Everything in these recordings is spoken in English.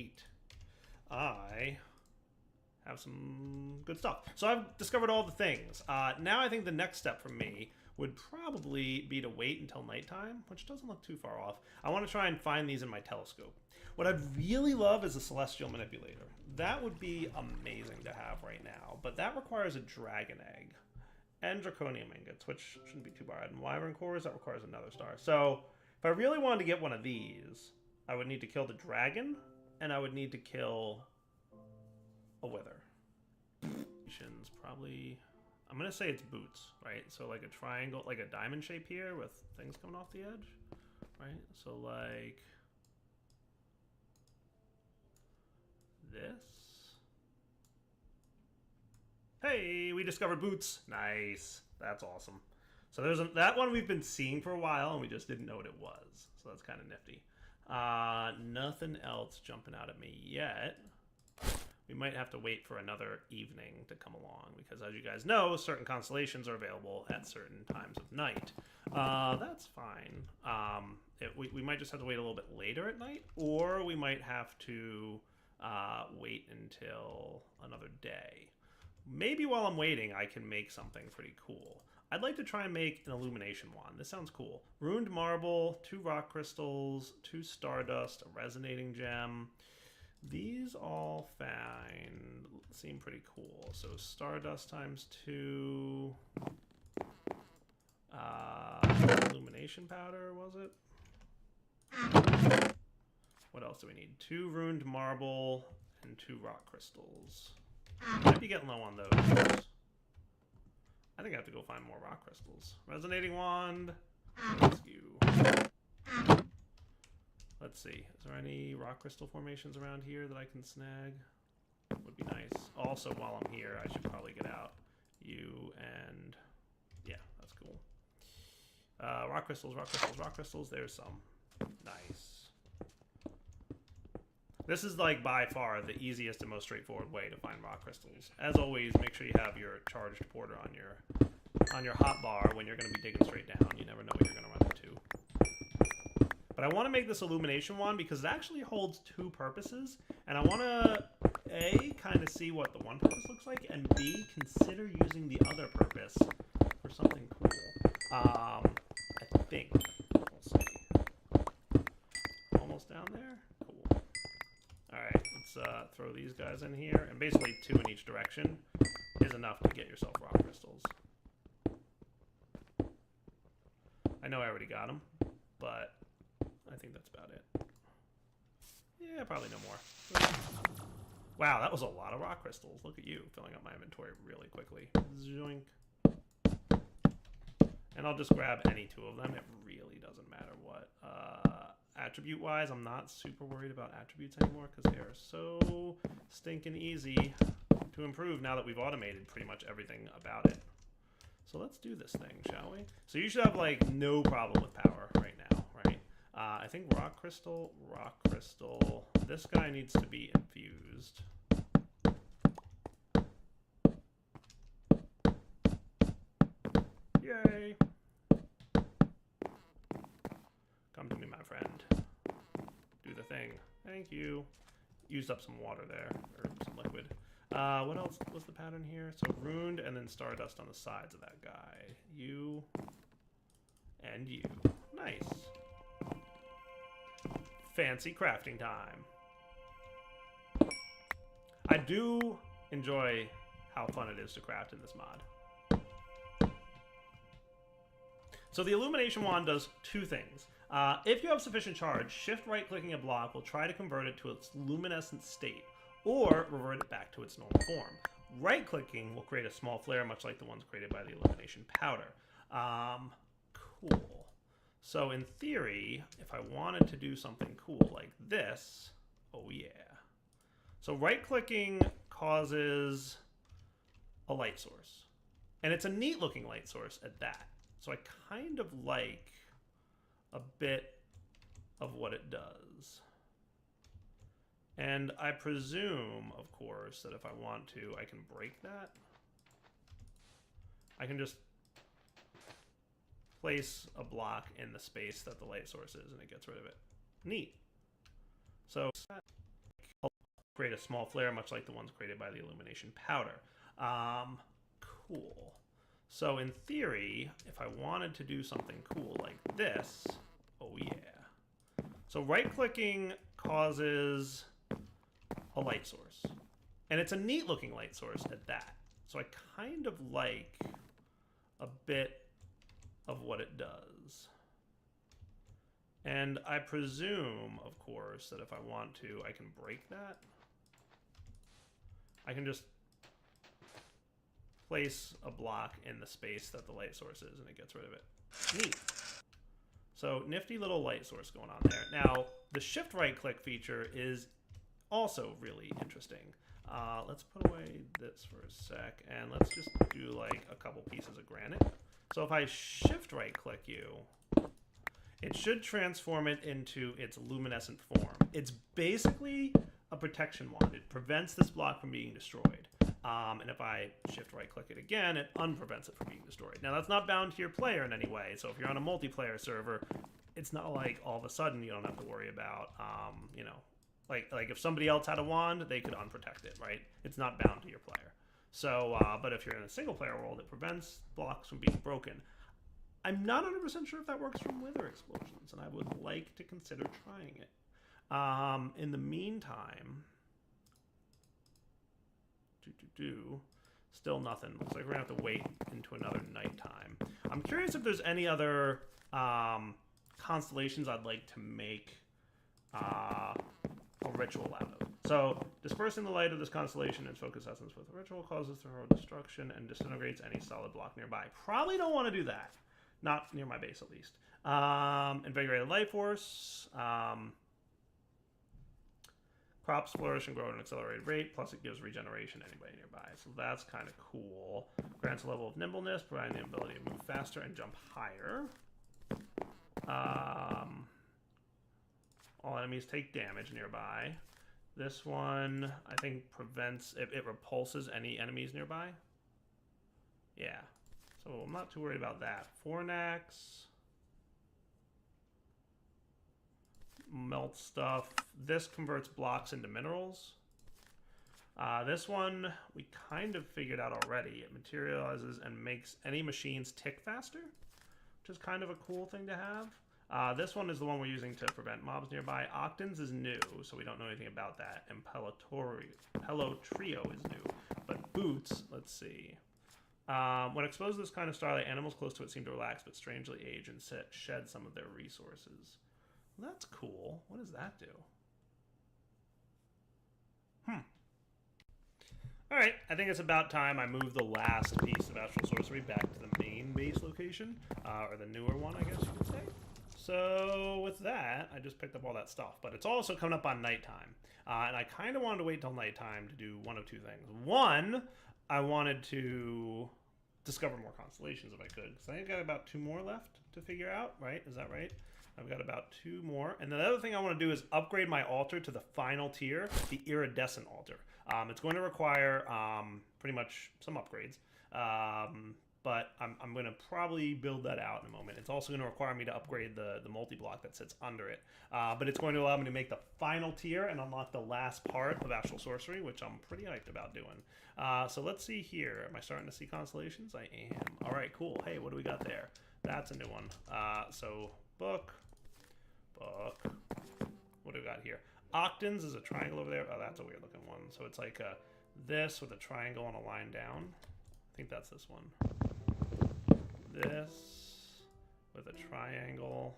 Sweet. I have some good stuff. So I've discovered all the things. Now I think the next step for me would probably be to wait until nighttime, which doesn't look too far off. I want to try and find these in my telescope. What I'd really love is a celestial manipulator. That would be amazing to have right now, but that requires a dragon egg and draconium ingots, which shouldn't be too bad. And wyvern cores, that requires another star. So if I really wanted to get one of these, I would need to kill the dragon, and I would need to kill a wither. Probably, I'm gonna say it's boots, right? So like a triangle, like a diamond shape here with things coming off the edge, right? So like this. Hey, we discovered boots. Nice. That's awesome. So there's that one we've been seeing for a while, and we just didn't know what it was. So that's kind of nifty. Nothing else jumping out at me yet. We might have to wait for another evening to come along, because as you guys know, certain constellations are available at certain times of night. That's fine. We might just have to wait a little bit later at night, or we might have to wait until another day. Maybe while I'm waiting, I can make something pretty cool. I'd like to try and make an illumination wand. This sounds cool. Ruined marble, 2 rock crystals, 2 stardust, a resonating gem. These all seem pretty cool. So stardust times 2. Illumination powder, was it? What else do we need? 2 ruined marble and 2 rock crystals. Might be getting low on those. I think I have to go find more rock crystals. Resonating wand. Let's see. Is there any rock crystal formations around here that I can snag? Would be nice. Also, while I'm here, I should probably get out you and... yeah, that's cool. Rock crystals, rock crystals, rock crystals. There's some. Nice. This is like by far the easiest and most straightforward way to find rock crystals. As always, make sure you have your charged porter on your hotbar when you're going to be digging straight down. You never know what you're going to run into. But I want to make this illumination wand because it actually holds 2 purposes, and I want to A, kind of see what the one purpose looks like, and B, consider using the other purpose for something cool. I think. We'll see. Almost down there? Cool. Alright, let's throw these guys in here, and basically 2 in each direction is enough to get yourself rock crystals. I know I already got them, but I think that's about it. Yeah, probably no more. Wow, that was a lot of rock crystals. Look at you, filling up my inventory really quickly. Zoink. And I'll just grab any 2 of them. It really doesn't matter what. Attribute-wise, I'm not super worried about attributes anymore because they are so stinking easy to improve now that we've automated pretty much everything about it. So let's do this thing, shall we? So you should have, like, no problem with power right now, right? I think rock crystal, rock crystal. This guy needs to be infused. Yay! Come to me, my friend. Do the thing. Thank you. Used up some water there, or some liquid. What else was the pattern here? So ruined and then stardust on the sides of that guy. You and you. Nice. Fancy crafting time. I do enjoy how fun it is to craft in this mod. So the illumination wand does 2 things. If you have sufficient charge, shift right-clicking a block will try to convert it to its luminescent state, or revert it back to its normal form. Right-clicking will create a small flare, much like the ones created by the illumination powder. Cool. So in theory, if I wanted to do something cool like this, oh yeah. So right-clicking causes a light source. And it's a neat-looking light source at that. So I kind of like a bit of what it does. And I presume, of course, that if I want to, I can break that. I can just place a block in the space that the light source is, and it gets rid of it. Neat. So create a small flare, much like the ones created by the illumination powder. Cool. So in theory, if I wanted to do something cool like this, oh yeah. So right-clicking causes a light source. And it's a neat-looking light source at that. So I kind of like a bit of what it does. And I presume, of course, that if I want to, I can break that. I can just place a block in the space that the light source is, and it gets rid of it. Neat. So nifty little light source going on there. Now, the shift right-click feature is also really interesting. Let's put away this for a sec, and let's just do like a couple pieces of granite. So if I shift right-click you, it should transform it into its luminescent form. It's basically a protection wand. It prevents this block from being destroyed. And if I shift right-click it again, it unprevents it from being destroyed. Now, that's not bound to your player in any way. So if you're on a multiplayer server, it's not like all of a sudden you don't have to worry about, you know, like if somebody else had a wand, they could unprotect it, right? It's not bound to your player. So, but if you're in a single-player world, it prevents blocks from being broken. I'm not 100% sure if that works from wither explosions, and I would like to consider trying it. In the meantime, still nothing. Looks like we're gonna have to wait into another nighttime. I'm curious if there's any other constellations I'd like to make a ritual out of. So, dispersing the light of this constellation and focus essence with a ritual causes thorough destruction and disintegrates any solid block nearby. Probably don't want to do that. Not near my base, at least. Invigorated life force. Crops flourish and grow at an accelerated rate, plus it gives regeneration to anybody nearby. So that's kind of cool. Grants a level of nimbleness, providing the ability to move faster and jump higher. All enemies take damage nearby. This one, I think, prevents... It repulses any enemies nearby. Yeah. So I'm not too worried about that. Fornax. Melt stuff. This converts blocks into minerals. This one we kind of figured out already. It materializes and makes any machines tick faster, which is kind of a cool thing to have. This one is the one we're using to prevent mobs nearby. Octans is new, so we don't know anything about that. And Pelotrio is new. But Boots, let's see. When exposed to this kind of starlight, animals close to it seem to relax, but strangely age and shed some of their resources. Well, that's cool. What does that do? Alright, I think it's about time I move the last piece of Astral Sorcery back to the main base location. Or the newer one, I guess you could say. So, with that, I just picked up all that stuff. But it's also coming up on nighttime. And I kind of wanted to wait till nighttime to do one of two things. One, I wanted to discover more constellations if I could. Because I think I got about 2 more left to figure out, right? Is that right? I've got about 2 more. And the other thing I want to do is upgrade my altar to the final tier, the iridescent altar. It's going to require pretty much some upgrades. But I'm going to probably build that out in a moment. It's also going to require me to upgrade the multi-block that sits under it. But it's going to allow me to make the final tier and unlock the last part of Astral Sorcery, which I'm pretty hyped about doing. So let's see here. Am I starting to see constellations? I am. All right, cool. Hey, what do we got there? That's a new one. So book. What do we got here? Octans is a triangle over there. Oh, that's a weird looking one. So it's like this with a triangle and a line down. I think that's this one. This with a triangle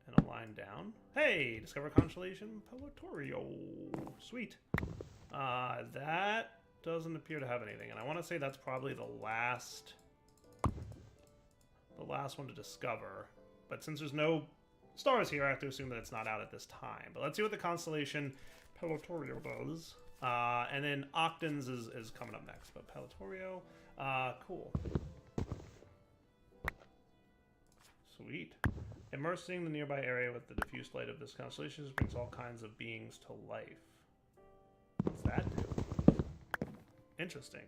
and a line down. Hey, discover constellation Pelotrio. Sweet. That doesn't appear to have anything, and I want to say that's probably the last one to discover. But since there's no stars here, I have to assume that it's not out at this time. But let's see what the constellation Pelotrio does. And then Octans is coming up next. But Pelotrio, cool. Sweet. Immersing the nearby area with the diffuse light of this constellation brings all kinds of beings to life. What's that do? Interesting.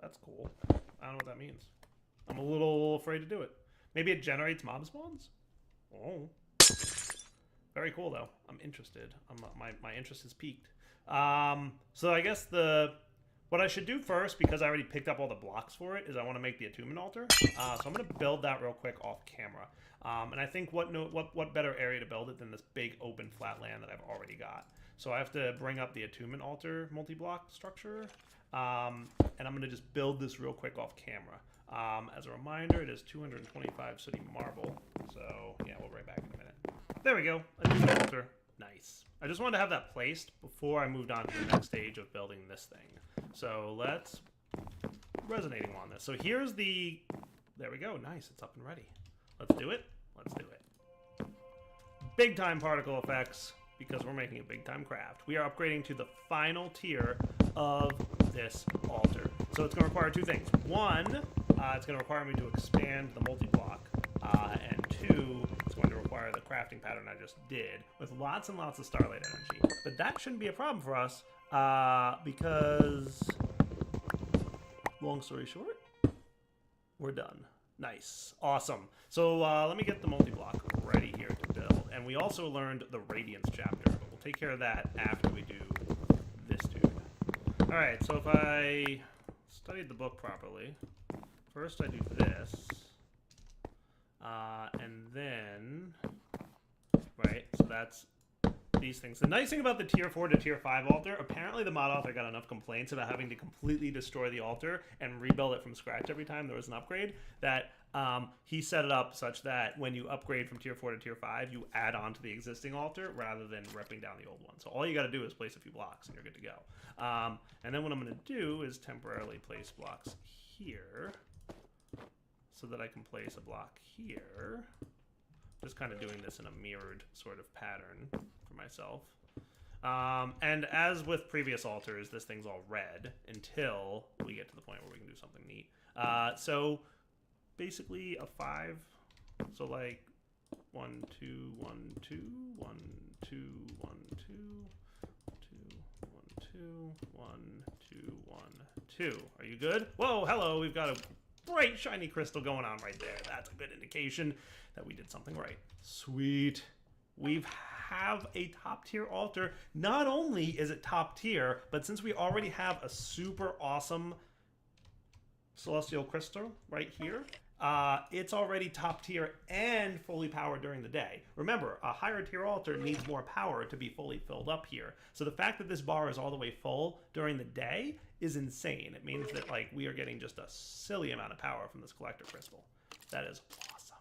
That's cool. I don't know what that means. I'm a little afraid to do it. Maybe it generates mob spawns? Oh. Very cool, though. I'm interested. My interest is peaked. So I guess what I should do first, because I already picked up all the blocks for it, is I want to make the attunement altar. So I'm going to build that real quick off camera. And I think what better area to build it than this big open flat land that I've already got. So I have to bring up the attunement altar multi-block structure. And I'm going to just build this real quick off camera. As a reminder, it is 225 sooty marble. So yeah, we'll be right back in a minute. There we go. Attunement altar. Nice. I just wanted to have that placed before I moved on to the next stage of building this thing. So let's resonating on this. So here's the, there we go. Nice. It's up and ready. Let's do it. Let's do it. Big time particle effects, because we're making a big time craft. We are upgrading to the final tier of this altar. So it's going to require two things. One, it's going to require me to expand the multi-block. And two, it's going to require the crafting pattern I just did with lots and lots of starlight energy. But that shouldn't be a problem for us because, long story short, we're done. Nice. Awesome. So let me get the multi-block ready here to build. And we also learned the Radiance chapter, but we'll take care of that after we do this dude. All right, so if I studied the book properly, first I do this. And then, right, so that's these things. The nice thing about the tier 4 to tier 5 altar, apparently the mod author got enough complaints about having to completely destroy the altar and rebuild it from scratch every time there was an upgrade, that he set it up such that when you upgrade from tier 4 to tier 5, you add on to the existing altar rather than ripping down the old one. So all you got to do is place a few blocks and you're good to go. And then what I'm going to do is temporarily place blocks here, so that I can place a block here. Just kind of doing this in a mirrored sort of pattern for myself. And as with previous altars, this thing's all red until we get to the point where we can do something neat. So basically a 5. So like 1, 2, 1, 2, 1, 2, 1, 2, 2, 1, 2, 1, 2, 1, 2. Are you good? Whoa, hello, we've got a bright shiny crystal going on right there. That's a good indication that we did something right. Sweet. We have a top tier altar. Not only is it top tier, but since we already have a super awesome celestial crystal right here, it's already top tier and fully powered during the day. Remember, a higher tier altar needs more power to be fully filled up here. So the fact that this bar is all the way full during the day is insane. It means that like we are getting just a silly amount of power from this collector crystal. That is awesome.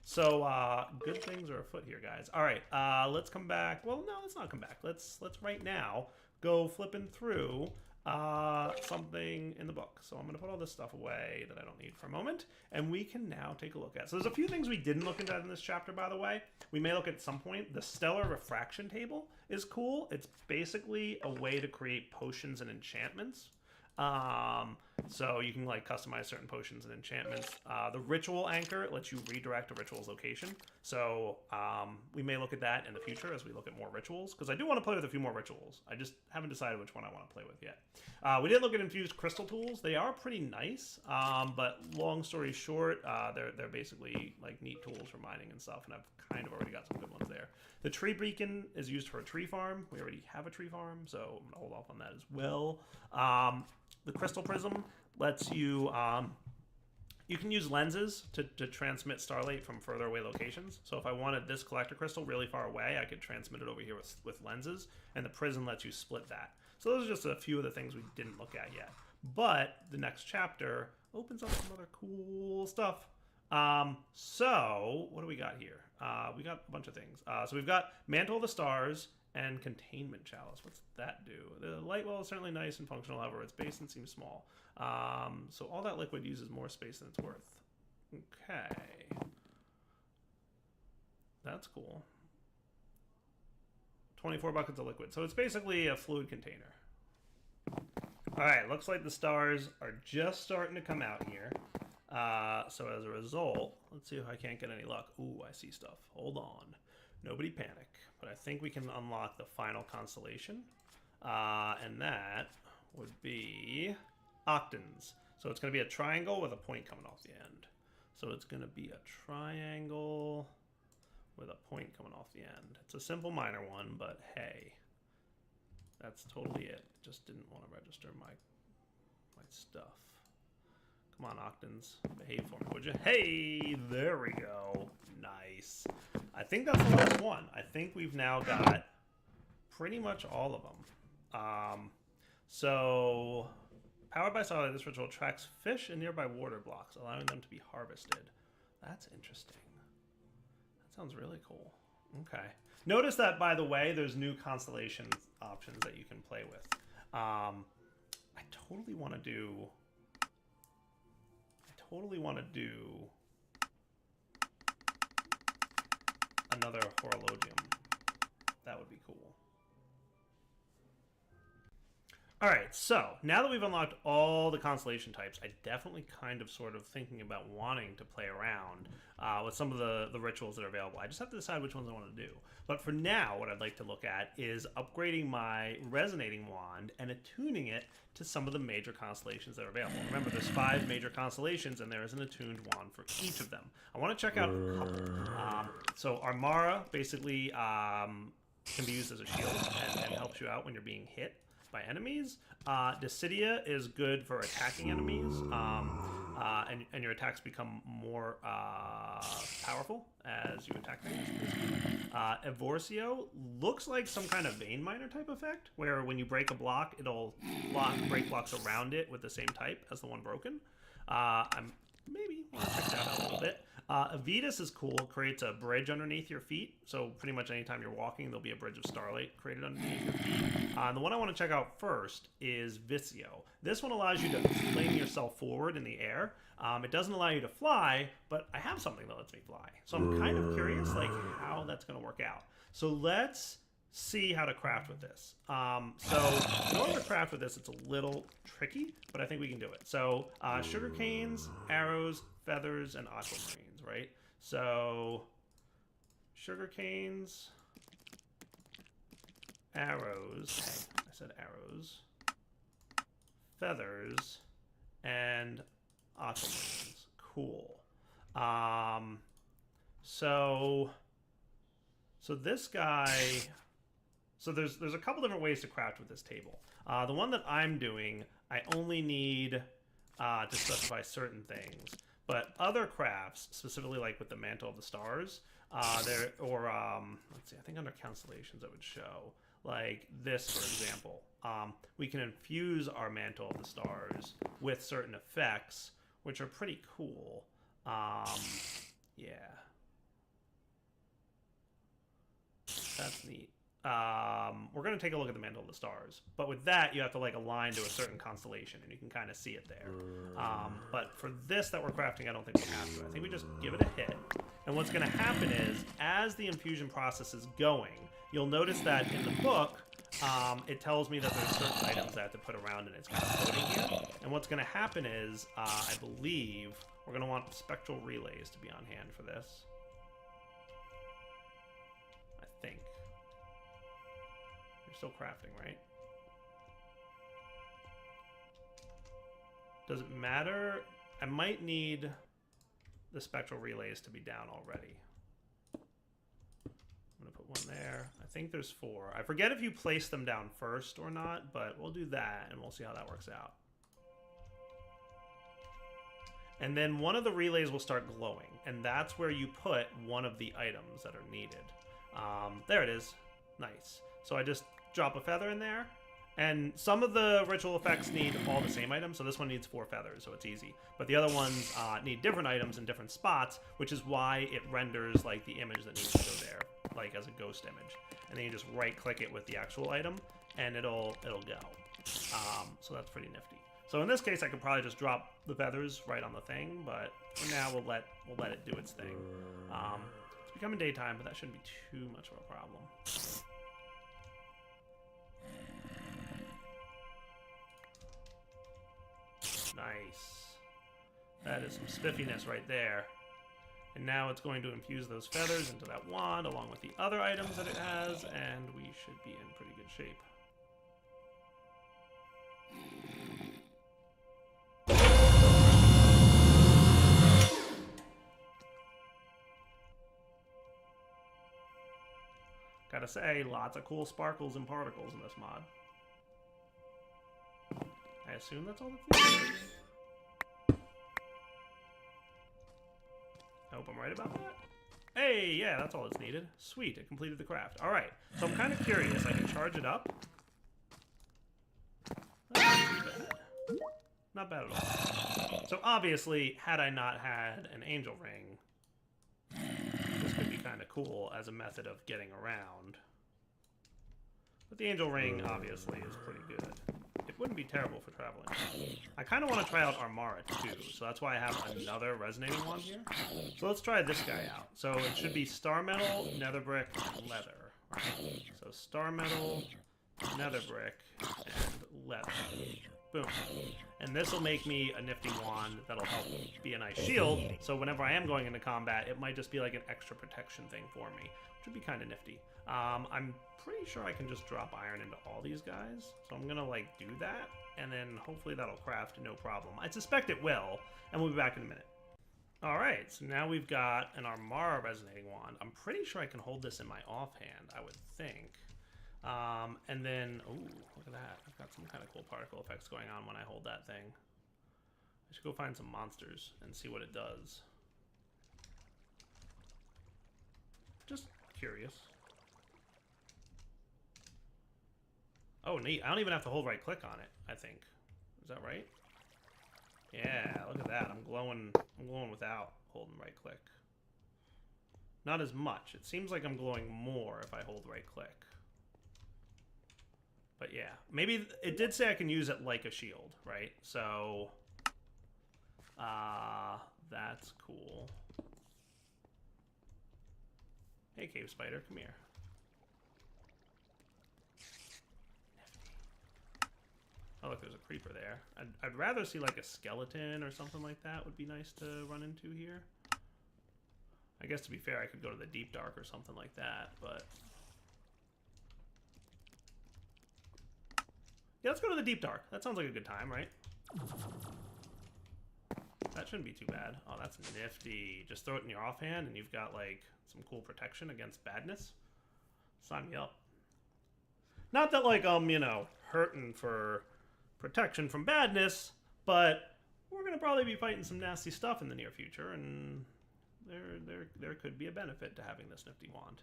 So good things are afoot here, guys. All right, let's come back. Well, no, let's not come back. Let's right now go flipping through something in the book. So I'm going to put all this stuff away that I don't need for a moment, and we can now take a look at. So there's a few things we didn't look at in this chapter, by the way. We may look at some point. The stellar refraction table is cool. It's basically a way to create potions and enchantments. So you can like customize certain potions and enchantments. The ritual anchor lets you redirect a ritual's location. So we may look at that in the future as we look at more rituals, because I do want to play with a few more rituals. I just haven't decided which one I want to play with yet. We did look at infused crystal tools. They are pretty nice, but long story short, they're basically like neat tools for mining and stuff, and I've kind of already got some good ones there. The tree beacon is used for a tree farm. We already have a tree farm, so I'm gonna hold off on that as well. The crystal prism lets you, you can use lenses to transmit starlight from further away locations. So if I wanted this collector crystal really far away, I could transmit it over here with lenses, and the prism lets you split that. So those are just a few of the things we didn't look at yet. But the next chapter opens up some other cool stuff. So what do we got here? We got a bunch of things. So we've got Mantle of the Stars and Containment Chalice. What's that do? The light well is certainly nice and functional, however, its basin seems small. So all that liquid uses more space than it's worth. Okay. That's cool. 24 buckets of liquid. So it's basically a fluid container. All right, looks like the stars are just starting to come out here. So as a result, let's see if I can't get any luck. Ooh, I see stuff. Hold on. Nobody panic. But I think we can unlock the final constellation. And that would be Octans. So it's going to be a triangle with a point coming off the end. So it's going to be a triangle with a point off the end. It's a simple minor one, but hey, that's totally it. Just didn't want to register my stuff. Come on, Octans, behave for me, would you? Hey, there we go. Nice. I think that's the last one. I think we've now got pretty much all of them. So, powered by starlight, this ritual attracts fish and nearby water blocks, allowing them to be harvested. That's interesting. That sounds really cool. Okay. Notice that, by the way, there's new constellation options that you can play with. I totally want to do another horologium. That would be cool. Alright, so now that we've unlocked all the constellation types, I definitely kind of sort of thinking about wanting to play around with some of the rituals that are available. I just have to decide which ones I want to do. But for now, what I'd like to look at is upgrading my resonating wand and attuning it to some of the major constellations that are available. Remember, there's 5 major constellations, and there is an attuned wand for each of them. I want to check out a couple. So Armara basically can be used as a shield and helps you out when you're being hit by enemies. Decidia is good for attacking enemies, and your attacks become more powerful as you attack things. Evorcio looks like some kind of vein miner type effect, where when you break a block, it'll break blocks around it with the same type as the one broken. I'm maybe want to check that out a little bit. Avitus is cool. It creates a bridge underneath your feet. So pretty much anytime you're walking, there'll be a bridge of starlight created underneath your feet. And the one I want to check out first is Vicio. This one allows you to fling yourself forward in the air. It doesn't allow you to fly, but I have something that lets me fly. So I'm kind of curious like how that's going to work out. So let's see how to craft with this. So in order to craft with this, it's a little tricky, but I think we can do it. So sugar canes, arrows, feathers, and aquamarines, right? So sugar canes, arrows, I said arrows, feathers, and aquamarines. Cool. So this guy, so there's a couple different ways to craft with this table. The one that I'm doing, I only need to specify certain things. But other crafts, specifically like with the Mantle of the Stars, let's see, I think under Constellations it would show, like this, for example. We can infuse our Mantle of the Stars with certain effects, which are pretty cool. Yeah. That's neat. We're going to take a look at the Mantle of the Stars. But with that, you have to like align to a certain constellation, and you can kind of see it there. But for this that we're crafting, I don't think we have to. I think we just give it a hit. And what's going to happen is, as the infusion process is going, you'll notice that in the book, it tells me that there's certain items I have to put around, and it's kind of floating here. And what's going to happen is, I believe, we're going to want spectral relays to be on hand for this. I think. You're still crafting, right? Does it matter? I might need the spectral relays to be down already. I'm going to put one there. I think there's 4. I forget if you place them down first or not, but we'll do that and we'll see how that works out. And then one of the relays will start glowing, and that's where you put one of the items that are needed. There it is. Nice. So I just drop a feather in there, and some of the ritual effects need all the same items, so this one needs 4 feathers, so it's easy. But the other ones need different items in different spots, which is why it renders like the image that needs to go there, like as a ghost image. And then you just right-click it with the actual item, and it'll go. So that's pretty nifty. So in this case, I could probably just drop the feathers right on the thing, but for now we'll let it do its thing. It's becoming daytime, but that shouldn't be too much of a problem. Nice. That is some spiffiness right there. And now it's going to infuse those feathers into that wand along with the other items that it has, and we should be in pretty good shape. Gotta say, lots of cool sparkles and particles in this mod. I assume that's all that's needed. I hope I'm right about that. Hey, yeah, that's all that's needed. Sweet, it completed the craft. Alright, so I'm kind of curious. I can charge it up. Not too bad. Not bad at all. So obviously, had I not had an angel ring, this could be kind of cool as a method of getting around. But the angel ring, obviously, is pretty good. It wouldn't be terrible for traveling. I kind of want to try out Armara, too, so that's why I have another resonating one here. So let's try this guy out. So it should be star metal, nether brick, and leather. Right? So star metal, nether brick, and leather. Boom. And this will make me a nifty wand that'll help be a nice shield, so whenever I am going into combat, it might just be like an extra protection thing for me, which would be kind of nifty. I'm pretty sure I can just drop iron into all these guys, so I'm gonna like do that, and then hopefully that'll craft no problem. I suspect it will, and we'll be back in a minute. Alright, so now we've got an Armara resonating wand. I'm pretty sure I can hold this in my offhand, I would think. And then, ooh, look at that. I've got some kind of cool particle effects going on when I hold that thing. I should go find some monsters and see what it does. Just curious. Oh, neat. I don't even have to hold right click on it, I think. Is that right? Yeah, look at that. I'm glowing without holding right click. Not as much. It seems like I'm glowing more if I hold right click. But yeah, maybe it did say I can use it like a shield, right? So, that's cool. Hey, cave spider, come here. Oh, look, there's a creeper there. I'd rather see like a skeleton or something like that would be nice to run into here. I guess to be fair, I could go to the deep dark or something like that, but... Yeah, let's go to the deep dark. That sounds like a good time, right? That shouldn't be too bad. Oh, that's nifty. Just throw it in your offhand and you've got, like, some cool protection against badness. Sign me up. Not that, like, you know, hurting for protection from badness, but we're gonna probably be fighting some nasty stuff in the near future, and there could be a benefit to having this nifty wand.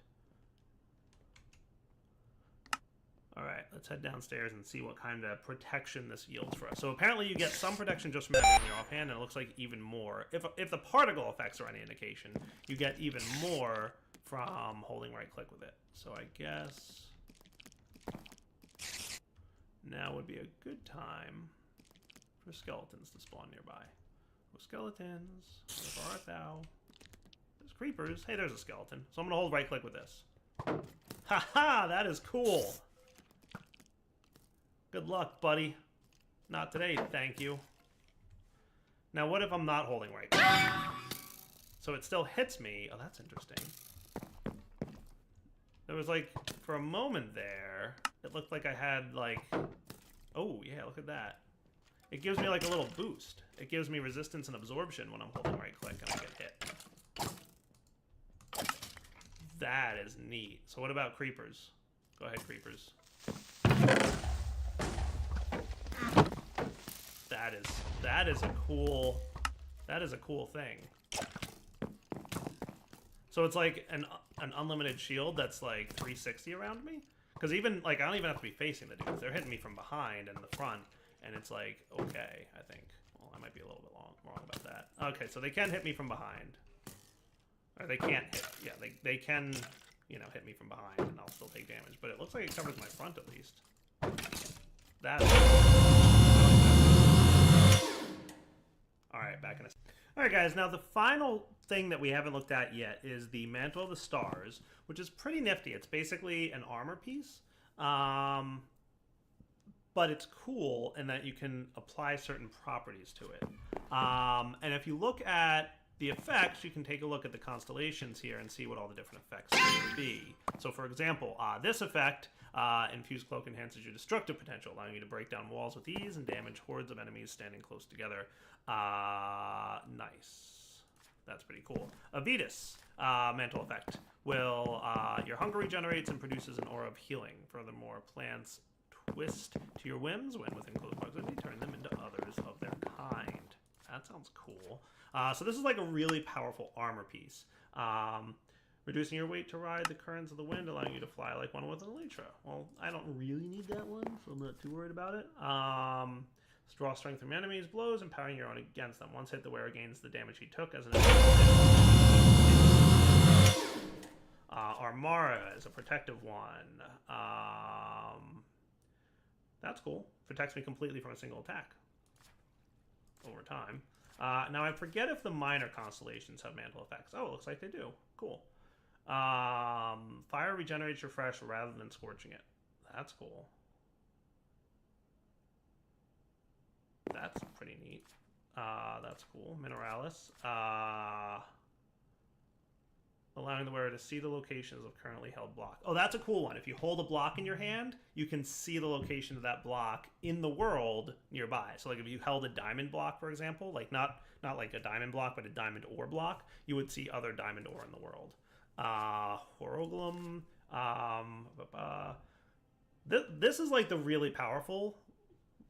Alright, let's head downstairs and see what kind of protection this yields for us. So apparently you get some protection just from having it in your offhand, and it looks like even more. If the particle effects are any indication, you get even more from holding right click with it. So I guess now would be a good time for skeletons to spawn nearby. Oh, skeletons, where art thou? There's creepers. Hey, there's a skeleton. So I'm going to hold right click with this. Haha, that is cool. Good luck, buddy. Not today, thank you. Now, what if I'm not holding right click? So it still hits me. Oh, that's interesting. There was like, for a moment there, it looked like I had like... Oh, yeah, look at that. It gives me like a little boost. It gives me resistance and absorption when I'm holding right click and I get hit. That is neat. So what about creepers? Go ahead, creepers. That is a cool thing. So it's like an unlimited shield that's like 360 around me. Because even like I don't even have to be facing the dudes. They're hitting me from behind and the front, and it's like okay. I think. Well, I might be a little bit wrong about that. Okay, so they can hit me from behind, or they can't hit. Yeah, they can, you know, hit me from behind, and I'll still take damage. But it looks like it covers my front at least. That. All right, back in a. All right, guys. Now the final thing that we haven't looked at yet is the Mantle of the Stars, which is pretty nifty. It's basically an armor piece, but it's cool in that you can apply certain properties to it. And if you look at the effects, you can take a look at the constellations here and see what all the different effects would be. So, for example, this effect, Infused Cloak, enhances your destructive potential, allowing you to break down walls with ease and damage hordes of enemies standing close together. Nice. That's pretty cool. Avitus, mantle effect. Your hunger regenerates and produces an aura of healing. Furthermore, plants twist to your whims when within close proximity, turn them into others of their kind. That sounds cool. So this is like a really powerful armor piece. Reducing your weight to ride the currents of the wind, allowing you to fly like one with an elytra. Well, I don't really need that one, so I'm not too worried about it. Draw strength from enemies' blows, empowering your own against them. Once hit, the wearer gains the damage he took as an Armara is a protective one. That's cool. Protects me completely from a single attack over time. Now, I forget if the minor constellations have mantle effects. Oh, it looks like they do. Cool. Fire regenerates your flesh rather than scorching it. That's cool. That's pretty neat. That's cool. Mineralis. Allowing the wearer to see the locations of currently held block. Oh, that's a cool one. If you hold a block in your hand, you can see the location of that block in the world nearby. So, like, if you held a diamond block, for example, like not like a diamond block, but a diamond ore block, you would see other diamond ore in the world. Horoglum. This is like the really powerful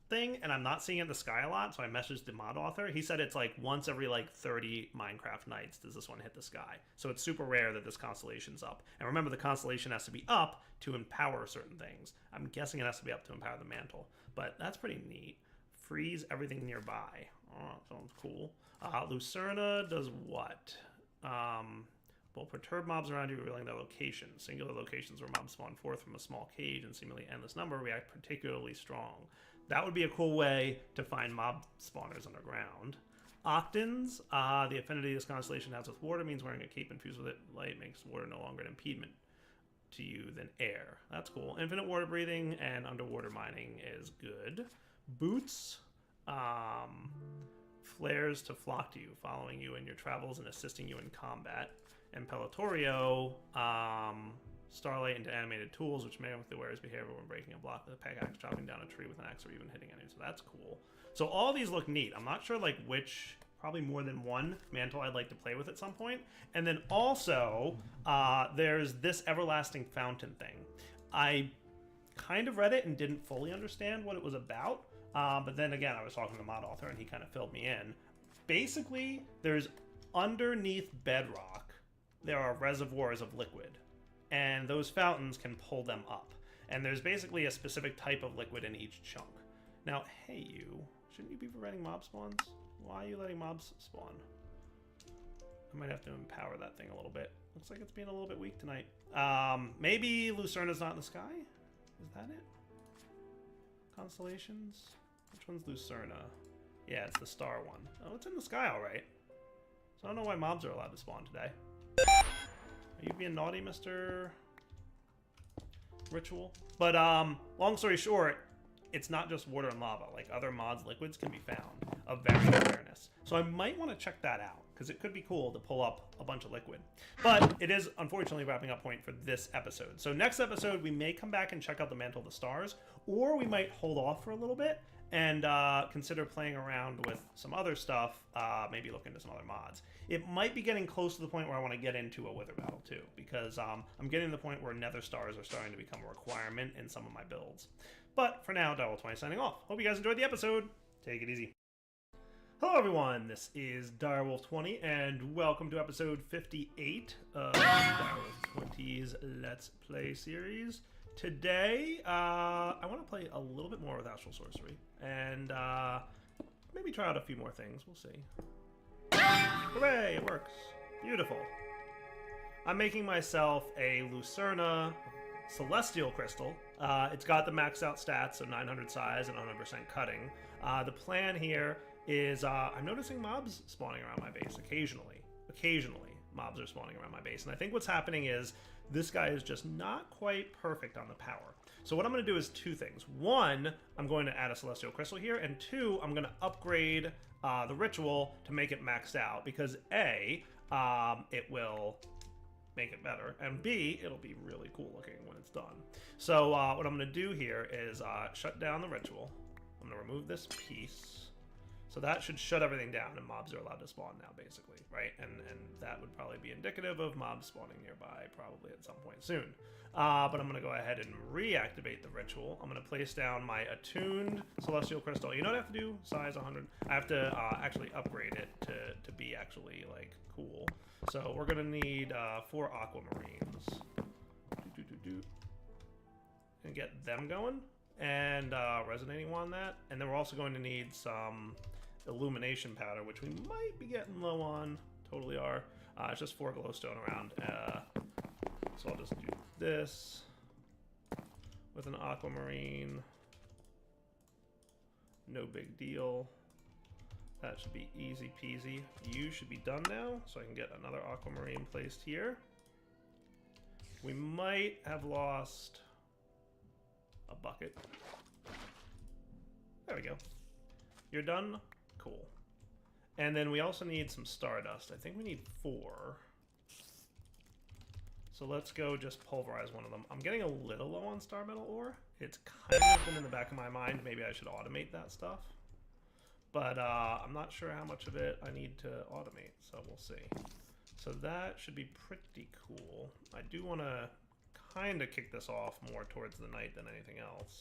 thing, and I'm not seeing it in the sky a lot, so I messaged the mod author. He said it's like once every like 30 Minecraft nights does this one hit the sky. So it's super rare that this constellation's up. And remember, the constellation has to be up to empower certain things. I'm guessing it has to be up to empower the mantle, but that's pretty neat. Freeze everything nearby. Oh, sounds cool. Lucerna does what? Will perturb mobs around you, revealing their location. Singular locations where mobs spawn forth from a small cage and seemingly endless number react particularly strong. That would be a cool way to find mob spawners underground. Octans, the affinity this constellation has with water means wearing a cape infused with it light makes water no longer an impediment to you than air. That's cool. Infinite water breathing and underwater mining is good. Boots, flares to flock to you, following you in your travels and assisting you in combat. And Pelatorio, Starlight into animated tools, which may with the wearer's behavior when breaking a block with a pickaxe, chopping down a tree with an axe, or even hitting enemies. So that's cool. So all these look neat. I'm not sure like which, probably more than one mantle I'd like to play with at some point. And then also, there's this everlasting fountain thing. I kind of read it and didn't fully understand what it was about. But then again, I was talking to the mod author and he kind of filled me in. Basically, there's underneath bedrock, there are reservoirs of liquid. And those fountains can pull them up. And there's basically a specific type of liquid in each chunk. Now, hey you, shouldn't you be preventing mob spawns? Why are you letting mobs spawn? I might have to empower that thing a little bit. Looks like it's being a little bit weak tonight. Maybe Lucerna's not in the sky? Is that it? Constellations? Which one's Lucerna? Yeah, it's the star one. Oh, it's in the sky all right. So I don't know why mobs are allowed to spawn today. Are you being naughty, Mr. Ritual? But long story short, it's not just water and lava. Like other mods, liquids can be found of varying awareness. So I might want to check that out because it could be cool to pull up a bunch of liquid. But it is unfortunately wrapping up point for this episode. So next episode, we may come back and check out the Mantle of the Stars, or we might hold off for a little bit and consider playing around with some other stuff, maybe look into some other mods. It might be getting close to the point where I want to get into a Wither Battle too, because I'm getting to the point where Nether Stars are starting to become a requirement in some of my builds. But for now, Direwolf20 signing off. Hope you guys enjoyed the episode. Take it easy. Hello everyone, this is Direwolf20, and welcome to episode 58 of Direwolf20's Let's Play series. Today, I want to play a little bit more with Astral Sorcery, and maybe try out a few more things. We'll see. Hooray, it works. Beautiful. I'm making myself a Lucerna Celestial Crystal. It's got the maxed out stats of 900 size and 100% cutting. The plan here is I'm noticing mobs spawning around my base occasionally. Occasionally, mobs are spawning around my base, and I think what's happening is this guy is just not quite perfect on the power. So what I'm going to do is two things. One, I'm going to add a Celestial Crystal here, and two, I'm going to upgrade the Ritual to make it maxed out, because A, it will make it better, and B, it'll be really cool looking when it's done. So what I'm going to do here is shut down the Ritual. I'm going to remove this piece, So that should shut everything down, and mobs are allowed to spawn now, basically, right? And that would probably be indicative of mobs spawning nearby, probably at some point soon. But I'm going to go ahead and reactivate the ritual. I'm going to place down my attuned celestial crystal. You know what I have to do? Size 100. I have to actually upgrade it to be actually, like, cool. So we're going to need 4 aquamarines. And get them going. And resonating on that. And then we're also going to need some illumination powder, which we might be getting low on. Totally are. It's just 4 glowstone around. So I'll just do this with an aquamarine. No big deal. That should be easy peasy. You should be done now, so I can get another aquamarine placed here. We might have lost a bucket. There we go. You're done? Cool. And then we also need some stardust. I think we need 4. So let's go just pulverize one of them. I'm getting a little low on star metal ore. It's kind of been in the back of my mind. Maybe I should automate that stuff. But I'm not sure how much of it I need to automate, so we'll see. So that should be pretty cool. I do want to kind of kick this off more towards the night than anything else.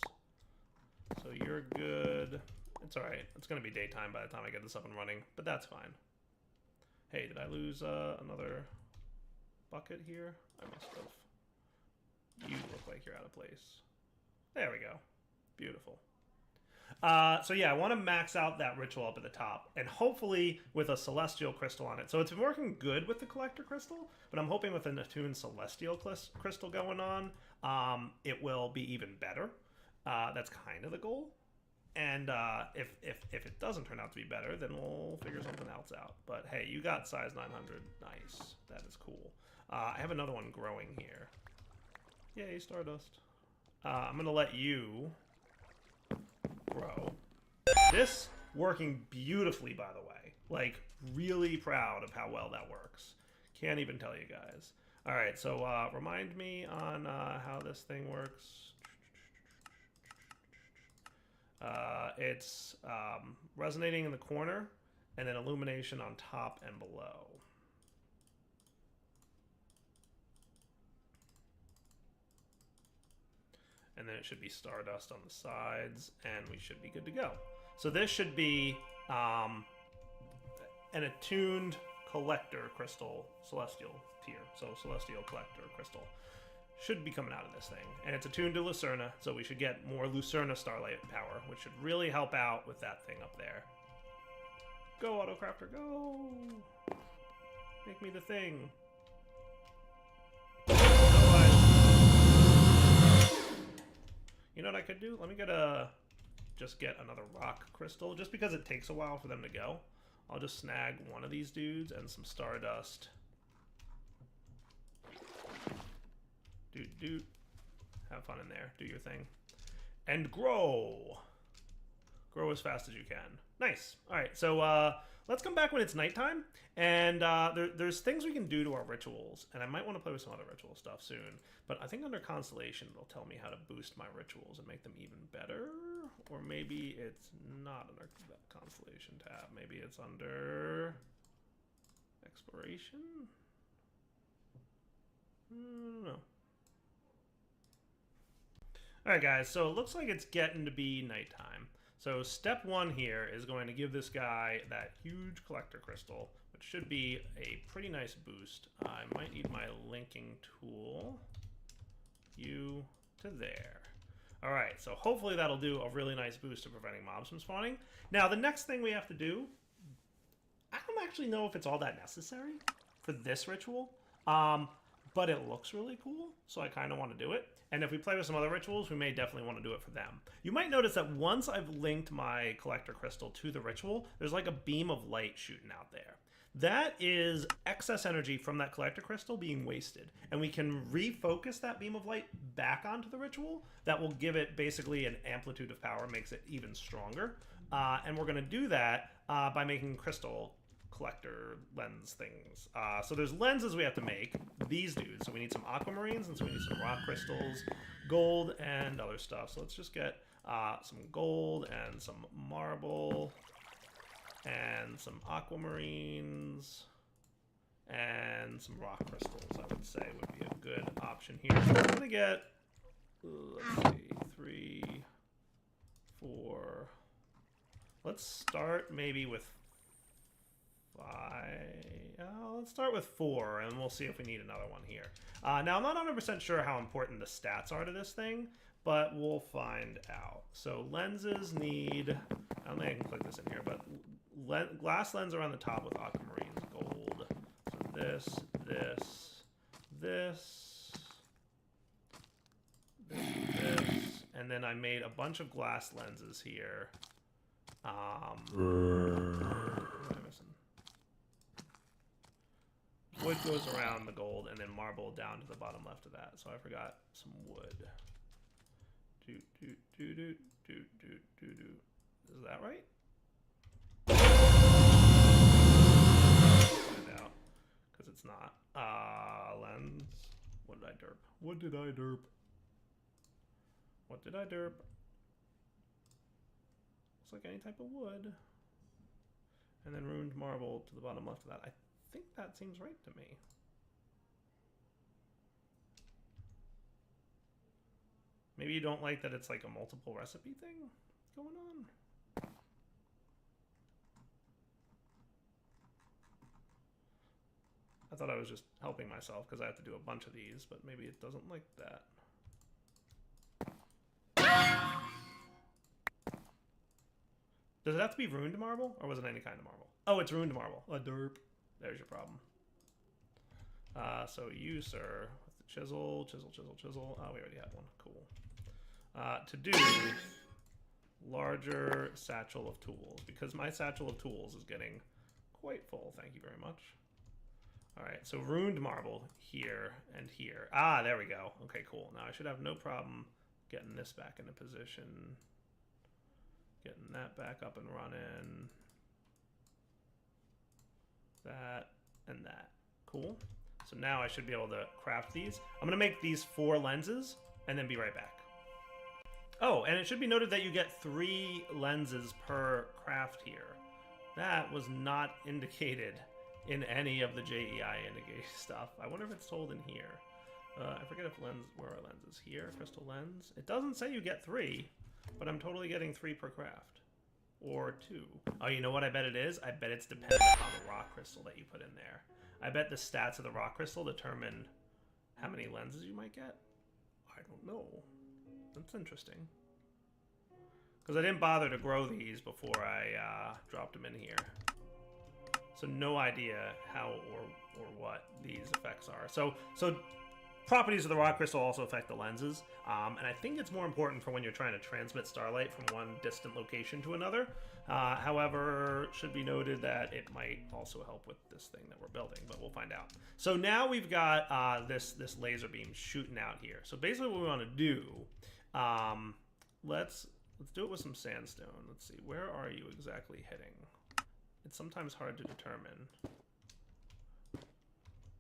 So you're good. It's alright. It's going to be daytime by the time I get this up and running, but that's fine. Hey, did I lose another bucket here? I must have. You look like you're out of place. There we go. Beautiful. So yeah, I want to max out that ritual up at the top, and hopefully with a celestial crystal on it. So it's been working good with the collector crystal, but I'm hoping with an attuned celestial crystal going on, it will be even better. That's kind of the goal. And if it doesn't turn out to be better, then we'll figure something else out. But hey, you got size 900. Nice. That is cool. I have another one growing here. Yay, stardust. I'm going to let you grow. This working beautifully, by the way. Like, really proud of how well that works. Can't even tell you guys. All right, so remind me on how this thing works. It's resonating in the corner, and then illumination on top and below. And then it should be stardust on the sides, and we should be good to go. So this should be an attuned collector crystal celestial tier. So celestial collector crystal should be coming out of this thing. And it's attuned to Lucerna, so we should get more Lucerna starlight power, which should really help out with that thing up there. Go, Autocrafter, go! Make me the thing. You know what I could do? Let me just get another rock crystal, just because it takes a while for them to go. I'll just snag one of these dudes and some stardust. Dude. Have fun in there. Do your thing. And grow. Grow as fast as you can. Nice. All right, so let's come back when it's nighttime. And there's things we can do to our rituals. And I might want to play with some other ritual stuff soon. But I think under Constellation, it'll tell me how to boost my rituals and make them even better. Or maybe it's not under that Constellation tab. Maybe it's under Exploration? I don't know. Alright guys, so it looks like it's getting to be nighttime. So step 1 here is going to give this guy that huge collector crystal, which should be a pretty nice boost. I might need my linking tool. You to there. Alright, so hopefully that'll do a really nice boost to preventing mobs from spawning. Now the next thing we have to do, I don't actually know if it's all that necessary for this ritual. But it looks really cool, so I kind of want to do it. And if we play with some other rituals, we may definitely want to do it for them. You might notice that once I've linked my collector crystal to the ritual, there's like a beam of light shooting out there. That is excess energy from that collector crystal being wasted. And we can refocus that beam of light back onto the ritual. That will give it basically an amplitude of power, makes it even stronger. And we're going to do that by making crystal collector lens things. So there's lenses we have to make, these dudes. So we need some aquamarines, and so we need some rock crystals, gold, and other stuff. So let's just get some gold and some marble. and some aquamarines, and some rock crystals, I would say would be a good option here. So I'm going to get, let's see, 3, 4. Let's start maybe with 5. Let's start with 4, and we'll see if we need another one here. Now, I'm not 100% sure how important the stats are to this thing, but we'll find out. So lenses need, I don't think I can click this in here, but glass lens are on the top with aquamarines, gold. So this, and then I made a bunch of glass lenses here. What am I missing? Wood goes around the gold, and then marble down to the bottom left of that. So I forgot some wood. Is that right? Find out, because it's not. Lens. What did I derp? What did I derp? What did I derp? Looks like any type of wood. And then ruined marble to the bottom left of that. I think that seems right to me. Maybe you don't like that it's like a multiple recipe thing going on? I thought I was just helping myself because I have to do a bunch of these, but maybe it doesn't like that. Does it have to be ruined marble, or was it any kind of marble? Oh, it's ruined marble. A derp. There's your problem. So you, sir, with the chisel. Oh, we already had one. Cool. To do larger satchel of tools, because my satchel of tools is getting quite full. Thank you very much. All right, so ruined marble here and here. Ah, there we go. Okay, cool. Now I should have no problem getting this back into position. Getting that back up and running. That and that. Cool. So now I should be able to craft these. I'm going to make these 4 lenses and then be right back. Oh, and it should be noted that you get 3 lenses per craft here. That was not indicated in any of the JEI indicated stuff. I wonder if it's told in here. I forget if where are lenses? Here, crystal lens. It doesn't say you get 3, but I'm totally getting 3 per craft. Or 2. Oh, you know what I bet it is? I bet it's dependent on the rock crystal that you put in there. I bet the stats of the rock crystal determine how many lenses you might get. I don't know. That's interesting. Because I didn't bother to grow these before I dropped them in here. So no idea how or what these effects are. So properties of the rock crystal also affect the lenses. And I think it's more important for when you're trying to transmit starlight from one distant location to another. However, it should be noted that it might also help with this thing that we're building, but we'll find out. So now we've got this laser beam shooting out here. So basically what we want to do, let's do it with some sandstone. Let's see, where are you exactly hitting? It's sometimes hard to determine.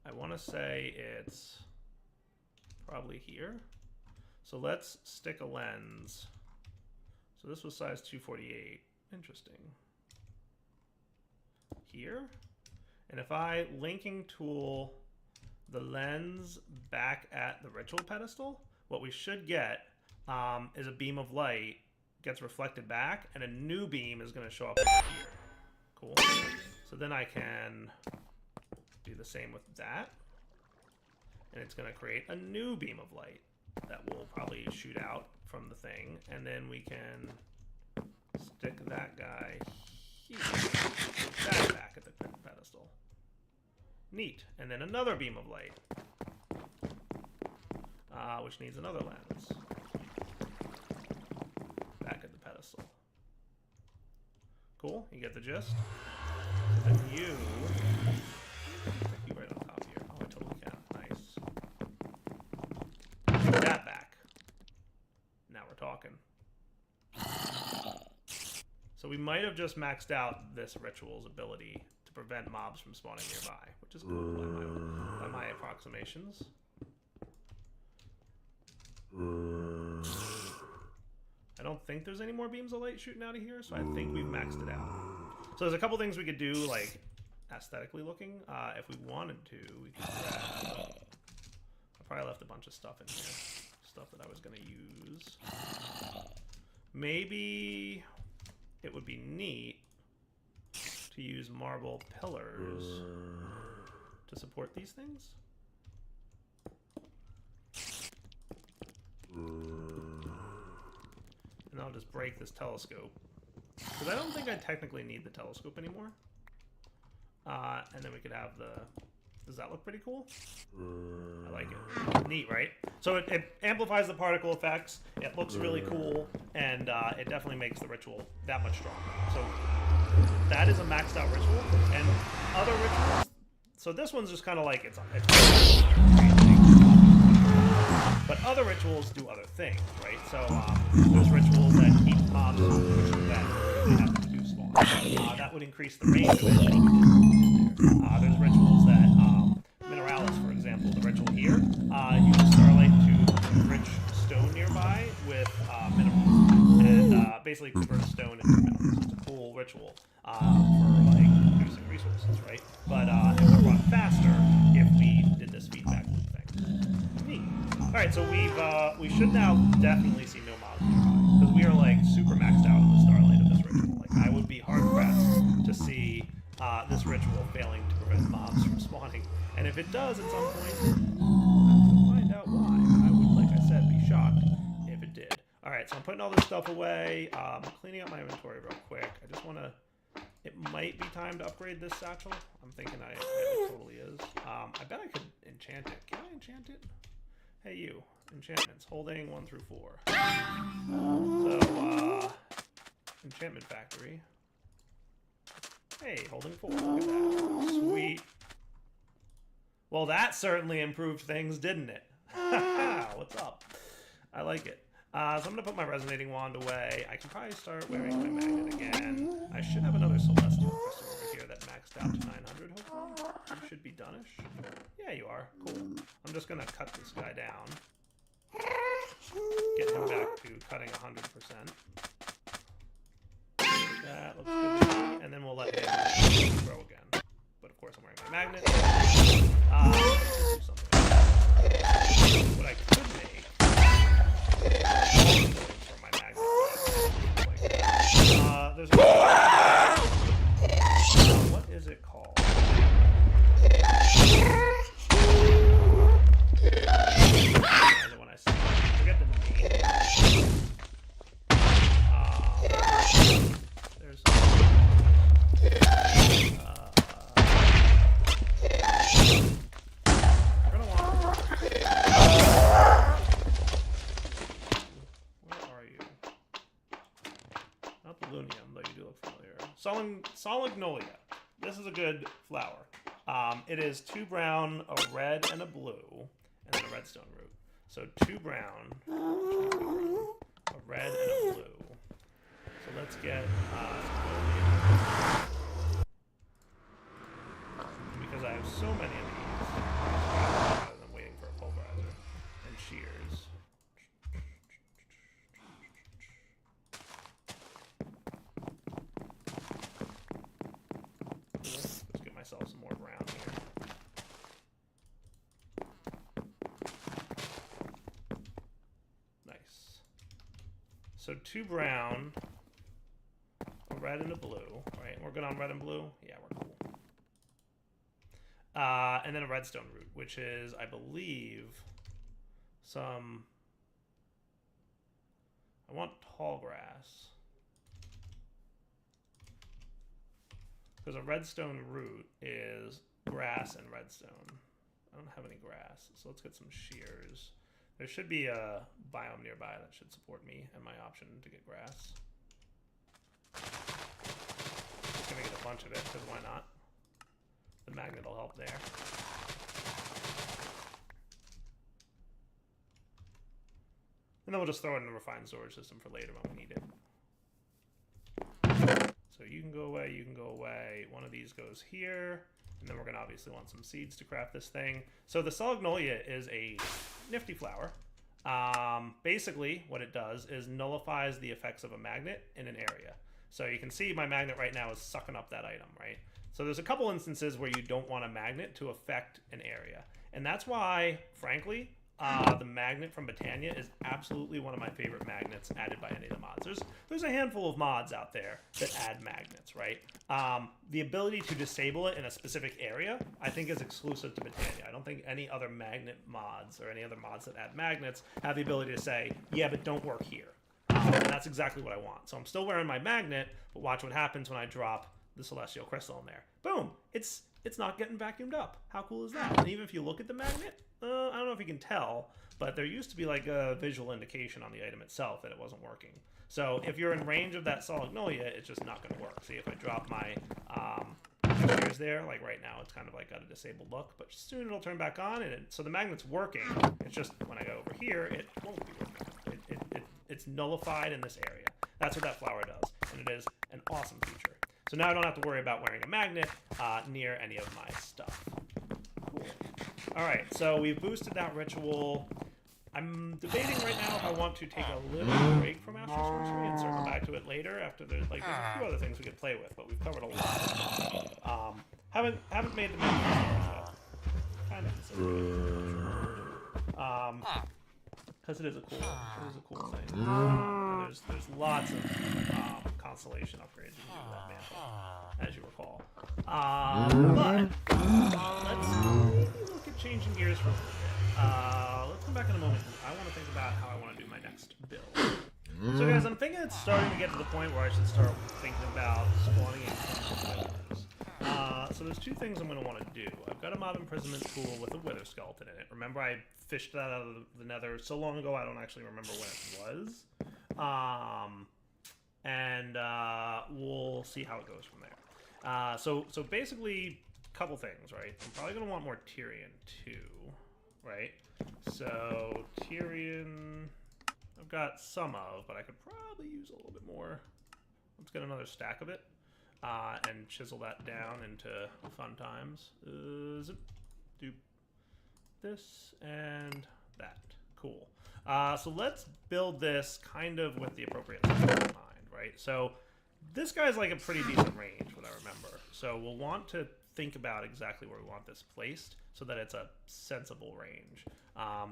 I want to say it's probably here. So let's stick a lens. So this was size 248. Interesting. Here. And if I linking tool the lens back at the ritual pedestal, what we should get is a beam of light gets reflected back, and a new beam is going to show up here. Cool. So then I can do the same with that. And it's going to create a new beam of light that will probably shoot out from the thing. And then we can stick that guy here. That back at the pedestal. Neat. And then another beam of light. Which needs another lens. Back at the pedestal. Cool. You get the gist? And then you right on top here. Oh, I totally can. Nice. Put that back. Now we're talking. So we might have just maxed out this ritual's ability to prevent mobs from spawning nearby, which is cool by my approximations. I don't think there's any more beams of light shooting out of here, so I think we've maxed it out. So there's a couple things we could do, like aesthetically looking. If we wanted to, we could grab... I probably left a bunch of stuff in here. Stuff that I was going to use. Maybe it would be neat to use marble pillars to support these things. And I'll just break this telescope. Because I don't think I technically need the telescope anymore. And then we could have the... Does that look pretty cool? I like it. Neat, right? So it amplifies the particle effects. It looks really cool. And it definitely makes the ritual that much stronger. So that is a maxed out ritual. And other rituals... So this one's just kind of like... It's but other rituals do other things, right? So there's rituals that keep mobs that they have to do spawn. That would increase the range of it. There's rituals that, Mineralis, for example, the ritual here, uses Starlight to enrich stone nearby with minerals. And basically convert stone into minerals. It's a cool ritual for like producing resources, right? But it would run faster if we did this feedback loop thing. Neat. Alright, so we should now definitely see no mobs nearby. Because we are like super maxed out in the Starlight of this ritual. Like I would be hard pressed to see this ritual failing to prevent mobs from spawning. And if it does at some point, I'll have to find out why. I would, like I said, be shocked if it did. Alright, so I'm putting all this stuff away. I'm cleaning up my inventory real quick. I just want to... It might be time to upgrade this satchel. I'm thinking it totally is. I bet I could enchant it. Can I enchant it? Hey you, enchantments, holding 1 through 4. So, enchantment factory. Hey, holding 4, look at that. Sweet. Well, that certainly improved things, didn't it? What's up? I like it. So I'm going to put my resonating wand away. I can probably start wearing my magnet again. I should have another celestial crystal over here that maxed out to 900, hopefully. You should be done-ish. Yeah, you are. Cool. I'm just going to cut this guy down. Get him back to cutting 100%. That looks good to me. And then we'll let him grow again. But of course I'm wearing my magnet. Do something. What I could make for my magnet. There's a what is it called? When I say, I forget the name. There's we're gonna want. Where are you? Not the Lunium, though you do look familiar. Solagnolia. This is a good flower. It is 2 brown, a red, and a blue, and then a redstone root. So 2 brown, a red, and a blue. So let's get because I have so many of these, rather than waiting for a pulverizer and shears. Let's get myself some more brown here. Nice. So 2 brown, a red and a blue, right? We're good on red and blue? Yeah, we're cool. And then a redstone root, which is, I believe, some... I want tall grass. Because a redstone root is grass and redstone. I don't have any grass, so let's get some shears. There should be a biome nearby that should support me and my option to get grass. Just gonna get a bunch of it, because why not? The magnet will help there. And then we'll just throw it in a refined storage system for later when we need it. So you can go away, you can go away. One of these goes here. And then we're going to obviously want some seeds to craft this thing. So the Solagnolia is a nifty flower. Basically, what it does is nullifies the effects of a magnet in an area. So you can see my magnet right now is sucking up that item, right? So there's a couple instances where you don't want a magnet to affect an area. And that's why, frankly, the magnet from Botania is absolutely one of my favorite magnets added by any of the mods. There's a handful of mods out there that add magnets, right? The ability to disable it in a specific area, I think, is exclusive to Botania. I don't think any other magnet mods or any other mods that add magnets have the ability to say, yeah, but don't work here. And that's exactly what I want. So I'm still wearing my magnet, but watch what happens when I drop the Celestial Crystal in there. Boom! It's not getting vacuumed up. How cool is that? And even if you look at the magnet, I don't know if you can tell, but there used to be like a visual indication on the item itself that it wasn't working. So if you're in range of that Solagnolia, it's just not going to work. See, if I drop my textures there, like right now, it's kind of like got a disabled look, but soon it'll turn back on, and so the magnet's working. It's just when I go over here, it won't be working. It's nullified in this area. That's what that flower does, and it is an awesome feature. So now I don't have to worry about wearing a magnet near any of my stuff. Cool. All right, so we've boosted that ritual. I'm debating right now if I want to take a little break from Master Sorcery and circle back to it later after there's a few other things we could play with, but we've covered a lot. Haven't made the magnet yet. Kind of. Because it is a cool thing. And there's lots of constellation upgrades you can do with that mantle, as you recall. But let's maybe look at changing gears for a little bit. Let's come back in a moment. I want to think about how I want to do my next build. So guys, I'm thinking it's starting to get to the point where I should start thinking about spawning in withers. So there's two things I'm going to want to do. I've got a mob imprisonment tool with a wither skeleton in it. Remember, I fished that out of the nether so long ago I don't actually remember when it was. And we'll see how it goes from there. So basically, a couple things, right? I'm probably going to want more Tyrian too, right? So Tyrian, I've got some of, but I could probably use a little bit more. Let's get another stack of it. And chisel that down into fun times. Zip, do this and that. Cool. So let's build this kind of with the appropriate things in mind, right? So this guy's like a pretty decent range, what I remember. So we'll want to think about exactly where we want this placed so that it's a sensible range.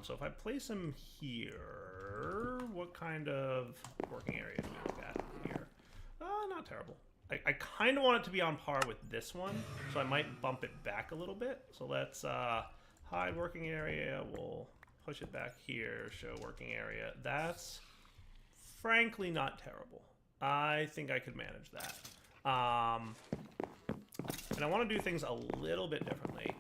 So if I place him here, what kind of working area do we look at here? Not terrible. I kind of want it to be on par with this one, so I might bump it back a little bit. So let's hide working area. We'll push it back here, show working area. That's frankly not terrible. I think I could manage that. And I want to do things a little bit differently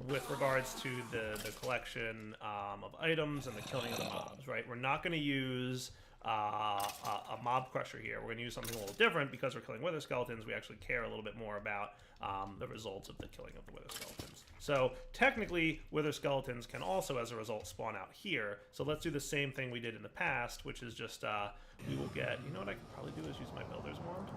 with regards to the collection of items and the killing of the mobs, right? We're not going to use a mob crusher here. We're going to use something a little different because we're killing wither skeletons. We actually care a little bit more about the results of the killing of the wither skeletons. So technically, wither skeletons can also, as a result, spawn out here. So let's do the same thing we did in the past, which is just we will get. You know what I could probably do is use my builder's wand.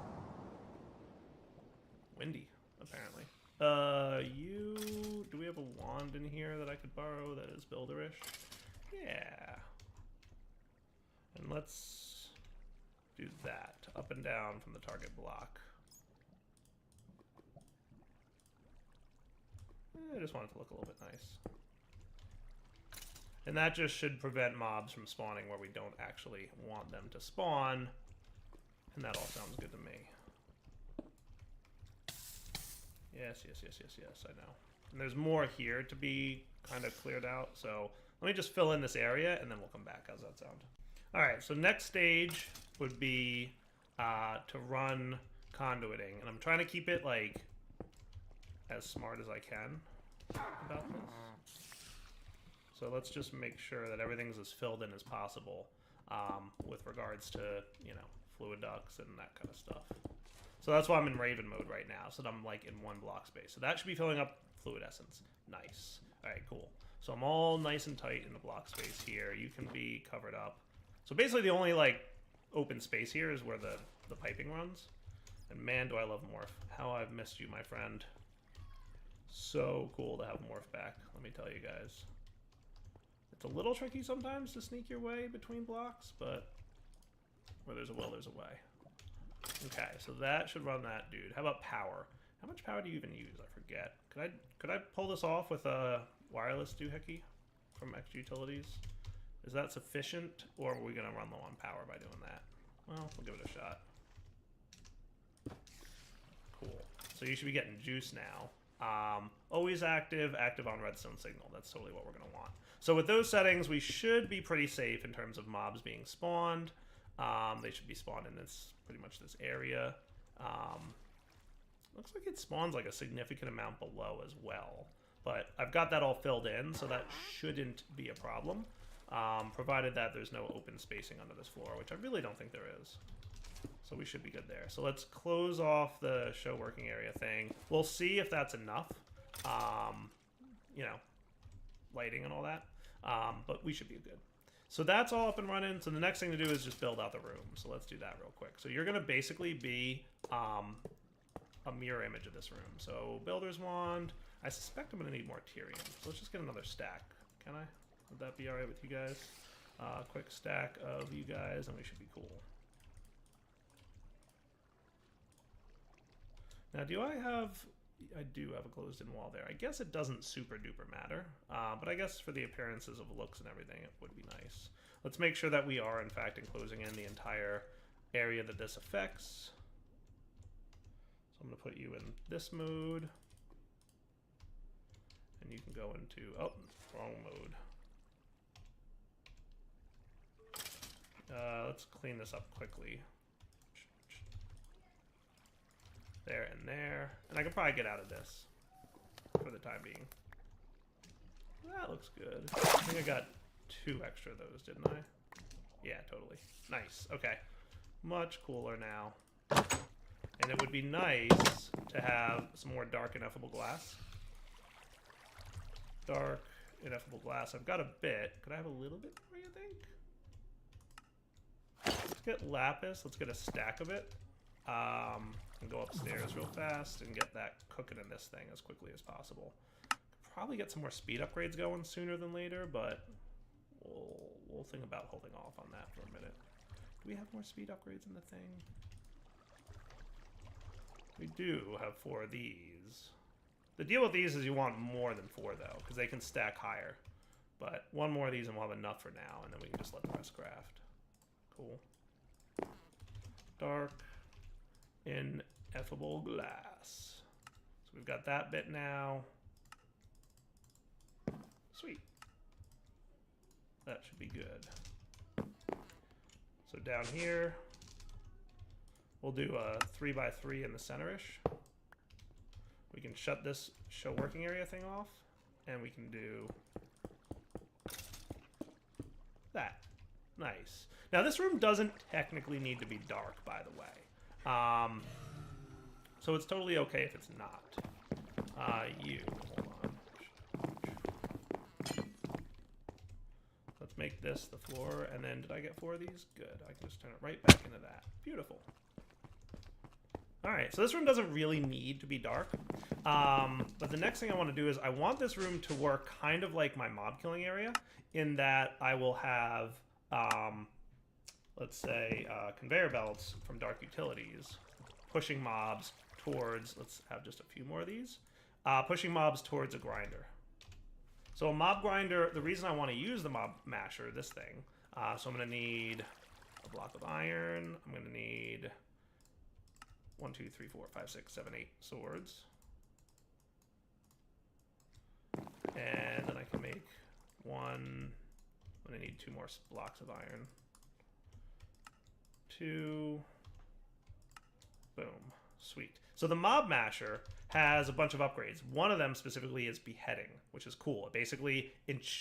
Windy, apparently. Do we have a wand in here that I could borrow that is builderish? Yeah. And let's do that, up and down from the target block. I just want it to look a little bit nice. And that just should prevent mobs from spawning where we don't actually want them to spawn. And that all sounds good to me. Yes, I know. And there's more here to be kind of cleared out, so let me just fill in this area and then we'll come back. How's that sound? Alright, so next stage would be to run conduiting, and I'm trying to keep it like as smart as I can about this. So let's just make sure that everything's as filled in as possible with regards to, you know, fluid ducts and that kind of stuff. So that's why I'm in Raven mode right now, so that I'm like in one block space. So that should be filling up fluid essence. Nice. Alright, cool. So I'm all nice and tight in the block space here. You can be covered up. So basically the only like open space here is where the piping runs. And man, do I love Morph. How I've missed you, my friend. So cool to have Morph back, let me tell you guys. It's a little tricky sometimes to sneak your way between blocks, but Where there's a will, there's a way. Okay, so that should run that dude. How about power? How much power do you even use? I forget. Could I pull this off with a wireless doohickey from X Utilities? Is that sufficient, or are we gonna run low on power by doing that? Well, we'll give it a shot. Cool. So you should be getting juice now. Always active, active on redstone signal. That's totally what we're gonna want. So with those settings, we should be pretty safe in terms of mobs being spawned. They should be spawned in this, pretty much this area. Looks like it spawns like a significant amount below as well. But I've got that all filled in, so that shouldn't be a problem. Provided that there's no open spacing under this floor, which I really don't think there is. So we should be good there. So let's close off the show working area thing. We'll see if that's enough. You know, lighting and all that. But we should be good. So that's all up and running. So the next thing to do is just build out the room. So let's do that real quick. So you're going to basically be a mirror image of this room. So builder's wand. I suspect I'm going to need more Tyrium. So let's just get another stack. Can I? Would that be all right with you guys? Quick stack of you guys, and we should be cool. Now, do I have... I do have a closed-in wall there. I guess it doesn't super duper matter, but I guess for the appearances of looks and everything, it would be nice. Let's make sure that we are, in fact, enclosing in the entire area that this affects. So I'm going to put you in this mode. And you can go into... Oh, wrong mode. Let's clean this up quickly. There and there. And I can probably get out of this for the time being. That looks good. I think I got 2 extra of those, didn't I? Yeah, totally. Nice. Okay. Much cooler now. And it would be nice to have some more dark ineffable glass. Dark ineffable glass. I've got a bit. Could I have a little bit more, you think? Let's get lapis. Let's get a stack of it. And go upstairs real fast and get that cooking in this thing as quickly as possible. Probably get some more speed upgrades going sooner than later, but we'll think about holding off on that for a minute. Do we have more speed upgrades in the thing? We do have 4 of these. The deal with these is you want more than 4 though, because they can stack higher. But 1 more of these and we'll have enough for now, and then we can just let the rest craft. Cool. Dark ineffable glass. So we've got that bit now. Sweet. That should be good. So down here, we'll do a 3x3 in the center-ish. We can shut this show working area thing off, and we can do that. Nice. Now this room doesn't technically need to be dark, by the way. So it's totally okay if it's not. Hold on. Let's make this the floor, and then did I get 4 of these? Good. I can just turn it right back into that. Beautiful. Alright, so this room doesn't really need to be dark. But the next thing I want to do is I want this room to work kind of like my mob killing area, in that I will have, let's say, conveyor belts from Dark Utilities pushing mobs towards, let's have just a few more of these, pushing mobs towards a grinder. So a mob grinder, the reason I want to use the mob masher, this thing, so I'm going to need a block of iron, I'm going to need 1, 2, 3, 4, 5, 6, 7, 8 swords. And then I can make 1, I'm going to need 2 more blocks of iron. 2, boom, sweet. So the mob masher has a bunch of upgrades. One of them specifically is beheading, which is cool. It basically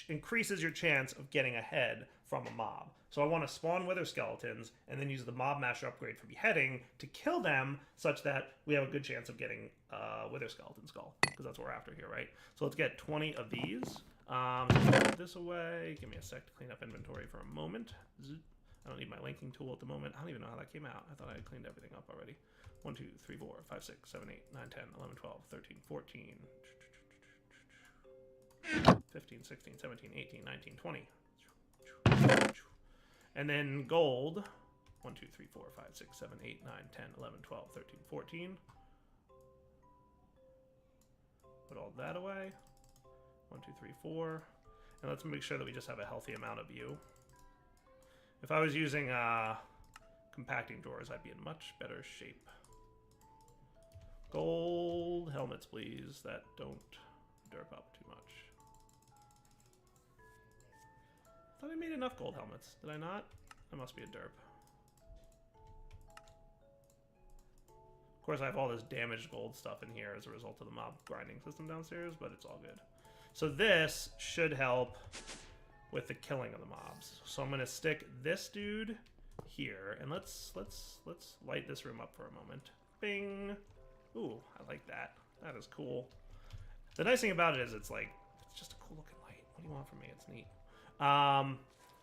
increases your chance of getting ahead from a mob. So I want to spawn wither skeletons and then use the mob masher upgrade for beheading to kill them, such that we have a good chance of getting wither skeleton skull, because that's what we're after here, right? So let's get 20 of these. Put this away. Give me a sec to clean up inventory for a moment. I don't need my linking tool at the moment. I don't even know how that came out. I thought I had cleaned everything up already. 1, 2, 3, 4, 5, 6, 7, 8, 9, 10, 11, 12, 13, 14, 15, 16, 17, 18, 19, 20. And then gold. 1, 2, 3, 4, 5, 6, 7, 8, 9, 10, 11, 12, 13, 14. Put all that away. 1, 2, 3, 4. And let's make sure that we just have a healthy amount of you. If I was using compacting drawers, I'd be in much better shape. Gold helmets, please, that don't derp up too much. I thought I made enough gold helmets. Did I not? I must be a derp. Of course, I have all this damaged gold stuff in here as a result of the mob grinding system downstairs, but it's all good. So this should help with the killing of the mobs. So I'm gonna stick this dude here, and let's light this room up for a moment. Bing. Ooh, I like that. That is cool. The nice thing about it is it's like, it's just a cool looking light. What do you want from me? It's neat.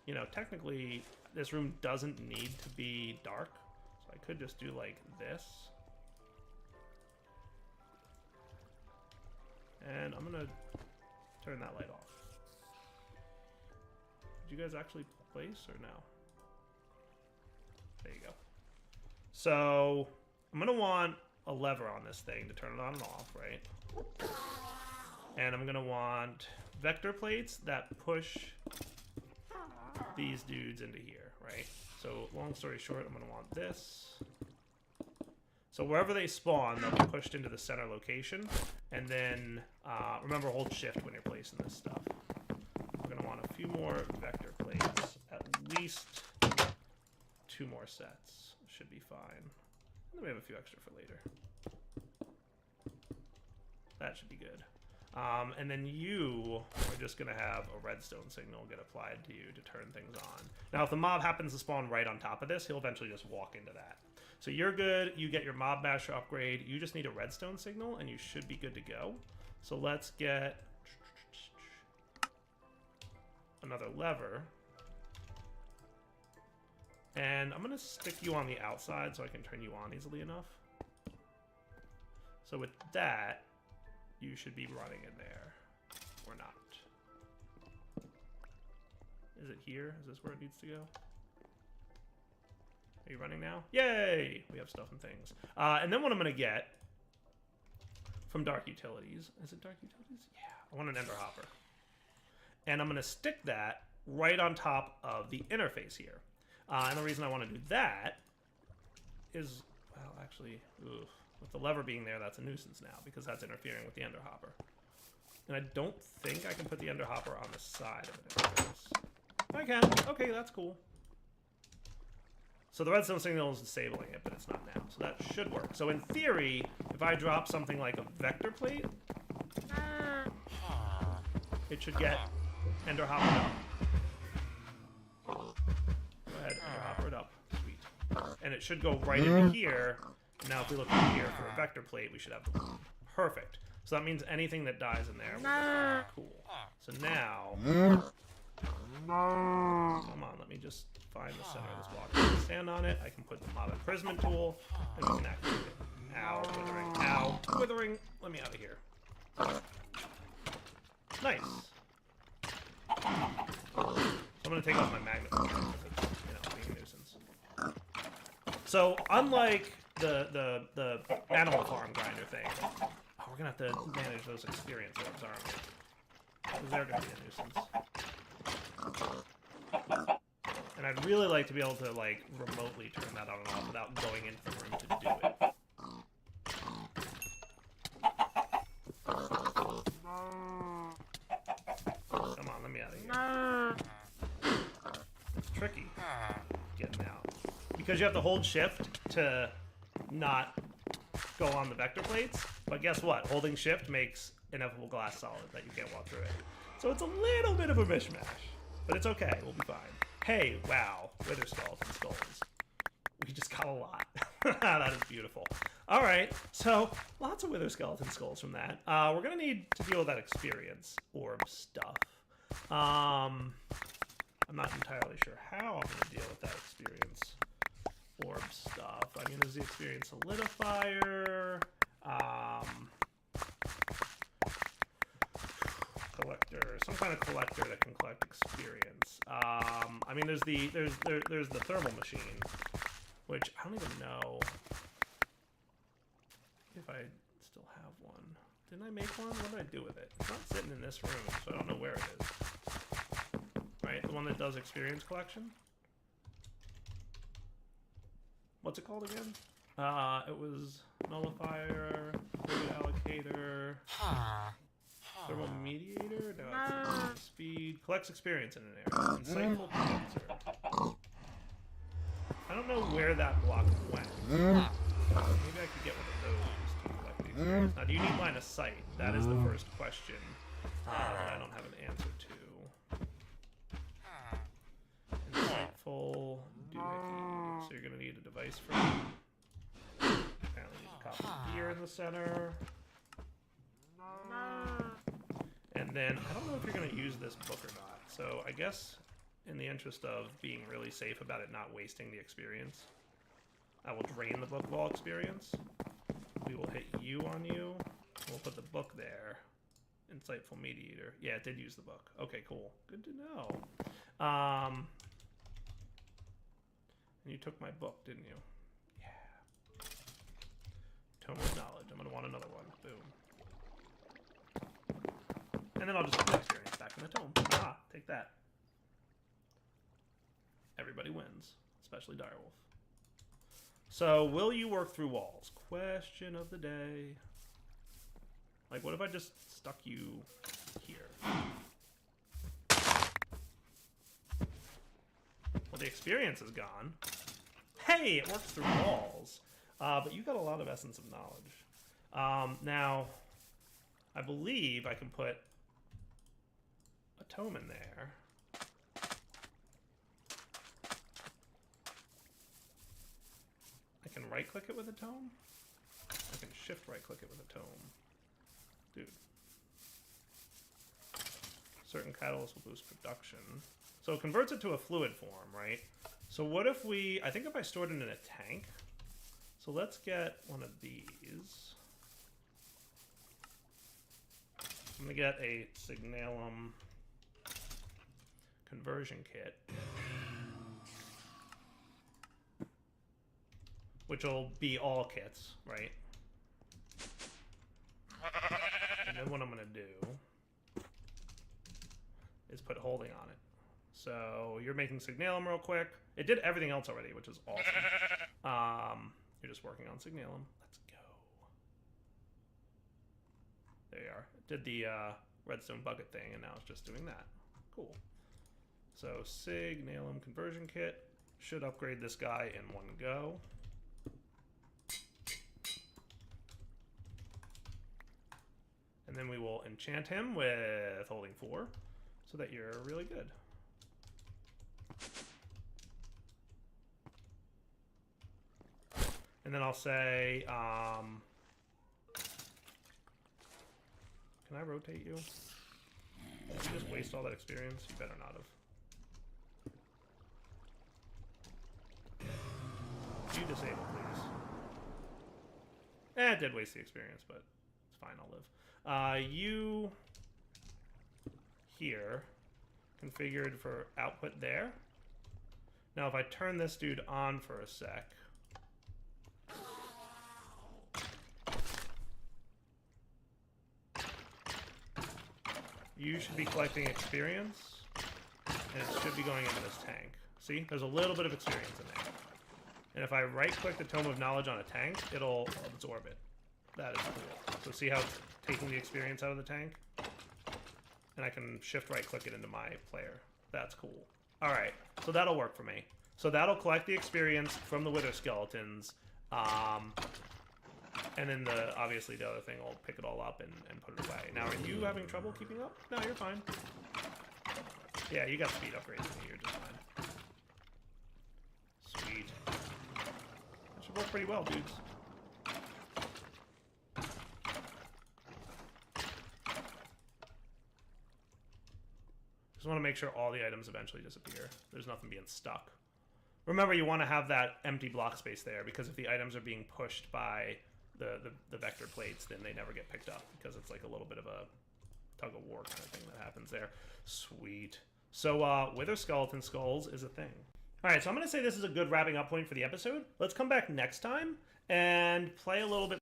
You know, technically this room doesn't need to be dark, so I could just do like this. And I'm gonna turn that light off. Did you guys actually place or no? There you go. So I'm gonna want a lever on this thing to turn it on and off, right? And I'm gonna want vector plates that push these dudes into here, right? So long story short, I'm gonna want this. So wherever they spawn, they'll be pushed into the center location. And then remember, hold shift when you're placing this stuff. We're gonna want a few more vector plates, at least 2 more sets. Should be fine. And then we have a few extra for later. That should be good. And then you are just going to have a redstone signal get applied to you to turn things on. Now, if the mob happens to spawn right on top of this, he'll eventually just walk into that. So you're good. You get your mob basher upgrade. You just need a redstone signal, and you should be good to go. So let's get another lever. And I'm going to stick you on the outside so I can turn you on easily enough. So with that, you should be running in there. Or not. Is it here? Is this where it needs to go? Are you running now? Yay! We have stuff and things. And then what I'm going to get from Dark Utilities. Is it Dark Utilities? Yeah. I want an Ender Hopper. And I'm going to stick that right on top of the interface here. And the reason I want to do that is, well, actually, with the lever being there, that's a nuisance now, because that's interfering with the Ender Hopper. And I don't think I can put the Ender Hopper on the side of an interface. I can. Okay, that's cool. So the redstone signal is disabling it, but it's not now. So that should work. So in theory, if I drop something like a vector plate, it should get Ender Hopper up. Go ahead, Ender Hopper it up. Sweet. And it should go right into here. Now if we look in here for a vector plate, we should have the perfect. So that means anything that dies in there will be cool. So now, come on, let me just find the center of this block. I can stand on it. I can put the mob imprisonment tool, and we can activate it. Ow, withering. Ow, withering. Let me out of here. Nice. So I'm gonna take off my magnifier because it's, you know, being a nuisance. So unlike the Animal Farm grinder thing, we're gonna have to manage those experience orbs, aren't we? Because they're gonna be a nuisance. And I'd really like to be able to, like, remotely turn that on and off without going into the room to do it. Come on, let me out of here. It's tricky getting out. Because you have to hold shift to not go on the vector plates. But guess what? Holding shift makes ineffable glass solid that you can't walk through it. So it's a little bit of a mishmash. But it's okay. We'll be fine. Hey, wow. Wither skeleton skulls. We just got a lot. That is beautiful. All right. So lots of wither skeleton skulls from that. We're going to need to deal with that experience orb stuff. I'm not entirely sure how I'm going to deal with that experience orb stuff. I mean, there's the experience solidifier. Collector, some kind of collector that can collect experience. I mean, there's the thermal machine, which I don't even know if I still have one. Didn't I make one? What did I do with it? It's not sitting in this room, so I don't know where it is. Right, the one that does experience collection. What's it called again? It was nullifier, fluid allocator, thermal mediator. No, it's speed. Collects experience in an area. Insightful condenser. I don't know where that block went. Maybe I could get one of those to collect the experience. Now, do you need line of sight? That is the first question that I don't have an answer to. Insightful doohickey. So you're going to need a device for that. Apparently need a copper gear in the center. And then, I don't know if you're going to use this book or not. So I guess, in the interest of being really safe about it not wasting the experience, I will drain the book wall experience. We will hit U on you. We'll put the book there. Insightful mediator. Yeah, it did use the book. Okay, cool. Good to know. And you took my book, didn't you? Yeah. Tome of knowledge. I'm going to want another one. Boom. And then I'll just put the experience back in the tome. Ah, take that. Everybody wins, especially Direwolf. So, will you work through walls? Question of the day. Like, what if I just stuck you here? Well, the experience is gone. Hey, it works through walls. But you got a lot of essence of knowledge. Now, I believe I can put a tome in there. I can right-click it with a tome? I can shift right-click it with a tome. Dude. Certain catalysts will boost production. So it converts it to a fluid form, right? So what if we... I think if I stored it in a tank... So let's get one of these. I'm going to get a Signalum conversion kit. Which will be all kits, right? And then what I'm going to do is put holding on it. So you're making Signalum real quick. It did everything else already, which is awesome. You're just working on Signalum. Let's go. There you are. It did the redstone bucket thing, and now it's just doing that. Cool. So Signalum conversion kit should upgrade this guy in one go. And then we will enchant him with holding 4 so that you're really good. And then I'll say, can I rotate you? Did you just waste all that experience? You better not have. You disable, please. It did waste the experience, but it's fine, I'll live. You here, configured for output there. Now if I turn this dude on for a sec, you should be collecting experience, and it should be going into this tank. See, there's a little bit of experience in there. And if I right-click the Tome of Knowledge on a tank, it'll absorb it. That is cool. So see how it's taking the experience out of the tank? And I can shift right-click it into my player. That's cool. All right, so that'll work for me. So that'll collect the experience from the Wither Skeletons, and then obviously the other thing will pick it all up and put it away. Now, are you having trouble keeping up? No, you're fine. Yeah, you got speed upgrades in here, just fine. Sweet. That should work pretty well, dudes. Just want to make sure all the items eventually disappear. There's nothing being stuck. Remember, you want to have that empty block space there, because if the items are being pushed by the vector plates, then they never get picked up, because it's like a little bit of a tug-of-war kind of thing that happens there. Sweet. So, Wither Skeleton Skulls is a thing. Alright, so I'm going to say this is a good wrapping up point for the episode. Let's come back next time and play a little bit.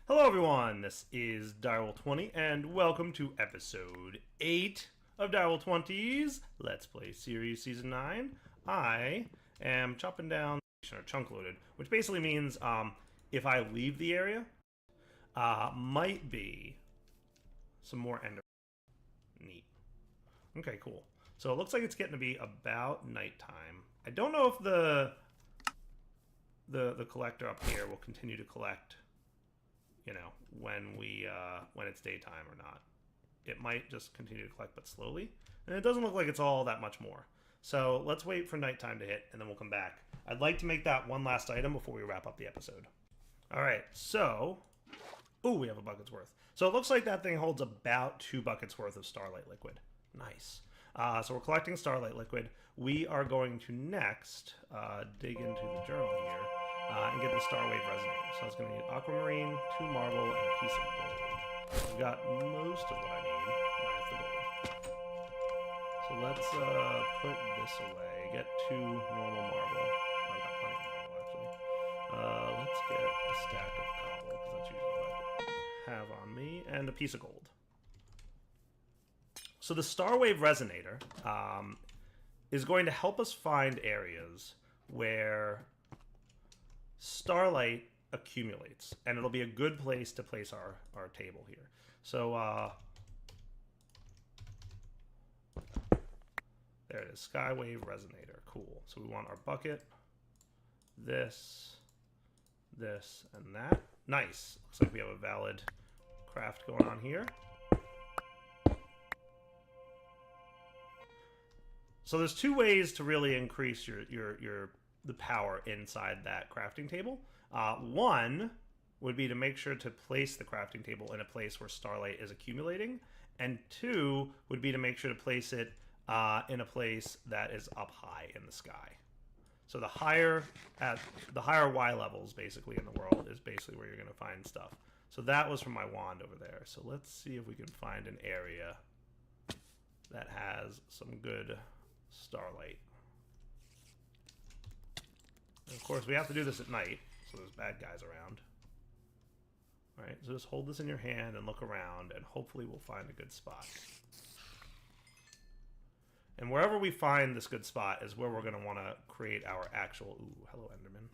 Hello everyone, this is Direwolf20 and welcome to episode 8 of Direwolf20's Let's Play Series Season 9. I am chopping down or chunk loaded, which basically means if I leave the area, might be some more ender. Neat. Okay, cool. So it looks like it's getting to be about nighttime. I don't know if the collector up here will continue to collect, you know, when it's daytime or not. It might just continue to collect, but slowly. And it doesn't look like it's all that much more. So let's wait for nighttime to hit, and then we'll come back. I'd like to make that one last item before we wrap up the episode. All right, so... Ooh, we have a bucket's worth. So it looks like that thing holds about 2 buckets worth of starlight liquid. Nice. So we're collecting starlight liquid. We are going to next dig into the journal here and get the Starwave Resonator. So it's going to need aquamarine, 2 marble, and a piece of gold. I've got most of what I need, minus the gold. So let's put this away. Get 2 normal marble. Oh, I've got plenty of marble, actually. Let's get a stack of cobble, because that's usually what I have on me, and a piece of gold. So the Starwave Resonator is going to help us find areas where starlight accumulates, and it'll be a good place to place our table here. So there it is, Skywave Resonator. Cool. So we want our bucket, this, and that. Nice. Looks like we have a valid craft going on here. So there's 2 ways to really increase the power inside that crafting table. One would be to make sure to place the crafting table in a place where starlight is accumulating, and 2 would be to make sure to place it in a place that is up high in the sky. So the higher Y levels basically in the world is basically where you're going to find stuff. So that was from my wand over there. So let's see if we can find an area that has some good starlight. And of course, we have to do this at night, so there's bad guys around. Alright, so just hold this in your hand and look around, and hopefully we'll find a good spot. And wherever we find this good spot is where we're going to want to create our actual... Ooh, hello, Enderman.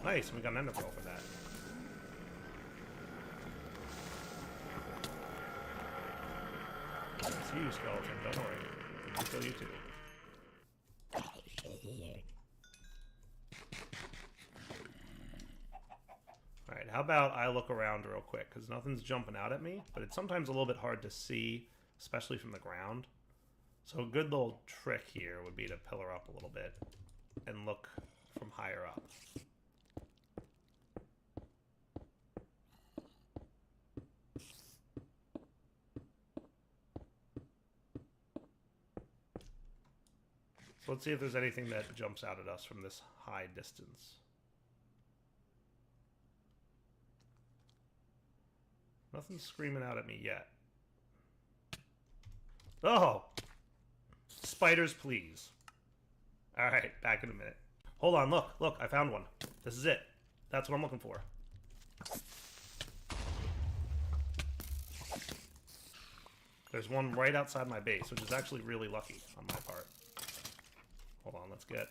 Nice, we got an Ender Pearl for that. It's you, skeleton, don't worry. I'll kill you too. Alright, how about I look around real quick, because nothing's jumping out at me, but it's sometimes a little bit hard to see, especially from the ground. So a good little trick here would be to pillar up a little bit and look from higher up. So let's see if there's anything that jumps out at us from this high distance. Nothing's screaming out at me yet. Oh! Spiders, please. Alright, back in a minute. Hold on, look, I found one. This is it. That's what I'm looking for. There's one right outside my base, which is actually really lucky on my part. Hold on, let's get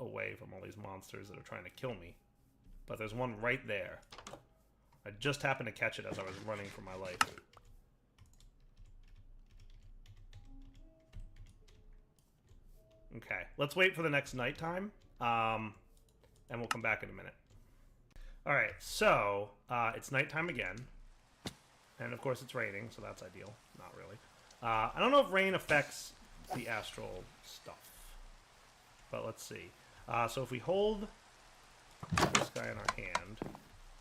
away from all these monsters that are trying to kill me. But there's one right there. I just happened to catch it as I was running for my life. Okay, let's wait for the next nighttime, and we'll come back in a minute. Alright, so, it's nighttime again. And of course it's raining, so that's ideal. Not really. I don't know if rain affects the astral stuff. But let's see. So if we hold this guy in our hand...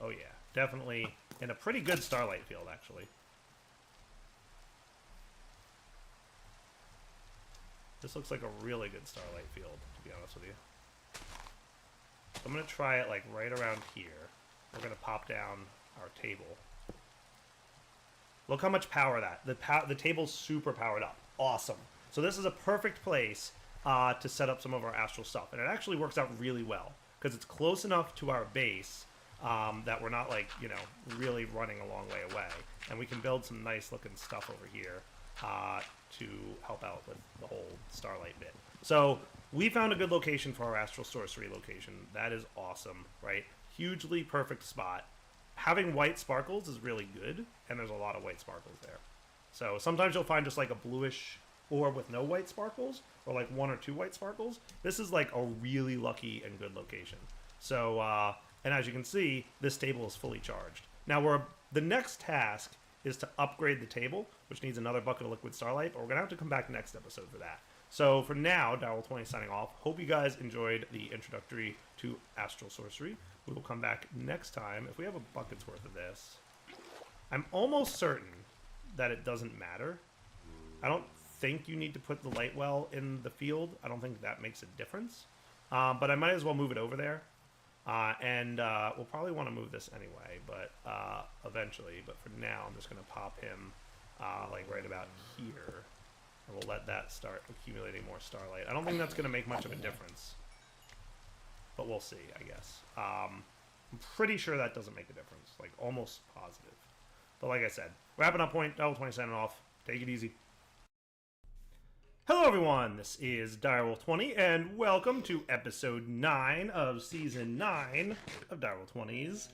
Oh yeah, definitely in a pretty good starlight field, actually. This looks like a really good starlight field, to be honest with you. So I'm going to try it like right around here. We're going to pop down our table. Look how much power that. The table's super powered up. Awesome. So this is a perfect place to set up some of our astral stuff. And it actually works out really well because it's close enough to our base that we're not like, you know, really running a long way away. And we can build some nice looking stuff over here to help out with the whole starlight bit. So we found a good location for our astral sorcery location. That is awesome, right? Hugely perfect spot. Having white sparkles is really good, and there's a lot of white sparkles there. So sometimes you'll find just like a bluish orb with no white sparkles, or like 1 or 2 white sparkles. This is like a really lucky and good location. So, and as you can see, this table is fully charged. Now the next task is to upgrade the table, which needs another bucket of liquid starlight, but we're gonna have to come back next episode for that. So for now, Darryl20 signing off. Hope you guys enjoyed the introductory to astral sorcery. We will come back next time if we have a bucket's worth of this. I'm almost certain that it doesn't matter. I don't think you need to put the light well in the field. I don't think that makes a difference. But I might as well move it over there. And we'll probably want to move this anyway, but eventually. But for now, I'm just going to pop him like right about here. And we'll let that start accumulating more starlight. I don't think that's going to make much of a difference. But we'll see, I guess. I'm pretty sure that doesn't make a difference. Like, almost positive. But like I said, wrapping up point, Darryl20 signing off. Take it easy. Hello everyone, this is Darryl20, and welcome to episode 9 of season 9 of Darryl20's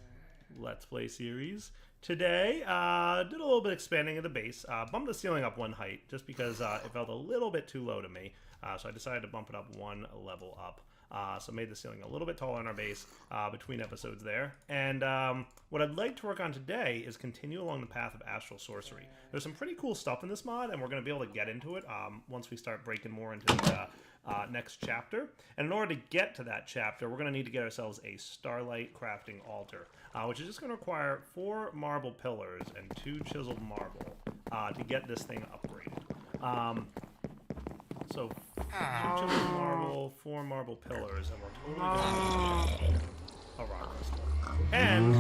Let's Play series. Today, did a little bit expanding of the base, bumped the ceiling up 1 height, just because it felt a little bit too low to me, so I decided to bump it up 1 level up. So made the ceiling a little bit taller in our base between episodes there. And what I'd like to work on today is continue along the path of astral sorcery. There's some pretty cool stuff in this mod, and we're going to be able to get into it once we start breaking more into the next chapter. And in order to get to that chapter, we're going to need to get ourselves a starlight crafting altar, which is just going to require 4 marble pillars and 2 chiseled marble to get this thing upgraded. So 2 chiseled marble, 4 marble pillars, and we're totally going to a rock crystal. And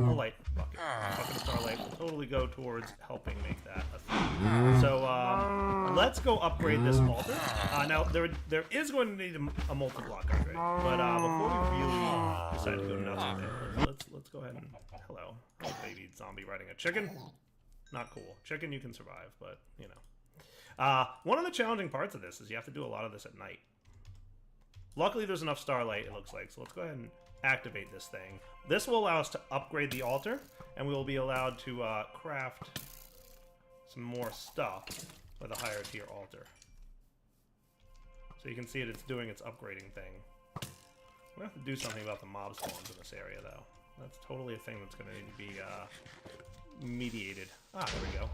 a light bucket. A bucket of starlight will totally go towards helping make that a thing. So let's go upgrade this altar. Now there is going to need a multi-block upgrade, but before we really decide to go nuts with it, let's go ahead and hello baby zombie riding a chicken. Not cool. Chicken you can survive, but you know. One of the challenging parts of this is you have to do a lot of this at night. Luckily, there's enough starlight, it looks like, so let's go ahead and activate this thing. This will allow us to upgrade the altar, and we will be allowed to craft some more stuff with a higher tier altar. So you can see it's doing its upgrading thing. We have to do something about the mob spawns in this area, though. That's totally a thing that's going to need to be mediated. Ah, there we go.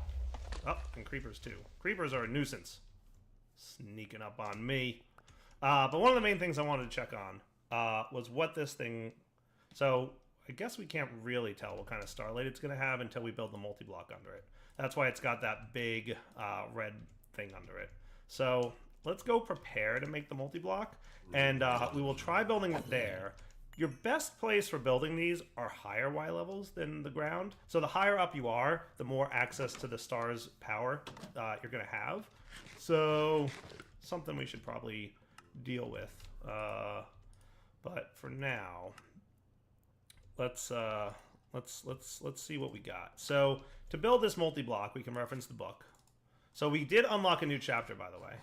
Oh, and creepers too. Creepers are a nuisance. Sneaking up on me. But one of the main things I wanted to check on was what this thing... So, I guess we can't really tell what kind of starlight it's going to have until we build the multi-block under it. That's why it's got that big red thing under it. So, let's go prepare to make the multi-block. And we will try building it there. Your best place for building these are higher Y levels than the ground. So the higher up you are, the more access to the star's power you're going to have. So something we should probably deal with. But for now, let's see what we got. So to build this multi-block, we can reference the book. So we did unlock a new chapter, by the way.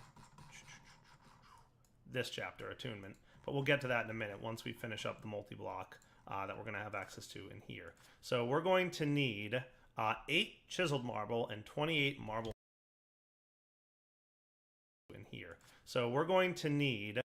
This chapter, Attunement. But we'll get to that in a minute once we finish up the multi-block that we're going to have access to in here. So we're going to need 8 chiseled marble and 28 marble in here. So we're going to need...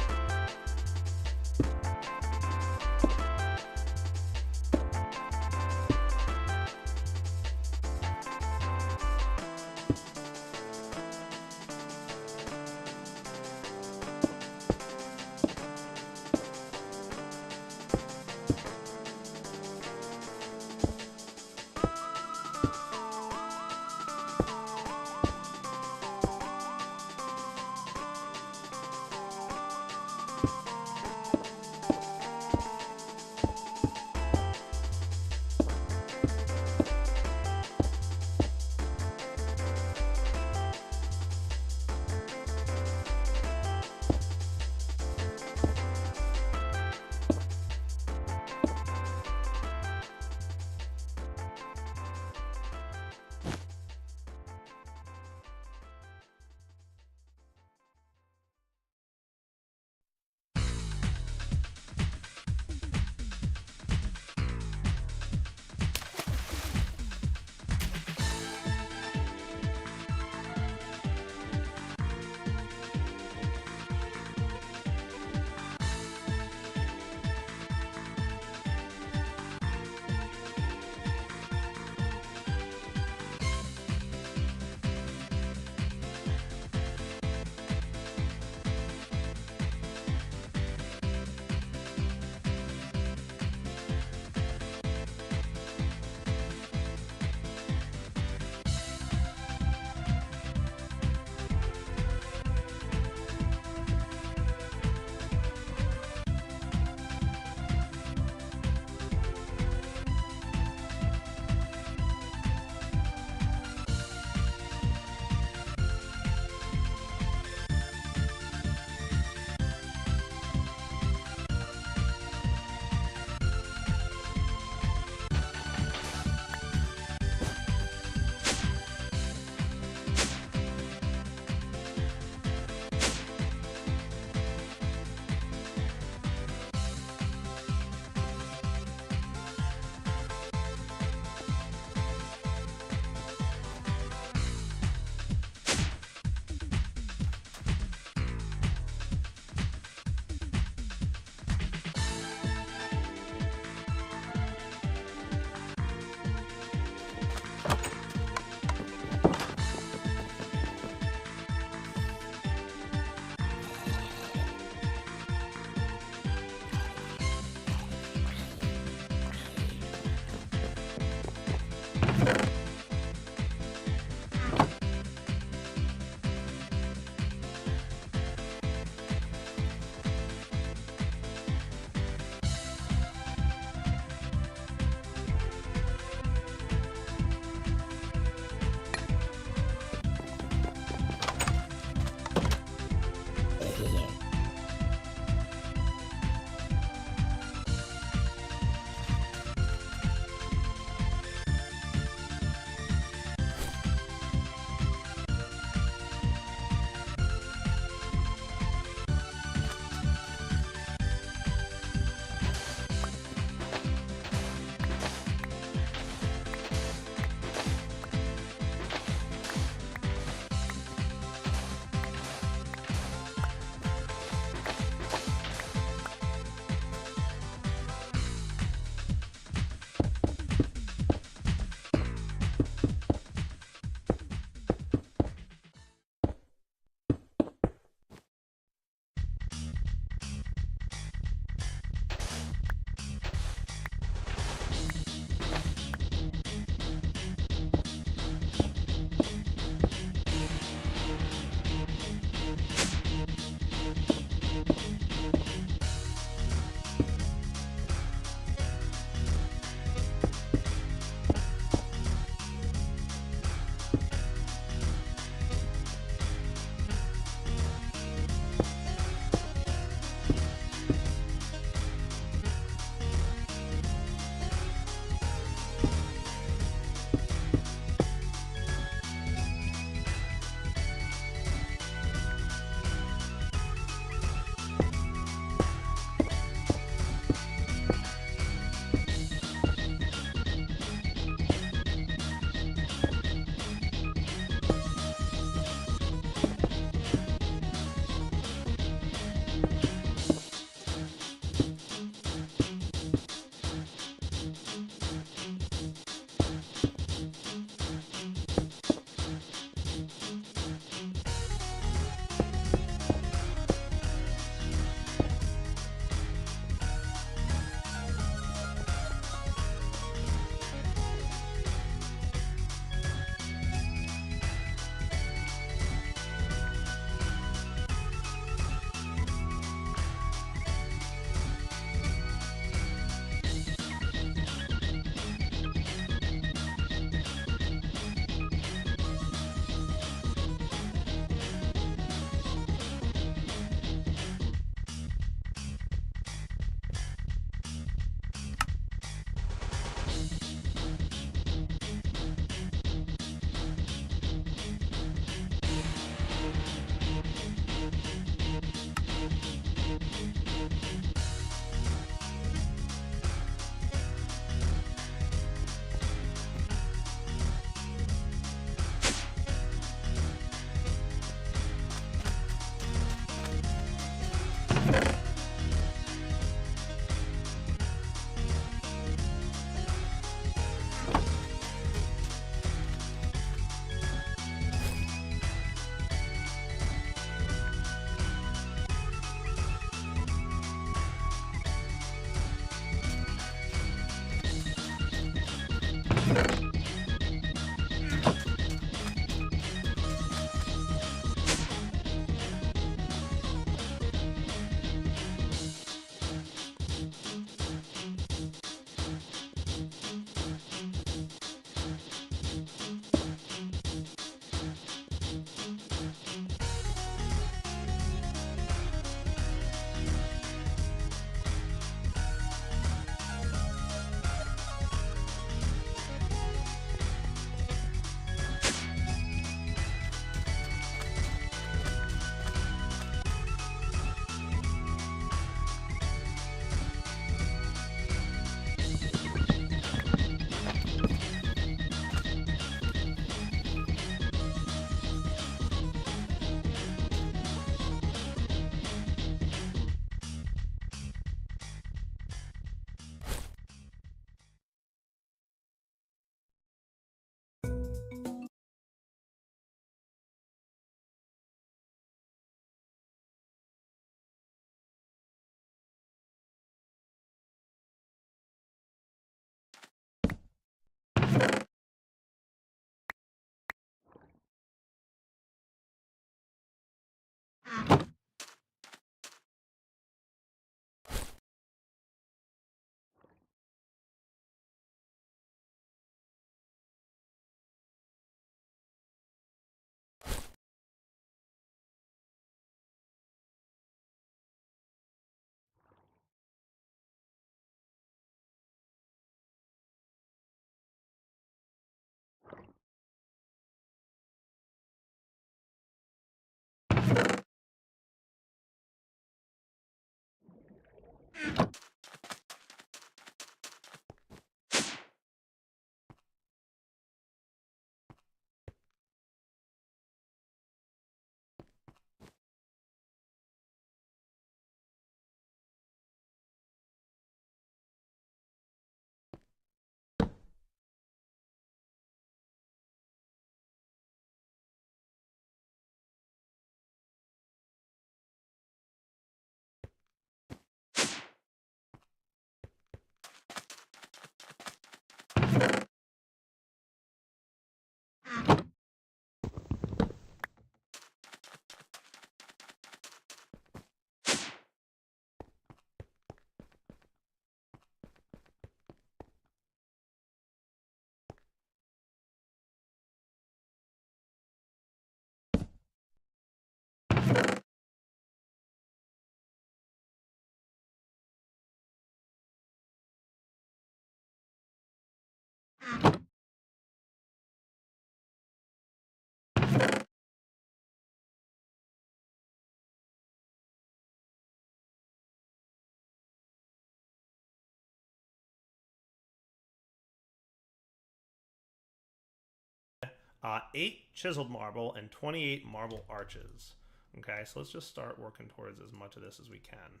Eight chiseled marble and 28 marble arches. Okay, so let's just start working towards as much of this as we can.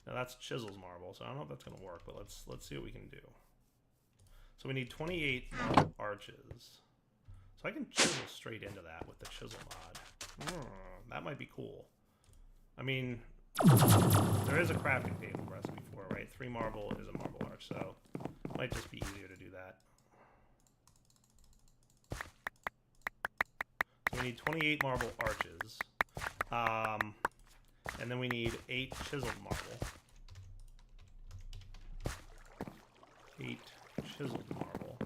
Now that's chisels marble, so I don't know if that's going to work, but let's see what we can do. So we need 28 marble arches. So I can chisel straight into that with the chisel mod. That might be cool. I mean, there is a crafting table recipe for it, right? 3 marble is a marble arch, so it might just be easier to do that. So we need 28 marble arches. And then we need 8 chiseled marble. 8 chiseled marble.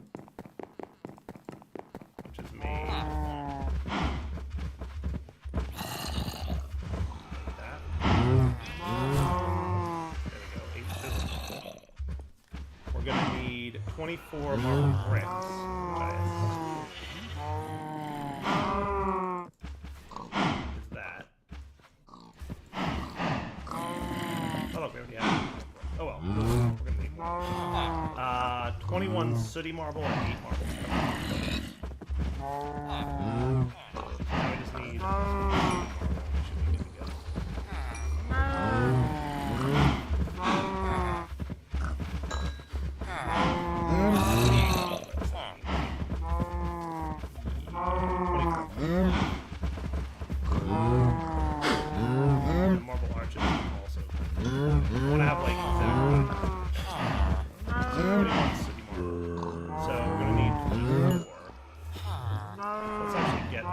Which is made. Like that. There we go, 8 chiseled marble. We're gonna need 24 marble bricks. Okay. We're gonna need more. 21 sooty marble and 8 marble. Now we just need marble. Should be good to go. Marble arches also. I want to have like so we're gonna need 4. Let's actually get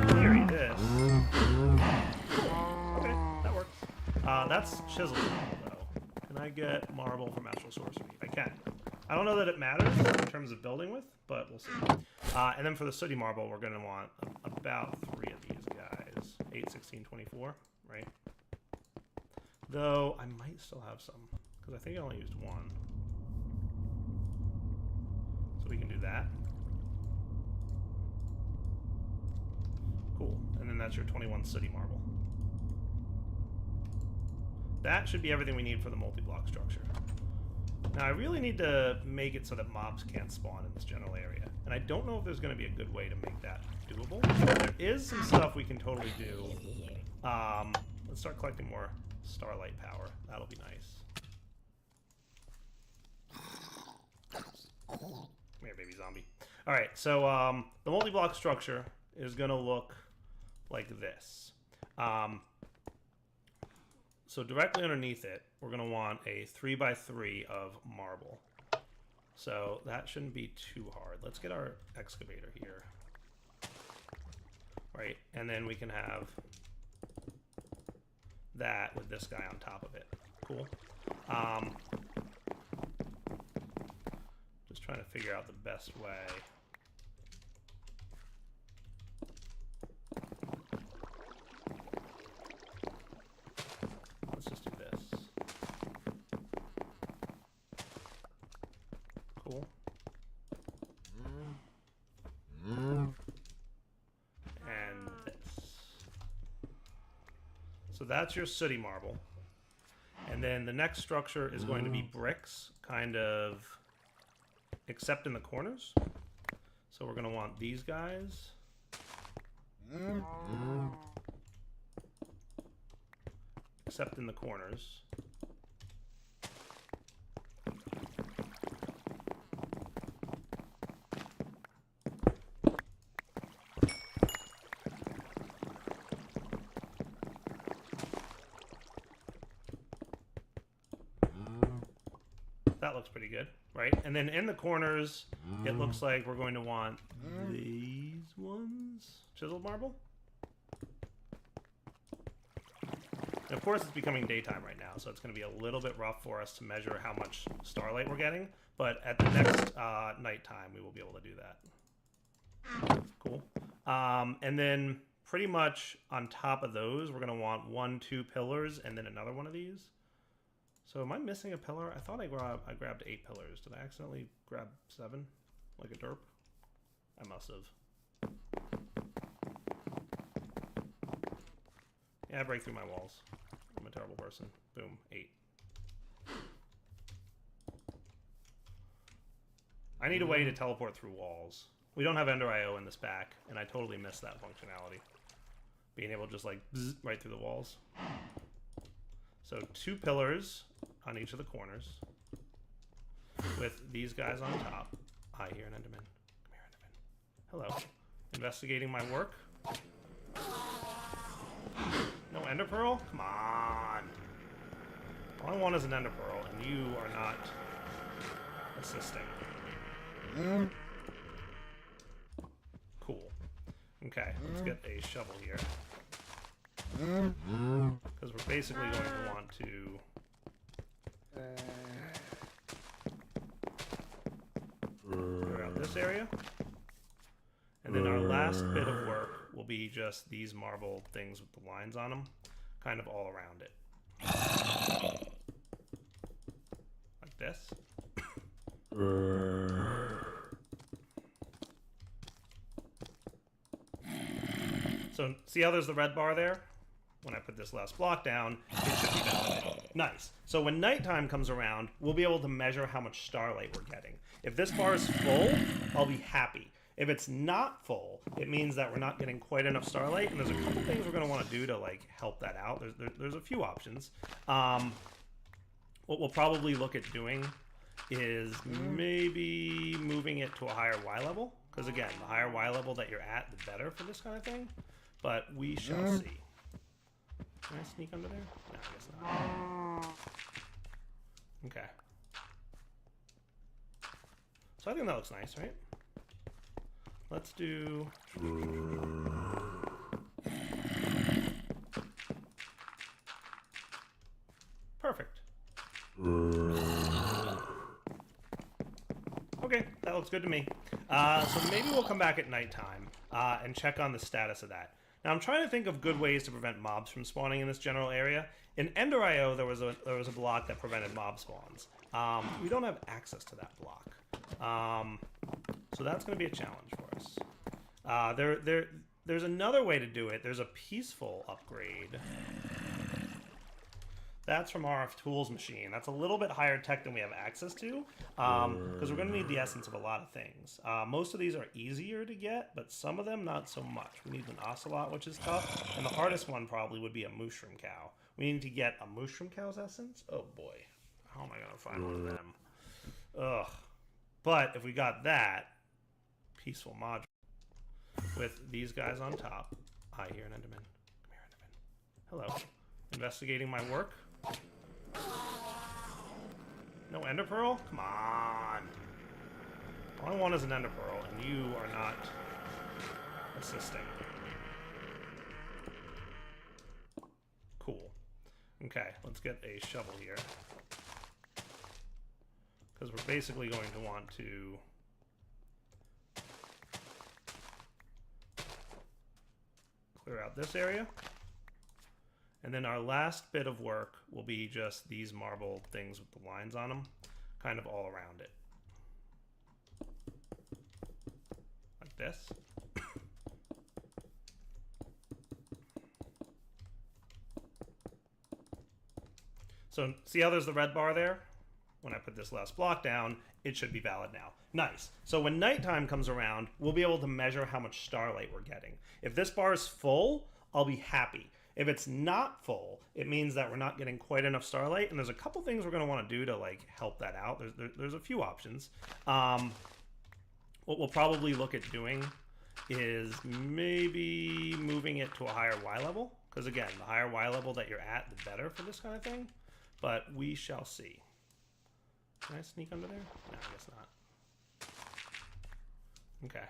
Theory this. Okay, that works. That's chiseled marble though. Can I get marble from actual sorcery? I can. I don't know that it matters in terms of building with, but we'll see. And then for the sooty marble, we're gonna want about 3 of these guys. 8, 16, 24, right? Though I might still have some, because I think I only used 1. So we can do that. Cool. And then that's your 21 sooty marble. That should be everything we need for the multi-block structure. Now I really need to make it so that mobs can't spawn in this general area. And I don't know if there's going to be a good way to make that doable. There is some stuff we can totally do. Let's start collecting more starlight power. That'll be nice. Come here, baby zombie. Alright, so the multi-block structure is going to look like this. So directly underneath it, we're going to want a 3x3 of marble. So that shouldn't be too hard. Let's get our excavator here. Right, and then we can have that with this guy on top of it. Cool. Just trying to figure out the best way. Let's just do this. Cool. And So that's your sooty marble. And then the next structure is going to be bricks, kind of, except in the corners. So we're going to want these guys. Except in the corners. That looks pretty good, right? And then in the corners, it looks like we're going to want these ones. Chiseled marble. And of course, it's becoming daytime right now, so it's going to be a little bit rough for us to measure how much starlight we're getting. But at the next nighttime, we will be able to do that. Cool. And then pretty much on top of those, we're going to want 1, 2 pillars, and then another one of these. So am I missing a pillar? I thought I grabbed 8 pillars. Did I accidentally grab 7? Like a derp? I must have. Yeah, I break through my walls. I'm a terrible person. Boom, 8. I need a way to teleport through walls. We don't have Ender IO in this pack, and I totally missed that functionality. Being able to just like bzz, right through the walls. So 2 pillars on each of the corners with these guys on top. I hear an Enderman. Come here, Enderman. Hello. Investigating my work. No Ender Pearl? Come on. All I want is an Ender Pearl, and you are not assisting. Cool. Okay, let's get a shovel here. Because we're basically going to want to clear out this area. And then our last bit of work will be just these marble things with the lines on them, kind of all around it. Like this. So see how there's the red bar there? When I put this last block down, it should be validated. Nice. So when nighttime comes around, we'll be able to measure how much starlight we're getting. If this bar is full, I'll be happy. If it's not full, it means that we're not getting quite enough starlight, and there's a couple things we're going to want to do to like help that out. There's a few options. What we'll probably look at doing is maybe moving it to a higher Y level, because again, the higher Y level that you're at, the better for this kind of thing. But we shall see. Can I sneak under there? No, I guess not. Okay. So I think that looks nice, right? Let's do... Perfect. Okay, that looks good to me. So maybe we'll come back at nighttime and check on the status of that. Now I'm trying to think of good ways to prevent mobs from spawning in this general area. In Ender IO, there was a block that prevented mob spawns. We don't have access to that block, so that's going to be a challenge for us. There's another way to do it. There's a peaceful upgrade. That's from our tools machine. That's a little bit higher tech than we have access to, because we're going to need the essence of a lot of things. Most of these are easier to get, but some of them not so much. We need an ocelot, which is tough, and the hardest one probably would be a mushroom cow. We need to get a mushroom cow's essence? Oh boy. How am I going to find one of them? Ugh. But if we got that, peaceful module, with these guys on top. I hear an Enderman. Come here, Enderman. Hello. Investigating my work. No Ender Pearl? Come on. All I want is an Ender Pearl, and you are not assisting. Cool. Okay, let's get a shovel here. Because we're basically going to want to clear out this area. And then our last bit of work will be just these marble things with the lines on them, kind of all around it. Like this. So see how there's the red bar there? When I put this last block down, it should be valid now. Nice. So when nighttime comes around, we'll be able to measure how much starlight we're getting. If this bar is full, I'll be happy. If it's not full, it means that we're not getting quite enough starlight, and there's a couple things we're going to want to do to like help that out. There's a few options. What we'll probably look at doing is maybe moving it to a higher Y level, because again, the higher Y level that you're at, the better for this kind of thing, but we shall see. Can I sneak under there? No, I guess not. Okay.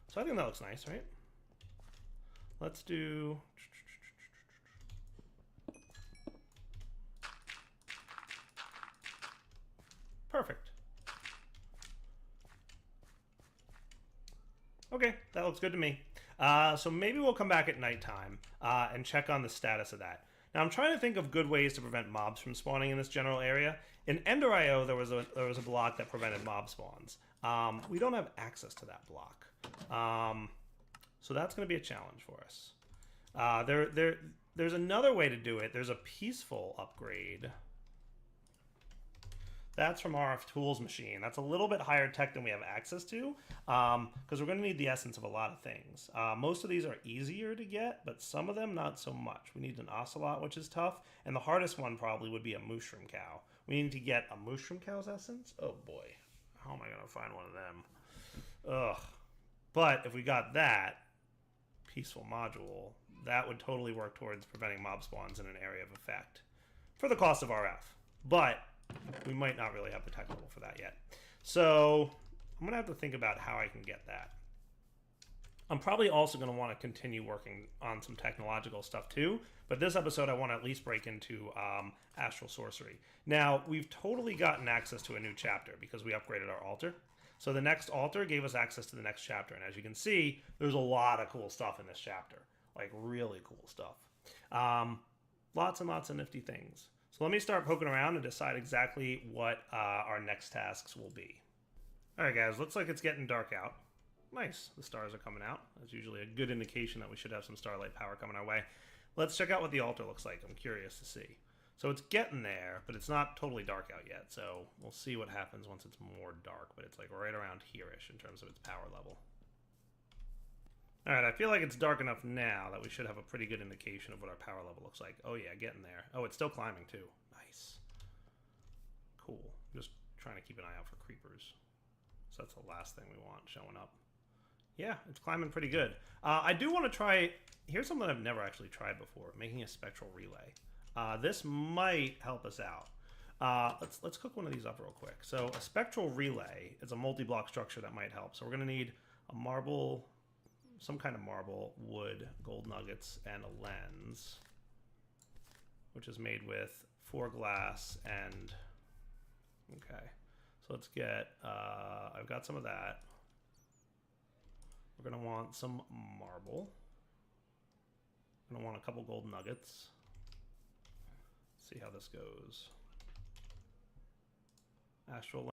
So I think that looks nice, right? Let's do... Perfect. Okay, that looks good to me. So maybe we'll come back at nighttime and check on the status of that. Now I'm trying to think of good ways to prevent mobs from spawning in this general area. In Ender.io, there was a block that prevented mob spawns. We don't have access to that block, so that's going to be a challenge for us. There's another way to do it. There's a peaceful upgrade. That's from RF Tools machine. That's a little bit higher tech than we have access to, because we're going to need the essence of a lot of things. Most of these are easier to get, but some of them not so much. We need an ocelot, which is tough, and the hardest one probably would be a mushroom cow. We need to get a mushroom cow's essence. Oh boy, how am I going to find one of them? Ugh. But if we got that peaceful module, that would totally work towards preventing mob spawns in an area of effect for the cost of RF. But we might not really have the tech level for that yet. So I'm going to have to think about how I can get that. I'm probably also going to want to continue working on some technological stuff too, but this episode I want to at least break into astral sorcery. Now, we've totally gotten access to a new chapter because we upgraded our altar. So the next altar gave us access to the next chapter, and as you can see, there's a lot of cool stuff in this chapter. Like, really cool stuff. Lots and lots of nifty things. So let me start poking around and decide exactly what our next tasks will be. Alright guys, looks like it's getting dark out. Nice, the stars are coming out. That's usually a good indication that we should have some starlight power coming our way. Let's check out what the altar looks like. I'm curious to see. So it's getting there, but it's not totally dark out yet. So we'll see what happens once it's more dark, but it's like right around here-ish in terms of its power level. Alright, I feel like it's dark enough now that we should have a pretty good indication of what our power level looks like. Oh yeah, getting there. Oh, it's still climbing too. Nice. Cool. Just trying to keep an eye out for creepers. So that's the last thing we want showing up. Yeah, it's climbing pretty good. I do want to try... Here's something I've never actually tried before. Making a spectral relay. This might help us out. Let's cook one of these up real quick. So a spectral relay is a multi-block structure that might help. So we're going to need a marble... some kind of marble, wood, gold nuggets, and a lens, which is made with 4 glass and... Okay, so let's get... I've got some of that. We're going to want some marble. We're going to want a couple gold nuggets. Let's see how this goes. Astral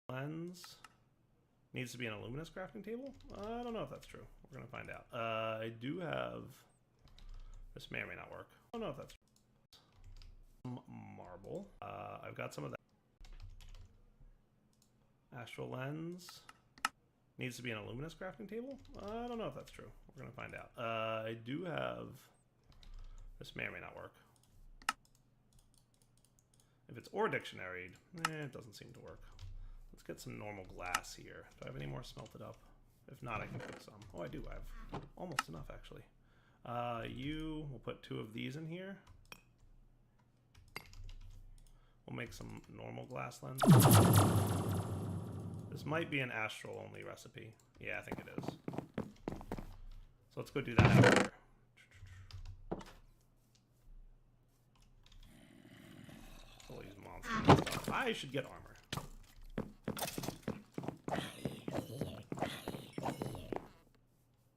Lens needs to be an illuminous crafting table. I don't know if that's true. We're gonna find out. I do have. This may or may not work. I don't know if that's true. Some marble. I've got some of that. Astral lens needs to be an illuminous crafting table. I don't know if that's true. We're gonna find out. I do have. This may or may not work. If it's ore dictionary, it doesn't seem to work. Let's get some normal glass here. Do I have any more smelted up? If not, I can put some. Oh, I do. I have almost enough, actually. We'll put 2 of these in here. We'll make some normal glass lenses. This might be an astral only recipe. Yeah, I think it is. So let's go do that after. All these monsters and stuff. I should get armor.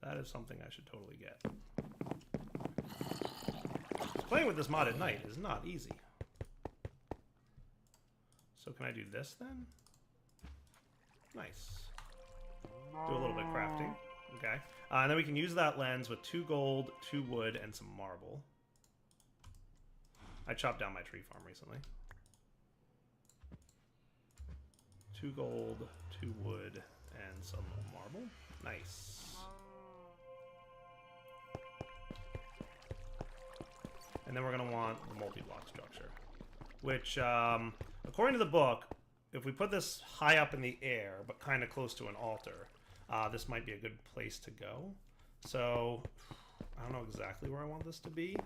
That is something I should totally get. Playing with this mod at night is not easy. So can I do this then? Nice. Do a little bit of crafting. Okay. And then we can use that lens with 2 gold, 2 wood, and some marble. I chopped down my tree farm recently. 2 gold, 2 wood, and some marble. Nice. And then we're going to want the multi-block structure. Which, according to the book, if we put this high up in the air, but kind of close to an altar, this might be a good place to go. So, I don't know exactly where I want this to be.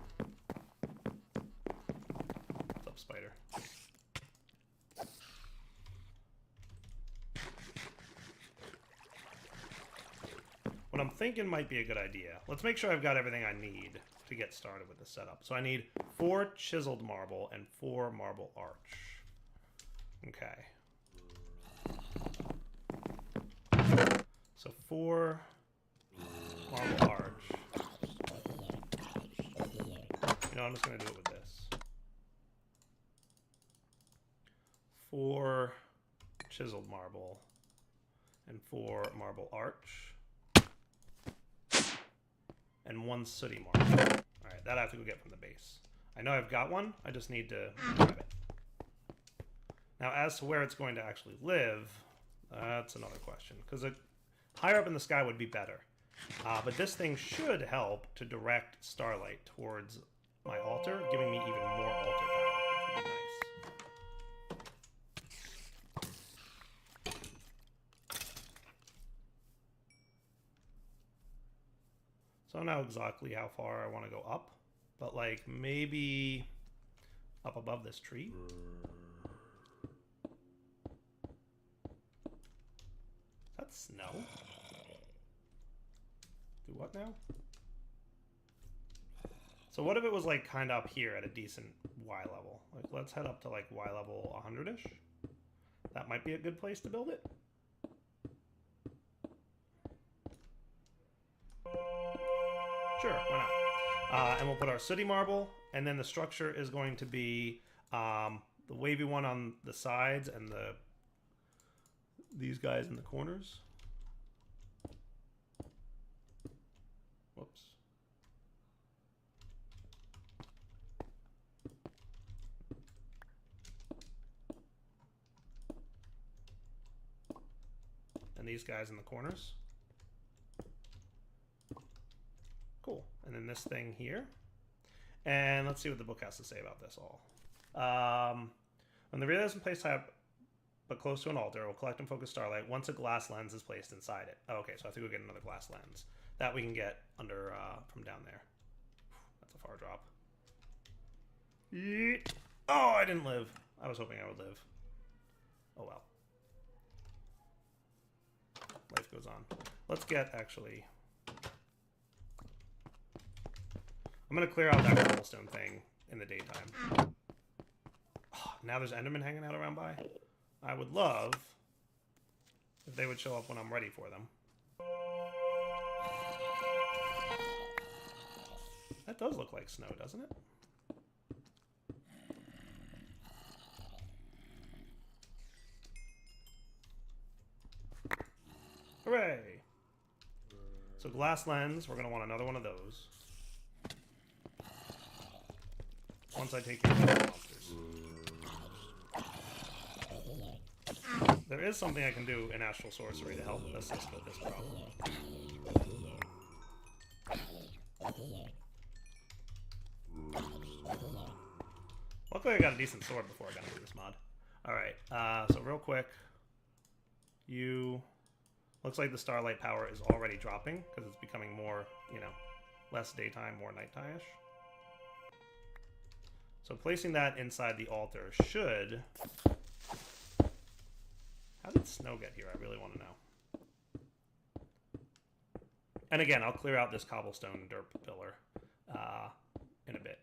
What's up, spider? What I'm thinking might be a good idea. Let's make sure I've got everything I need to get started with the setup. So I need 4 chiseled marble and 4 marble arch. Okay. So 4 marble arch. You know, I'm just going to do it with this. 4 chiseled marble and 4 marble arch. And 1 sooty marble. Alright, that I have to go get from the base. I know I've got one, I just need to grab it. Now, as to where it's going to actually live, that's another question. Because higher up in the sky would be better. But this thing should help to direct starlight towards my altar, giving me even more altar power, which would be nice. So I don't know exactly how far I want to go up, but like maybe up above this tree. Is that snow? Do Do what now? So what if it was like kind of up here at a decent Y level? Like let's head up to like Y level 100-ish. That might be a good place to build it. Sure, why not? And we'll put our sooty marble, and then the structure is going to be the wavy one on the sides and these guys in the corners. Whoops. And these guys in the corners. Cool. And then this thing here. And let's see what the book has to say about this all. When the relay is in place type but close to an altar, we'll collect and focus starlight once a glass lens is placed inside it. Oh, okay, so I think we'll get another glass lens. That we can get under from down there. That's a far drop. Yeet. Oh, I didn't live. I was hoping I would live. Oh well. Life goes on. Let's get, actually... I'm going to clear out that cobblestone thing in the daytime. Oh, now there's Endermen hanging out around by. I would love if they would show up when I'm ready for them. That does look like snow, doesn't it? Hooray! So glass lens, we're going to want another one of those. Once I take care of the monsters. There is something I can do in Astral Sorcery to help assist with this problem. Luckily I got a decent sword before I got into this mod. Alright, so real quick. Looks like the starlight power is already dropping, because it's becoming more, you know, less daytime, more nighttime-ish. So placing that inside the altar should... How did snow get here? I really want to know. And again, I'll clear out this cobblestone dirt pillar in a bit.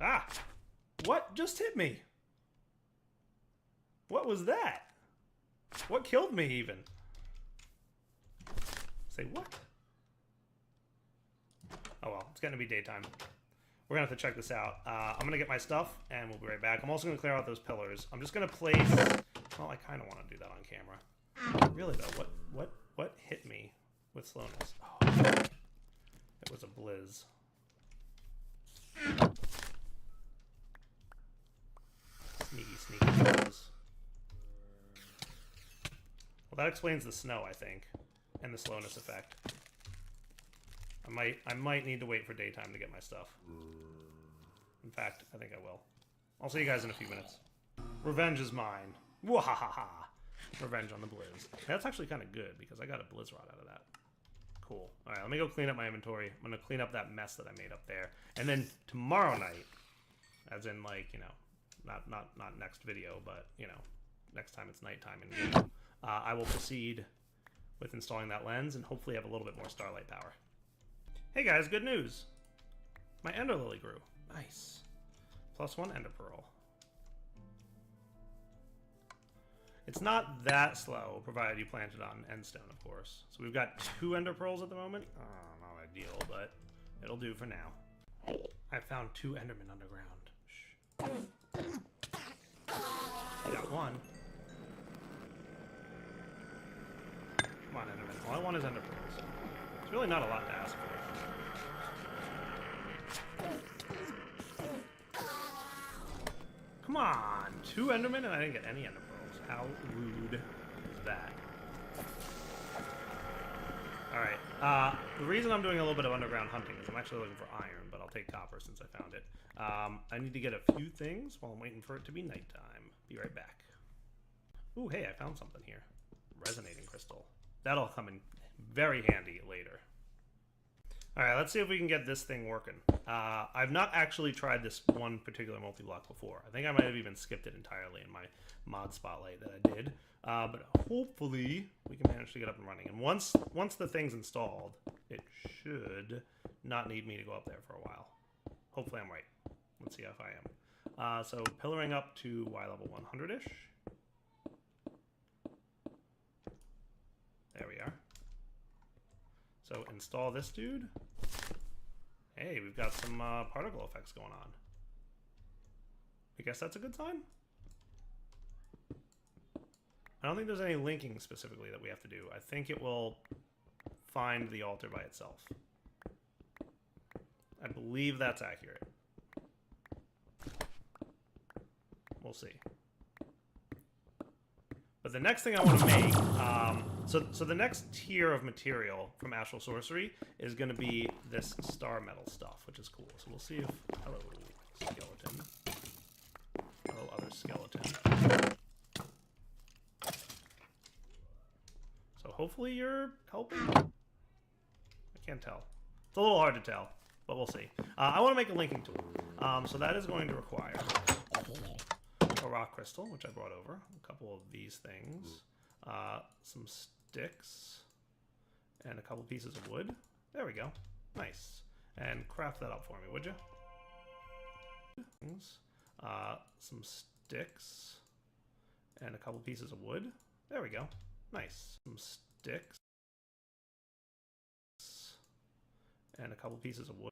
Ah! What just hit me? What was that? What killed me, even? Say what? Oh well, it's gonna be daytime. We're gonna have to check this out. I'm gonna get my stuff, and we'll be right back. I'm also gonna clear out those pillars. I'm just gonna place... Well, I kind of want to do that on camera. Really though, what hit me with slowness? Oh, it was a blizz. Sneaky blizz. Well, that explains the snow, I think, and the slowness effect. I might need to wait for daytime to get my stuff. In fact, I think I will. I'll see you guys in a few minutes. Revenge is mine. Wahahaha! Revenge on the blizz. That's actually kind of good, because I got a blizz rod out of that. Cool. Alright, let me go clean up my inventory. I'm going to clean up that mess that I made up there. And then tomorrow night, as in, like, you know, not next video, but, you know, next time it's nighttime in game, I will proceed with installing that lens and hopefully have a little bit more starlight power. Hey guys, good news! My ender lily grew. Nice. +1 ender pearl. It's not that slow, provided you plant it on endstone, of course. So we've got 2 ender pearls at the moment. Not ideal, but it'll do for now. I found 2 endermen underground. Shh. I got 1. Come on, enderman. All I want is ender pearls. It's really not a lot to ask for. Come on! 2 endermen and I didn't get any ender pearls. How rude is that? Alright, the reason I'm doing a little bit of underground hunting is I'm actually looking for iron, but I'll take copper since I found it. I need to get a few things while I'm waiting for it to be nighttime. Be right back. Ooh, hey, I found something here. Resonating crystal. That'll come in very handy later. All right, let's see if we can get this thing working. I've not actually tried this one particular multi-block before. I think I might have even skipped it entirely in my mod spotlight that I did. But hopefully we can manage to get up and running. And once the thing's installed, it should not need me to go up there for a while. Hopefully I'm right. Let's see if I am. So pillaring up to Y level 100-ish. There we are. So install this dude. Hey, we've got some particle effects going on. I guess that's a good sign. I don't think there's any linking specifically that we have to do. I think it will find the altar by itself. I believe that's accurate. We'll see. But the next thing I want to make, so the next tier of material from Astral Sorcery is going to be this star metal stuff, which is cool. So we'll see if, hello, skeleton. Hello, other skeleton. So hopefully you're helping. I can't tell. It's a little hard to tell, but we'll see. I want to make a linking tool. So that is going to require a rock crystal, which I brought over, a couple of these things, some sticks, and a couple pieces of wood. There we go. Nice. And craft that up for me, would you? Some sticks, and a couple pieces of wood. There we go. Nice. Some sticks, and a couple pieces of wood.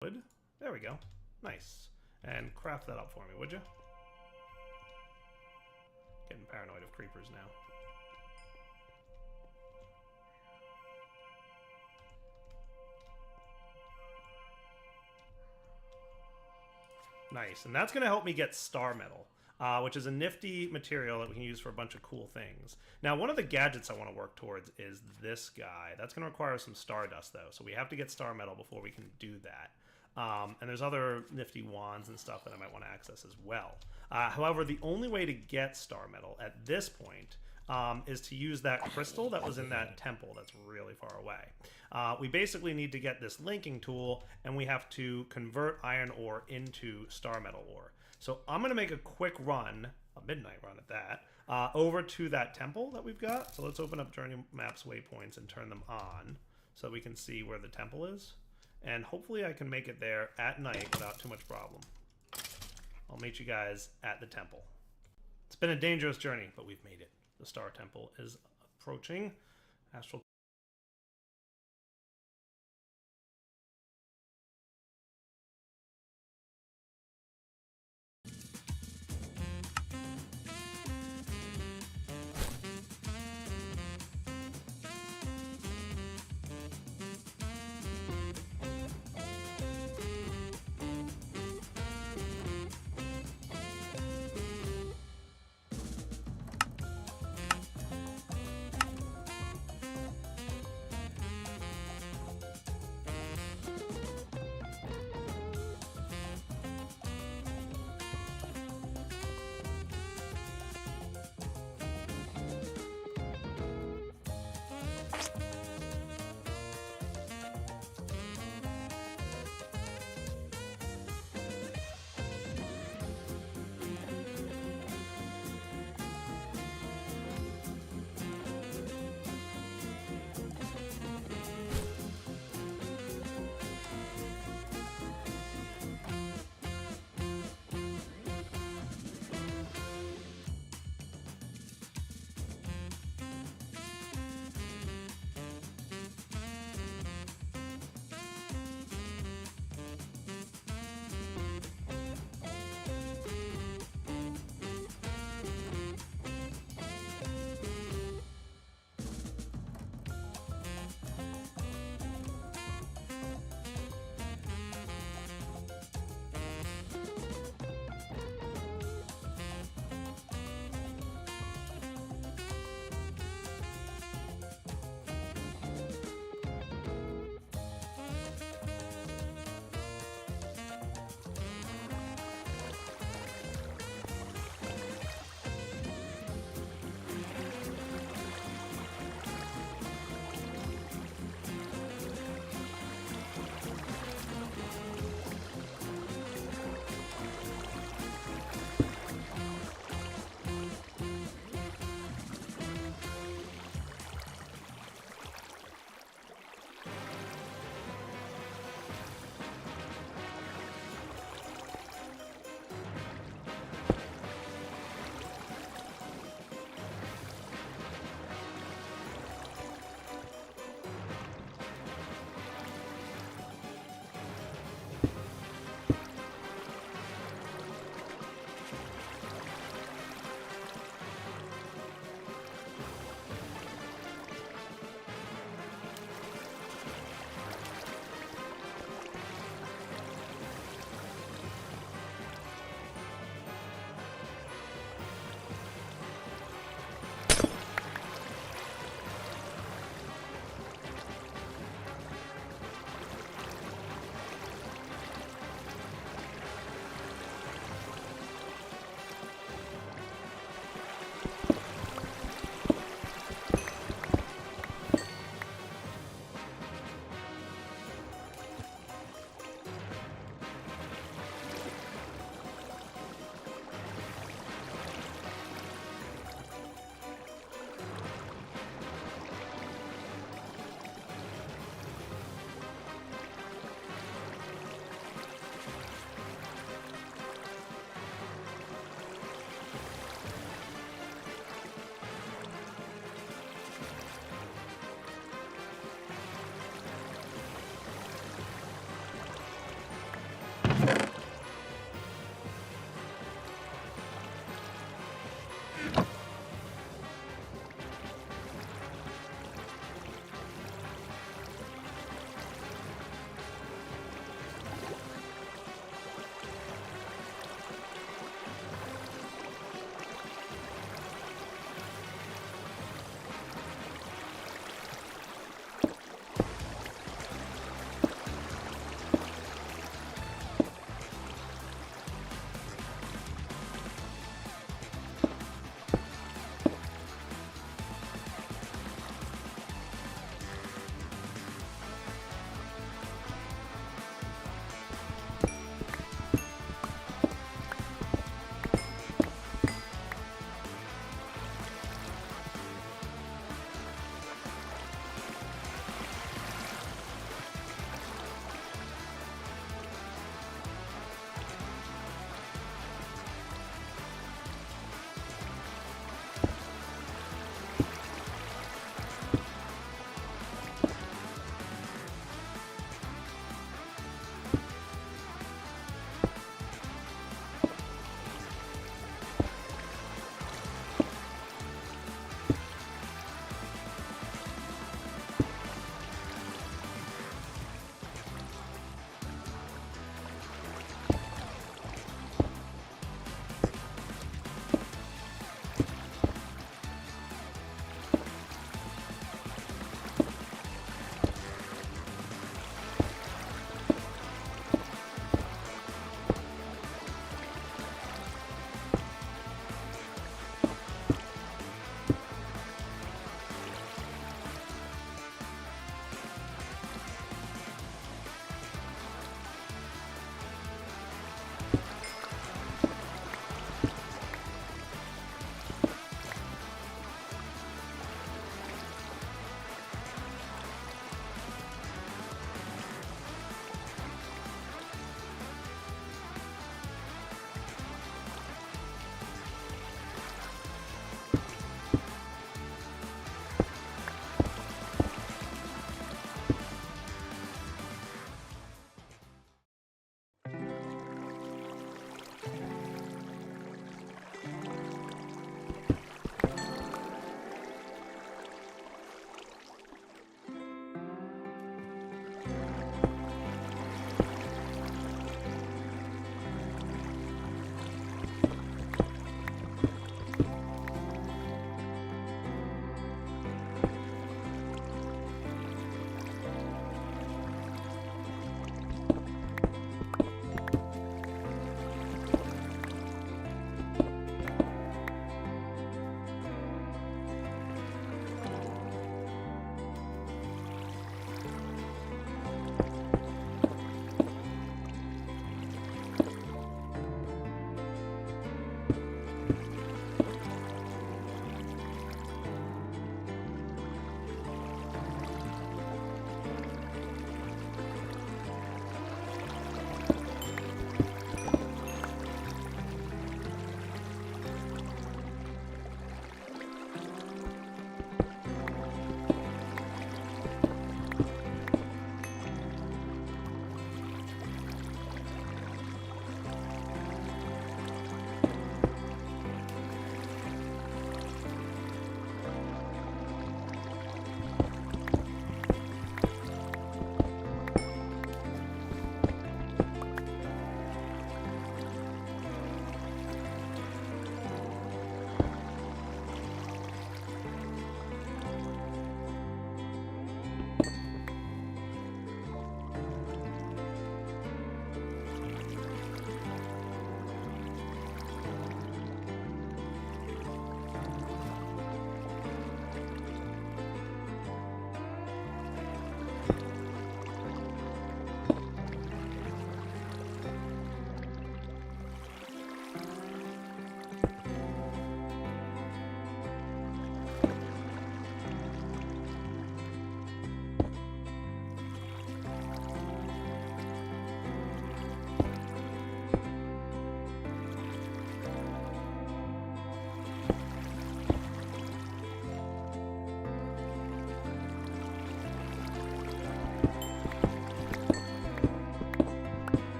Wood. There we go. Nice. And craft that up for me, would you? Getting paranoid of creepers now. Nice. And that's going to help me get star metal, which is a nifty material that we can use for a bunch of cool things. Now, one of the gadgets I want to work towards is this guy. That's going to require some stardust, though. So we have to get star metal before we can do that. And there's other nifty wands and stuff that I might want to access as well. However, the only way to get star metal at this point is to use that crystal that was in that temple that's really far away. We basically need to get this linking tool, and we have to convert iron ore into star metal ore. So I'm going to make a quick run, a midnight run at that, over to that temple that we've got. So let's open up Journey Maps waypoints and turn them on so we can see where the temple is. And hopefully I can make it there at night without too much problem. I'll meet you guys at the temple. It's been a dangerous journey, but we've made it. The Star Temple is approaching. Astral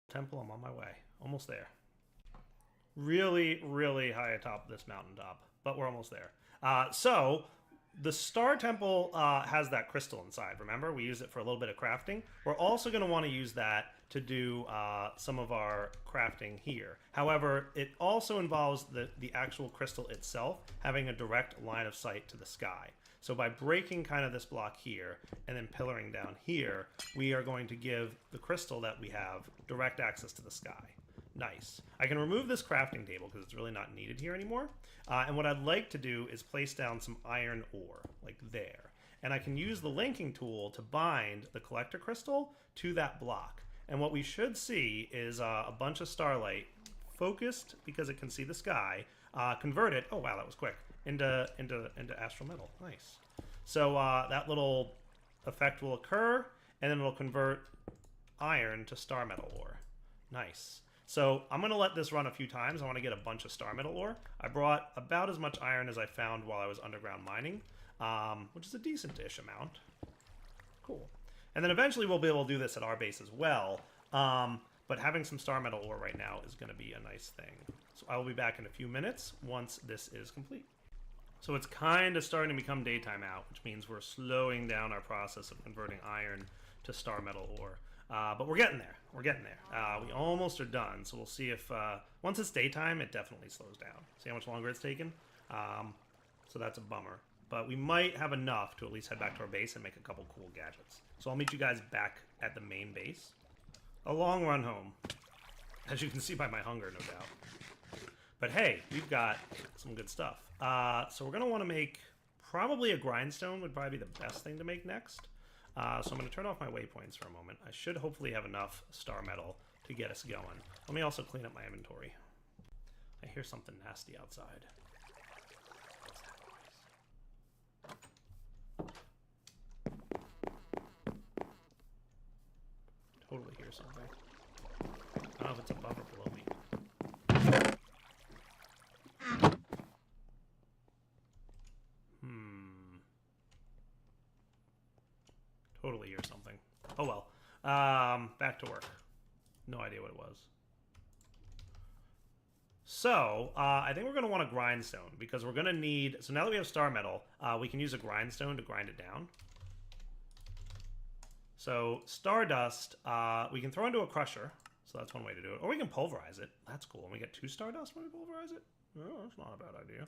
Temple, I'm on my way. Almost there. Really, really high atop this mountaintop, but we're almost there. So the Star Temple has that crystal inside. Remember, we use it for a little bit of crafting. We're also going to want to use that to do some of our crafting here. However, it also involves the actual crystal itself having a direct line of sight to the sky. So by breaking kind of this block here and then pillaring down here, we are going to give the crystal that we have direct access to the sky. Nice. I can remove this crafting table because it's really not needed here anymore. And what I'd like to do is place down some iron ore, like there. And I can use the linking tool to bind the collector crystal to that block. And what we should see is a bunch of starlight focused because it can see the sky, converted, oh wow, that was quick, into astral metal. Nice. So that little effect will occur, and then it'll convert iron to star metal ore. Nice. So I'm going to let this run a few times. I want to get a bunch of star metal ore. I brought about as much iron as I found while I was underground mining, which is a decent-ish amount. Cool. And then eventually we'll be able to do this at our base as well. But having some star metal ore right now is going to be a nice thing. So I will be back in a few minutes once this is complete. So it's kind of starting to become daytime out, which means we're slowing down our process of converting iron to star metal ore. But we're getting there. We're getting there. We almost are done. So we'll see if once it's daytime, it definitely slows down. See how much longer it's taken? So that's a bummer. But we might have enough to at least head back to our base and make a couple cool gadgets. So I'll meet you guys back at the main base. A long run home, as you can see by my hunger, no doubt. But hey, we've got some good stuff. So we're going to want to make probably a grindstone would probably be the best thing to make next. So I'm going to turn off my waypoints for a moment. I should hopefully have enough star metal to get us going. Let me also clean up my inventory. I hear something nasty outside. What's that noise? Totally hear something. I don't know if it's above or below me. Totally hear something. Oh well. Back to work. No idea what it was. So, I think we're going to want a grindstone because we're going to need... So now that we have star metal, we can use a grindstone to grind it down. So, stardust, we can throw into a crusher. So that's one way to do it. Or we can pulverize it. That's cool. And we get 2 stardust when we pulverize it? Oh, that's not a bad idea.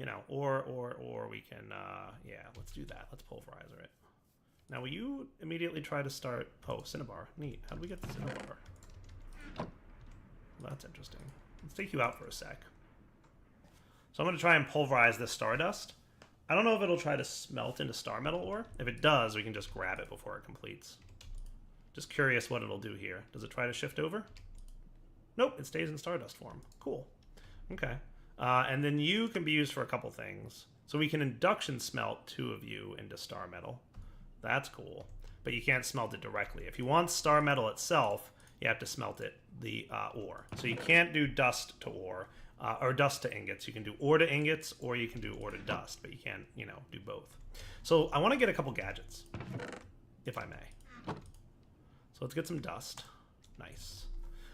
You know, or we can, yeah, let's do that. Let's pulverizer it. Now, will you immediately try to start... Oh, Cinnabar. Neat. How do we get the Cinnabar? Well, that's interesting. Let's take you out for a sec. So I'm going to try and pulverize this Stardust. I don't know if it'll try to smelt into Star Metal ore. If it does, we can just grab it before it completes. Just curious what it'll do here. Does it try to shift over? Nope, it stays in Stardust form. Cool. Okay. And then you can be used for a couple things. So we can induction smelt 2 of you into Star Metal. That's cool. But you can't smelt it directly. If you want Star Metal itself, you have to smelt it, the ore. So you can't do dust to ore, or dust to ingots. You can do ore to ingots, or you can do ore to dust, but you can't, you know, do both. So I want to get a couple gadgets, if I may. So let's get some dust. Nice.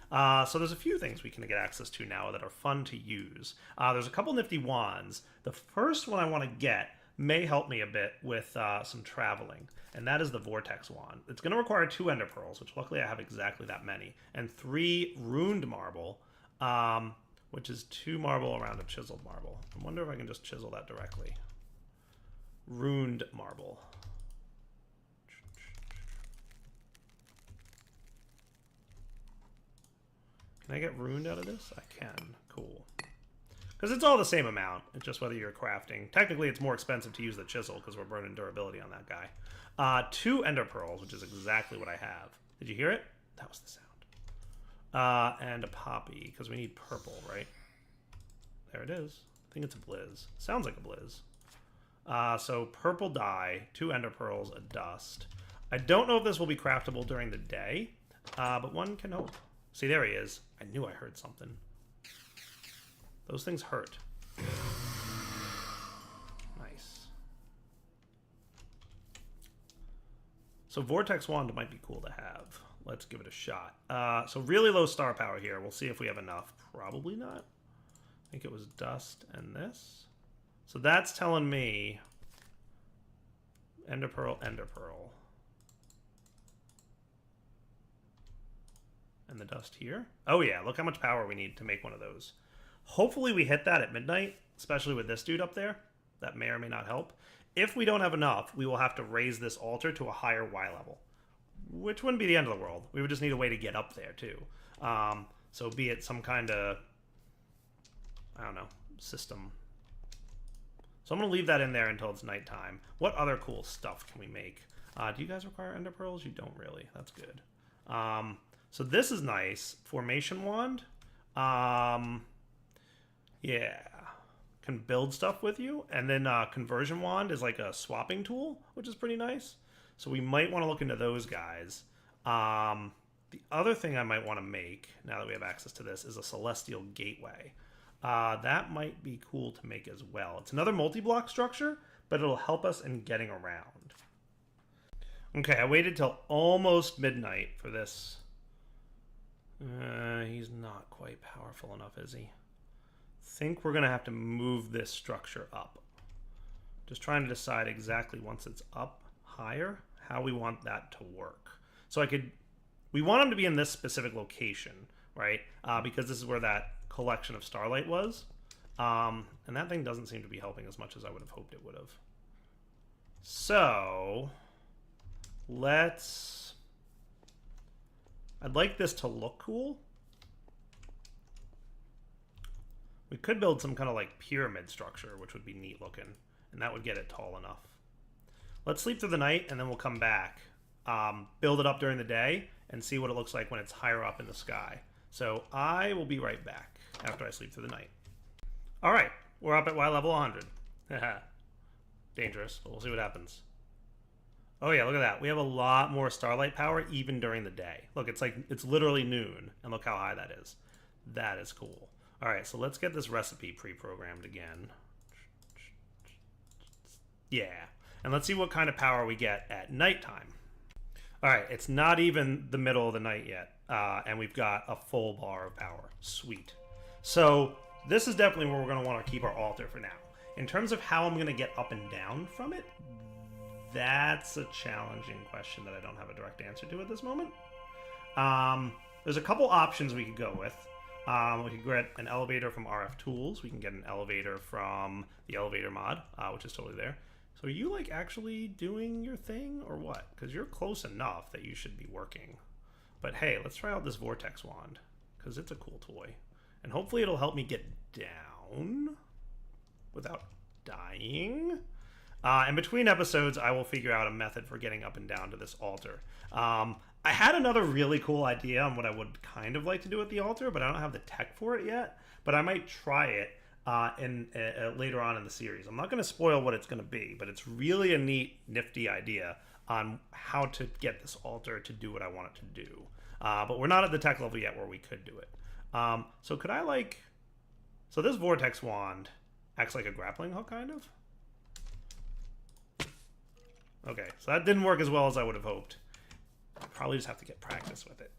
So there's a few things we can get access to now that are fun to use. There's a couple nifty wands. The first one I want to get may help me a bit with some traveling, and that is the Vortex Wand. It's going to require 2 Ender Pearls, which luckily I have exactly that many, and 3 Runed Marble, which is 2 marble around a chiseled marble. I wonder if I can just chisel that directly. Runed Marble. Can I get ruined out of this? I can. Cool. Because it's all the same amount. It's just whether you're crafting. Technically, it's more expensive to use the chisel because we're burning durability on that guy. 2 Ender Pearls, which is exactly what I have. Did you hear it? That was the sound. And a poppy, because we need purple, right? There it is. I think it's a blizz. Sounds like a blizz. So purple dye, 2 Ender Pearls, a dust. I don't know if this will be craftable during the day, but one can hope. See, there he is. I knew I heard something. Those things hurt. Nice. So Vortex Wand might be cool to have. Let's give it a shot. So really low star power here. We'll see if we have enough. Probably not. I think it was dust and this. So that's telling me Ender Pearl, Ender Pearl. And the dust here. Oh yeah, look how much power we need to make one of those. Hopefully we hit that at midnight, especially with this dude up there. That may or may not help. If we don't have enough, we will have to raise this altar to a higher Y level, which wouldn't be the end of the world. We would just need a way to get up there too. So be it some kind of, I don't know, system. So I'm going to leave that in there until it's nighttime. What other cool stuff can we make? Do you guys require Ender Pearls? You don't really. That's good. So this is nice. Formation Wand. Yeah. Can build stuff with you. And then Conversion Wand is like a swapping tool, which is pretty nice. So we might want to look into those guys. The other thing I might want to make, now that we have access to this, is a Celestial Gateway. That might be cool to make as well. It's another multi-block structure, but it'll help us in getting around. Okay, I waited till almost midnight for this. He's not quite powerful enough, is he? Think we're going to have to move this structure up. Just trying to decide exactly once it's up higher, how we want that to work. So we want him to be in this specific location, right? Because this is where that collection of starlight was. And that thing doesn't seem to be helping as much as I would have hoped it would have. So I'd like this to look cool. We could build some kind of like pyramid structure, which would be neat looking, and that would get it tall enough. Let's sleep through the night, and then we'll come back, build it up during the day, and see what it looks like when it's higher up in the sky. So I will be right back after I sleep through the night. All right, we're up at Y level 100. Dangerous, but we'll see what happens. Oh yeah, look at that. We have a lot more starlight power even during the day. Look, it's literally noon, and look how high that is. That is cool. All right, so let's get this recipe pre-programmed again. Yeah, and let's see what kind of power we get at nighttime. All right, it's not even the middle of the night yet, and we've got a full bar of power. Sweet. So this is definitely where we're going to want to keep our altar for now. In terms of how I'm going to get up and down from it, that's a challenging question that I don't have a direct answer to at this moment. There's a couple options we could go with. We can get an elevator from RF Tools. We can get an elevator from the elevator mod, which is totally there. So are you like actually doing your thing or what? Because you're close enough that you should be working. But hey, let's try out this vortex wand because it's a cool toy. And hopefully it'll help me get down without dying. And between episodes, I will figure out a method for getting up and down to this altar. I had another really cool idea on what I would kind of like to do at the altar, but I don't have the tech for it yet. But I might try it later on in the series. I'm not going to spoil what it's going to be, but it's really a neat, nifty idea on how to get this altar to do what I want it to do. But we're not at the tech level yet where we could do it. So could I like... So this vortex wand acts like a grappling hook, kind of? Okay, so that didn't work as well as I would have hoped. I'll probably just have to get practice with it.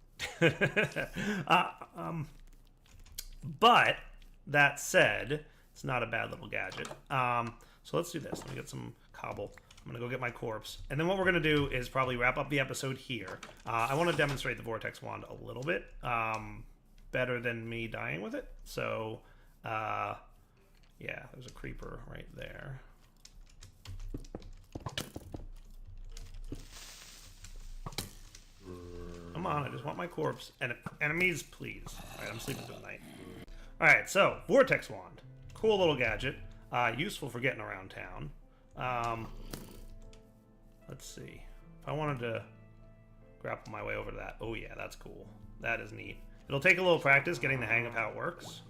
But that said, it's not a bad little gadget. So let's do this. Let me get some cobble. I'm going to go get my corpse. And then what we're going to do is probably wrap up the episode here. I want to demonstrate the vortex wand a little bit better than me dying with it. So, yeah, there's a creeper right there. Come on, I just want my corpse. And enemies, please. Alright, I'm sleeping through the night. Alright, so, Vortex Wand. Cool little gadget. Useful for getting around town. Let's see. If I wanted to grapple my way over to that. Oh yeah, that's cool. That is neat. It'll take a little practice getting the hang of how it works.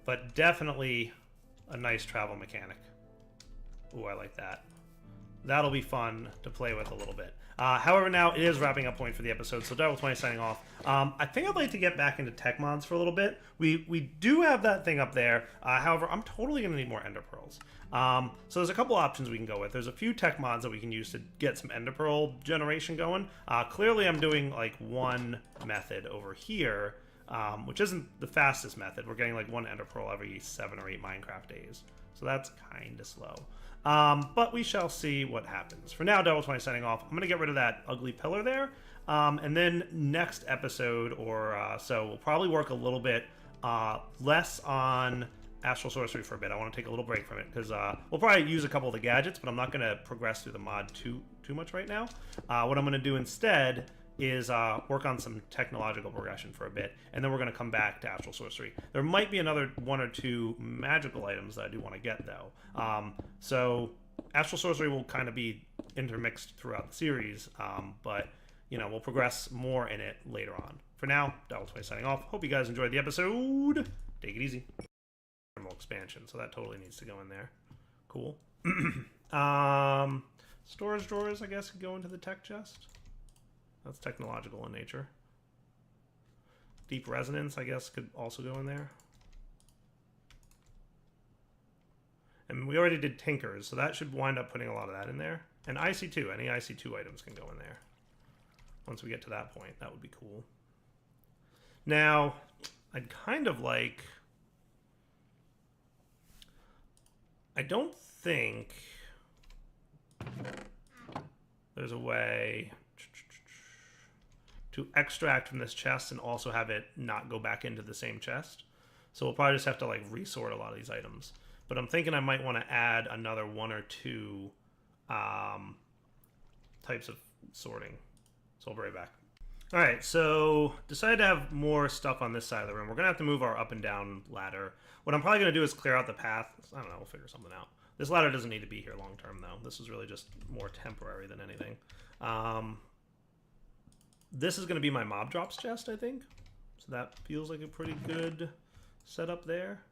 But definitely a nice travel mechanic. Ooh, I like that. That'll be fun to play with a little bit. However, now it is wrapping up point for the episode, so Devil20 signing off. I think I'd like to get back into tech mods for a little bit. We do have that thing up there. However, I'm totally going to need more ender pearls. So there's a couple options we can go with. There's a few tech mods that we can use to get some ender pearl generation going. Clearly, I'm doing like one method over here, which isn't the fastest method. We're getting like one ender pearl every 7 or 8 Minecraft days. So that's kind of slow. But we shall see what happens. For now, Devil20 signing off. I'm going to get rid of that ugly pillar there. And then next episode or so, we'll probably work a little bit less on Astral Sorcery for a bit. I want to take a little break from it because we'll probably use a couple of the gadgets, but I'm not going to progress through the mod too much right now. What I'm going to do instead is work on some technological progression for a bit, and then we're going to come back to Astral Sorcery. There might be another 1 or 2 magical items that I do want to get, though. So Astral Sorcery will kind of be intermixed throughout the series, but, you know, we'll progress more in it later on. For now, Devil20 signing off. Hope you guys enjoyed the episode. Take it easy. Thermal expansion, so that totally needs to go in there. Cool. Storage drawers, I guess, could go into the tech chest. That's technological in nature. Deep resonance, I guess, could also go in there. And we already did tinkers, so that should wind up putting a lot of that in there. And IC2, any IC2 items can go in there. Once we get to that point, that would be cool. Now, I'd kind of like... I don't think there's a way to extract from this chest and also have it not go back into the same chest. So we'll probably just have to like resort a lot of these items. But I'm thinking I might want to add another 1 or 2 types of sorting. So I'll be right back. All right, so decided to have more stuff on this side of the room. We're going to have to move our up and down ladder. What I'm probably going to do is clear out the path. I don't know, we'll figure something out. This ladder doesn't need to be here long term, though. This is really just more temporary than anything. This is going to be my mob drops chest, I think. So that feels like a pretty good setup there.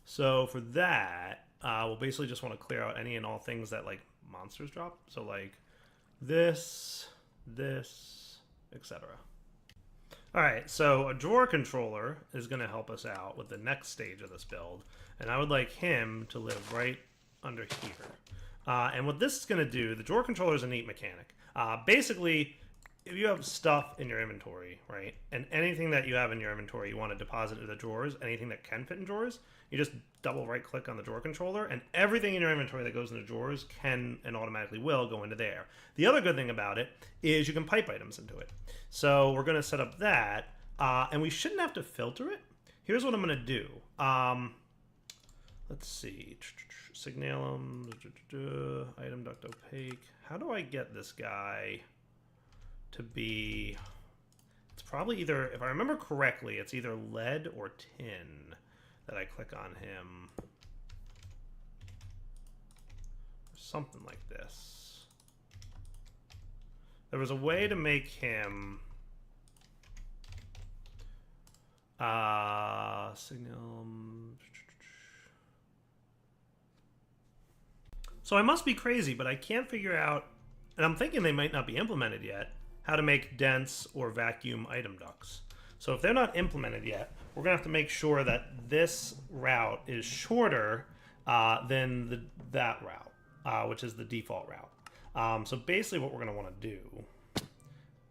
So for that, we'll basically just want to clear out any and all things that like monsters drop. So like this, etc. All right, so a drawer controller is going to help us out with the next stage of this build, and I would like him to live right under here. And what this is going to do, the drawer controller is a neat mechanic. Basically, if you have stuff in your inventory, right, and anything that you have in your inventory you want to deposit into the drawers, anything that can fit in drawers, you just double right click on the drawer controller, and everything in your inventory that goes into drawers can and automatically will go into there. The other good thing about it is you can pipe items into it. So we're going to set up that, and we shouldn't have to filter it. Here's what I'm going to do. Let's see. Signalum, item duct opaque. How do I get this guy to be... It's probably either, if I remember correctly, it's either lead or tin that I click on him. Something like this. There was a way to make him... Signalum... So I must be crazy, but I can't figure out, and I'm thinking they might not be implemented yet, how to make dense or vacuum item ducts. So if they're not implemented yet, we're going to have to make sure that this route is shorter than that route, which is the default route. So basically what we're going to want to do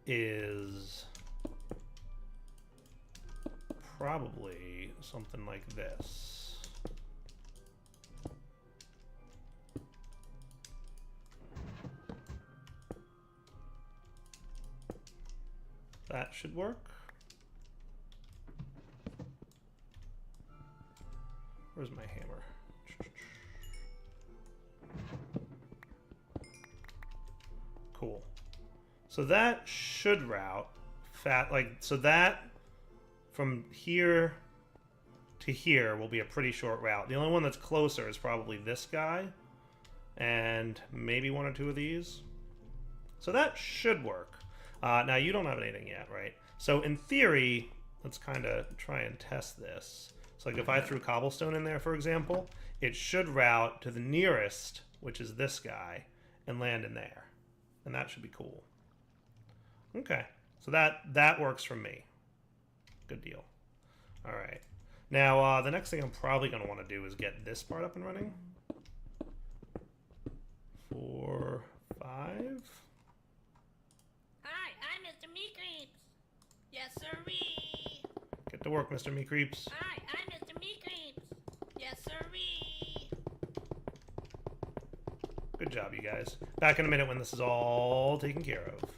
is probably something like this. That should work. Where's my hammer? Cool. So that should route so that from here to here will be a pretty short route. The only one that's closer is probably this guy and maybe one or two of these. So that should work. Now, you don't have anything yet, right? So, in theory, let's kind of try and test this. So, like, if I threw cobblestone in there, for example, it should route to the nearest, which is this guy, and land in there. And that should be cool. Okay. So, that works for me. Good deal. All right. Now, the next thing I'm probably going to want to do is get this part up and running. 4, 5... Yes, sirree. Get to work, Mr. Me Creeps. Hi, I'm Mr. Me Creeps. Yes, sirree. Good job, you guys. Back in a minute when this is all taken care of.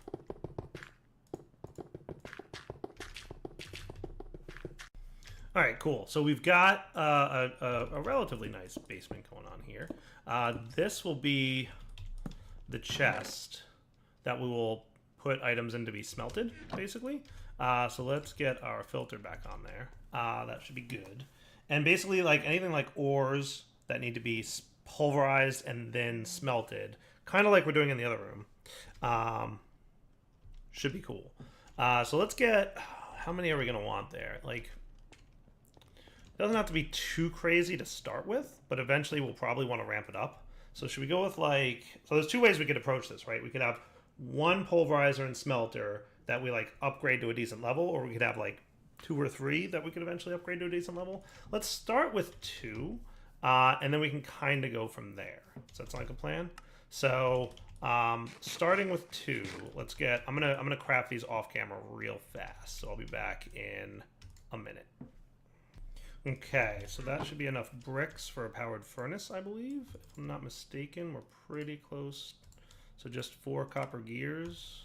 All right, cool. So we've got a relatively nice basement going on here. This will be the chest that we will put items in to be smelted, basically. So let's get our filter back on there. That should be good. And basically, like anything like ores that need to be pulverized and then smelted, kind of like we're doing in the other room, should be cool. So let's get, how many are we going to want there? Like, it doesn't have to be too crazy to start with, but eventually we'll probably want to ramp it up. So should we go with like, so there's two ways we could approach this, right? We could have one pulverizer and smelter that we like upgrade to a decent level, or we could have like 2 or 3 that we could eventually upgrade to a decent level. Let's start with 2, and then we can kind of go from there. So that's like a plan. So starting with 2, let's get. I'm gonna craft these off camera real fast. So I'll be back in a minute. Okay, so that should be enough bricks for a powered furnace, I believe. If I'm not mistaken, we're pretty close. So just 4 copper gears.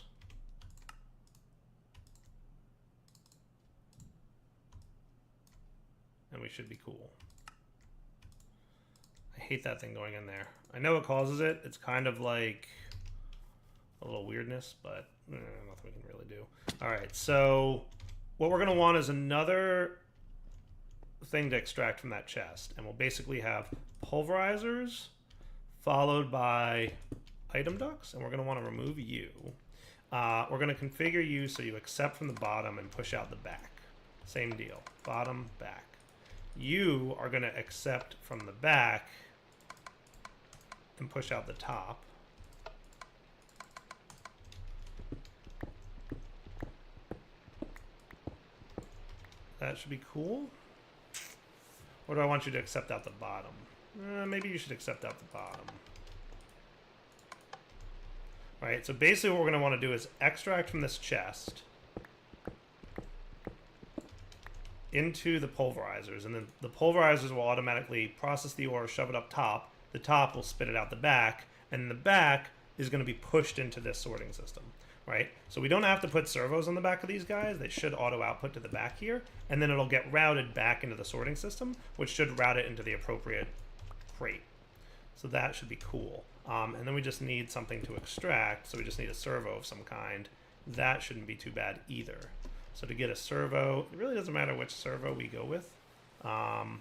And we should be cool. I hate that thing going in there. I know it causes it. It's kind of like a little weirdness, but nothing we can really do. All right, so what we're going to want is another thing to extract from that chest. And we'll basically have pulverizers followed by item ducts. And we're going to want to remove you. We're going to configure you so you accept from the bottom and push out the back. Same deal. Bottom, back. You are going to accept from the back and push out the top. That should be cool. Or do I want you to accept out the bottom? Maybe you should accept out the bottom. All Right, so basically what we're going to want to do is extract from this chest into the pulverizers, and then the pulverizers will automatically process the ore, shove it up top. The top will spit it out the back, and the back is going to be pushed into this sorting system, right? So we don't have to put servos on the back of these guys. They should auto output to the back here, and then it'll get routed back into the sorting system, which should route it into the appropriate crate. So that should be cool. And then we just need something to extract, so we just need a servo of some kind. That shouldn't be too bad either. So to get a servo, it really doesn't matter which servo we go with. So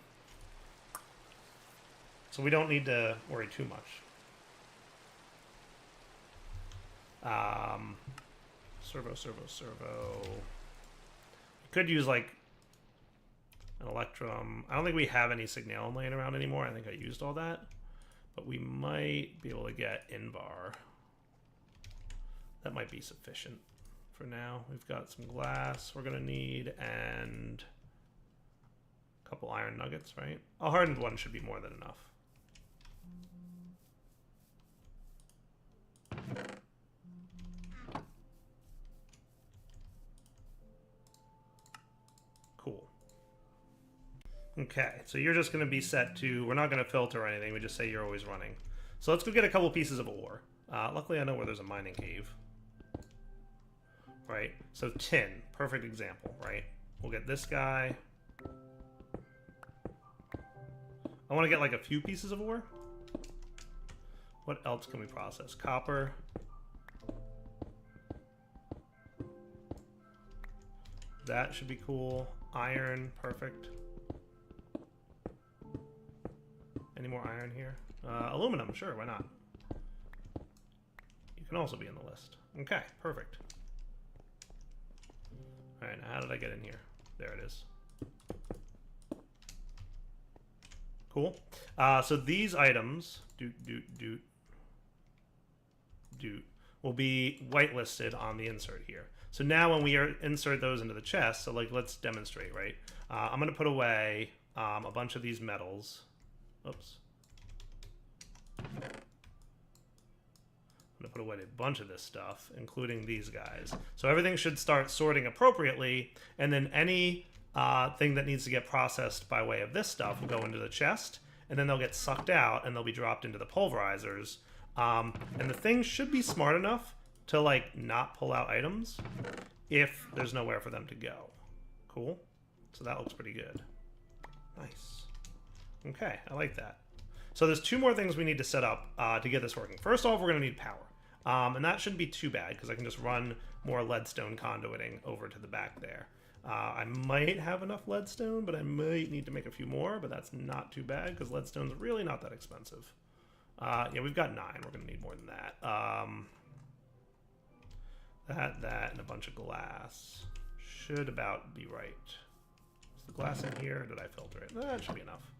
we don't need to worry too much. Servo. Could use like an electrum. I don't think we have any signalum laying around anymore. I think I used all that. But we might be able to get Invar. That might be sufficient for now. We've got some glass we're going to need and a couple iron nuggets, right? A hardened one should be more than enough. Cool. Okay, so you're just going to be set to, we're not going to filter or anything, we just say you're always running. So let's go get a couple pieces of ore. Luckily I know where there's a mining cave. Right, so tin, perfect example, right? We'll get this guy. I want to get like a few pieces of ore. What else can we process? Copper. That should be cool. Iron, perfect. Any more iron here? Aluminum, sure, why not? You can also be in the list. Okay, perfect. Alright, now how did I get in here? There it is. Cool. So these items will be whitelisted on the insert here. So now when we insert those into the chest, so like let's demonstrate, right? I'm going to put away a bunch of these metals. Oops. I'm going to put away a bunch of this stuff, including these guys. So everything should start sorting appropriately, and then any thing that needs to get processed by way of this stuff will go into the chest, and then they'll get sucked out, and they'll be dropped into the pulverizers. And the thing should be smart enough to, like, not pull out items if there's nowhere for them to go. Cool? So that looks pretty good. Nice. Okay, I like that. So there's two more things we need to set up to get this working. First off, we're going to need power. And that shouldn't be too bad, because I can just run more leadstone conduiting over to the back there. I might have enough leadstone, but I might need to make a few more, but that's not too bad, because leadstone's really not that expensive. Yeah, we've got 9. We're going to need more than that. That, and a bunch of glass should about be right. Is the glass in here? Did I filter it? That should be enough.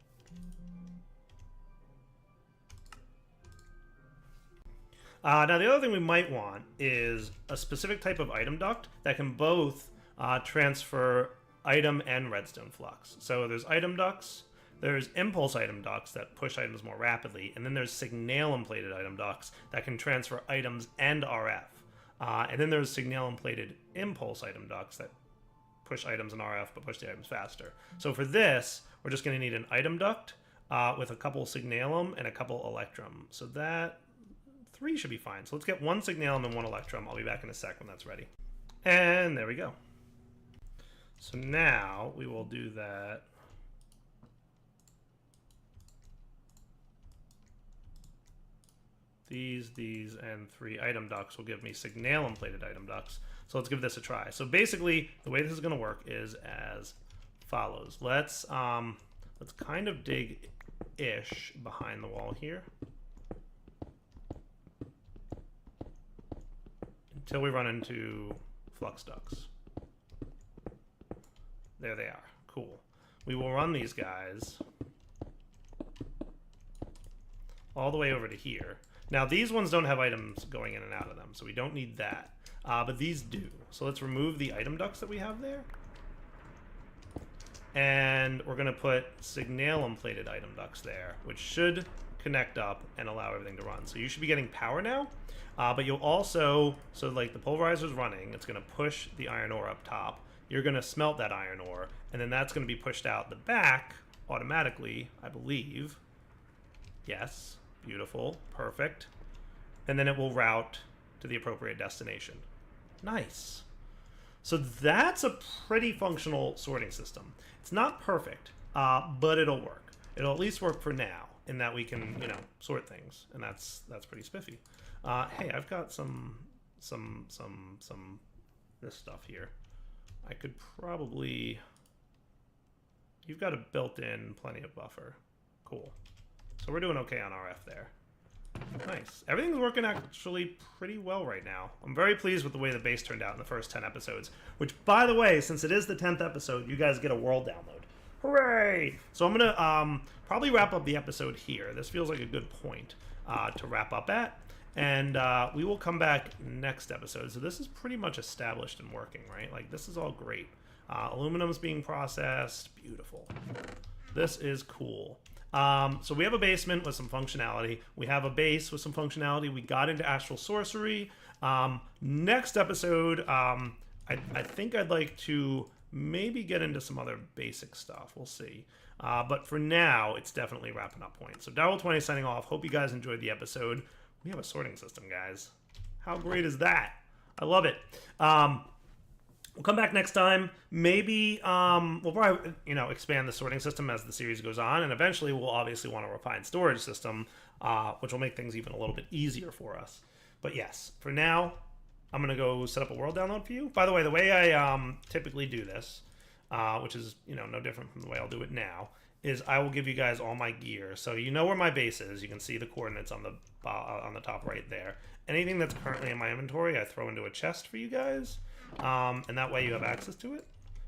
Now, the other thing we might want is a specific type of item duct that can both transfer item and redstone flux. So there's item ducts, there's impulse item ducts that push items more rapidly, and then there's signalum-plated item ducts that can transfer items and RF. And then there's signalum-plated impulse item ducts that push items and RF but push the items faster. So for this, we're just going to need an item duct with a couple signalum and a couple electrum. So that 3 should be fine. So let's get 1 signalum and 1 electrum. I'll be back in a sec when that's ready. And there we go. So now we will do that. These, and 3 item ducts will give me signalum-plated item ducts. So let's give this a try. So basically, the way this is going to work is as follows. Let's kind of dig-ish behind the wall here until we run into flux ducts. There they are. Cool. We will run these guys all the way over to here. Now, these ones don't have items going in and out of them, so we don't need that. But these do. So let's remove the item ducts that we have there. And we're going to put signalum-plated item ducts there, which should connect up and allow everything to run. So you should be getting power now, but you'll also, so like the pulverizer's running, it's going to push the iron ore up top. You're going to smelt that iron ore, and then that's going to be pushed out the back automatically, I believe. Yes, beautiful, perfect. And then it will route to the appropriate destination. Nice. So that's a pretty functional sorting system. It's not perfect, but it'll work. It'll at least work for now, in that we can, you know, sort things, and that's pretty spiffy. Hey, I've got some this stuff here. I could probably. You've got a built-in plenty of buffer. Cool. So we're doing okay on RF there. Nice. Everything's working actually pretty well right now. I'm very pleased with the way the base turned out in the first 10 episodes. Which, by the way, since it is the 10th episode, you guys get a world download. Hooray! So I'm going to probably wrap up the episode here. This feels like a good point to wrap up at. And we will come back next episode. So this is pretty much established and working, right? Like, this is all great. Aluminum's being processed. Beautiful. This is cool. So we have a basement with some functionality. We have a base with some functionality. We got into astral sorcery. Next episode, I think I'd like to maybe get into some other basic stuff. We'll see. But for now, it's definitely wrapping up point. So Darwell20 signing off. Hope you guys enjoyed the episode. We have a sorting system, guys. How great is that? I love it. We'll come back next time. Maybe we'll probably, you know, expand the sorting system as the series goes on, and eventually we'll obviously want to refine storage system, which will make things even a little bit easier for us. But yes, for now, I'm gonna go set up a world download for you. By the way, the way I typically do this, which is, you know, no different from the way I'll do it now, is I will give you guys all my gear. So you know where my base is. You can see the coordinates on the top right there. Anything that's currently in my inventory, I throw into a chest for you guys. And that way you have access to it.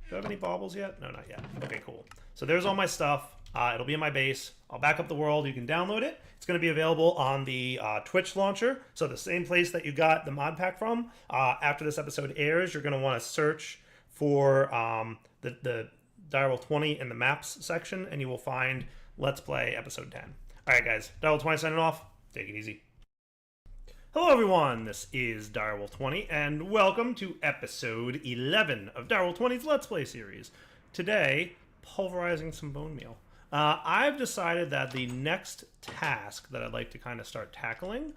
Do I have any baubles yet? No, not yet. Okay, cool. So there's all my stuff. It'll be in my base. I'll back up the world. You can download it. It's going to be available on the Twitch launcher. So the same place that you got the mod pack from. After this episode airs, you're going to want to search for the Direwolf20 in the maps section, and you will find Let's Play episode 10. All right, guys. Direwolf20 signing off. Take it easy. Hello everyone, this is Direwolf20, and welcome to episode 11 of Direwolf20's Let's Play series. Today, pulverizing some bone meal. I've decided that the next task that I'd like to kind of start tackling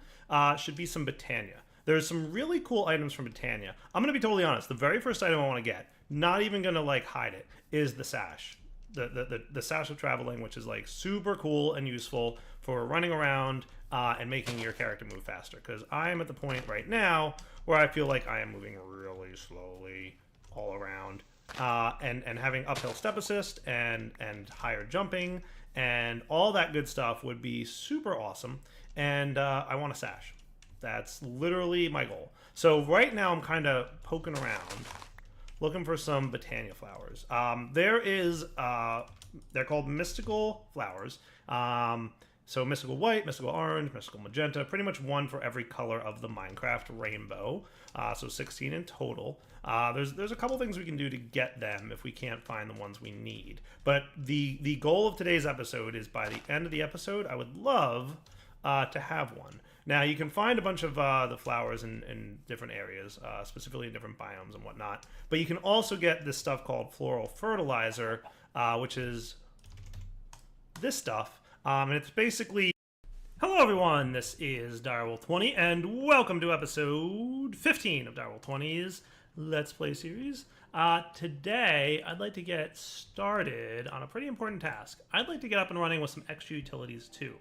should be some Britannia. There's some really cool items from Britannia. I'm going to be totally honest, the very first item I want to get, not even going to like hide it, is the sash. The sash of traveling, which is like super cool and useful for running around and making your character move faster. Because I am at the point right now where I feel like I am moving really slowly all around. And having uphill step assist and higher jumping and all that good stuff would be super awesome. And I want a sash. That's literally my goal. So right now I'm kind of poking around, looking for some Britannia flowers. They're called mystical flowers. So mystical white, mystical orange, mystical magenta, pretty much one for every color of the Minecraft rainbow. So 16 in total. There's a couple things we can do to get them if we can't find the ones we need. But the goal of today's episode is by the end of the episode, I would love to have one. Now, you can find a bunch of the flowers in different areas, specifically in different biomes and whatnot. But you can also get this stuff called floral fertilizer, which is this stuff. And it's basically... Hello everyone, this is Direwolf20, and welcome to episode 15 of Direwolf20's Let's Play series. Today, I'd like to get started on a pretty important task. I'd like to get up and running with some extra utilities too.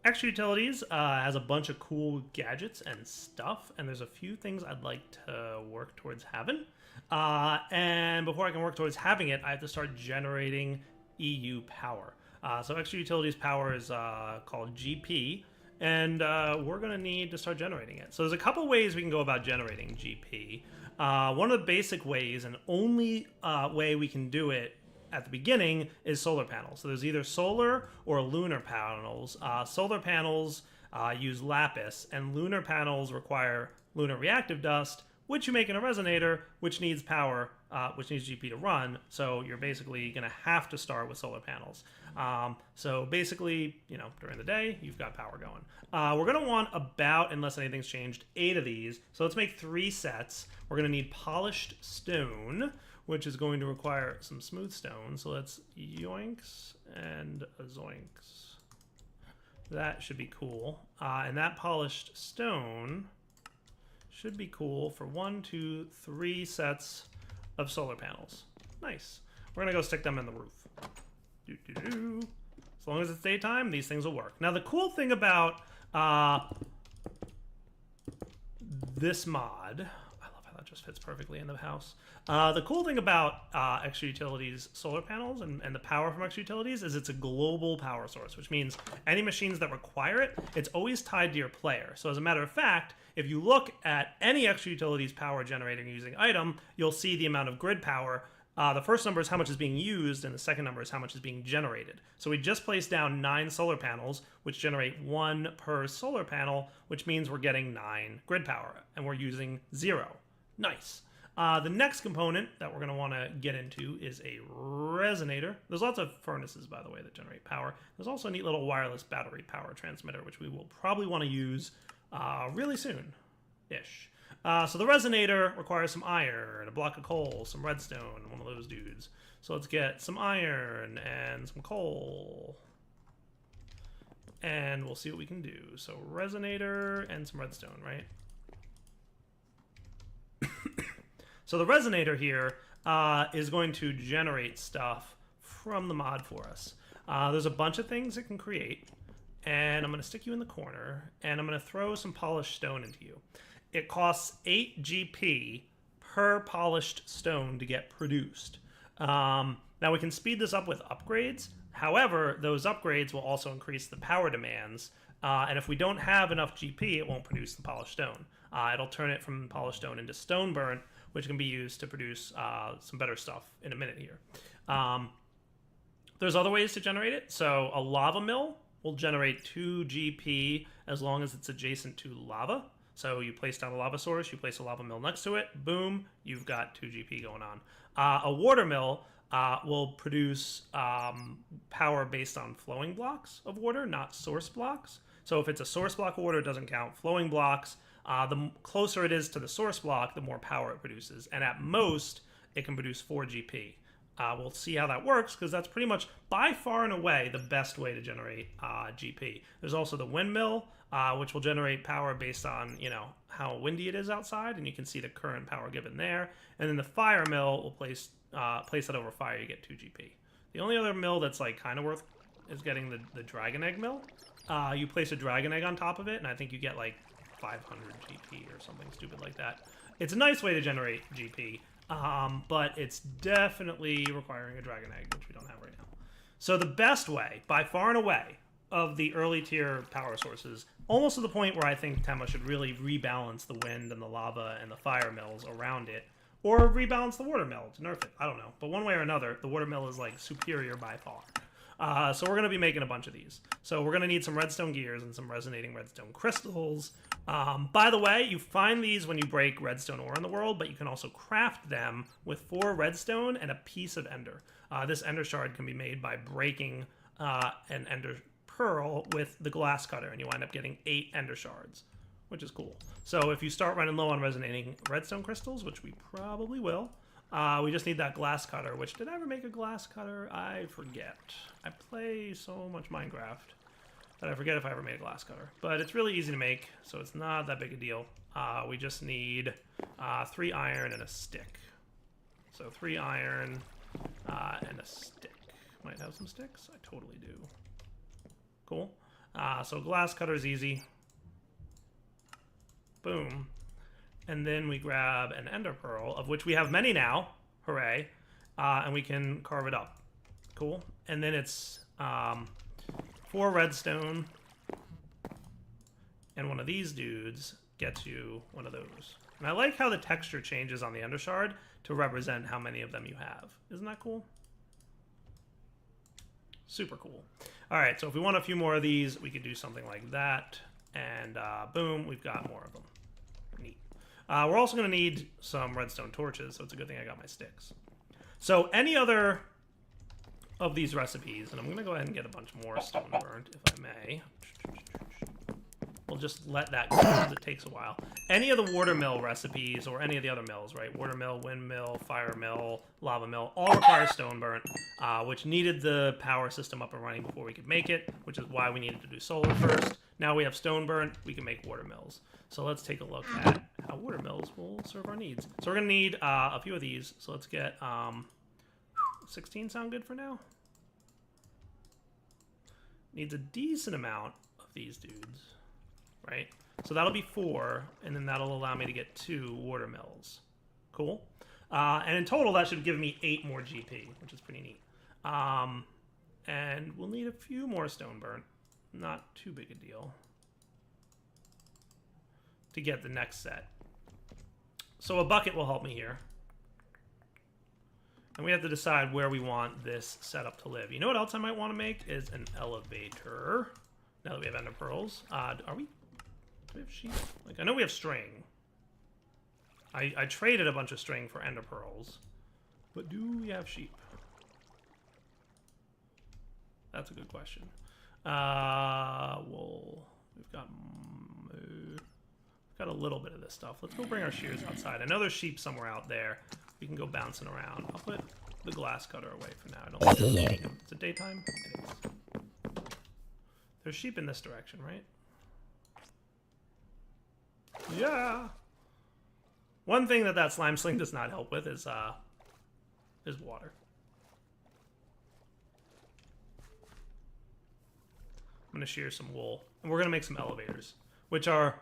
Extra Utilities has a bunch of cool gadgets and stuff, and there's a few things I'd like to work towards having. And before I can work towards having it, I have to start generating EU power. So Extra Utilities power is called GP, and we're going to need to start generating it. So there's a couple ways we can go about generating GP. One of the basic ways, and only way we can do it at the beginning, is solar panels. So there's either solar or lunar panels. Solar panels use lapis, and lunar panels require lunar reactive dust, which you make in a resonator, which needs power which needs GP to run. So you're basically going to have to start with solar panels. So basically, you know, during the day, you've got power going. We're going to want about, unless anything's changed, 8 of these. So let's make 3 sets. We're going to need polished stone, which is going to require some smooth stone. So let's yoinks and a zoinks. That should be cool. And that polished stone should be cool for 1, 2, 3 sets of solar panels. Nice. We're gonna go stick them in the roof. As long as it's daytime, these things will work. Now the cool thing about this mod, I love how that just fits perfectly in the house. The cool thing about Extra Utilities solar panels and the power from Extra Utilities is it's a global power source, which means any machines that require it, it's always tied to your player. So as a matter of fact, if you look at any Extra Utilities power generating using item, you'll see the amount of grid power. The first number is how much is being used, and the second number is how much is being generated. So we just placed down 9 solar panels, which generate 1 per solar panel, which means we're getting 9 grid power, and we're using 0. Nice. The next component that we're going to want to get into is a resonator. There's lots of furnaces, by the way, that generate power. There's also a neat little wireless battery power transmitter, which we will probably want to use really soon-ish. So the resonator requires some iron, a block of coal, some redstone, one of those dudes. So let's get some iron and some coal. And we'll see what we can do. So resonator and some redstone, right? So the resonator here is going to generate stuff from the mod for us. There's a bunch of things it can create. And I'm going to stick you in the corner, and I'm going to throw some polished stone into you. It costs 8 GP per polished stone to get produced. Now we can speed this up with upgrades. However, those upgrades will also increase the power demands. And if we don't have enough GP, it won't produce the polished stone. It'll turn it from polished stone into stone burnt, which can be used to produce some better stuff in a minute here. There's other ways to generate it. So a lava mill will generate 2 GP as long as it's adjacent to lava. So you place down a lava source, you place a lava mill next to it, boom, you've got 2 GP going on. A water mill will produce power based on flowing blocks of water, not source blocks. So if it's a source block of water, it doesn't count. Flowing blocks, the closer it is to the source block, the more power it produces. And at most, it can produce 4 GP. We'll see how that works, because that's pretty much by far and away the best way to generate GP. There's also the windmill, which will generate power based on, you know, how windy it is outside, and you can see the current power given there. And then the fire mill will place it over fire, you get 2 GP. The only other mill that's like kind of worth is getting the dragon egg mill. You place a dragon egg on top of it, and I think you get like 500 GP or something stupid like that. It's a nice way to generate GP. But it's definitely requiring a dragon egg, which we don't have right now. So the best way, by far and away, of the early tier power sources, almost to the point where I think Tema should really rebalance the wind and the lava and the fire mills around it, or rebalance the water mill to nerf it. I don't know. But one way or another, the water mill is like superior by far. So we're going to be making a bunch of these. So we're going to need some redstone gears and some resonating redstone crystals. By the way, you find these when you break redstone ore in the world, but you can also craft them with 4 redstone and a piece of ender. This ender shard can be made by breaking an ender pearl with the glass cutter, and you wind up getting 8 ender shards, which is cool. So if you start running low on resonating redstone crystals, which we probably will, we just need that glass cutter, which, did I ever make a glass cutter? I forget. I play so much Minecraft that I forget if I ever made a glass cutter. But it's really easy to make, so it's not that big a deal. We just need 3 iron and a stick. So 3 iron and a stick. Might have some sticks? I totally do. Cool. So glass cutter's easy. Boom. And then we grab an ender pearl, of which we have many now. Hooray. And we can carve it up. Cool. And then it's 4 redstone. And one of these dudes gets you one of those. And I like how the texture changes on the ender shard to represent how many of them you have. Isn't that cool? Super cool. All right, so if we want a few more of these, we could do something like that. And boom, we've got more of them. Neat. We're also going to need some redstone torches, so it's a good thing I got my sticks. So any other of these recipes, and I'm going to go ahead and get a bunch more stone burnt, if I may. We'll just let that go because it takes a while. Any of the watermill recipes, or any of the other mills, right? Watermill, windmill, fire mill, lava mill, all require stone burnt, which needed the power system up and running before we could make it, which is why we needed to do solar first. Now we have stone burnt, we can make watermills. So let's take a look at how watermills will serve our needs. So we're going to need a few of these. So let's get 16 sound good for now? Needs a decent amount of these dudes, right? So that'll be 4, and then that'll allow me to get 2 watermills. Cool. And in total, that should give me 8 more GP, which is pretty neat. And we'll need a few more stone burnt. Not too big a deal to get the next set. So a bucket will help me here. And we have to decide where we want this setup to live. You know what else I might want to make is an elevator. Now that we have ender pearls. Do we have sheep? Like, I know we have string. I traded a bunch of string for ender pearls. But do we have sheep? That's a good question. Wool. We've got a little bit of this stuff. Let's go bring our shears outside. I know there's sheep somewhere out there. We can go bouncing around. I'll put the glass cutter away for now. I don't want to need them. Is it daytime? It is. There's sheep in this direction, right? Yeah. One thing that slime sling does not help with is water. I'm going to shear some wool. And we're going to make some elevators, which are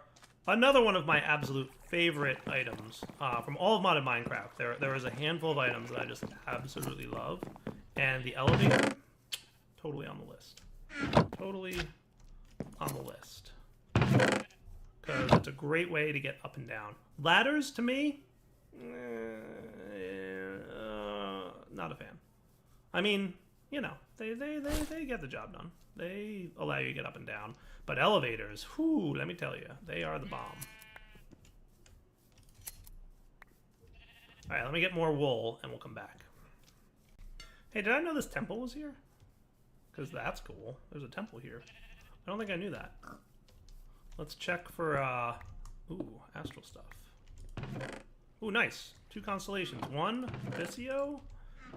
another one of my absolute favorite items from all of modded Minecraft. There is a handful of items that I just absolutely love. And the elevator, totally on the list. Totally on the list. Because it's a great way to get up and down. Ladders, to me, not a fan. I mean, you know, they get the job done. They allow you to get up and down. But elevators, whoo, let me tell you, they are the bomb. Alright, let me get more wool and we'll come back. Hey, did I know this temple was here? Because that's cool. There's a temple here. I don't think I knew that. Let's check for, astral stuff. Ooh, nice. 2 constellations. 1, Visio,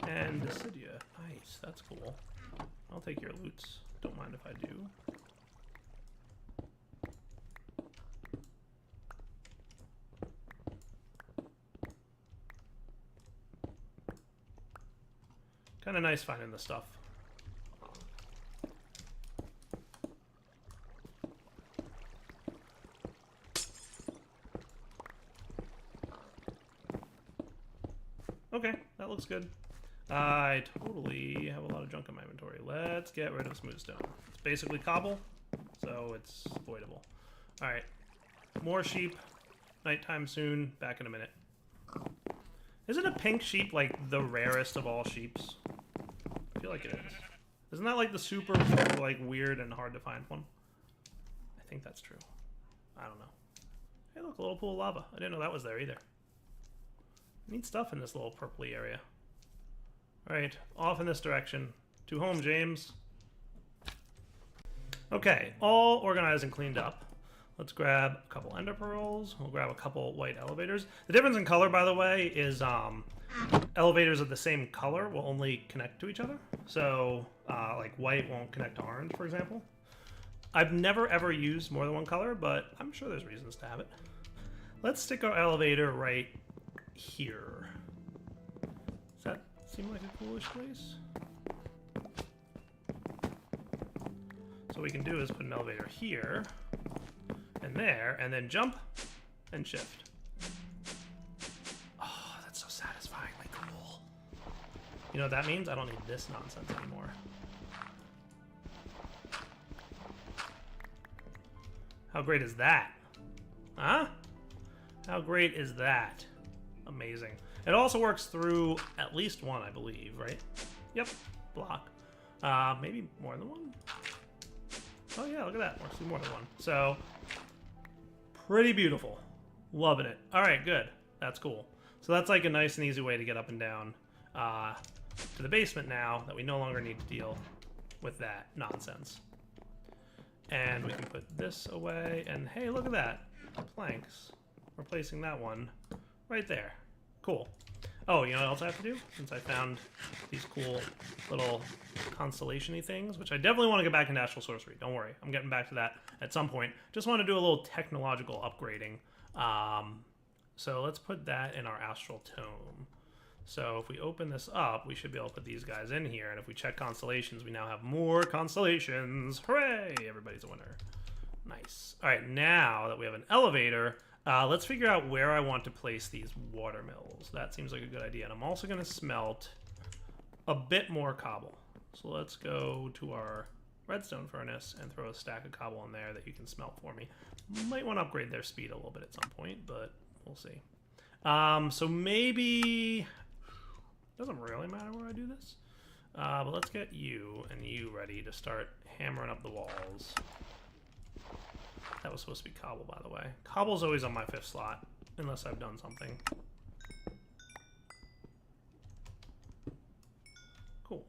and Decidia. Nice, that's cool. I'll take your loots. Don't mind if I do. Kind of nice finding this stuff. Okay, that looks good. I totally have a lot of junk in my inventory. Let's get rid of smooth stone. It's basically cobble, so it's avoidable. Alright, more sheep. Nighttime soon. Back in a minute. Isn't a pink sheep like the rarest of all sheeps? I feel like it is. Isn't that like the super like weird and hard to find one? I think that's true. I don't know. Hey look, a little pool of lava. I didn't know that was there either. Neat stuff in this little purpley area. Alright, off in this direction. To home, James. Okay, all organized and cleaned up. Let's grab a couple ender pearls. We'll grab a couple white elevators. The difference in color, by the way, is elevators of the same color will only connect to each other. So, like white won't connect to orange, for example. I've never ever used more than one color, but I'm sure there's reasons to have it. Let's stick our elevator right here. Does that seem like a coolish place? So what we can do is put an elevator here and there, and then jump and shift. Oh, that's so satisfyingly cool. You know what that means? I don't need this nonsense anymore. How great is that? Huh? How great is that? Amazing. It also works through at least one, I believe, right? Yep, block. Maybe more than one? Oh yeah, look at that. Works through more than one. So, pretty beautiful. Loving it. All right, good. That's cool. So that's like a nice and easy way to get up and down to the basement now that we no longer need to deal with that nonsense. And we can put this away. And hey, look at that. Planks. Replacing that one right there. Cool. Oh, you know what else I have to do? Since I found these cool little constellation-y things, which I definitely want to get back into Astral Sorcery. Don't worry. I'm getting back to that at some point. Just want to do a little technological upgrading. So let's put that in our Astral Tome. So if we open this up, we should be able to put these guys in here. And if we check constellations, we now have more constellations. Hooray! Everybody's a winner. Nice. All right, now that we have an elevator, let's figure out where I want to place these water mills. That seems like a good idea. And I'm also going to smelt a bit more cobble. So let's go to our redstone furnace and throw a stack of cobble in there that you can smelt for me. Might want to upgrade their speed a little bit at some point, but we'll see. So maybe... Doesn't really matter where I do this. But let's get you and you ready to start hammering up the walls. That was supposed to be cobble, by the way. Cobble's always on my 5th slot, unless I've done something. Cool.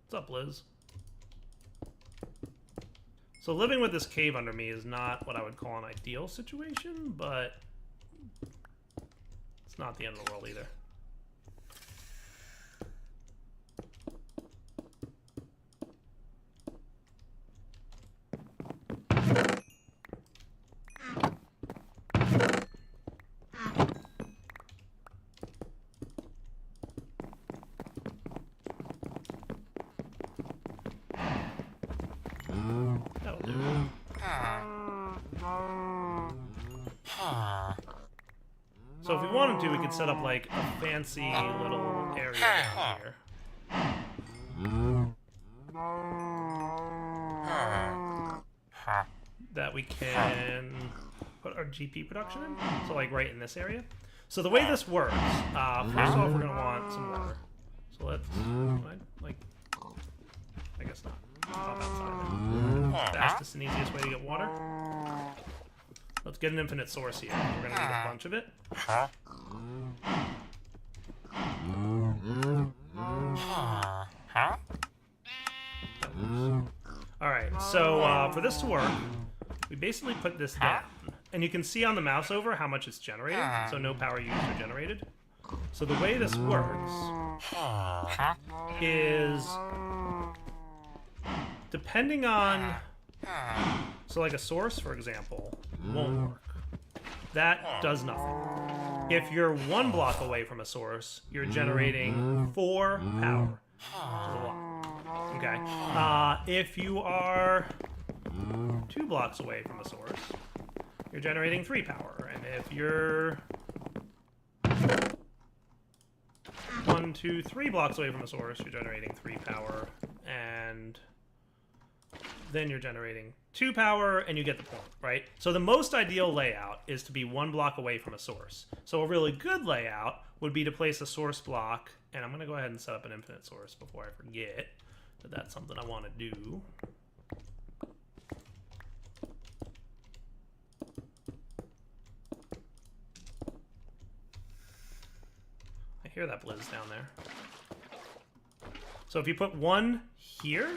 What's up, Liz? So living with this cave under me is not what I would call an ideal situation, but it's not the end of the world either. So if we wanted to, we could set up like a fancy little area down here. That we can put our GP production in. So like right in this area. So the way this works, first off we're gonna want some water. So let's, I guess not. Pop outside. Fastest and easiest way to get water. Let's get an infinite source here. We're gonna need a bunch of it. Alright, so for this to work, we basically put this down. And you can see on the mouse over how much it's generated, so no power used or generated. So the way this works is, depending on, so like a source, for example, won't work. That does nothing. If you're 1 block away from a source, you're generating 4 power, which is a lot. Okay. If you are 2 blocks away from a source, you're generating 3 power. And if you're 1, 2, 3 blocks away from a source, you're generating 3 power. And then you're generating 2 power, and you get the point, right? So the most ideal layout is to be 1 block away from a source. So a really good layout would be to place a source block, and I'm going to go ahead and set up an infinite source before I forget that that's something I want to do. I hear that Blizz down there. So if you put 1 here,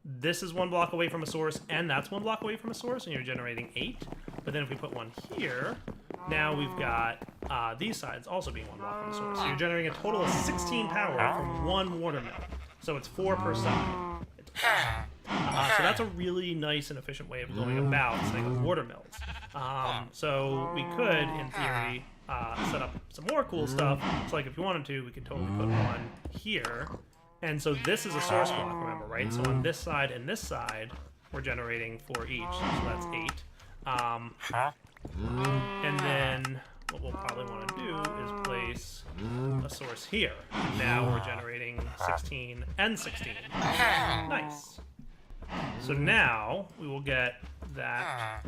this is 1 block away from a source, and that's 1 block away from a source, and you're generating 8. But then if we put 1 here, now we've got these sides also being 1 block from a source. So you're generating a total of 16 power from 1 water mill. So it's 4 per side. It's awesome. So that's a really nice and efficient way of going about setting up water mills. So we could, in theory, set up some more cool stuff. So like if you wanted to, we could totally put 1 here. And so this is a source block, remember, right? So on this side and this side, we're generating 4 each, so that's 8. And then what we'll probably want to do is place a source here. And now we're generating 16 and 16. Nice. So now we will get that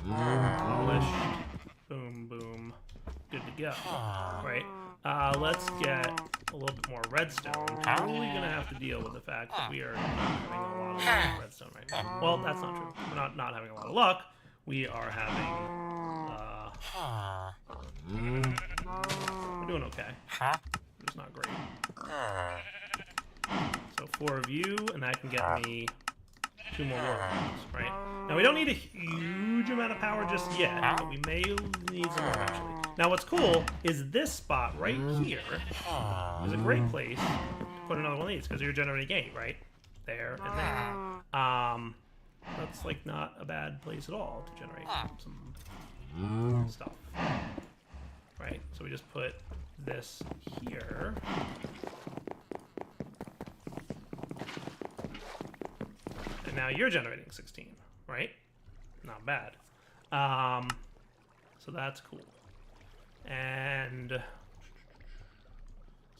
polished. Boom, boom. Good to go, right? Let's get a little bit more redstone. Probably gonna have to deal with the fact that we are not having a lot of redstone right now. Well, that's not true. We're not having a lot of luck. We are having doing okay. It's not great. So 4 of you, and that can get me 2 more warlocks, right? Now we don't need a huge amount of power just yet, but we may need some more eventually. Now what's cool is this spot right here is a great place to put another one of these, because you're generating 8, right? There and there. That's like not a bad place at all to generate some stuff. Right, so we just put this here. And now you're generating 16, right? Not bad. So that's cool. And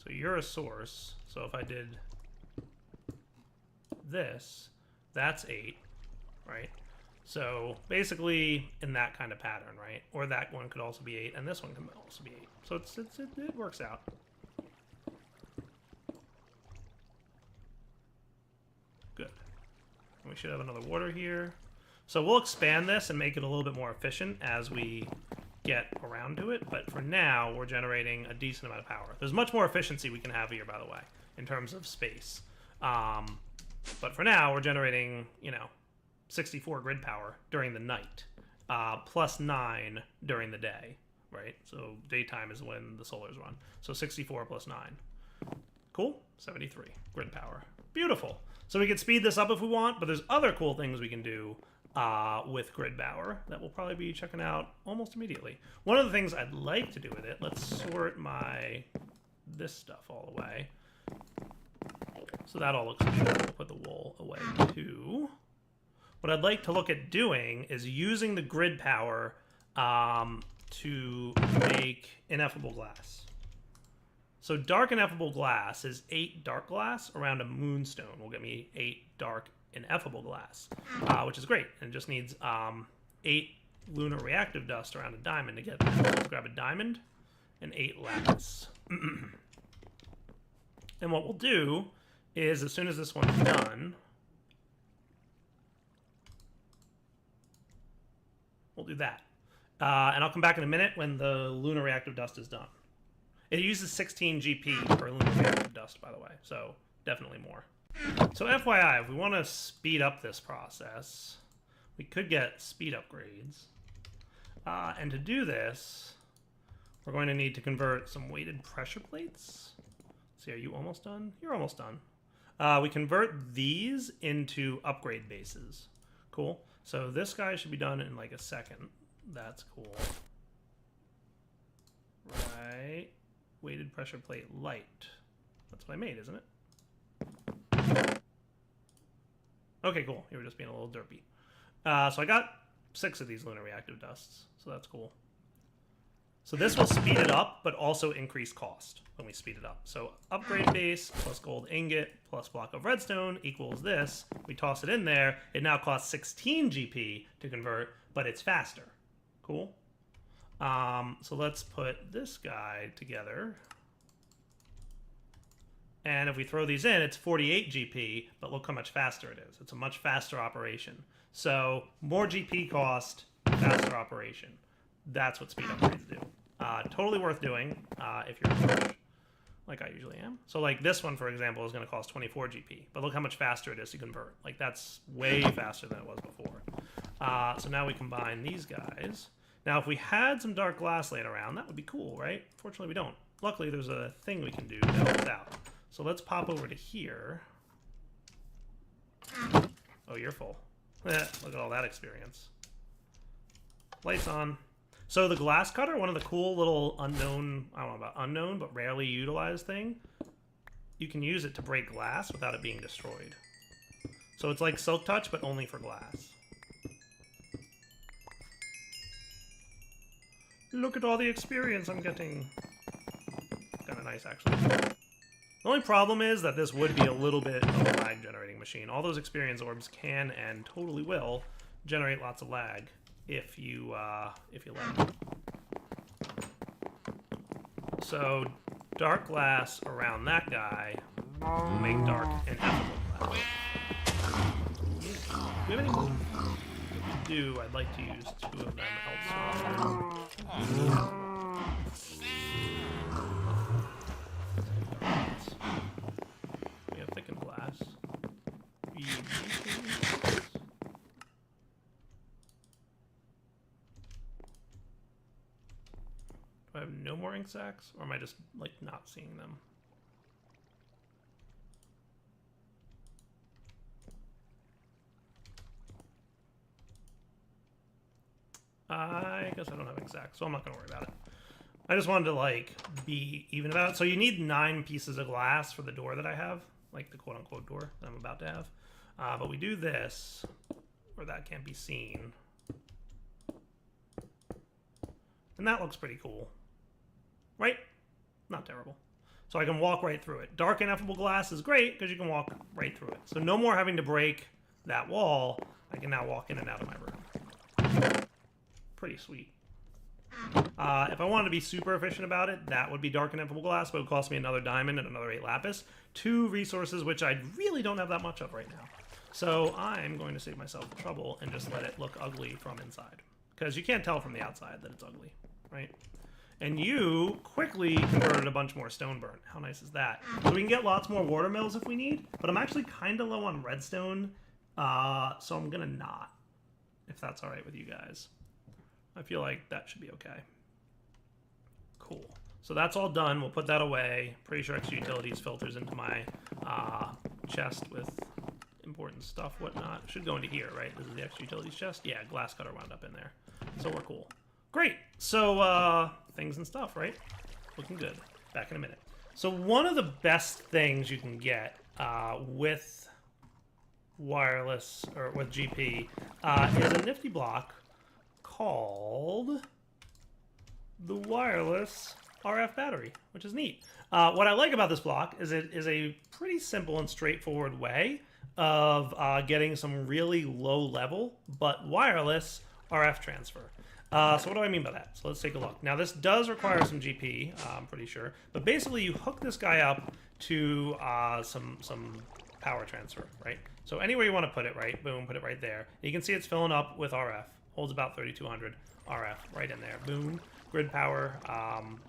so you're a source. So if I did this, that's 8, right? So basically in that kind of pattern, right? Or that one could also be 8, and this one can also be 8. So it works out. Good. And we should have another water here. So we'll expand this and make it a little bit more efficient as we get around to it. But for now, we're generating a decent amount of power. There's much more efficiency we can have here, by the way, in terms of space. But for now, we're generating, 64 grid power during the night, plus 9 during the day, right? So daytime is when the solars run. So 64 plus 9. Cool? 73 grid power. Beautiful. So we can speed this up if we want, but there's other cool things we can do with grid power that we'll probably be checking out almost immediately. One of the things I'd like to do with it, let's sort this stuff all away. So that all looks good. We'll put the wool away too. What I'd like to look at doing is using the grid power to make ineffable glass. So dark ineffable glass is 8 dark glass around a moonstone. Will get me 8 dark ineffable glass, which is great. And it just needs 8 lunar reactive dust around a diamond to get that. Let's grab a diamond and 8 lattice. And what we'll do is, as soon as this one's done, we'll do that. And I'll come back in a minute when the lunar reactive dust is done. It uses 16 GP per lunar reactive dust, by the way, so definitely more. So FYI, if we want to speed up this process, we could get speed upgrades. And to do this, we're going to need to convert some weighted pressure plates. See, are you almost done? You're almost done. We convert these into upgrade bases. Cool. So this guy should be done in like a second. That's cool. Right. Weighted pressure plate light. That's what I made, isn't it? Okay, cool. You were just being a little derpy. So I got 6 of these lunar reactive dusts. So that's cool. So this will speed it up, but also increase cost when we speed it up. So upgrade base plus gold ingot plus block of redstone equals this. We toss it in there. It now costs 16 GP to convert, but it's faster. Cool. So let's put this guy together. And if we throw these in, it's 48 GP, but look how much faster it is. It's a much faster operation. So more GP cost, faster operation. That's what speed upgrades do. Totally worth doing if you're in a rush, like I usually am. So like this one, for example, is going to cost 24 GP, but look how much faster it is to convert. Like that's way faster than it was before. So now we combine these guys. Now if we had some dark glass laying around, that would be cool, right? Fortunately we don't. Luckily there's a thing we can do to help us out. So let's pop over to here. Oh, you're full. Look at all that experience. Lights on. So the glass cutter, one of the cool little unknown, I don't know about unknown, but rarely utilized thing, you can use it to break glass without it being destroyed. So it's like Silk Touch, but only for glass. Look at all the experience I'm getting. Kind of nice, actually. The only problem is that this would be a little bit of a lag generating machine. All those experience orbs can and totally will generate lots of lag if you let them. So dark glass around that guy will make dark ineffable glass. Do we have any more to do? I'd like to use 2 of them elsewhere. Do I have no more ink sacs? Or am I just, like, not seeing them? I guess I don't have ink sacs, so I'm not going to worry about it. I just wanted to, like, be even about it. So you need 9 pieces of glass for the door that I have. Like the quote-unquote door that I'm about to have. But we do this, where that can't be seen. And that looks pretty cool. Right? Not terrible. So I can walk right through it. Dark ineffable glass is great because you can walk right through it. So no more having to break that wall. I can now walk in and out of my room. Pretty sweet. If I wanted to be super efficient about it, that would be dark ineffable glass, but it would cost me another diamond and another 8 lapis. 2 resources, which I really don't have that much of right now. So I'm going to save myself the trouble and just let it look ugly from inside. Because you can't tell from the outside that it's ugly, right? And you quickly converted a bunch more stone burn. How nice is that? So we can get lots more water mills if we need, but I'm actually kind of low on redstone, so I'm going to not, if that's all right with you guys. I feel like that should be okay. Cool. So that's all done. We'll put that away. Pretty sure extra utilities filters into my chest with important stuff, whatnot. Should go into here, right? This is the extra utilities chest. Yeah, glass cutter wound up in there. So we're cool. Great. So things and stuff, right? Looking good. Back in a minute. So one of the best things you can get with wireless, or with GP, is a nifty block called the wireless RF battery, which is neat. What I like about this block is it is a pretty simple and straightforward way of getting some really low level but wireless RF transfer. So what do I mean by that? So let's take a look. Now this does require some GP, I'm pretty sure, but basically you hook this guy up to some power transfer, right? So anywhere you want to put it, right? Boom, put it right there. You can see it's filling up with RF. Holds about 3200 RF right in there. Boom. Grid power.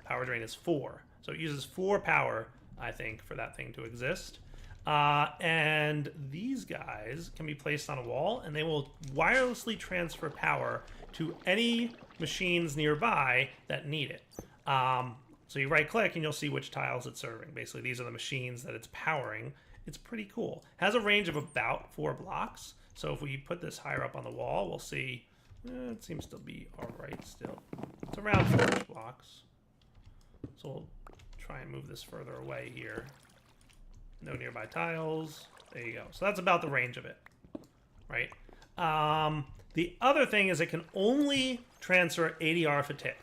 Power drain is 4. So it uses 4 power, I think, for that thing to exist. And these guys can be placed on a wall, and they will wirelessly transfer power to any machines nearby that need it. So you right-click, and you'll see which tiles it's serving. Basically, these are the machines that it's powering. It's pretty cool. Has a range of about 4 blocks. So if we put this higher up on the wall, we'll see it seems to be all right still. It's around 4 blocks. So we'll try and move this further away here. No nearby tiles. There you go. So that's about the range of it, right? The other thing is it can only transfer 80 RF a tick,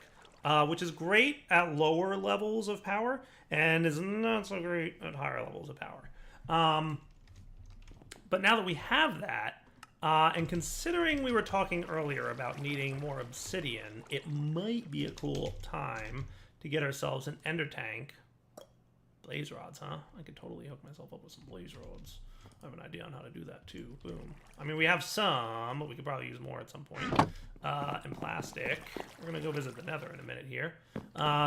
which is great at lower levels of power and is not so great at higher levels of power. But now that we have that, and considering we were talking earlier about needing more obsidian, it might be a cool time to get ourselves an ender tank. Blaze rods, huh? I could totally hook myself up with some blaze rods. I have an idea on how to do that too. Boom. I mean, we have some, but we could probably use more at some point. And plastic. We're going to go visit the nether in a minute here.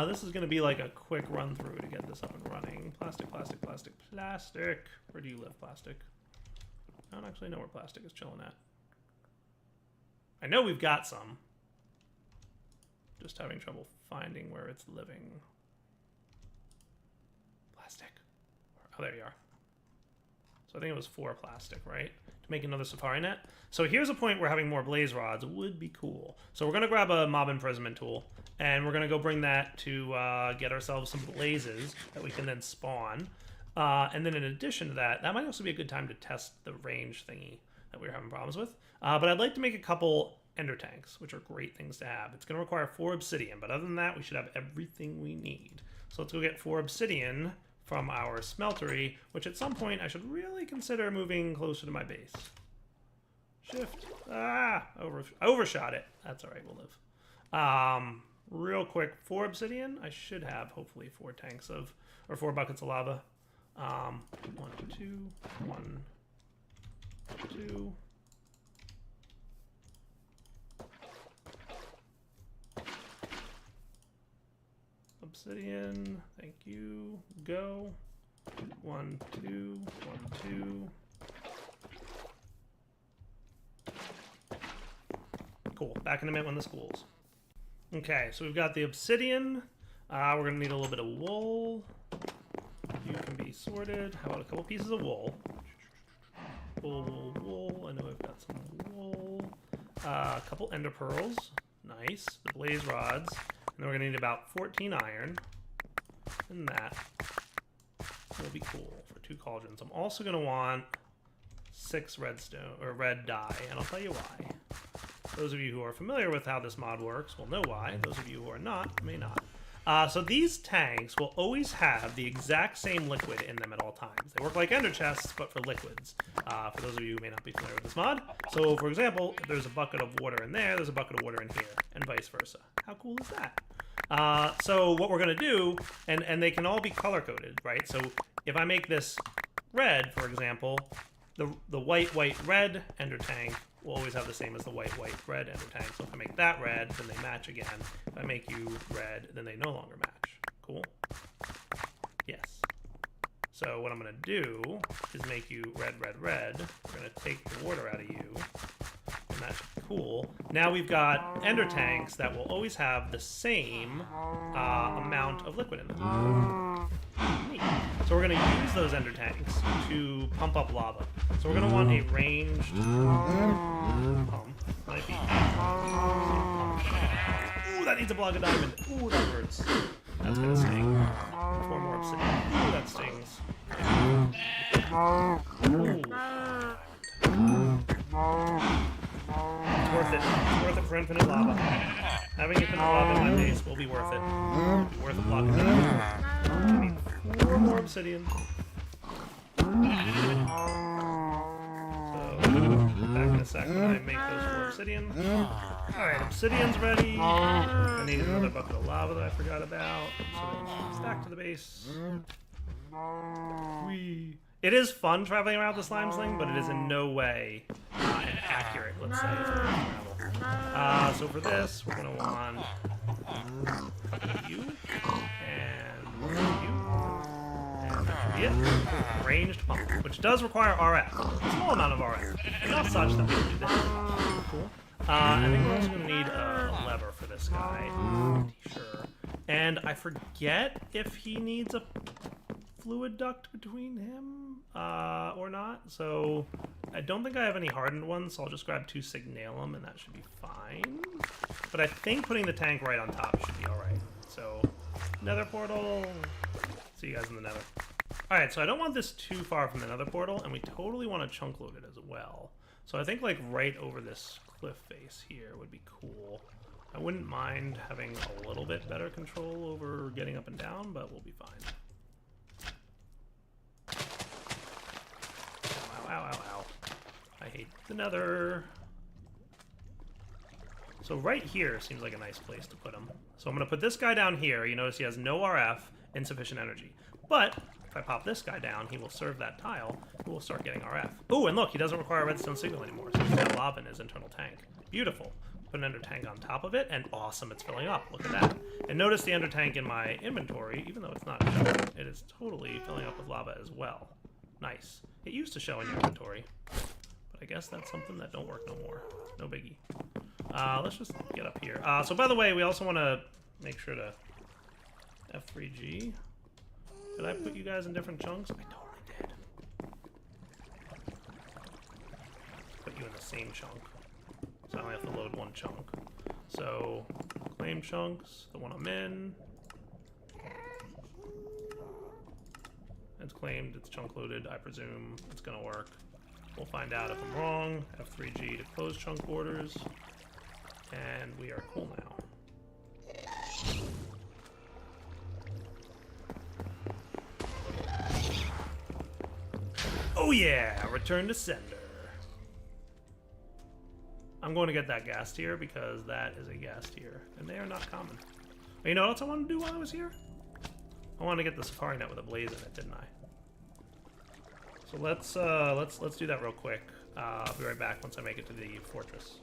This is going to be like a quick run through to get this up and running. Plastic, plastic, plastic, plastic. Where do you live, plastic? I don't actually know where plastic is chilling at. I know we've got some. Just having trouble finding where it's living. Plastic. Oh, there you are. So I think it was 4 plastic, right? To make another safari net. So here's a point where having more blaze rods would be cool. So we're going to grab a mob imprisonment tool, and we're going to go bring that to get ourselves some blazes that we can then spawn. And then in addition to that, that might also be a good time to test the range thingy that we were having problems with. But I'd like to make a couple ender tanks, which are great things to have. It's going to require 4 obsidian, but other than that, we should have everything we need. So let's go get 4 obsidian from our smeltery, which at some point I should really consider moving closer to my base. Shift. Overshot it. That's all right, we'll live. Real quick, 4 obsidian. I should have, hopefully, 4 tanks of, or 4 buckets of lava. 1, 2, 1, 2. Obsidian, thank you. Go. 1, 2, 1, 2. Cool. Back in a minute when this cools. Okay, so we've got the obsidian. We're gonna need a little bit of wool. You can be sorted. How about a couple pieces of wool? Wool, wool, wool. I know I've got some wool. A couple ender pearls. Nice. The blaze rods. And then we're gonna need about 14 iron. And that will be cool for 2 cauldrons. I'm also gonna want 6 redstone or red dye, and I'll tell you why. Those of you who are familiar with how this mod works will know why. Those of you who are not may not. So these tanks will always have the exact same liquid in them at all times. They work like ender chests, but for liquids. For those of you who may not be familiar with this mod. So, for example, if there's a bucket of water in there, there's a bucket of water in here, and vice versa. How cool is that? So what we're going to do, and they can all be color-coded, right? So if I make this red, for example, the white, red ender tank will always have the same as the white, red ender tank. So if I make that red, then they match again. If I make you red, then they no longer match. Cool? Yes. So what I'm going to do is make you red. We're going to take the water out of you. And that should be cool. Now we've got ender tanks that will always have the same amount of liquid in them. Neat. So we're going to use those ender tanks to pump up lava. So we're going to want a ranged pump. Might be. Ooh, that needs a block of diamond. Ooh, that hurts. That's going to sting. 4 more obsidian. Ooh, that stings. Ooh. It's worth it. It's worth it for infinite lava. Having infinite lava in my base will be worth it. It'll be worth a block of diamond. I need 4 more obsidian. So, back in a sec when I make those 4 obsidian. Alright, obsidian's ready. I need another bucket of lava that I forgot about. So stack to the base. Whee. It is fun traveling around the slime sling, but it is in no way accurate, let's say, for travel. So for this, we're going to want a couple of you, and one of you. And that should be it. Ranged pump, which does require RF. A small amount of RF. Enough such that we can do this. Cool. I think we're also going to need a lever for this guy. Sure. And I forget if he needs a fluid duct between him or not. So I don't think I have any hardened ones, so I'll just grab 2 signalum and that should be fine. But I think putting the tank right on top should be alright. So nether portal. See you guys in the nether. Alright, so I don't want this too far from the nether portal, and we totally want to chunk load it as well. So I think like right over this cliff face here would be cool. I wouldn't mind having a little bit better control over getting up and down, but we'll be fine. Ow. I hate the nether. So right here seems like a nice place to put him. So I'm going to put this guy down here. You notice he has no RF, insufficient energy. But if I pop this guy down, he will serve that tile, who will start getting RF. Oh, and look, he doesn't require a redstone signal anymore, so he's got lava in his internal tank. Beautiful. Put an ender tank on top of it, and awesome, it's filling up. Look at that. And notice the ender tank in my inventory, even though it's not showing, it is totally filling up with lava as well. Nice. It used to show in your inventory, but I guess that's something that don't work no more. No biggie. Let's just get up here. So by the way, we also want to make sure to F3G. Did I put you guys in different chunks? I totally did. Put you in the same chunk. So I only have to load 1 chunk. So, claim chunks, the one I'm in. It's claimed, it's chunk loaded, I presume it's gonna work. We'll find out if I'm wrong. F3G to close chunk borders. And we are cool now. Oh yeah, return to sender. I'm going to get that gas tier because that is a gas tier, and they are not common. But you know what else I wanted to do while I was here? I wanted to get the safari net with a blaze in it, didn't I? So let's do that real quick. I'll be right back once I make it to the fortress.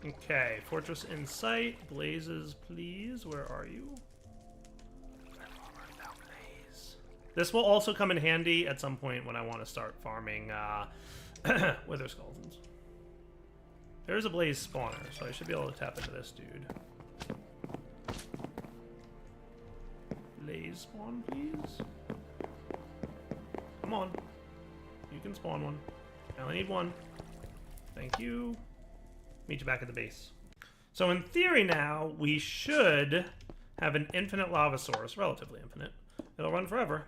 Okay, fortress in sight. Blazes, please. Where are you? This will also come in handy at some point when I want to start farming wither skeletons. There's a blaze spawner, so I should be able to tap into this dude. blaze spawn, please? Come on. You can spawn one. I only need one. Thank you. Meet you back at the base. So in theory now, we should have an infinite lava source, relatively infinite. It'll run forever.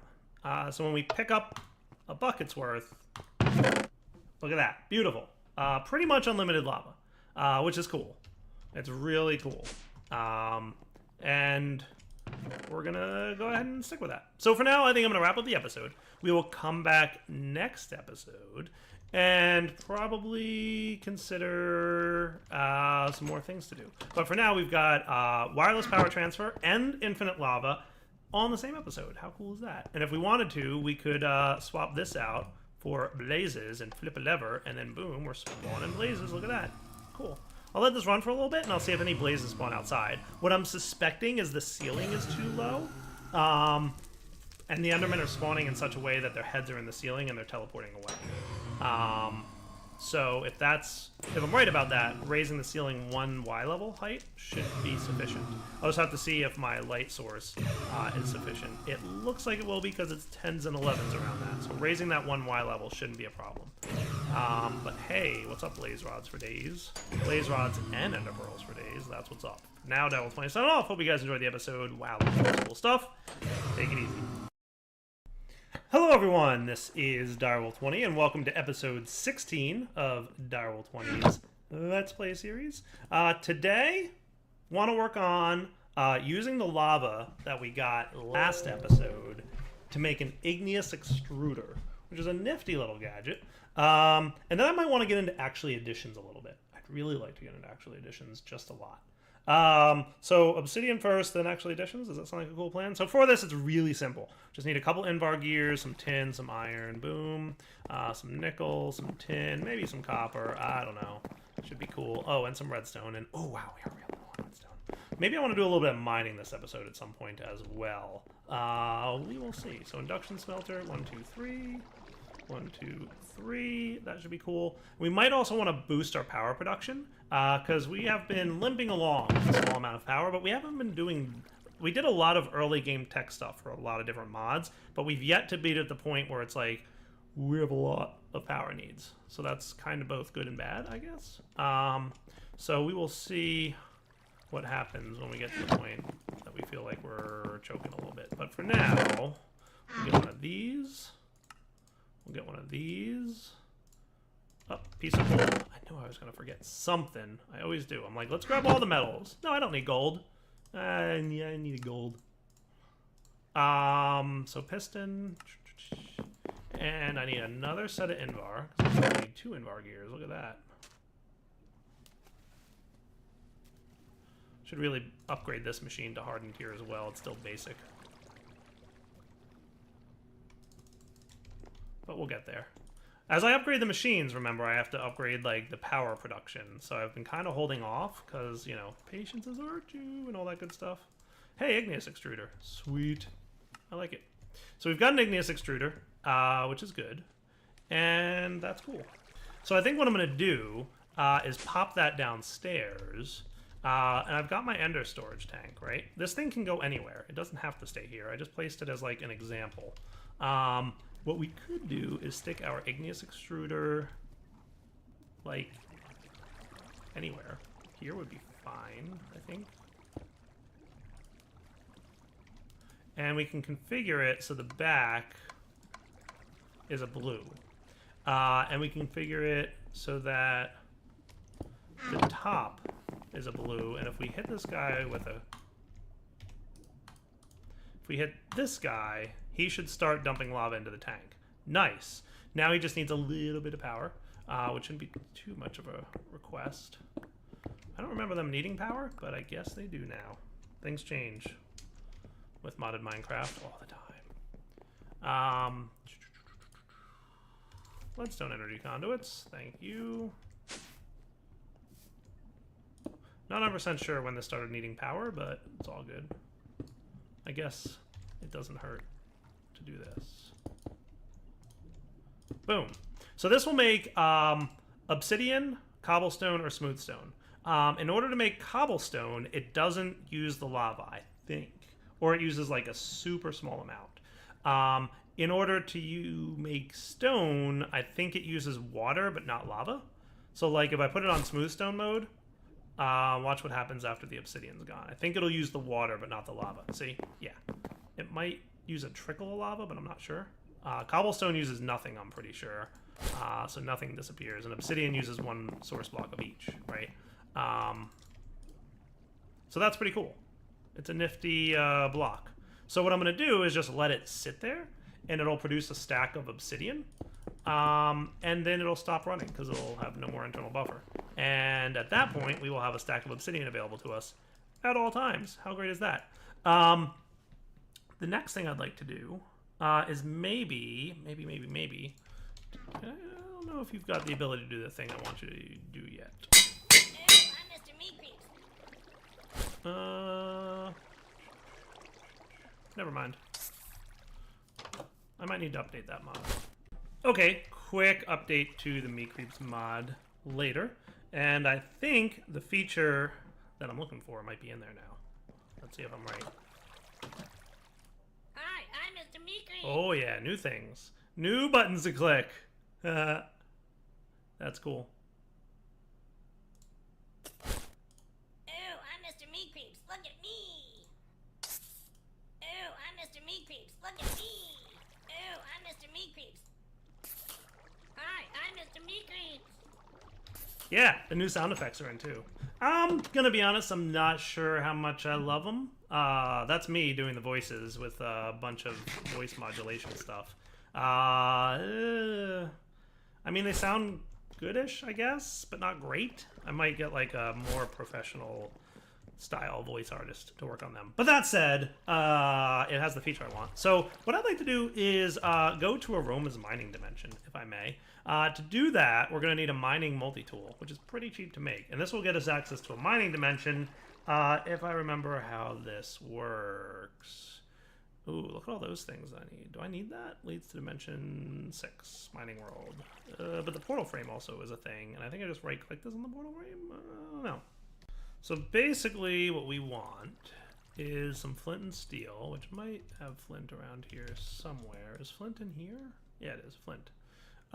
So when we pick up a bucket's worth, look at that. Beautiful. Pretty much unlimited lava, which is cool. It's really cool. And we're going to go ahead and stick with that. So for now, I think I'm going to wrap up the episode. We will come back next episode and probably consider some more things to do. But for now, we've got wireless power transfer and infinite lava on the same episode. How cool is that? And if we wanted to, we could swap this out for blazes and flip a lever, and then boom, we're spawning blazes. Look at that. Cool. I'll let this run for a little bit, and I'll see if any blazes spawn outside. What I'm suspecting is the ceiling is too low, and the Endermen are spawning in such a way that their heads are in the ceiling and they're teleporting away. So if I'm right about that, raising the ceiling 1 Y level height should be sufficient. I'll just have to see if my light source is sufficient. It looks like it will be because it's 10s and 11s around that. So raising that 1 Y level shouldn't be a problem. But hey, what's up, blaze rods for days? Blaze rods and ender pearls for days. That's what's up. Now, Direwolf20 signing off. Hope you guys enjoyed the episode. Wow, that's cool stuff. Take it easy. Hello everyone, this is Direwolf20 and welcome to episode 16 of Direwolf20's Let's Play series. Today, want to work on using the lava that we got last episode to make an igneous extruder, which is a nifty little gadget. And then I might want to get into actually additions a little bit. I'd really like to get into actually additions just a lot. So obsidian first, then actually additions. Does that sound like a cool plan? So for this, it's really simple. Just need a couple invar gears, some tin, some iron, boom, some nickel, some tin, maybe some copper. I don't know. Should be cool. Oh, and some redstone. And oh wow, we are real low on redstone. Maybe I want to do a little bit of mining this episode at some point as well. We will see. So induction smelter, 1, 2, 3. 1, 2, 3. That should be cool. We might also want to boost our power production because we have been limping along with a small amount of power, but we haven't been doing... We did a lot of early game tech stuff for a lot of different mods, but we've yet to be at the point where it's like, we have a lot of power needs. So that's kind of both good and bad, I guess. So we will see what happens when we get to the point that we feel like we're choking a little bit. But for now, we'll get one of these. We'll get one of these. Oh, piece of gold. I knew I was going to forget something. I always do. I'm like, let's grab all the metals. No, I don't need gold. Yeah, I need gold. So piston. And I need another set of invar. I need 2 invar gears. Look at that. Should really upgrade this machine to hardened tier as well. It's still basic. But we'll get there. As I upgrade the machines, remember, I have to upgrade, like, the power production. So I've been kind of holding off because, you know, patience is a virtue and all that good stuff. Hey, igneous extruder. Sweet. I like it. So we've got an igneous extruder, which is good. And that's cool. So I think what I'm going to do is pop that downstairs. And I've got my ender storage tank, right? This thing can go anywhere. It doesn't have to stay here. I just placed it as, like, an example. What we could do is stick our igneous extruder, like, anywhere. Here would be fine, I think. And we can configure it so the back is a blue. And we can configure it so that the top is a blue. And if we hit this guy with a... If we hit this guy, he should start dumping lava into the tank. Nice. Now he just needs a little bit of power, which shouldn't be too much of a request. I don't remember them needing power, but I guess they do now. Things change with modded Minecraft all the time. Leadstone energy conduits. Thank you. Not 100% sure when this started needing power, but it's all good. I guess it doesn't hurt to do this. Boom. So this will make obsidian, cobblestone, or smoothstone. In order to make cobblestone, it doesn't use the lava, I think. or it uses like a super small amount. In order to make stone, I think it uses water but not lava. So like if I put it on smooth stone mode, watch what happens after the obsidian's gone. I think it'll use the water but not the lava. See? Yeah. It might use a trickle of lava, but I'm not sure. Cobblestone uses nothing, I'm pretty sure. So nothing disappears. And obsidian uses one source block of each, right? So that's pretty cool. It's a nifty block. So what I'm going to do is just let it sit there, and it'll produce a stack of obsidian. And then it'll stop running because it'll have no more internal buffer. And at that point, we will have a stack of obsidian available to us at all times. How great is that? The next thing I'd like to do is maybe... I don't know if you've got the ability to do the thing I want you to do yet. I'm Mr. Meat Creeps. Never mind. I might need to update that mod. Okay, quick update to the Meat Creeps mod later. And I think the feature that I'm looking for might be in there now. Let's see if I'm right. Hi, I'm Mr. Meat Creeps. Oh yeah, new things. New buttons to click. That's cool. Oh, I'm Mr. Meat Creeps. Look at me. Oh, I'm Mr. Meat Creeps. Look at me. Oh, I'm Mr. Meat Creeps. Hi, I'm Mr. Meat Creeps. Yeah, the new sound effects are in too. I'm gonna be honest, I'm not sure how much I love them. That's me doing the voices with a bunch of voice modulation stuff. I mean, they sound goodish, I guess, but not great. I might get like a more professional style voice artist to work on them. But that said, it has the feature I want. So what I'd like to do is go to Aroma's mining dimension, if I may. To do that, we're going to need a mining multi-tool, which is pretty cheap to make. And this will get us access to a mining dimension, if I remember how this works. Ooh, look at all those things I need. Do I need that? Leads to dimension 6, mining world. But the portal frame also is a thing, and I think I just right-click this on the portal frame? I don't know. So basically what we want is some flint and steel, which might have flint around here somewhere. Is flint in here? Yeah, it is, flint.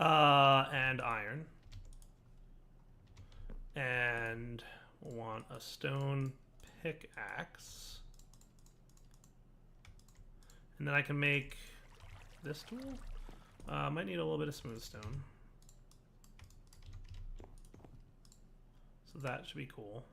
And iron. And we'll want a stone pickaxe. And then I can make this tool. Might need a little bit of smooth stone. So that should be cool.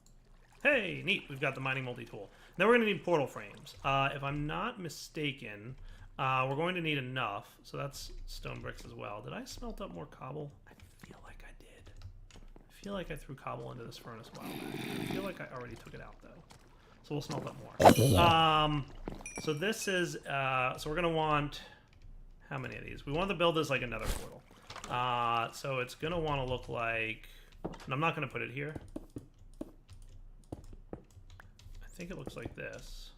Hey, neat, we've got the mining multi-tool. Now we're gonna need portal frames. If I'm not mistaken, we're going to need enough. So that's stone bricks as well. Did I smelt up more cobble? I feel like I did. I feel like I threw cobble into this furnace a while back. I feel like I already took it out though. So we'll smelt up more. So this is, so we're gonna want, how many of these? We want to build this like another portal. So it's gonna want to look like, and I'm not gonna put it here. I think it looks like this.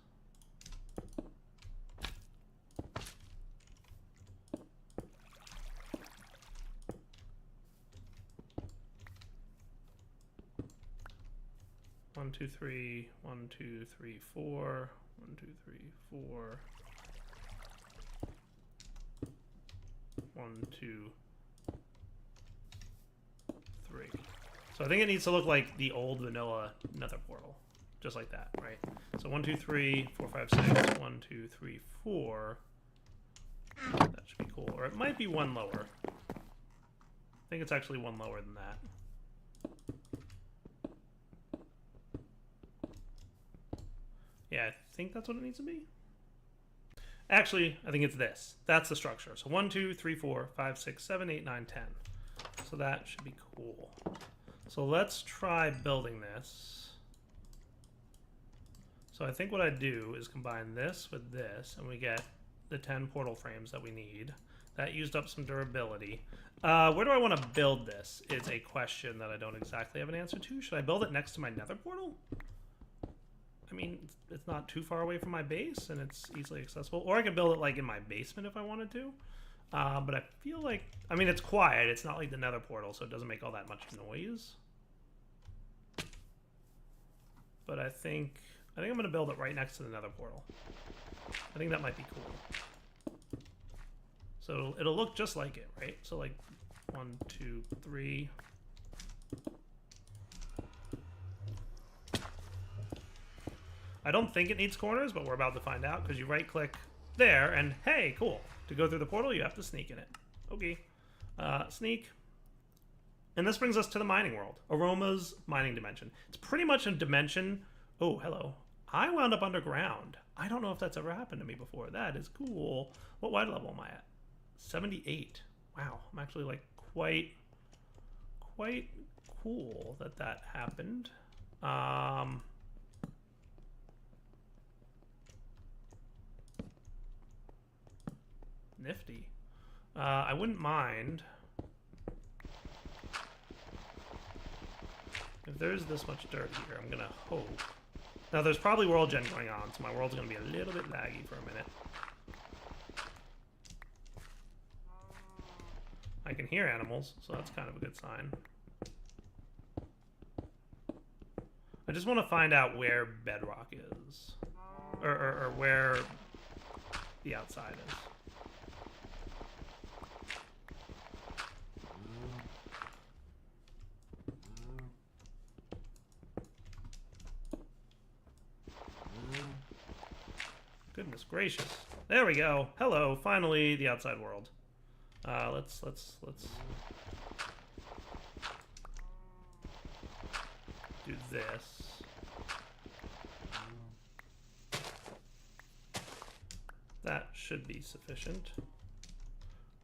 One, two, three, 1, 2, 3, 4. 1, 2, 3, 4. 1, 2, 3. So I think it needs to look like the old vanilla nether portal. Just like that, right? So 1, 2, 3, 4, 5, 6. 1, 2, 3, 4. That should be cool. Or it might be one lower. I think it's actually one lower than that. Yeah, I think that's what it needs to be. Actually, I think it's this. That's the structure. So 1, 2, 3, 4, 5, 6, 7, 8, 9, 10. So that should be cool. So let's try building this. So I think what I do is combine this with this, and we get the 10 portal frames that we need. That used up some durability. Where do I want to build this? It's a question that I don't exactly have an answer to. Should I build it next to my nether portal? I mean, it's not too far away from my base, and it's easily accessible. Or I could build it, like, in my basement if I wanted to. But I feel like... I mean, it's quiet. It's not like the nether portal, so it doesn't make all that much noise. But I think I think I'm going to build it right next to the nether portal. I think that might be cool. So it'll look just like it, right? So like 1, 2, 3. I don't think it needs corners, but we're about to find out because you right click there and hey, cool. To go through the portal, you have to sneak in it. Okay. Sneak. And this brings us to the mining world. Aroma's mining dimension. It's pretty much a dimension. Oh, hello. I wound up underground. I don't know if that's ever happened to me before. That is cool. What wide level am I at? 78. Wow. I'm actually like quite cool that happened. Nifty. I wouldn't mind if there's this much dirt here. I'm gonna hope. Now there's probably world gen going on, so my world's gonna be a little bit laggy for a minute. I can hear animals, so that's kind of a good sign. I just want to find out where bedrock is, or where the outside is. Goodness gracious. There we go. Hello, finally the outside world. Let's do this. That should be sufficient.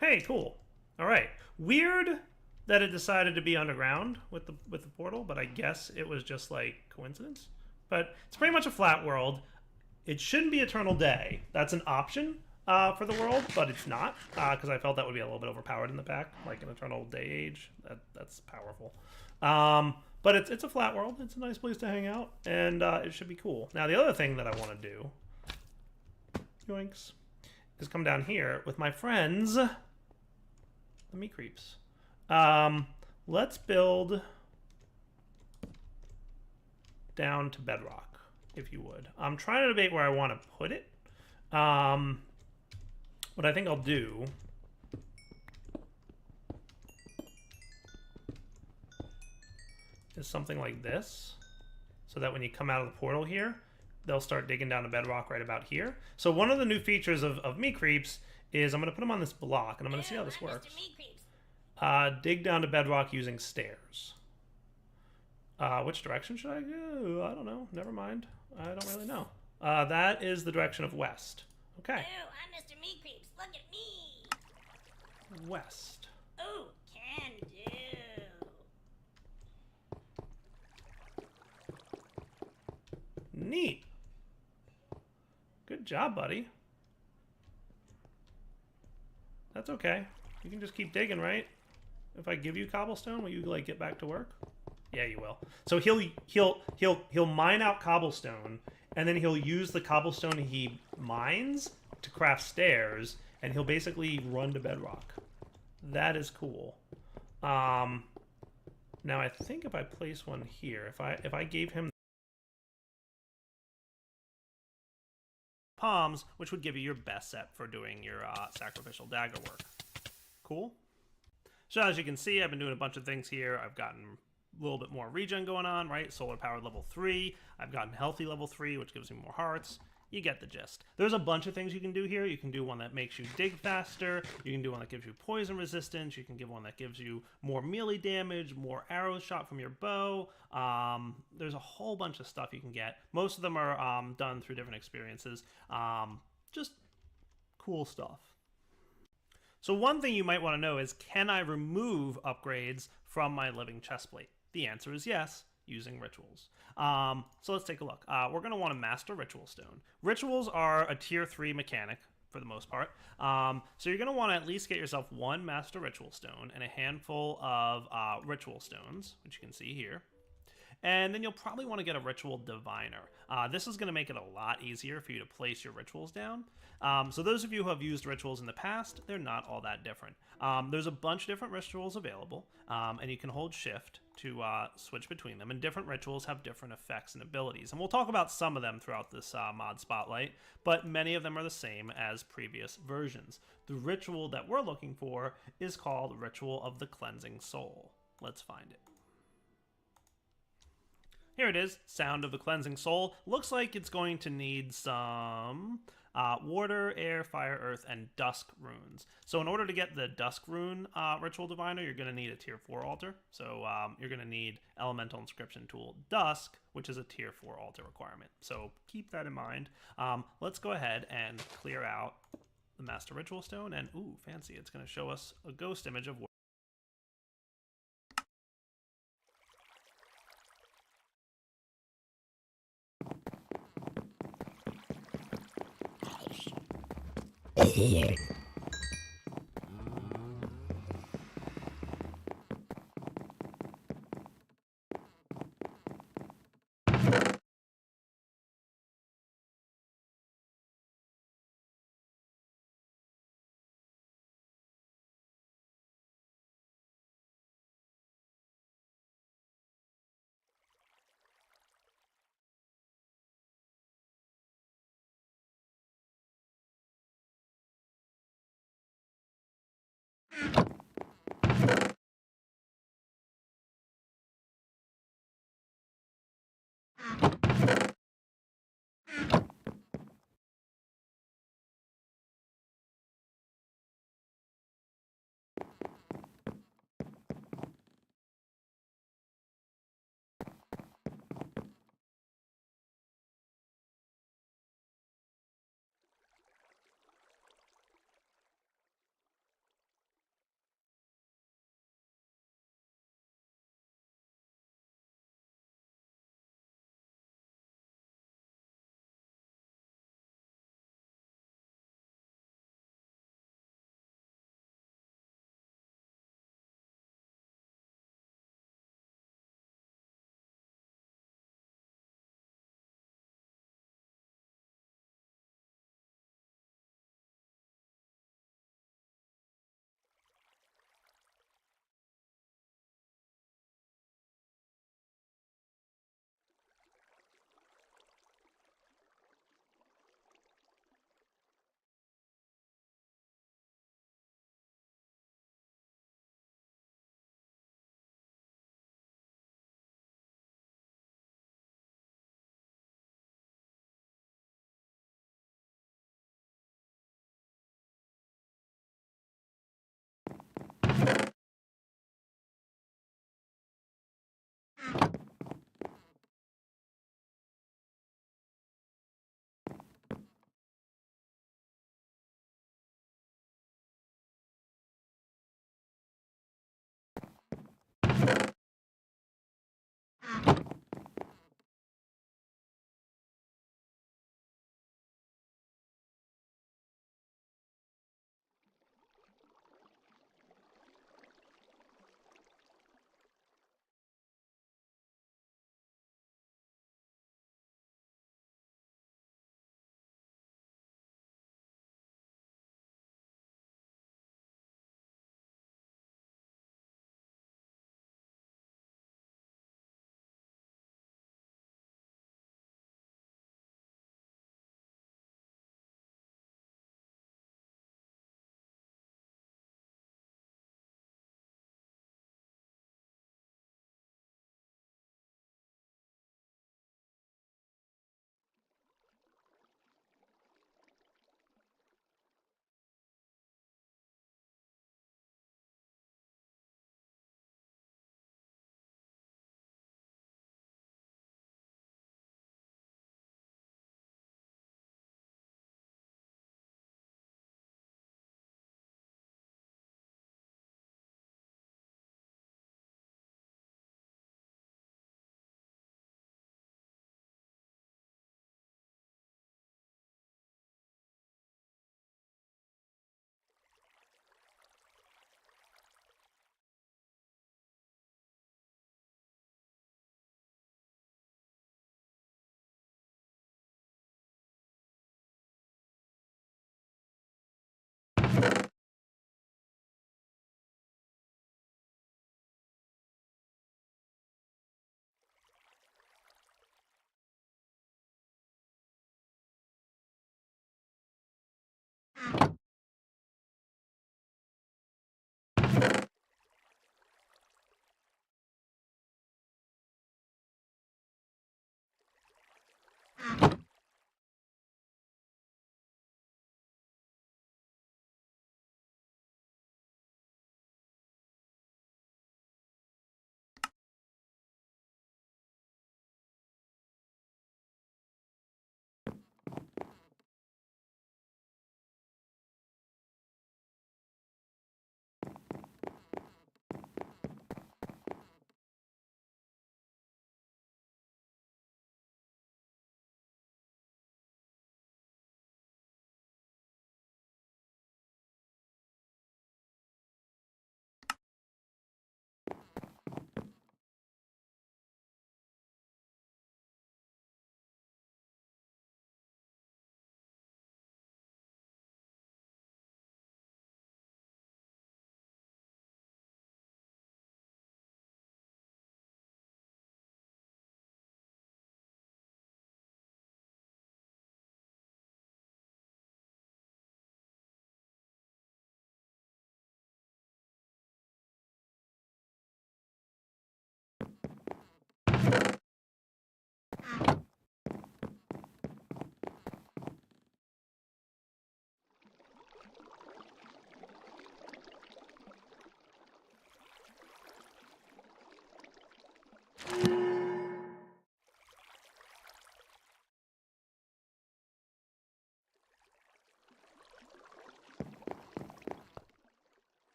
Hey, cool. All right. Weird that it decided to be underground with the portal, but I guess it was just like coincidence. But it's pretty much a flat world. It shouldn't be eternal day. That's an option for the world, but it's not, because I felt that would be a little bit overpowered in the pack, like an eternal day age. That's powerful. But it's a flat world. It's a nice place to hang out, and it should be cool. Now, the other thing that I want to do, yoinks, is come down here with my friends, the meat creeps. Let's build down to bedrock, if you would. I'm trying to debate where I want to put it. What I think I'll do is something like this, so that when you come out of the portal here, they'll start digging down to bedrock right about here. So one of the new features of meat creeps is I'm going to put them on this block, and I'm going to see how this works. Dig down to bedrock using stairs. Which direction should I go? I don't know. Never mind. I don't really know. That is the direction of west. Okay. Oh, I'm Mr. Meat Creeps. Look at me. West. Oh, can do. Neat. Good job, buddy. That's okay. You can just keep digging, right? If I give you cobblestone, will you like get back to work? Yeah, you will. So he'll mine out cobblestone, and then he'll use the cobblestone he mines to craft stairs, and he'll basically run to bedrock. That is cool. Now I think if I place one here, if I gave him palms, which would give you your best set for doing your sacrificial dagger work. Cool. So as you can see, I've been doing a bunch of things here. I've gotten a little bit more regen going on, right? Solar powered level 3. I've gotten healthy level 3, which gives me more hearts. You get the gist. There's a bunch of things you can do here. You can do one that makes you dig faster. You can do one that gives you poison resistance. You can give one that gives you more melee damage, more arrows shot from your bow. There's a whole bunch of stuff you can get. Most of them are done through different experiences. Just cool stuff. So one thing you might want to know is, can I remove upgrades from my living chestplate? The answer is yes, using rituals. So let's take a look. We're going to want to master ritual stone. Rituals are a tier 3 mechanic for the most part. So you're going to want to at least get yourself one master ritual stone and a handful of ritual stones, which you can see here. And then you'll probably want to get a ritual diviner. This is going to make it a lot easier for you to place your rituals down. So those of you who have used rituals in the past, they're not all that different. There's a bunch of different rituals available, and you can hold shift to switch between them, and different rituals have different effects and abilities. And we'll talk about some of them throughout this mod spotlight, but many of them are the same as previous versions. The ritual that we're looking for is called Ritual of the Cleansing Soul. Let's find it. Here it is, Sound of the Cleansing Soul. Looks like it's going to need some water, air, fire, earth, and dusk runes. So in order to get the dusk rune ritual diviner, you're going to need a tier 4 altar. So you're going to need elemental inscription tool dusk, which is a tier 4 altar requirement. So keep that in mind. Let's go ahead and clear out the master ritual stone, and ooh, fancy, it's going to show us a ghost image of Here.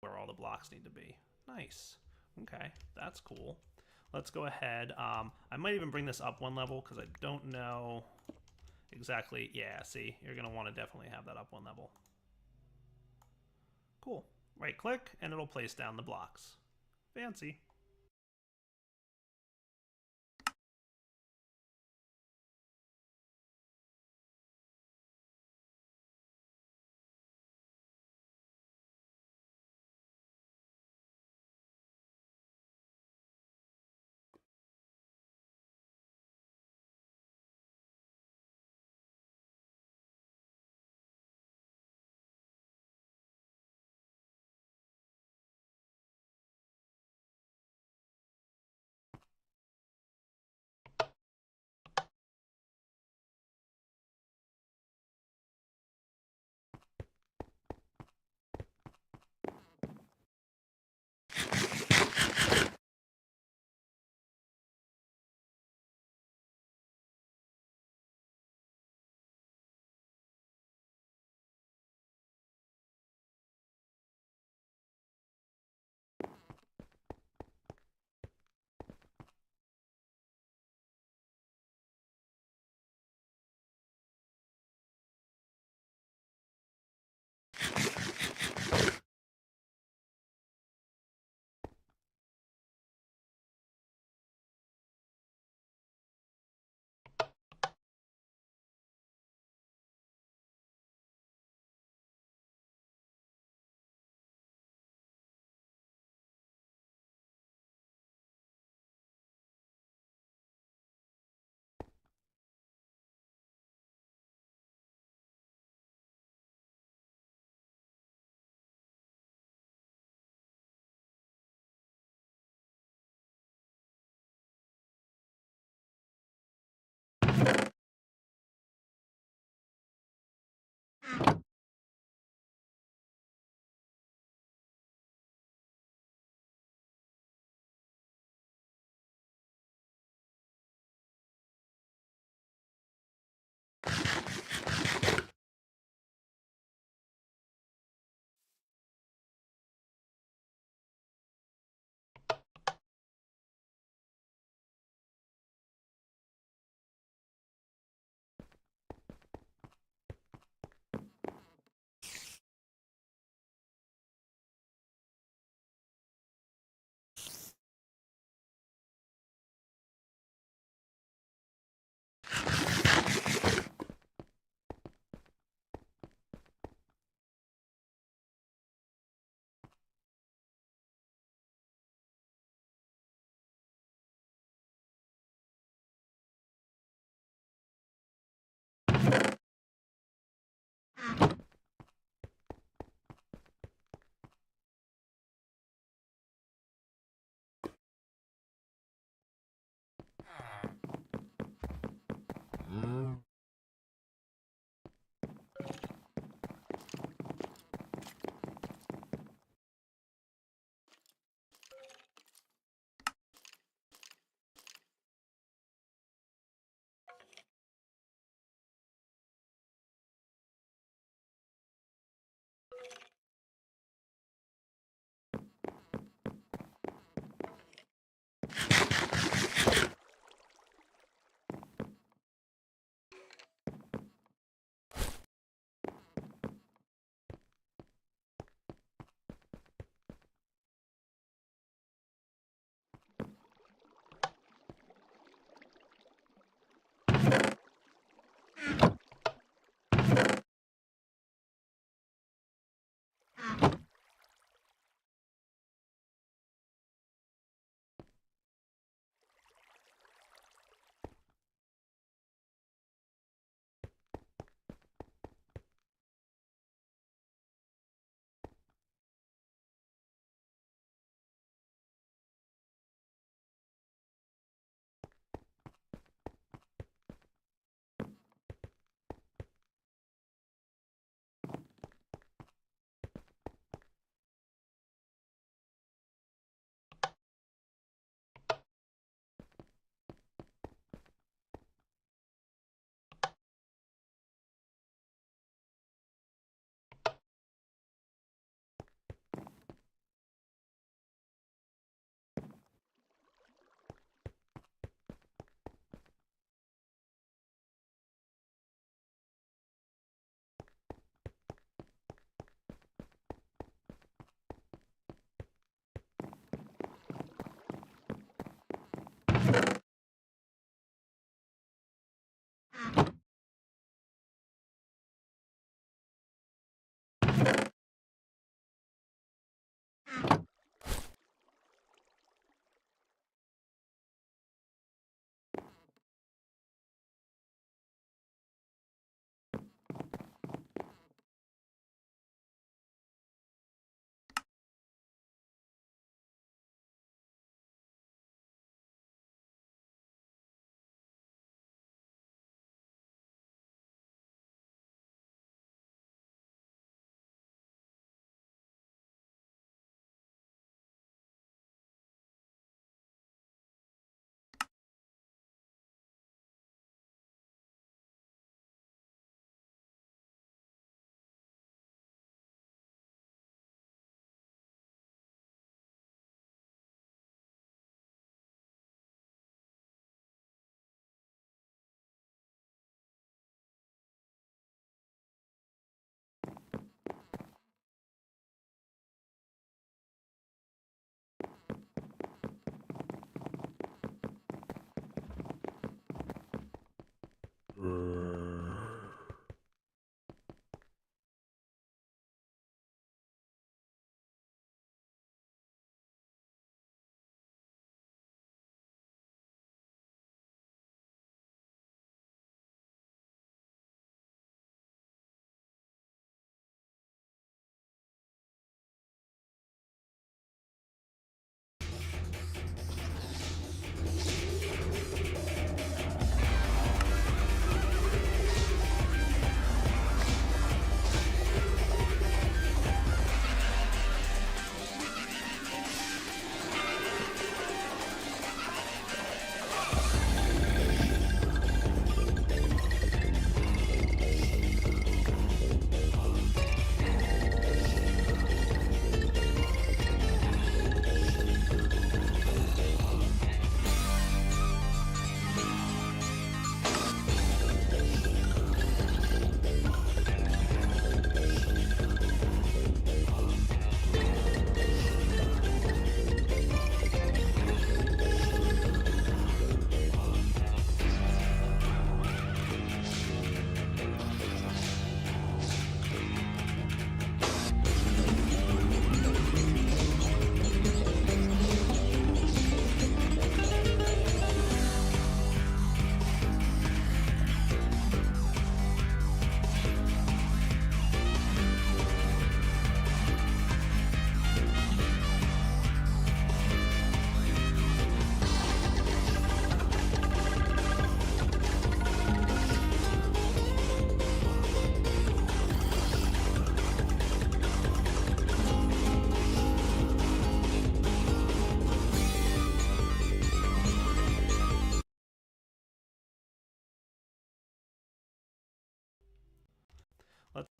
Where all the blocks need to be. Nice. Okay, that's cool. Let's go ahead. I might even bring this up one level because I don't know exactly. Yeah, see, you're going to want to definitely have that up one level. Cool. Right click and it'll place down the blocks. Fancy.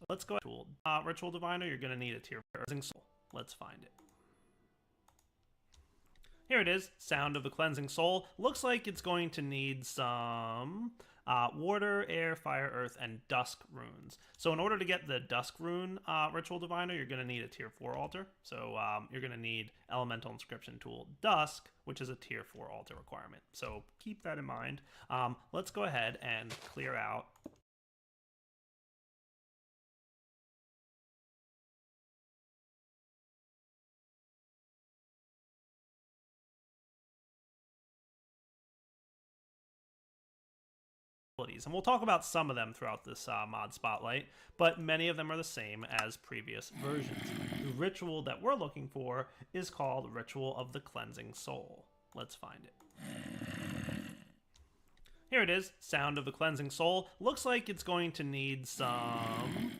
Let's go ritual. Ritual diviner, you're gonna need a tier rising soul. Let's find it. Here it is, Sound of the Cleansing Soul. Looks like it's going to need some water, air, fire, earth, and dusk runes. So in order to get the dusk rune ritual diviner, you're going to need a tier 4 altar. So you're going to need elemental inscription tool dusk, which is a tier 4 altar requirement. So keep that in mind. Let's go ahead and clear out and we'll talk about some of them throughout this mod spotlight, but many of them are the same as previous versions. The ritual that we're looking for is called Ritual of the Cleansing Soul. Let's find it. Here it is, Sound of the Cleansing Soul. Looks like it's going to need some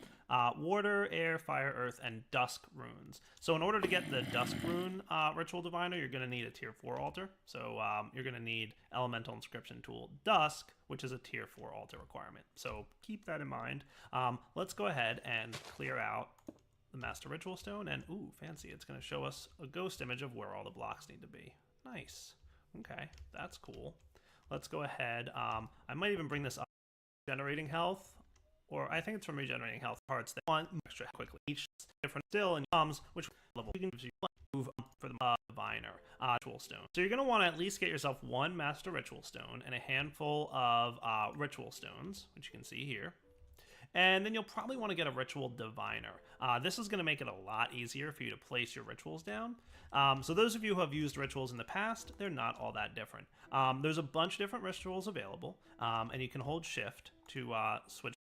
water, air, fire, earth, and dusk runes. So in order to get the dusk rune ritual diviner, you're going to need a tier 4 altar. So you're going to need elemental inscription tool dusk, which is a tier 4 altar requirement. So keep that in mind. Let's go ahead and clear out the master ritual stone, and ooh, fancy, it's going to show us a ghost image of where all the blocks need to be. Nice. Okay, that's cool. Let's go ahead. I might even bring this up. Generating health, or I think it's from regenerating health parts that want extra quickly. Each different still and comes, which level you can move for the diviner ritual stone. So you're going to want to at least get yourself one master ritual stone and a handful of ritual stones, which you can see here. And then you'll probably want to get a ritual diviner. This is going to make it a lot easier for you to place your rituals down. So those of you who have used rituals in the past, they're not all that different. There's a bunch of different rituals available, and you can hold shift to switch.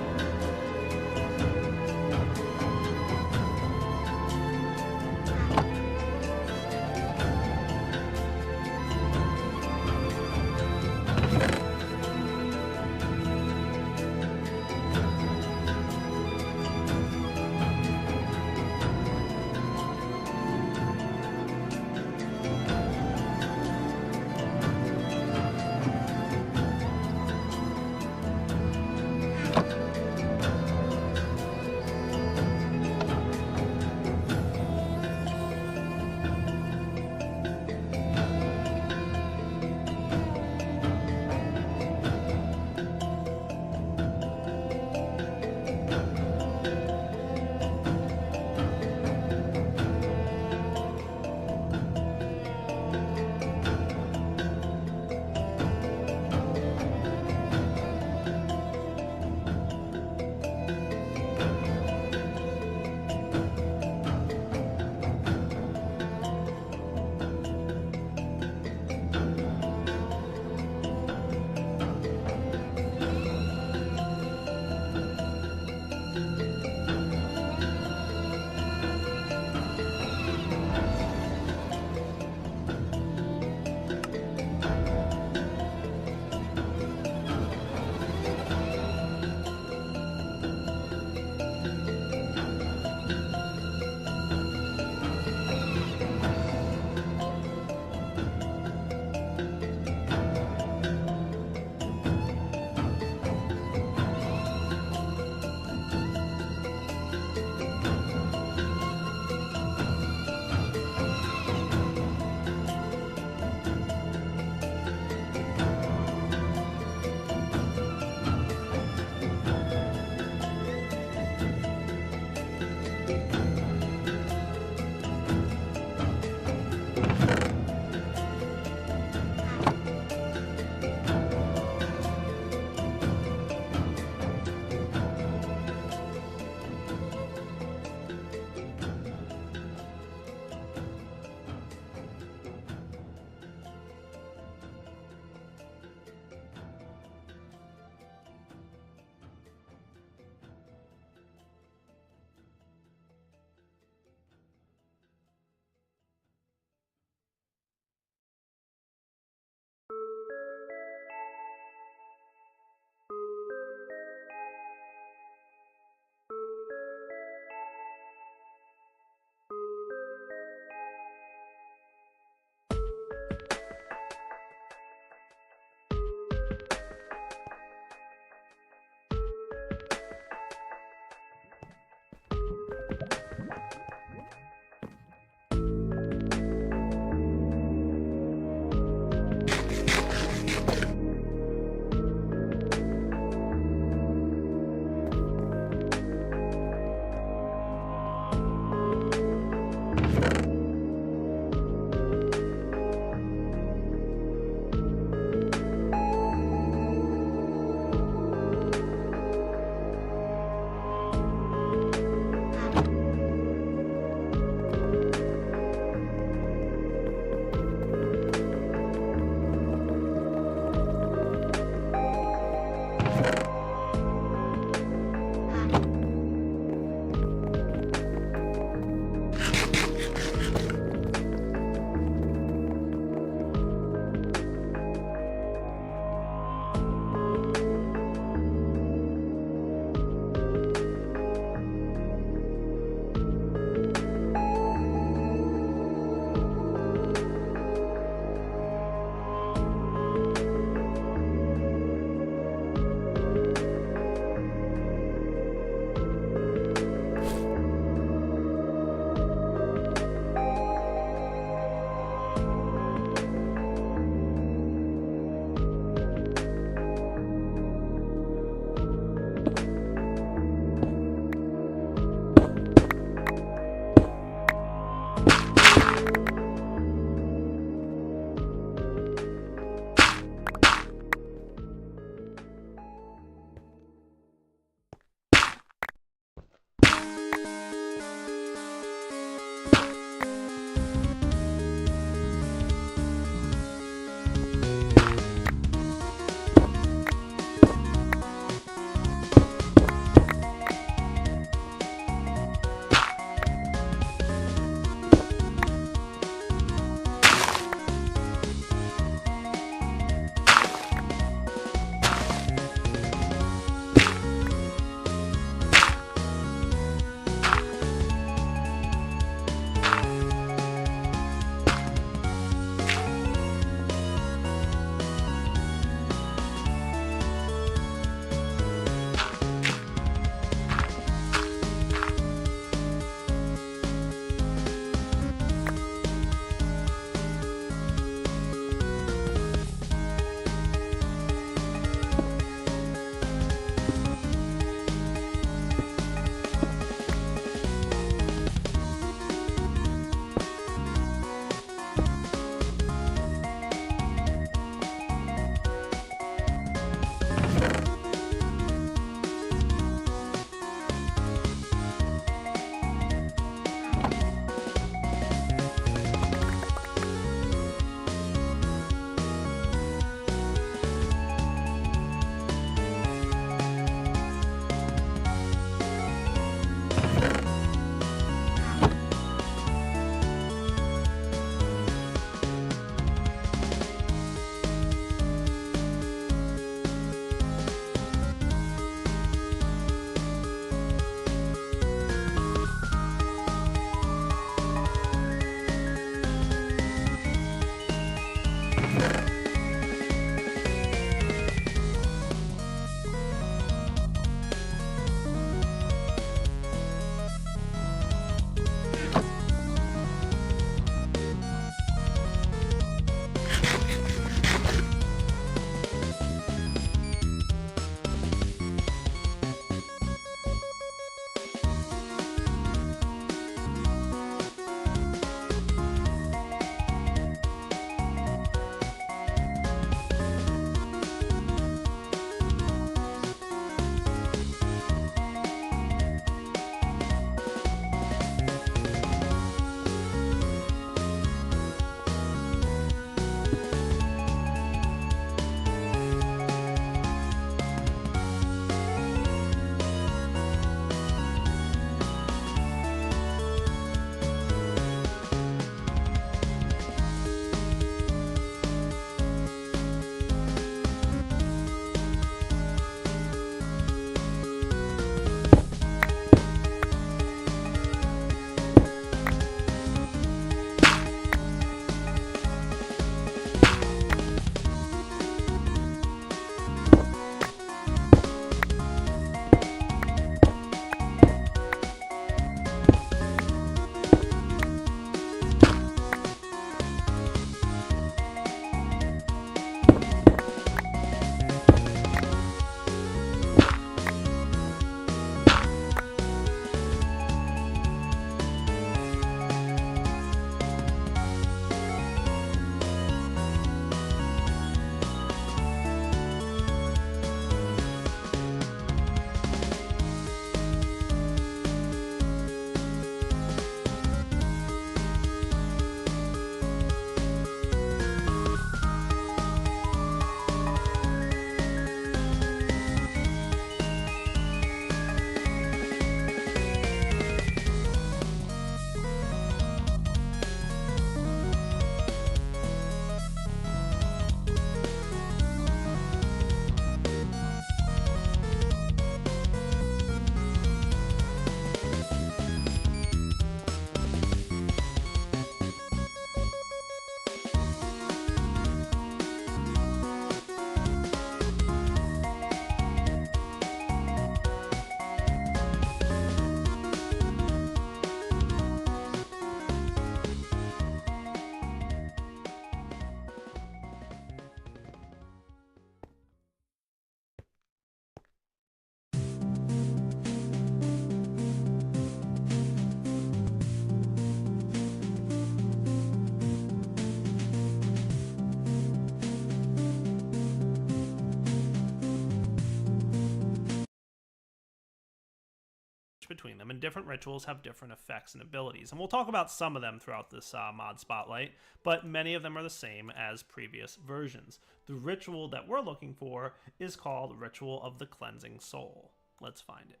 switch between them, and different rituals have different effects and abilities. And we'll talk about some of them throughout this mod spotlight, but many of them are the same as previous versions. The ritual that we're looking for is called Ritual of the Cleansing Soul. Let's find it.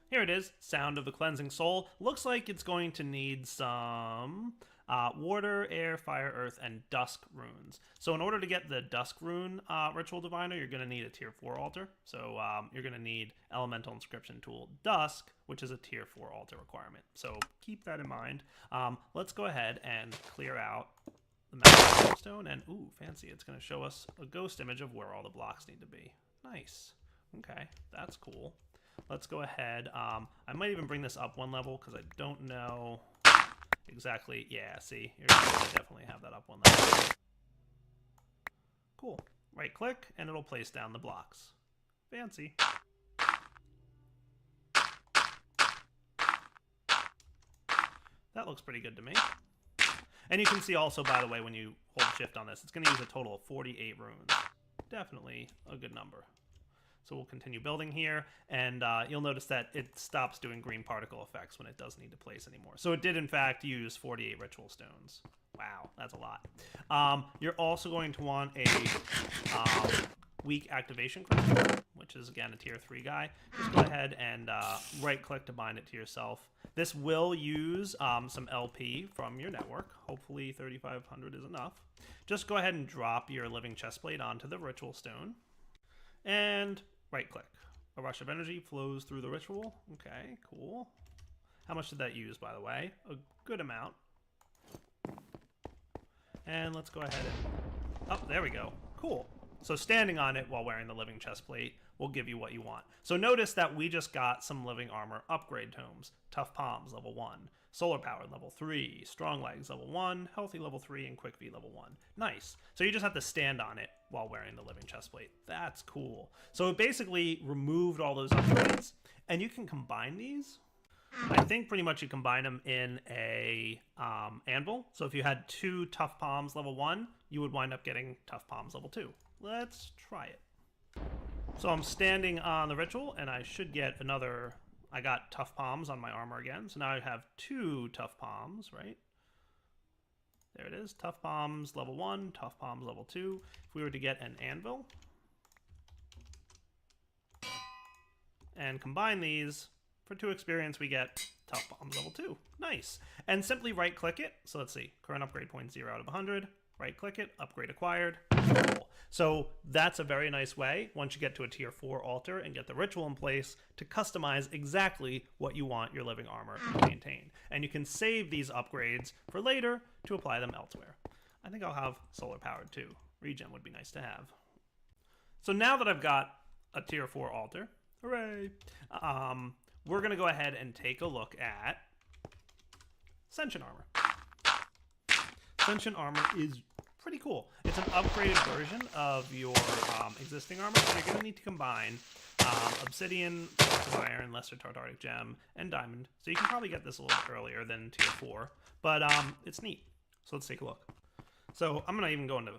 Here it is, Sound of the Cleansing Soul. Looks like it's going to need some water, air, fire, earth, and dusk runes. So in order to get the dusk rune ritual diviner, you're going to need a tier 4 altar. So you're going to need elemental inscription tool dusk, which is a tier 4 altar requirement. So keep that in mind. Let's go ahead and clear out the magic stone, and ooh, fancy, it's going to show us a ghost image of where all the blocks need to be. Nice. Okay, that's cool. Let's go ahead. I might even bring this up one level because I don't know exactly. Yeah, see, you're going to definitely have that up one level. Cool. Right click and it'll place down the blocks. Fancy. That looks pretty good to me. And you can see also, by the way, when you hold shift on this, it's going to use a total of 48 runes. Definitely a good number. So we'll continue building here, and you'll notice that it stops doing green particle effects when it doesn't need to place anymore. So it did, in fact, use 48 ritual stones. Wow, that's a lot. You're also going to want a weak activation crystal, which is, again, a tier 3 guy. Just go ahead and right-click to bind it to yourself. This will use some LP from your network. Hopefully 3,500 is enough. Just go ahead and drop your living chestplate onto the ritual stone. And right-click. A rush of energy flows through the ritual. Okay, cool. How much did that use, by the way? A good amount. And let's go ahead and... Oh, there we go. Cool. So standing on it while wearing the living chestplate will give you what you want. So notice that we just got some living armor upgrade tomes. Tough Palms, level 1. Solar Powered, level 3. Strong Legs, level 1. Healthy, level 3. And Quick V, level 1. Nice. So you just have to stand on it while wearing the living chestplate. That's cool. So it basically removed all those upgrades, and you can combine these. I think pretty much you combine them in a anvil. So if you had 2 Tough Palms, level 1, you would wind up getting Tough Palms, level 2. Let's try it. So I'm standing on the ritual, and I should get another... I got Tough Palms on my armor again, so now I have 2 Tough Palms, right? There it is, Tough Palms level 1, Tough Palms level 2. If we were to get an anvil and combine these, for 2 experience we get Tough Palms level 2. Nice. And simply right click it. So let's see, current upgrade point 0 out of 100. Right click it, upgrade acquired. Cool. So that's a very nice way, once you get to a tier 4 altar and get the ritual in place, to customize exactly what you want your living armor to maintain. And you can save these upgrades for later to apply them elsewhere. I think I'll have solar powered too. Regen would be nice to have. So now that I've got a tier 4 altar, hooray, we're going to go ahead and take a look at Sentient Armor. Sentient Armor is pretty cool. It's an upgraded version of your existing armor, so you're going to need to combine Obsidian, Flux of Iron, Lesser Tartaric Gem, and Diamond. So you can probably get this a little bit earlier than tier 4, but it's neat. So let's take a look. So I'm going to even go into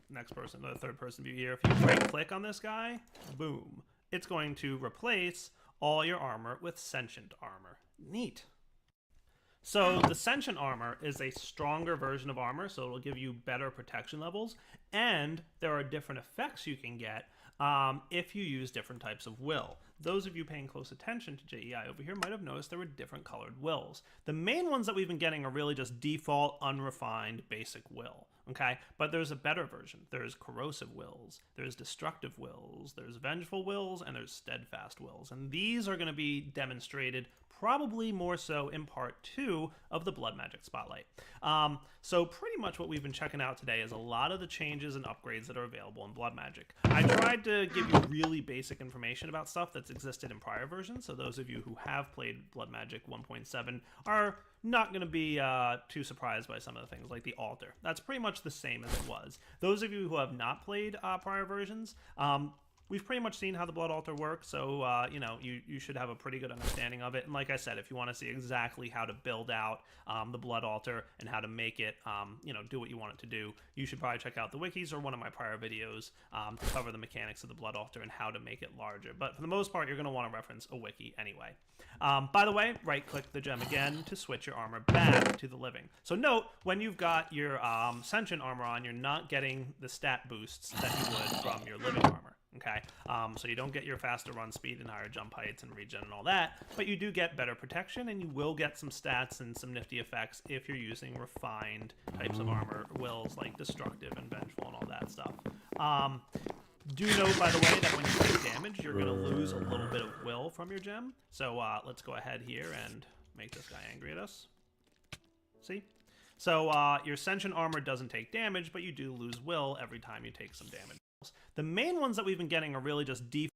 next person, the third person view here. If you right click on this guy, boom, it's going to replace all your armor with Sentient Armor. Neat. So the Sentient Armor is a stronger version of armor, so it'll give you better protection levels, and there are different effects you can get if you use different types of will. Those of you paying close attention to JEI over here might have noticed there were different colored wills. The main ones that we've been getting are really just default, unrefined, basic will, okay? But there's a better version. There's corrosive wills, there's destructive wills, there's vengeful wills, and there's steadfast wills. And these are going to be demonstrated probably more so in part 2 of the Blood Magic Spotlight. So pretty much what we've been checking out today is a lot of the changes and upgrades that are available in Blood Magic. I tried to give you really basic information about stuff that's existed in prior versions, so those of you who have played Blood Magic 1.7 are not going to be too surprised by some of the things, like the altar. That's pretty much the same as it was. Those of you who have not played prior versions, we've pretty much seen how the Blood Altar works, so, you know, you should have a pretty good understanding of it. And like I said, if you want to see exactly how to build out the Blood Altar and how to make it, you know, do what you want it to do, you should probably check out the wikis or one of my prior videos to cover the mechanics of the Blood Altar and how to make it larger. But for the most part, you're going to want to reference a wiki anyway. By the way, right-click the gem again to switch your armor back to the living. So note, when you've got your Sentient armor on, you're not getting the stat boosts that you would from your living armor. Okay, so you don't get your faster run speed and higher jump heights and regen and all that, but you do get better protection, and you will get some stats and some nifty effects if you're using refined types of armor wills like destructive and vengeful and all that stuff. Do note, by the way, that when you take damage, you're going to lose a little bit of will from your gem. So let's go ahead here and make this guy angry at us. See? So your Sentient armor doesn't take damage, but you do lose will every time you take some damage. The main ones that we've been getting are really just default.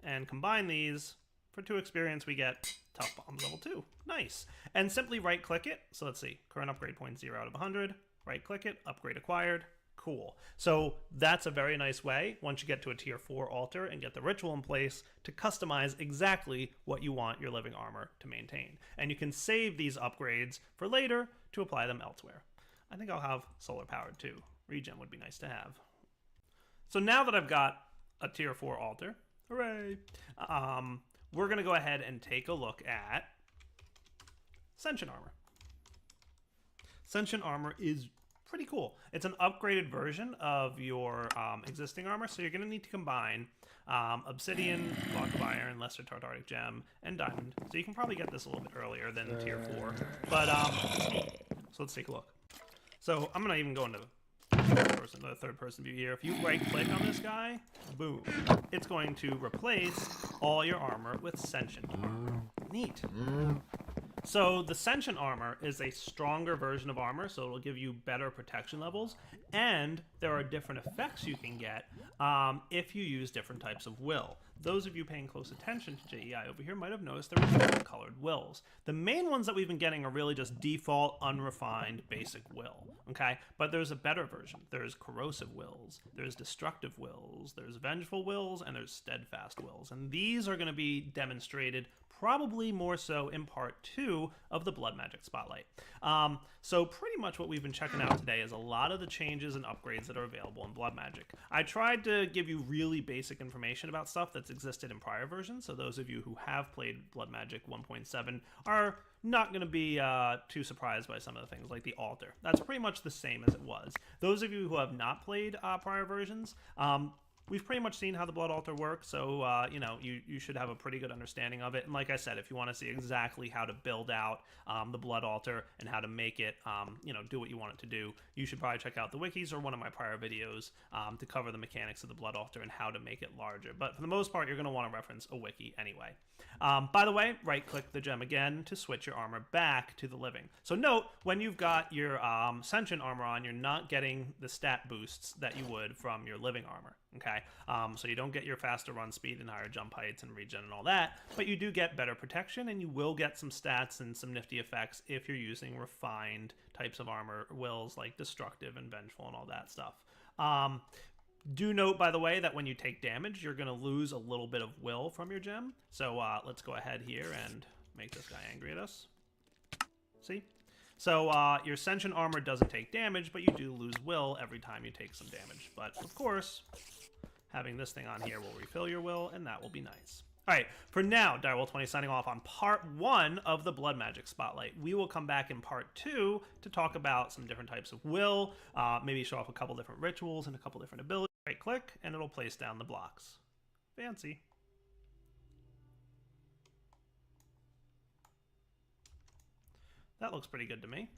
And combine these, for 2 experience, we get Tough Bombs level 2. Nice. And simply right-click it. So let's see. Current upgrade point 0 out of 100. Right-click it. Upgrade acquired. Cool. So that's a very nice way, once you get to a tier 4 altar and get the ritual in place, to customize exactly what you want your living armor to maintain. And you can save these upgrades for later to apply them elsewhere. I think I'll have solar powered too. Regen would be nice to have. So now that I've got a tier 4 altar, hooray, we're going to go ahead and take a look at Sentient armor. Sentient armor is pretty cool. It's an upgraded version of your existing armor, so you're going to need to combine obsidian, block of iron, lesser tartaric gem, and diamond. So you can probably get this a little bit earlier than tier 4. But so let's take a look. So I'm going to even go into the third person view here. If you right click on this guy, boom, it's going to replace all your armor with Sentient armor. Neat. So the Sentient armor is a stronger version of armor, so it'll give you better protection levels, and there are different effects you can get if you use different types of will. Those of you paying close attention to JEI over here might have noticed there were different colored wills. The main ones that we've been getting are really just default, unrefined, basic will, okay? But there's a better version. There's corrosive wills, there's destructive wills, there's vengeful wills, and there's steadfast wills. And these are going to be demonstrated probably more so in part 2 of the Blood Magic Spotlight. So pretty much what we've been checking out today is a lot of the changes and upgrades that are available in Blood Magic. I tried to give you really basic information about stuff that's existed in prior versions, so those of you who have played Blood Magic 1.7 are not going to be too surprised by some of the things like the altar. That's pretty much the same as it was. Those of you who have not played prior versions, we've pretty much seen how the Blood Altar works, so, you know, you should have a pretty good understanding of it. And like I said, if you want to see exactly how to build out the Blood Altar and how to make it, you know, do what you want it to do, you should probably check out the wikis or one of my prior videos to cover the mechanics of the Blood Altar and how to make it larger. But for the most part, you're going to want to reference a wiki anyway. By the way, right-click the gem again to switch your armor back to the living. So note, when you've got your Sentient armor on, you're not getting the stat boosts that you would from your living armor. Okay, so you don't get your faster run speed and higher jump heights and regen and all that, but you do get better protection, and you will get some stats and some nifty effects if you're using refined types of armor wills like destructive and vengeful and all that stuff. Do note, by the way, that when you take damage, you're going to lose a little bit of will from your gem. So let's go ahead here and make this guy angry at us. See? So your Sentient armor doesn't take damage, but you do lose will every time you take some damage. But of course, having this thing on here will refill your will, and that will be nice. All right, for now, Direwolf20 signing off on part 1 of the Blood Magic Spotlight. We will come back in part 2 to talk about some different types of will, maybe show off a couple different rituals and a couple different abilities. Right click, and it'll place down the blocks. Fancy. That looks pretty good to me.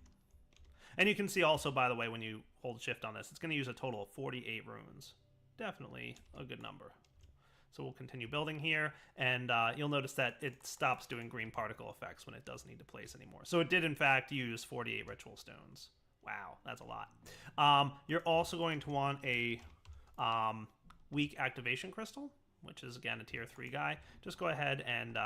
And you can see also, by the way, when you hold shift on this, it's going to use a total of 48 runes. Definitely a good number. So we'll continue building here, and you'll notice that it stops doing green particle effects when it doesn't need to place anymore. So it did, in fact, use 48 ritual stones. Wow, that's a lot. You're also going to want a weak activation crystal, which is, again, a tier 3 guy. Just go ahead and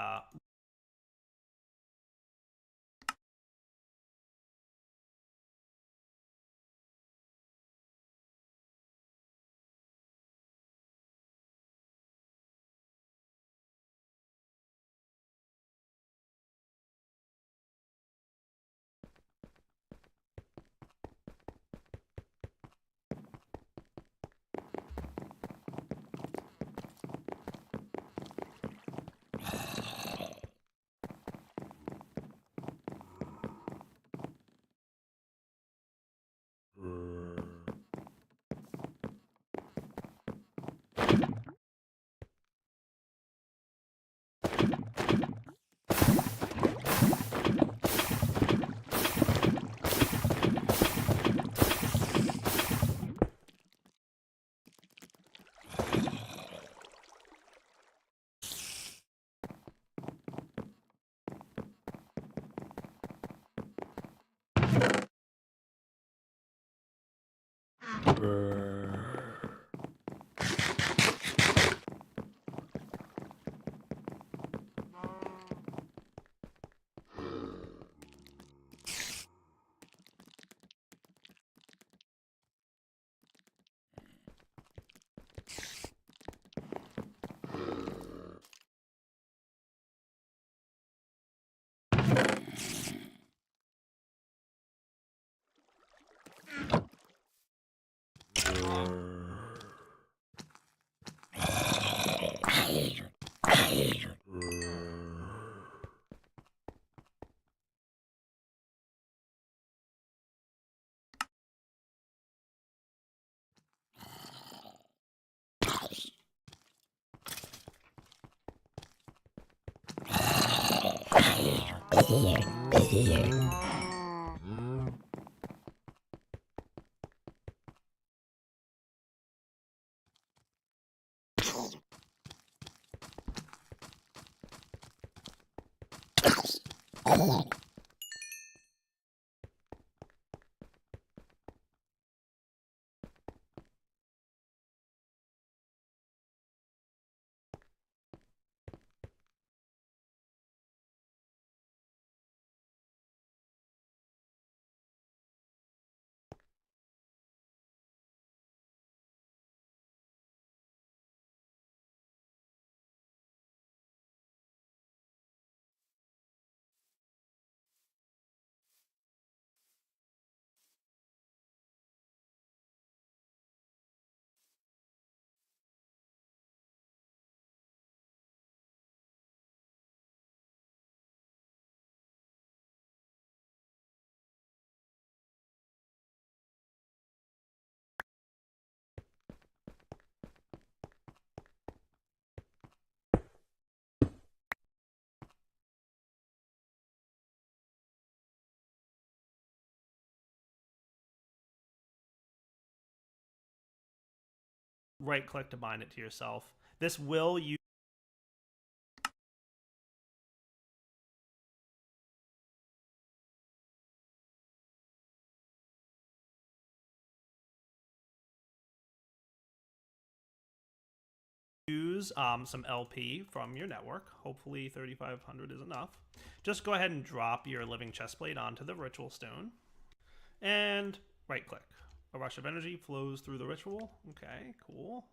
Right click to bind it to yourself. This will use some LP from your network. Hopefully 3,500 is enough. Just go ahead and drop your living chest plate onto the ritual stone. And right click. A rush of energy flows through the ritual. Okay, cool.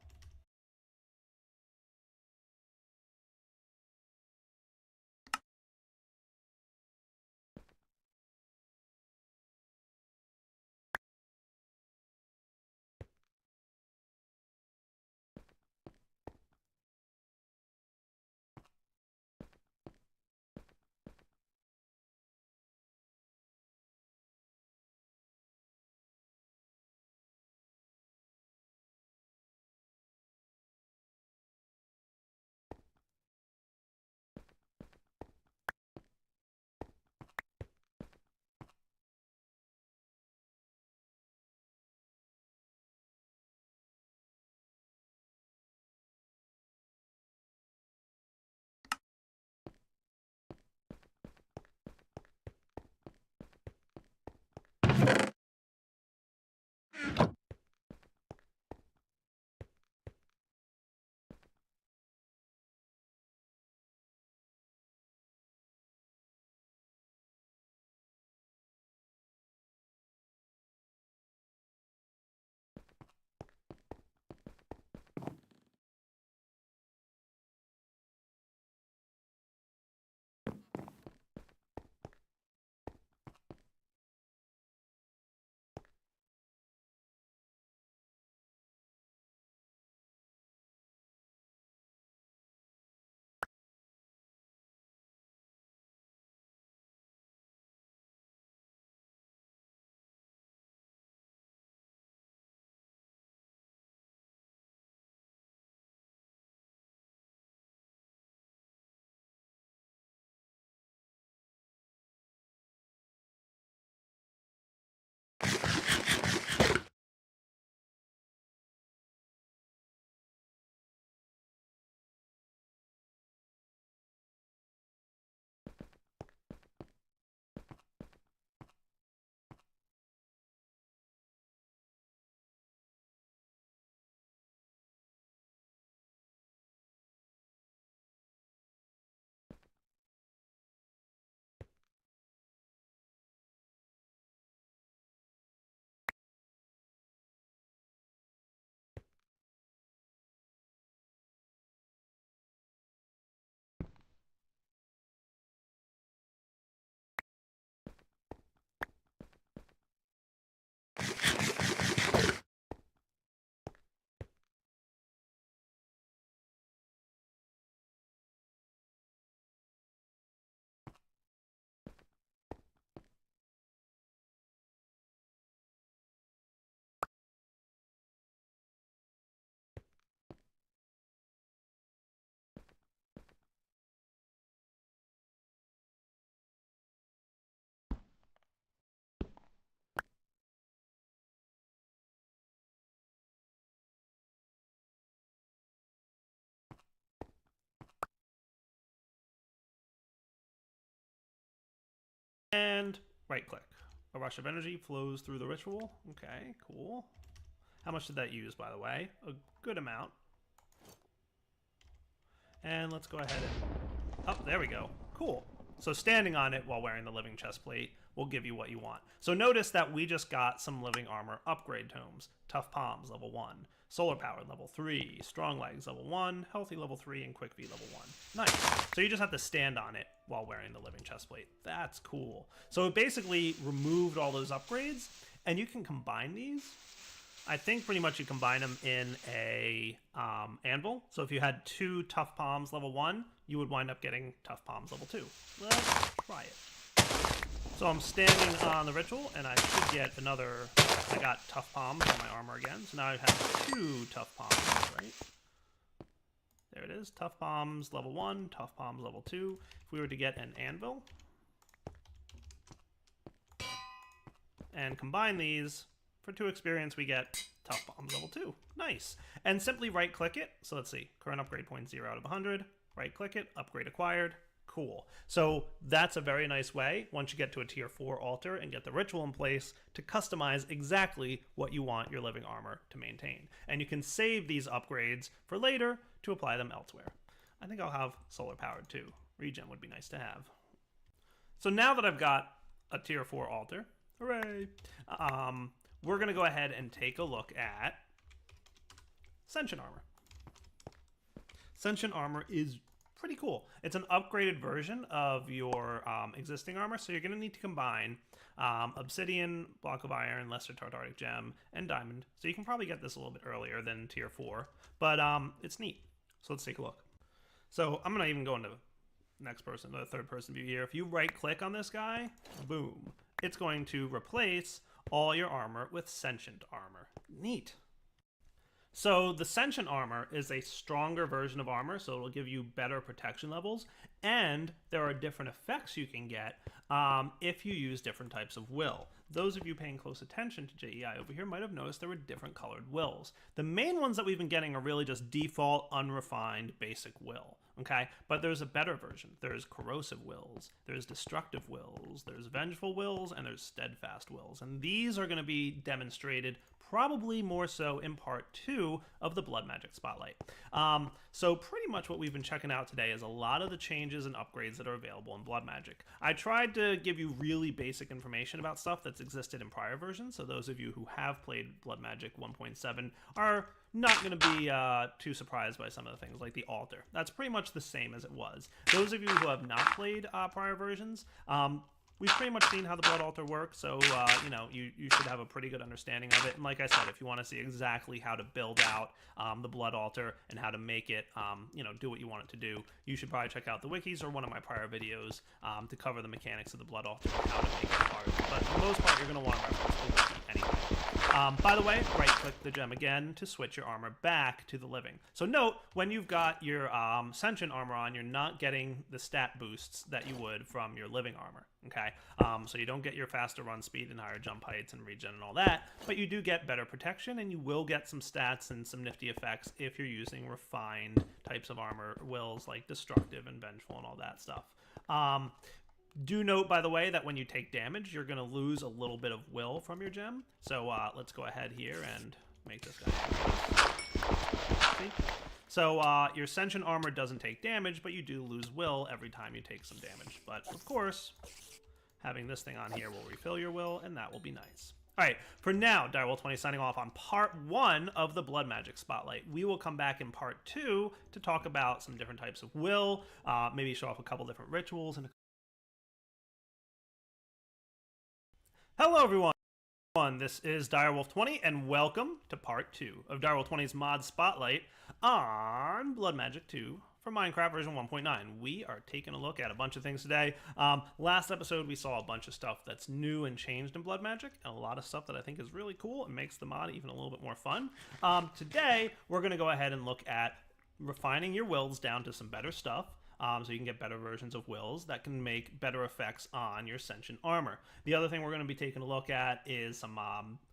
And right click. A rush of energy flows through the ritual. Okay, cool. How much did that use, by the way? A good amount. And let's go ahead and... Oh, there we go. Cool. So standing on it while wearing the living chest plate will give you what you want. So notice that we just got some living armor upgrade tomes. Tough Palms, level 1. Solar Powered, level 3. Strong Legs, level 1. Healthy, level 3. And Quick V, level 1. Nice. So you just have to stand on it while wearing the living chest plate. That's cool. So it basically removed all those upgrades, and you can combine these. I think pretty much you combine them in a anvil. So if you had 2 Tough Palms level 1, you would wind up getting Tough Palms level 2. Let's try it. So I'm standing on the ritual, and I should get another... I got Tough Palms on my armor again. So now I have 2 Tough Palms, right? There it is. Tough Palms level 1, Tough Palms level 2. If we were to get an anvil and combine these... For 2 experience, we get Tough Bombs level 2. Nice. And simply right-click it. So let's see. Current upgrade point 0 out of 100. Right-click it. Upgrade acquired. Cool. So that's a very nice way, once you get to a tier 4 altar and get the ritual in place, to customize exactly what you want your living armor to maintain. And you can save these upgrades for later to apply them elsewhere. I think I'll have solar powered too. Regen would be nice to have. So now that I've got a tier 4 altar, hooray! We're going to go ahead and take a look at Sentient Armor. Sentient Armor is pretty cool. It's an upgraded version of your existing armor, so you're going to need to combine Obsidian, Block of Iron, Lesser Tartaric Gem, and Diamond. So you can probably get this a little bit earlier than Tier 4, but it's neat. So let's take a look. So I'm going to even go into next person, the third person view here. If you right click on this guy, boom, it's going to replace all your armor with Sentient Armor. Neat. So the Sentient Armor is a stronger version of armor, so it'll give you better protection levels, and there are different effects you can get if you use different types of will. Those of you paying close attention to JEI over here might have noticed there were different colored wills. The main ones that we've been getting are really just default, unrefined, basic will. Okay, but there's a better version. There's corrosive wills, there's destructive wills, there's vengeful wills, and there's steadfast wills. And these are going to be demonstrated probably more so in part 2 of the Blood Magic Spotlight. So pretty much what we've been checking out today is a lot of the changes and upgrades that are available in Blood Magic. I tried to give you really basic information about stuff that's existed in prior versions, so those of you who have played Blood Magic 1.7 are not going to be too surprised by some of the things, like the altar. That's pretty much the same as it was. Those of you who have not played prior versions, we've pretty much seen how the blood altar works, so you know, you should have a pretty good understanding of it. And like I said, if you want to see exactly how to build out the blood altar and how to make it, you know, do what you want it to do, you should probably check out the wikis or one of my prior videos to cover the mechanics of the blood altar and how to make it part. But for the most part, you're going to want to reference the wiki anyway. By the way, right-click the gem again to switch your armor back to the living. So note, when you've got your Sentient Armor on, you're not getting the stat boosts that you would from your living armor. Okay, so you don't get your faster run speed and higher jump heights and regen and all that, but you do get better protection, and you will get some stats and some nifty effects if you're using refined types of armor wills like destructive and vengeful and all that stuff. Do note, by the way, that when you take damage, you're going to lose a little bit of will from your gem. So let's go ahead here and make this guy. See? So your Sentient Armor doesn't take damage, but you do lose will every time you take some damage. But of course, having this thing on here will refill your will, and that will be nice. All right, for now, Direwolf20 signing off on part 1 of the Blood Magic Spotlight. We will come back in part 2 to talk about some different types of will, maybe show off a couple different rituals. And hello, everyone. This is Direwolf20, and welcome to part 2 of Direwolf20's mod Spotlight on Blood Magic 2 for Minecraft version 1.9. We are taking a look at a bunch of things today. Last episode, we saw a bunch of stuff that's new and changed in Blood Magic, and a lot of stuff that I think is really cool and makes the mod even a little bit more fun. Today, we're going to go ahead and look at refining your wills down to some better stuff. so you can get better versions of wills that can make better effects on your sentient armor. The other thing we're going to be taking a look at is some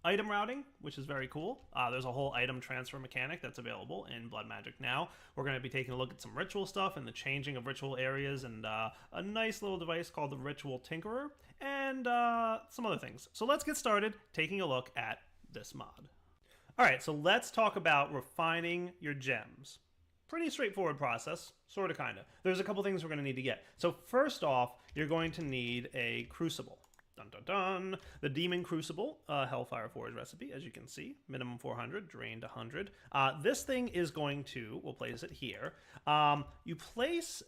item routing, which is very cool. There's a whole item transfer mechanic that's available in Blood Magic now. We're going to be taking a look at some ritual stuff and the changing of ritual areas, and a nice little device called the Ritual Tinkerer, and some other things. So let's get started taking a look at this mod. Alright, so let's talk about refining your gems. Pretty straightforward process, sort of, kind of. There's a couple things we're going to need to get. So first off, you're going to need a crucible. Dun dun dun! The Demon Crucible, Hellfire Forge recipe, as you can see. Minimum 400, drained 100. This thing is going to, we'll place it here. You place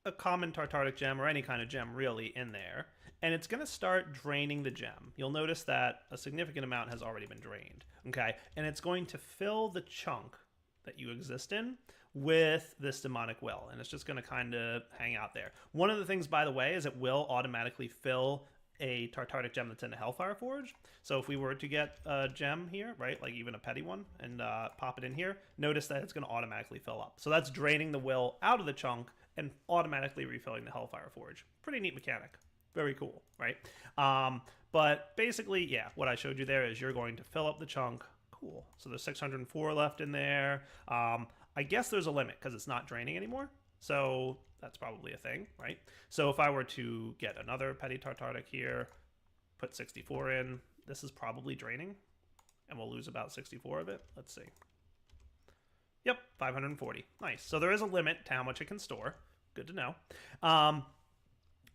a common Tartaric gem, or any kind of gem really, in there, and it's going to start draining the gem. You'll notice that a significant amount has already been drained, okay? And it's going to fill the chunk that you exist in with this demonic will, and it's just going to kind of hang out there. One of the things, by the way, is it will automatically fill a Tartaric gem that's in the Hellfire Forge. So if we were to get a gem here, right, like even a petty one, and pop it in here, notice that it's going to automatically fill up. So that's draining the will out of the chunk and automatically refilling the Hellfire Forge. Pretty neat mechanic. Very cool, right? But basically, yeah, what I showed you there is you're going to fill up the chunk. Cool. So there's 604 left in there. I guess there's a limit because it's not draining anymore. So that's probably a thing, right? So if I were to get another Petty Tartaric here, put 64 in, this is probably draining, and we'll lose about 64 of it. Let's see. Yep, 540. Nice. So there is a limit to how much it can store. Good to know.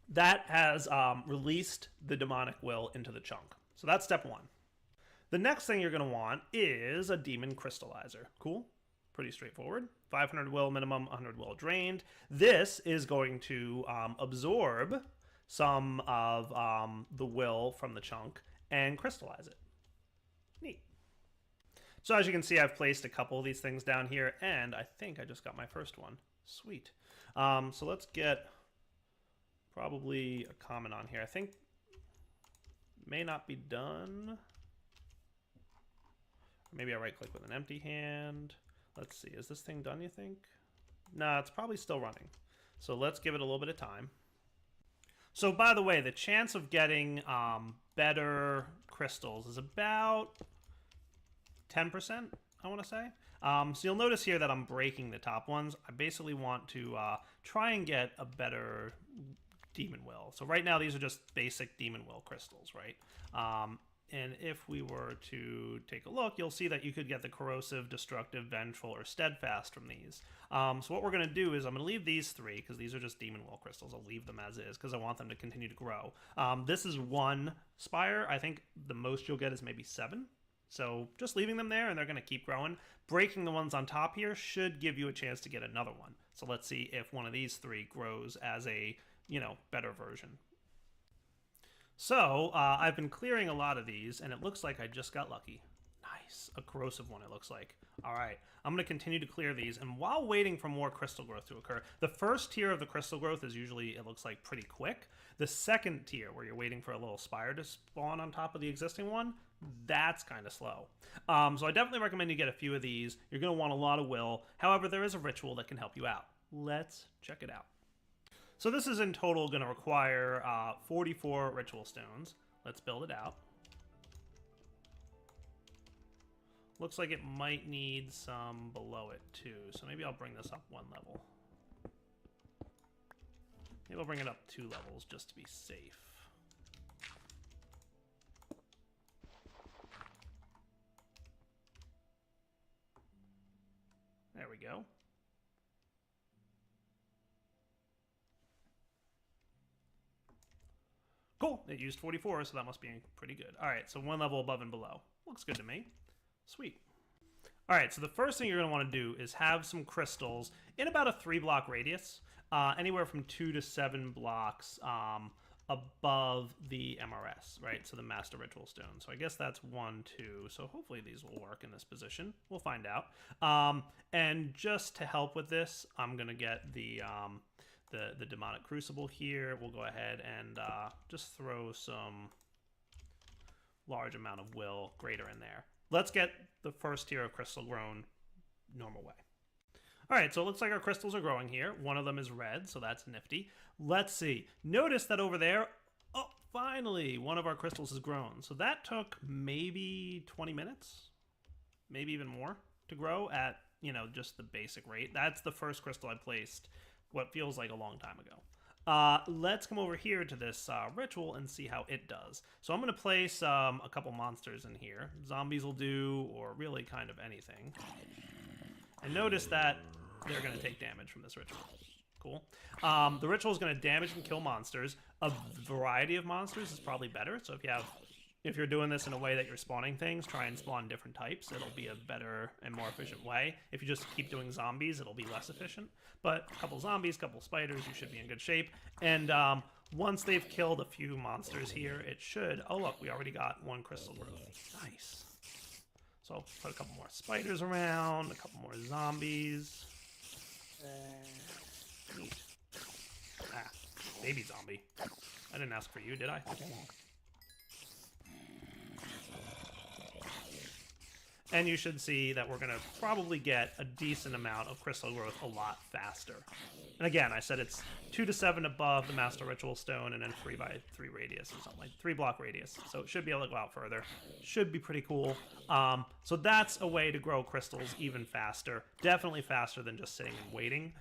That has released the demonic will into the chunk. So that's step one. The next thing you're going to want is a demon crystallizer. Cool. Pretty straightforward. 500 will minimum, 100 will drained. This is going to absorb some of the will from the chunk and crystallize it. Neat. So as you can see, I've placed a couple of these things down here, and I think I just got my first one. Sweet. So let's get probably a comment on here. I think may not be done. Maybe I right-click with an empty hand. Let's see. Is this thing done, you think? Nah, it's probably still running. So let's give it a little bit of time. So by the way, the chance of getting better crystals is about 10%, I want to say. So you'll notice here that I'm breaking the top ones. I basically want to try and get a better demon will. So right now these are just basic demon will crystals, right? And if we were to take a look, you'll see that you could get the corrosive, destructive, vengeful, or steadfast from these. So what we're going to do is I'm going to leave these three, because these are just demon will crystals. I'll leave them as is, because I want them to continue to grow. This is one spire. I think the most you'll get is maybe 7. So just leaving them there, and they're going to keep growing. Breaking the ones on top here should give you a chance to get another one. So let's see if one of these 3 grows as a, better version. So, I've been clearing a lot of these, and it looks like I just got lucky. Nice. A corrosive one, it looks like. Alright, I'm going to continue to clear these, and while waiting for more crystal growth to occur, the first tier of the crystal growth is usually, it looks like, pretty quick. The second tier, where you're waiting for a little spire to spawn on top of the existing one, that's kind of slow. So I definitely recommend you get a few of these. You're going to want a lot of will. However, there is a ritual that can help you out. Let's check it out. So this is in total going to require 44 ritual stones. Let's build it out. Looks like it might need some below it too, so maybe I'll bring this up 1 level. Maybe I'll bring it up 2 levels just to be safe. There we go. Cool, it used 44, so that must be pretty good. Alright, so 1 level above and below. Looks good to me. Sweet. Alright, so the first thing you're going to want to do is have some crystals in about a 3-block radius, anywhere from 2 to 7 blocks above the MRS, right? So the Master Ritual Stone. So I guess that's 1, 2, so hopefully these will work in this position. We'll find out. And just to help with this, I'm going to get the demonic crucible here. We'll go ahead and just throw some large amount of will greater in there. Let's get the first tier of crystal grown normal way. All right, so it looks like our crystals are growing here. One of them is red, so that's nifty. Let's see. Notice that over there, oh, finally, one of our crystals has grown. So that took maybe 20 minutes, maybe even more to grow at, you know, just the basic rate. That's the first crystal I placed what feels like a long time ago. Let's come over here to this ritual and see how it does. So I'm going to place a couple monsters in here. Zombies will do, or really kind of anything. And notice that they're going to take damage from this ritual. Cool. The ritual is going to damage and kill monsters. A variety of monsters is probably better. So if you're doing this in a way that you're spawning things, try and spawn different types. It'll be a better and more efficient way. If you just keep doing zombies, it'll be less efficient. But a couple zombies, couple spiders, you should be in good shape. And once they've killed a few monsters here, it should... Oh, look, we already got one crystal growth. Nice. So I'll put a couple more spiders around, a couple more zombies. Neat. Ah, baby zombie. I didn't ask for you, did I? And you should see that we're going to probably get a decent amount of crystal growth a lot faster. And again, I said it's 2 to 7 above the Master Ritual Stone and then 3 by 3 radius or something like 3 block radius. So it should be able to go out further. Should be pretty cool. So that's a way to grow crystals even faster. Definitely faster than just sitting and waiting.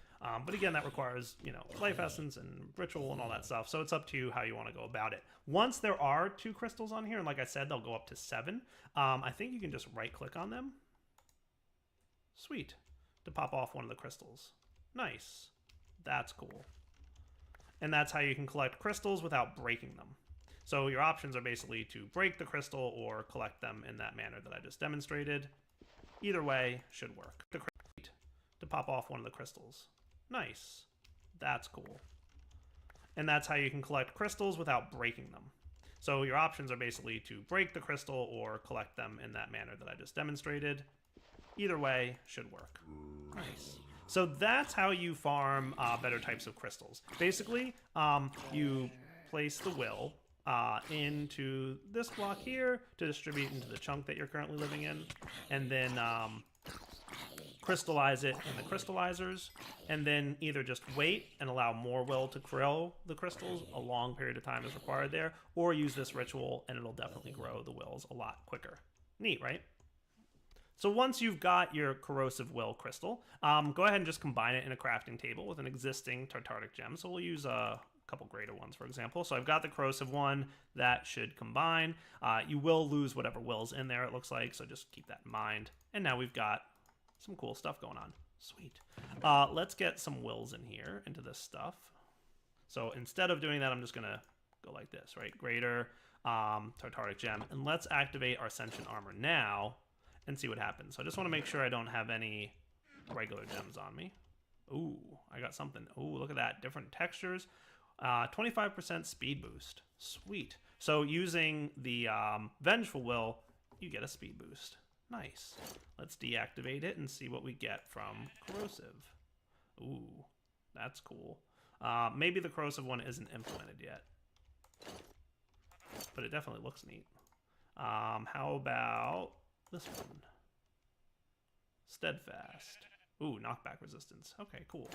But again, that requires, you know, life essence and ritual and all that stuff. So it's up to you how you want to go about it. Once there are 2 crystals on here, and like I said, they'll go up to 7. I think you can just right click on them. Sweet. To pop off one of the crystals. Nice. That's cool. And that's how you can collect crystals without breaking them. So your options are basically to break the crystal or collect them in that manner that I just demonstrated. Either way should work. To pop off one of the crystals. Nice. That's cool. And that's how you can collect crystals without breaking them. So your options are basically to break the crystal or collect them in that manner that I just demonstrated. Either way should work. Nice. So that's how you farm better types of crystals. Basically, you place the will into this block here to distribute into the chunk that you're currently living in. And then... crystallize it in the crystallizers, and then either just wait and allow more will to grow the crystals. A long period of time is required there, or use this ritual and it'll definitely grow the wills a lot quicker. Neat, right? So once you've got your corrosive will crystal, go ahead and just combine it in a crafting table with an existing tartaric gem. So we'll use a couple greater ones, for example. So I've got the corrosive one that should combine. You will lose whatever will's in there, it looks like, so just keep that in mind. And now we've got some cool stuff going on. Sweet. Let's get some wills in here into this stuff. So instead of doing that, I'm just going to go like this, right? Greater tartaric gem. And let's activate our Ascension armor now and see what happens. So I just want to make sure I don't have any regular gems on me. Ooh, I got something. Ooh, look at that. Different textures. 25% speed boost. Sweet. So using the Vengeful Will, you get a speed boost. Nice. Let's deactivate it and see what we get from corrosive. Ooh, that's cool. Maybe the corrosive one isn't implemented yet, but it definitely looks neat. How about this one? Steadfast. Ooh, knockback resistance. Okay, cool.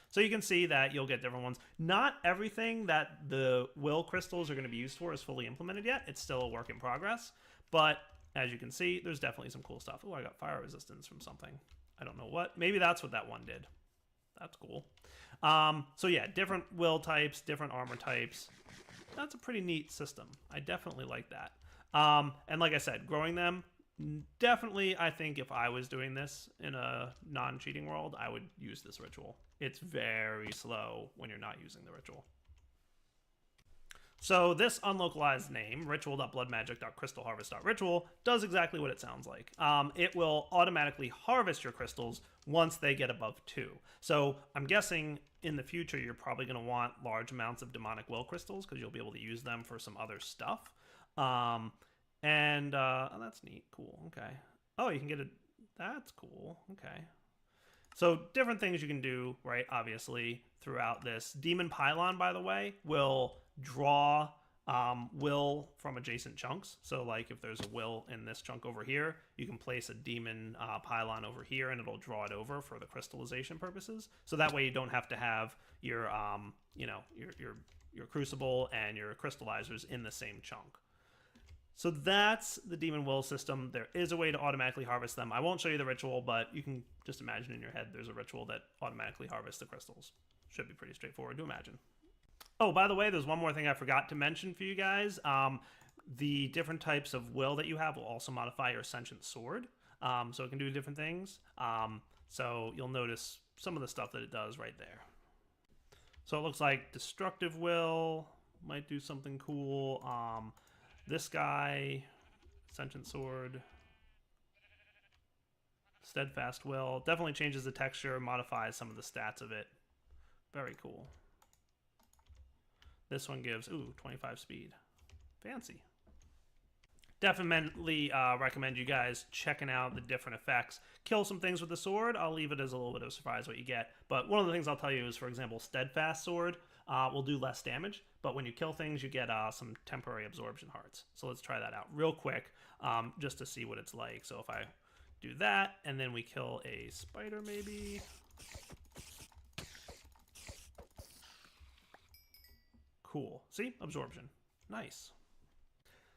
So you can see that you'll get different ones. Not everything that the will crystals are going to be used for is fully implemented yet. It's still a work in progress, but as you can see, there's definitely some cool stuff. Oh, I got fire resistance from something. I don't know what. Maybe that's what that one did. That's cool. So yeah, different will types, different armor types. That's a pretty neat system. I definitely like that. And like I said, growing them, definitely, I think if I was doing this in a non-cheating world, I would use this ritual. It's very slow when you're not using the ritual. So this unlocalized name, ritual.bloodmagic.crystalharvest.ritual, does exactly what it sounds like. It will automatically harvest your crystals once they get above 2. So I'm guessing in the future you're probably going to want large amounts of demonic will crystals because you'll be able to use them for some other stuff. Oh, that's neat. Cool. Okay. Oh, you can get a... That's cool. Okay. So different things you can do, right, obviously, throughout this. Demon Pylon, by the way, will draw will from adjacent chunks. So like if there's a will in this chunk over here, you can place a demon pylon over here and it'll draw it over for the crystallization purposes. So that way you don't have to have your, your crucible and your crystallizers in the same chunk. So that's the demon will system. There is a way to automatically harvest them. I won't show you the ritual, but you can just imagine in your head there's a ritual that automatically harvests the crystals. Should be pretty straightforward to imagine. Oh, by the way, there's one more thing I forgot to mention for you guys. The different types of will that you have will also modify your sentient sword. So it can do different things. So you'll notice some of the stuff that it does right there. So it looks like destructive will might do something cool. This guy, sentient sword, steadfast will, definitely changes the texture, modifies some of the stats of it. Very cool. This one gives, 25 speed. Fancy. Definitely recommend you guys checking out the different effects. Kill some things with the sword. I'll leave it as a little bit of a surprise what you get. But one of the things I'll tell you is, for example, steadfast sword will do less damage. But when you kill things, you get some temporary absorption hearts. So let's try that out real quick just to see what it's like. So if I do that, and then we kill a spider maybe. Cool. See? Absorption. Nice.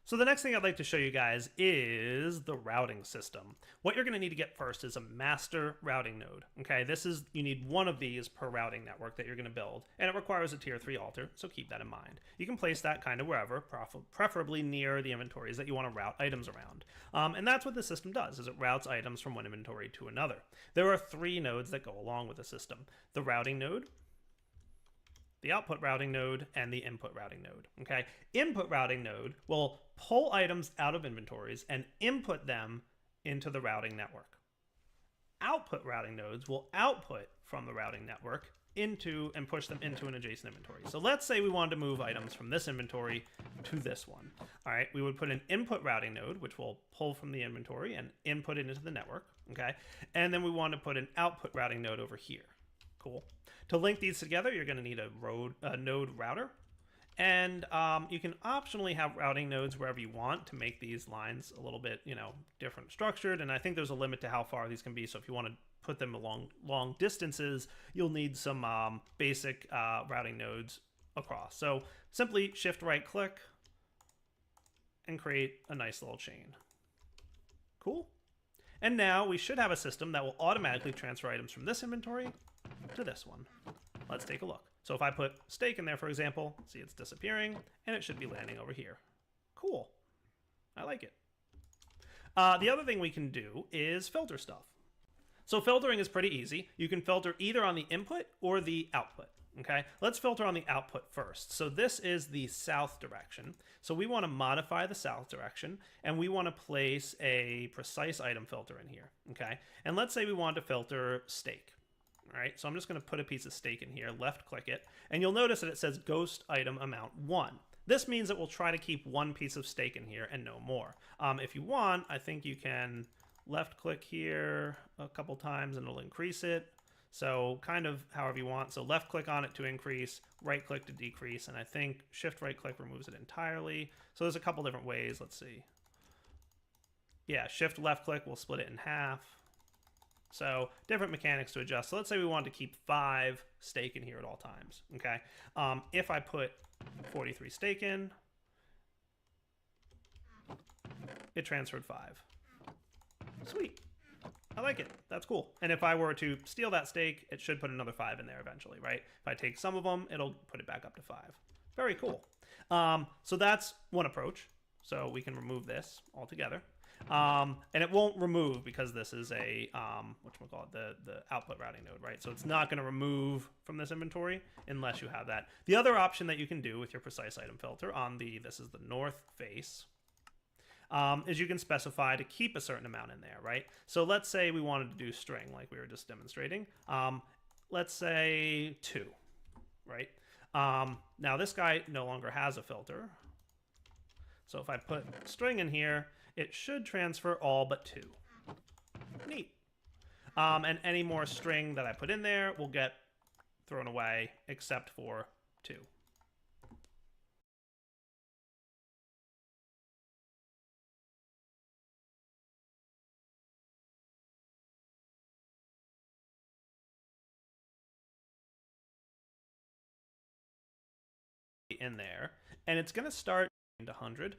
So the next thing I'd like to show you guys is the routing system. What you're going to need to get first is a master routing node. Okay, you need one of these per routing network that you're going to build, and it requires a tier 3 altar, so keep that in mind. You can place that kind of wherever, preferably near the inventories that you want to route items around. And that's what the system does, is it routes items from one inventory to another. There are 3 nodes that go along with the system. The routing node, the output routing node, and the input routing node. Okay, input routing node will pull items out of inventories and input them into the routing network. Output routing nodes will output from the routing network into and push them into an adjacent inventory. So let's say we wanted to move items from this inventory to this one. All right, we would put an input routing node, which will pull from the inventory and input it into the network. Okay, and then we want to put an output routing node over here. Cool. To link these together, you're going to need a node router. And you can optionally have routing nodes wherever you want to make these lines a little bit, different structured. And I think there's a limit to how far these can be. So if you want to put them along long distances, you'll need some basic routing nodes across. So simply shift right click and create a nice little chain. Cool. And now we should have a system that will automatically transfer items from this inventory to this one. Let's take a look. So if I put steak in there, for example, see it's disappearing, and it should be landing over here. Cool. I like it. The other thing we can do is filter stuff. So filtering is pretty easy. You can filter either on the input or the output. Okay, let's filter on the output first. So this is the south direction. So we want to modify the south direction, and we want to place a precise item filter in here. Okay, and let's say we want to filter steak. All right, so I'm just going to put a piece of steak in here, left click it, and you'll notice that it says ghost item amount 1. This means it will try to keep one piece of steak in here and no more. If you want, I think you can left click here a couple times and it'll increase it. So kind of however you want. So left click on it to increase, right click to decrease, and I think shift right click removes it entirely. So there's a couple different ways. Let's see. Yeah, shift left click will split it in half. So different mechanics to adjust. So let's say we want to keep 5 steak in here at all times. Okay. If I put 43 steak in, it transferred 5. Sweet. I like it. That's cool. And if I were to steal that steak, it should put another 5 in there eventually, right? If I take some of them, it'll put it back up to 5. Very cool. So that's one approach. So we can remove this altogether. And it won't remove because this is a, whatchamacallit, the output routing node, right? So it's not going to remove from this inventory unless you have that. The other option that you can do with your precise item filter on this is the north face, is you can specify to keep a certain amount in there, right? So let's say we wanted to do string like we were just demonstrating. Let's say 2, right? Now this guy no longer has a filter. So if I put string in here, it should transfer all but 2. Neat. And any more string that I put in there will get thrown away except for 2. in there, and it's going to start into 100.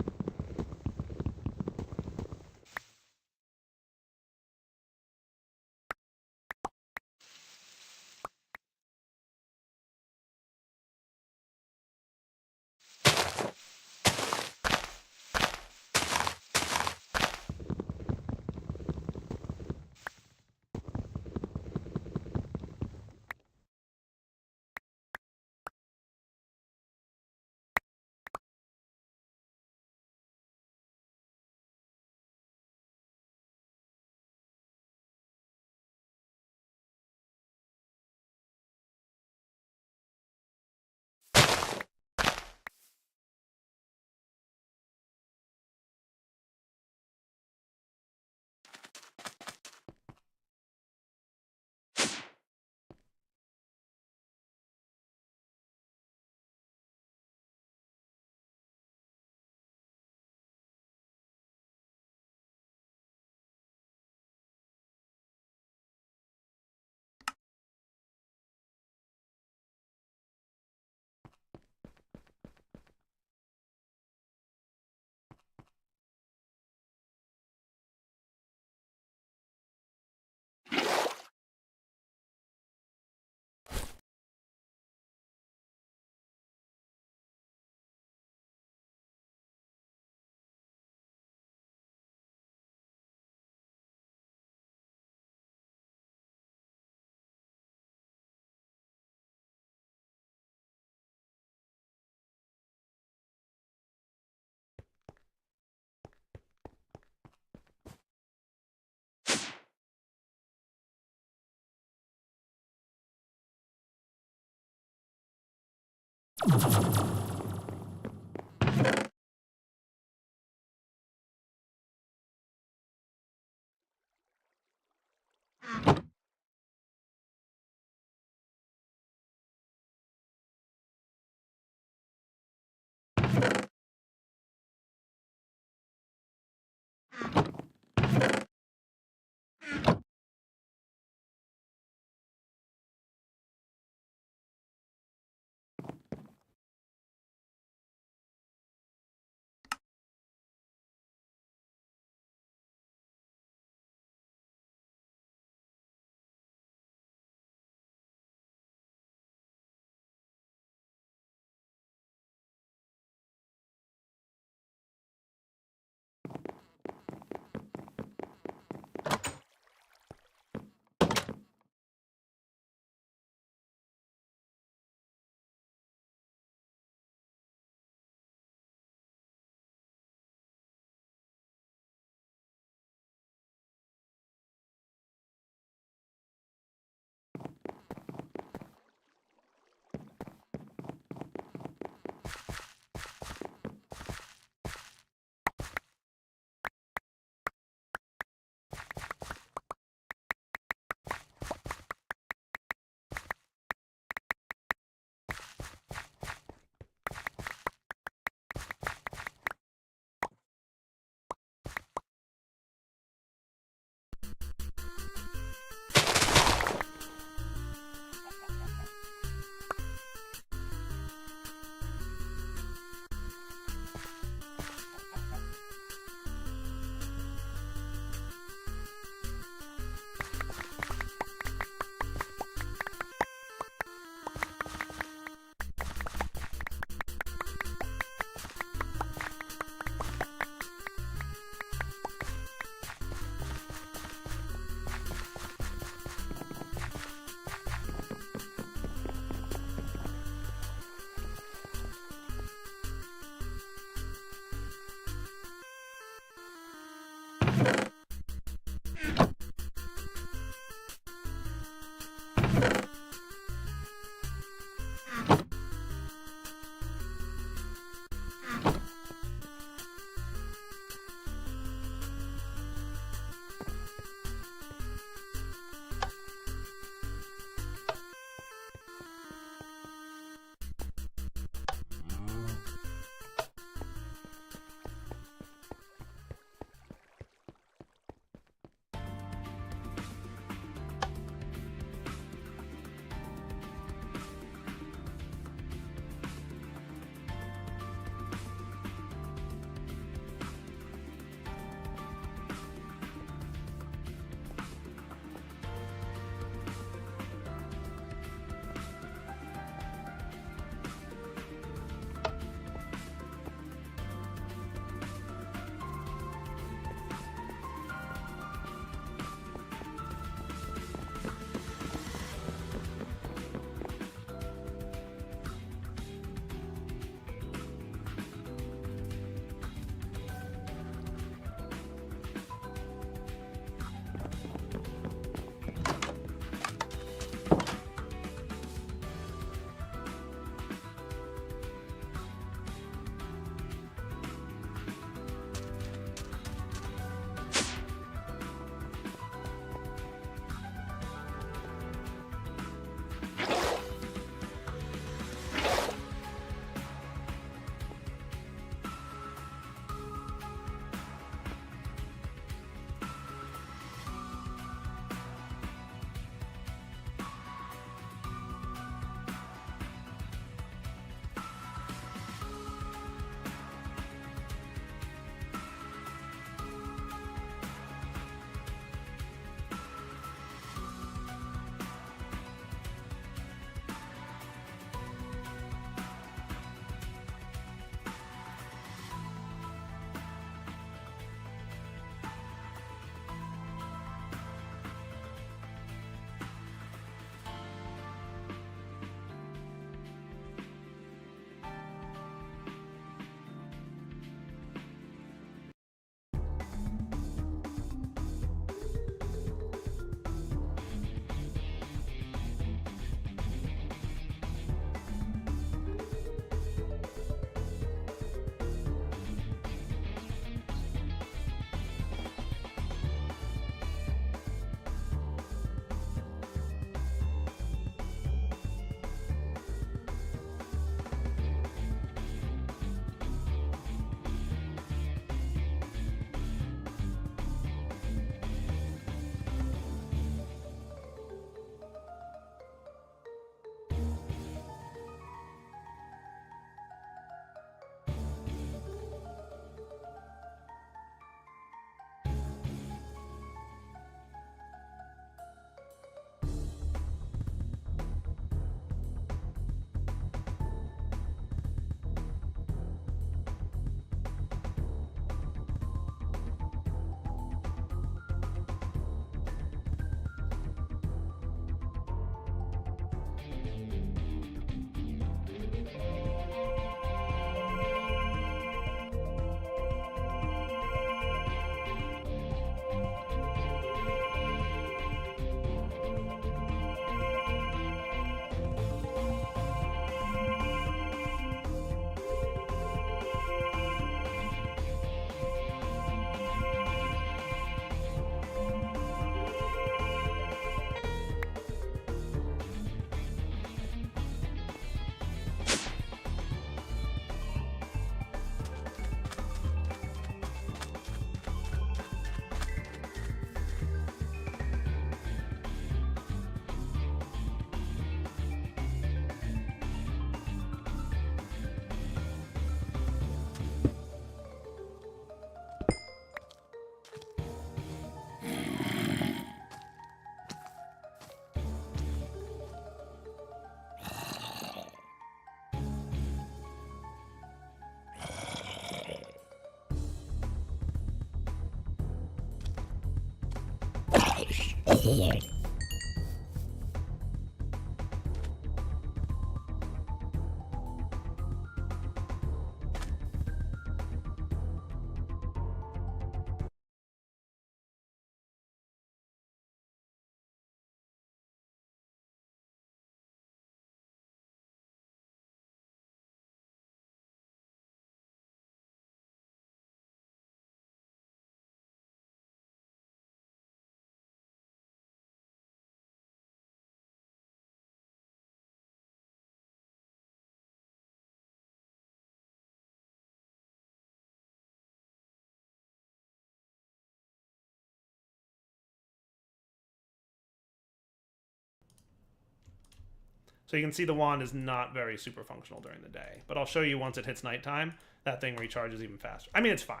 So you can see the wand is not very super functional during the day. But I'll show you once it hits nighttime, that thing recharges even faster. I mean, it's fine.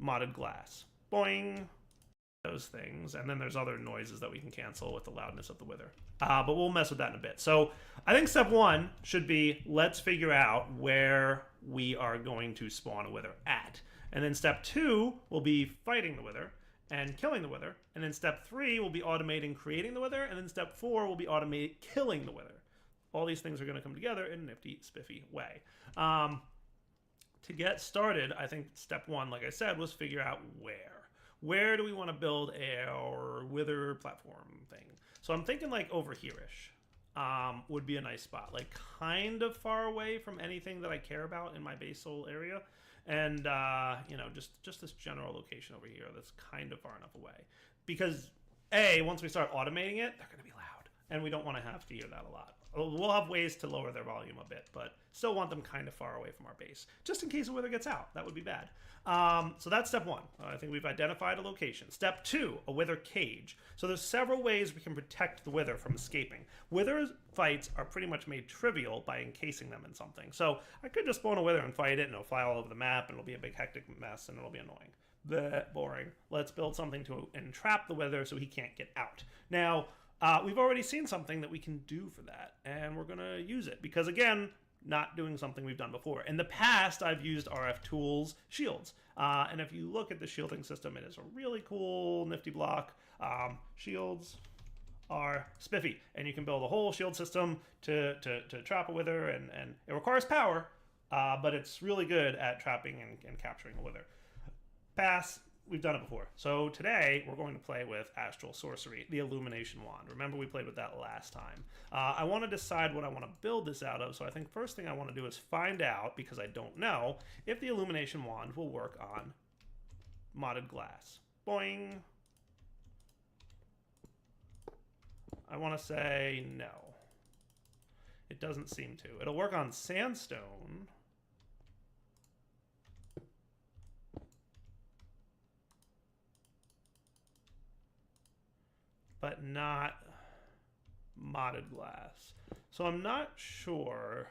Modded glass. Boing. Those things. And then there's other noises that we can cancel with the loudness of the wither. But we'll mess with that in a bit. So I think step one should be, let's figure out where we are going to spawn a wither at. And then step two will be fighting the wither and killing the wither. And then step three will be automating creating the wither. And then step four will be automating killing the wither. All these things are going to come together in a nifty, spiffy way. To get started, I think step one, like I said, was figure out where. Where do we want to build our wither platform thing? So I'm thinking like over here-ish would be a nice spot. Like kind of far away from anything that I care about in my basal area. And, you know, just this general location over here that's kind of far enough away. Because, A, once we start automating it, they're going to be loud. And we don't want to have to hear that a lot. We'll have ways to lower their volume a bit, but still want them kind of far away from our base. Just in case a wither gets out. That would be bad. So that's step one. I think we've identified a location. Step two, a wither cage. So there's several ways we can protect the wither from escaping. Wither fights are pretty much made trivial by encasing them in something. So I could just spawn a wither and fight it, and it'll fly all over the map, and it'll be a big hectic mess, and it'll be annoying. Blech, boring. Let's build something to entrap the wither so he can't get out. Now, we've already seen something that we can do for that, and we're going to use it. Because, again, not doing something we've done before. In the past, I've used RF Tools shields. And if you look at the shielding system, it is a really cool, nifty block. Shields are spiffy, and you can build a whole shield system to trap a wither, and it requires power, but it's really good at trapping and capturing a wither. Pass. We've done it before. So today we're going to play with Astral Sorcery, the Illumination Wand. Remember we played with that last time. I want to decide what I want to build this out of, so I think first thing I want to do is find out, because I don't know, if the Illumination Wand will work on modded glass. Boing. I want to say no. It doesn't seem to. It'll work on sandstone. But not modded glass. So I'm not sure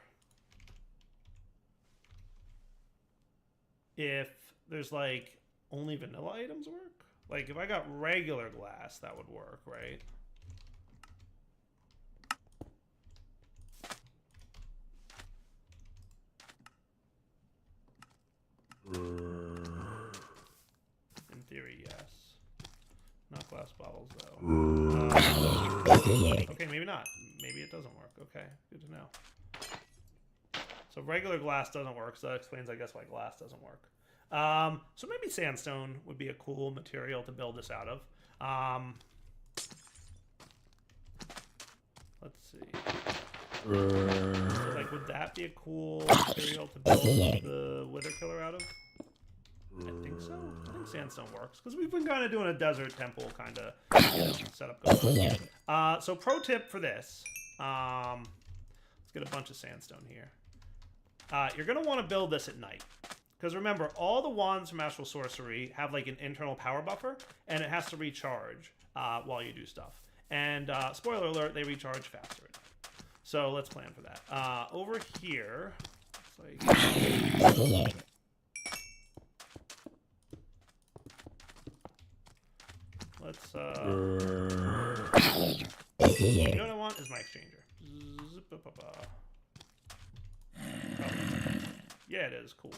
if there's like only vanilla items work. Like if I got regular glass, that would work, right? In theory, yes. Not glass bottles, though. Okay, maybe not. Maybe it doesn't work. Okay, good to know. So regular glass doesn't work, so that explains, I guess, why glass doesn't work. So maybe sandstone would be a cool material to build this out of. Let's see. So, like, would that be a cool material to build the wither killer out of? I think so. I think sandstone works because we've been kind of doing a desert temple kind of setup going on. So pro tip for this, let's get a bunch of sandstone here. You're going to want to build this at night because remember, all the wands from Astral Sorcery have like an internal power buffer and it has to recharge while you do stuff. And spoiler alert, they recharge faster at night. So let's plan for that. Over here, it's like... Let's, you know what I want is my exchanger. Oh. Yeah, it is. Cool.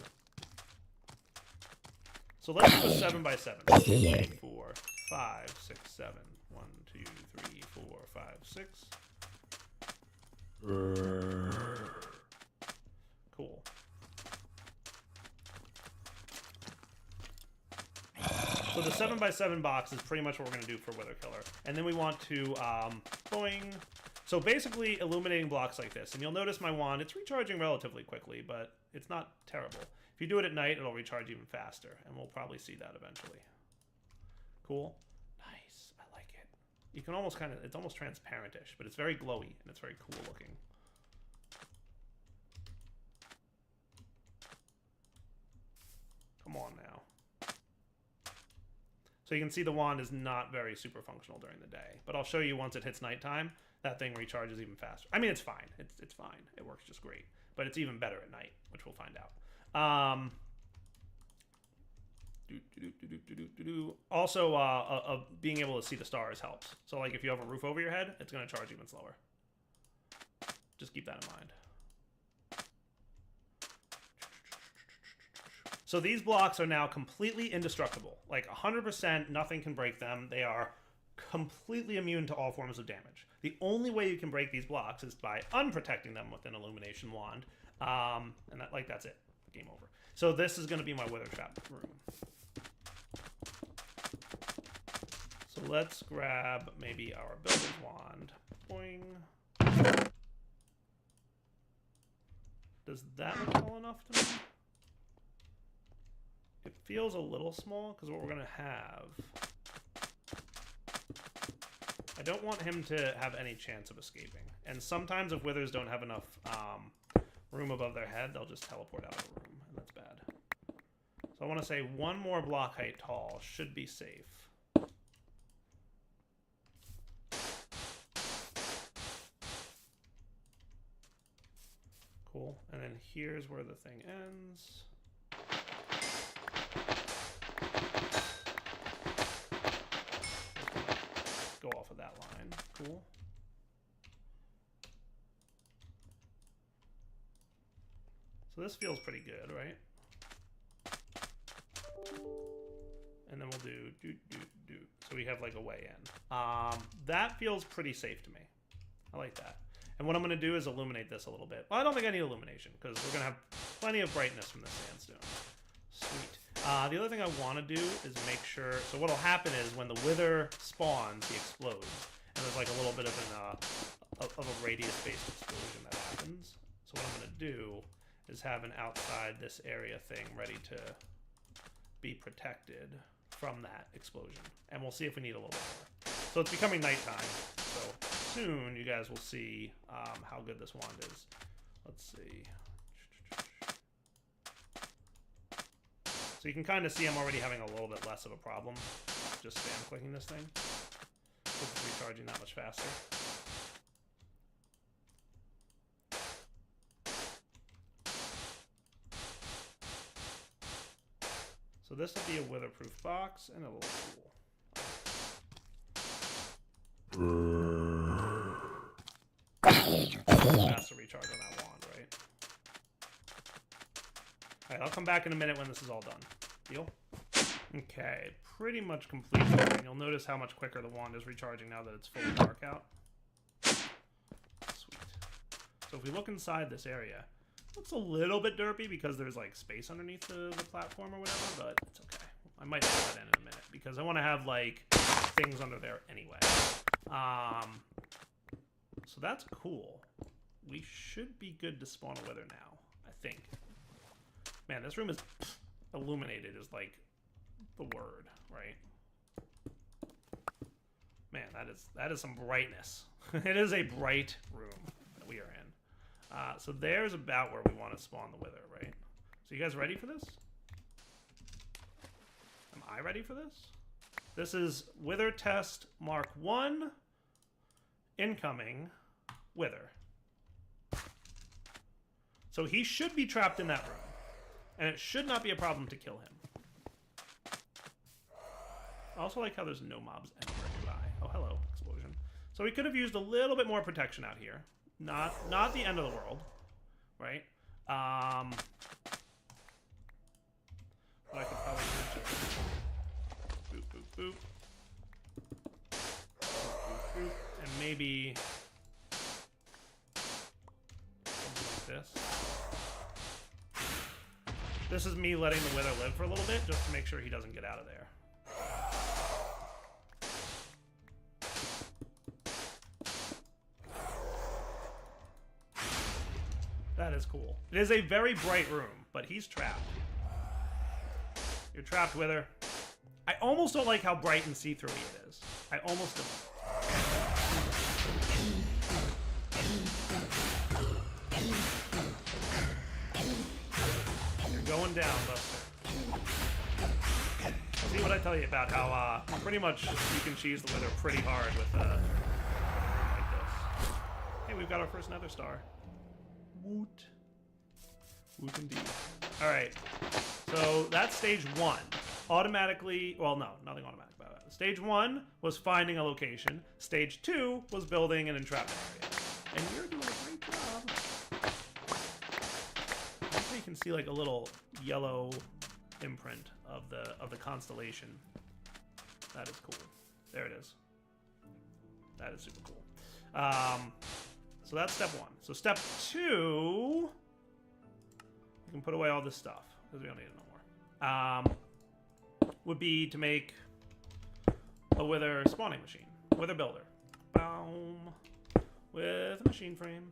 So let's do a 7x7. 3, 4, 5, 6, 7. 1, 2, 3, 4, 5, 6. Cool. So the 7x7 box is pretty much what we're going to do for Wither Killer. And then we want to, boing. So basically illuminating blocks like this. And you'll notice my wand, it's recharging relatively quickly, but it's not terrible. If you do it at night, it'll recharge even faster. And we'll probably see that eventually. Cool. Nice. I like it. You can almost kind of, it's almost transparent-ish, but it's very glowy and it's very cool looking. Come on now. So you can see the wand is not very super functional during the day, but I'll show you once it hits nighttime, that thing recharges even faster. I mean, it's fine. It's fine. It works just great, but it's even better at night, which we'll find out. Also, being able to see the stars helps. So like if you have a roof over your head, it's going to charge even slower. Just keep that in mind. So these blocks are now completely indestructible. Like 100%, nothing can break them. They are completely immune to all forms of damage. The only way you can break these blocks is by unprotecting them with an illumination wand. And that's it. Game over. So this is going to be my wither trap room. So let's grab maybe our builder's wand. Boing. Does that look tall enough to me? It feels a little small because what we're going to have... I don't want him to have any chance of escaping. And sometimes if withers don't have enough room above their head, they'll just teleport out of the room, and that's bad. So I want to say one more block height tall should be safe. Cool. And then here's where the thing ends. Go off of that line. Cool. So this feels pretty good, right? And then we'll do. So we have like a way in. That feels pretty safe to me. I like that. And what I'm going to do is illuminate this a little bit. Well, I don't think I need illumination because we're going to have plenty of brightness from the sandstone. Sweet. The other thing I want to do is make sure... So what will happen is when the wither spawns, he explodes. And there's like a little bit of a radius-based explosion that happens. So what I'm going to do is have an outside this area thing ready to be protected from that explosion. And we'll see if we need a little bit more. So it's becoming nighttime. So soon you guys will see how good this wand is. Let's see. So you can kind of see I'm already having a little bit less of a problem just spam clicking this thing. It's recharging that much faster. So this will be a witherproof box and it'll look cool. Faster recharge on that wand, right? Alright, I'll come back in a minute when this is all done. Deal? Okay, pretty much complete. And you'll notice how much quicker the wand is recharging now that it's fully dark out. Sweet. So if we look inside this area, it's a little bit derpy because there's like space underneath the platform or whatever, but it's okay. I might put that in a minute because I want to have like things under there anyway. So that's cool. We should be good to spawn a wither now, I think. Man, this room is illuminated is like the word, right? Man, that is some brightness. It is a bright room that we are in. So there's about where we want to spawn the wither, right? So you guys ready for this? Am I ready for this? This is Wither Test Mark 1. Incoming Wither. So he should be trapped in that room. And it should not be a problem to kill him. I also like how there's no mobs anywhere nearby. Oh, hello, explosion. So we could have used a little bit more protection out here. Not the end of the world, right? But I could probably boop, boop, boop. maybe something like this. This is me letting the Wither live for a little bit, just to make sure he doesn't get out of there. That is cool. It is a very bright room, but he's trapped. You're trapped, Wither. I almost don't like how bright and see-through it is. I almost don't. You're going down, Buster. See what I tell you about how pretty much you can cheese the Wither pretty hard with like this. Hey, we've got our first Nether Star. Woot. Woot indeed. Alright. So that's stage 1. Automatically, well, no, nothing automatic about it. Stage 1 was finding a location. Stage 2 was building an entrapment area. And you're doing a great job. Hopefully you can see like a little yellow imprint of the constellation. That is cool. There it is. That is super cool. So that's step 1. So step 2, we can put away all this stuff because we don't need it no more. Would be to make a Wither spawning machine. Wither builder. Boom. With a machine frame.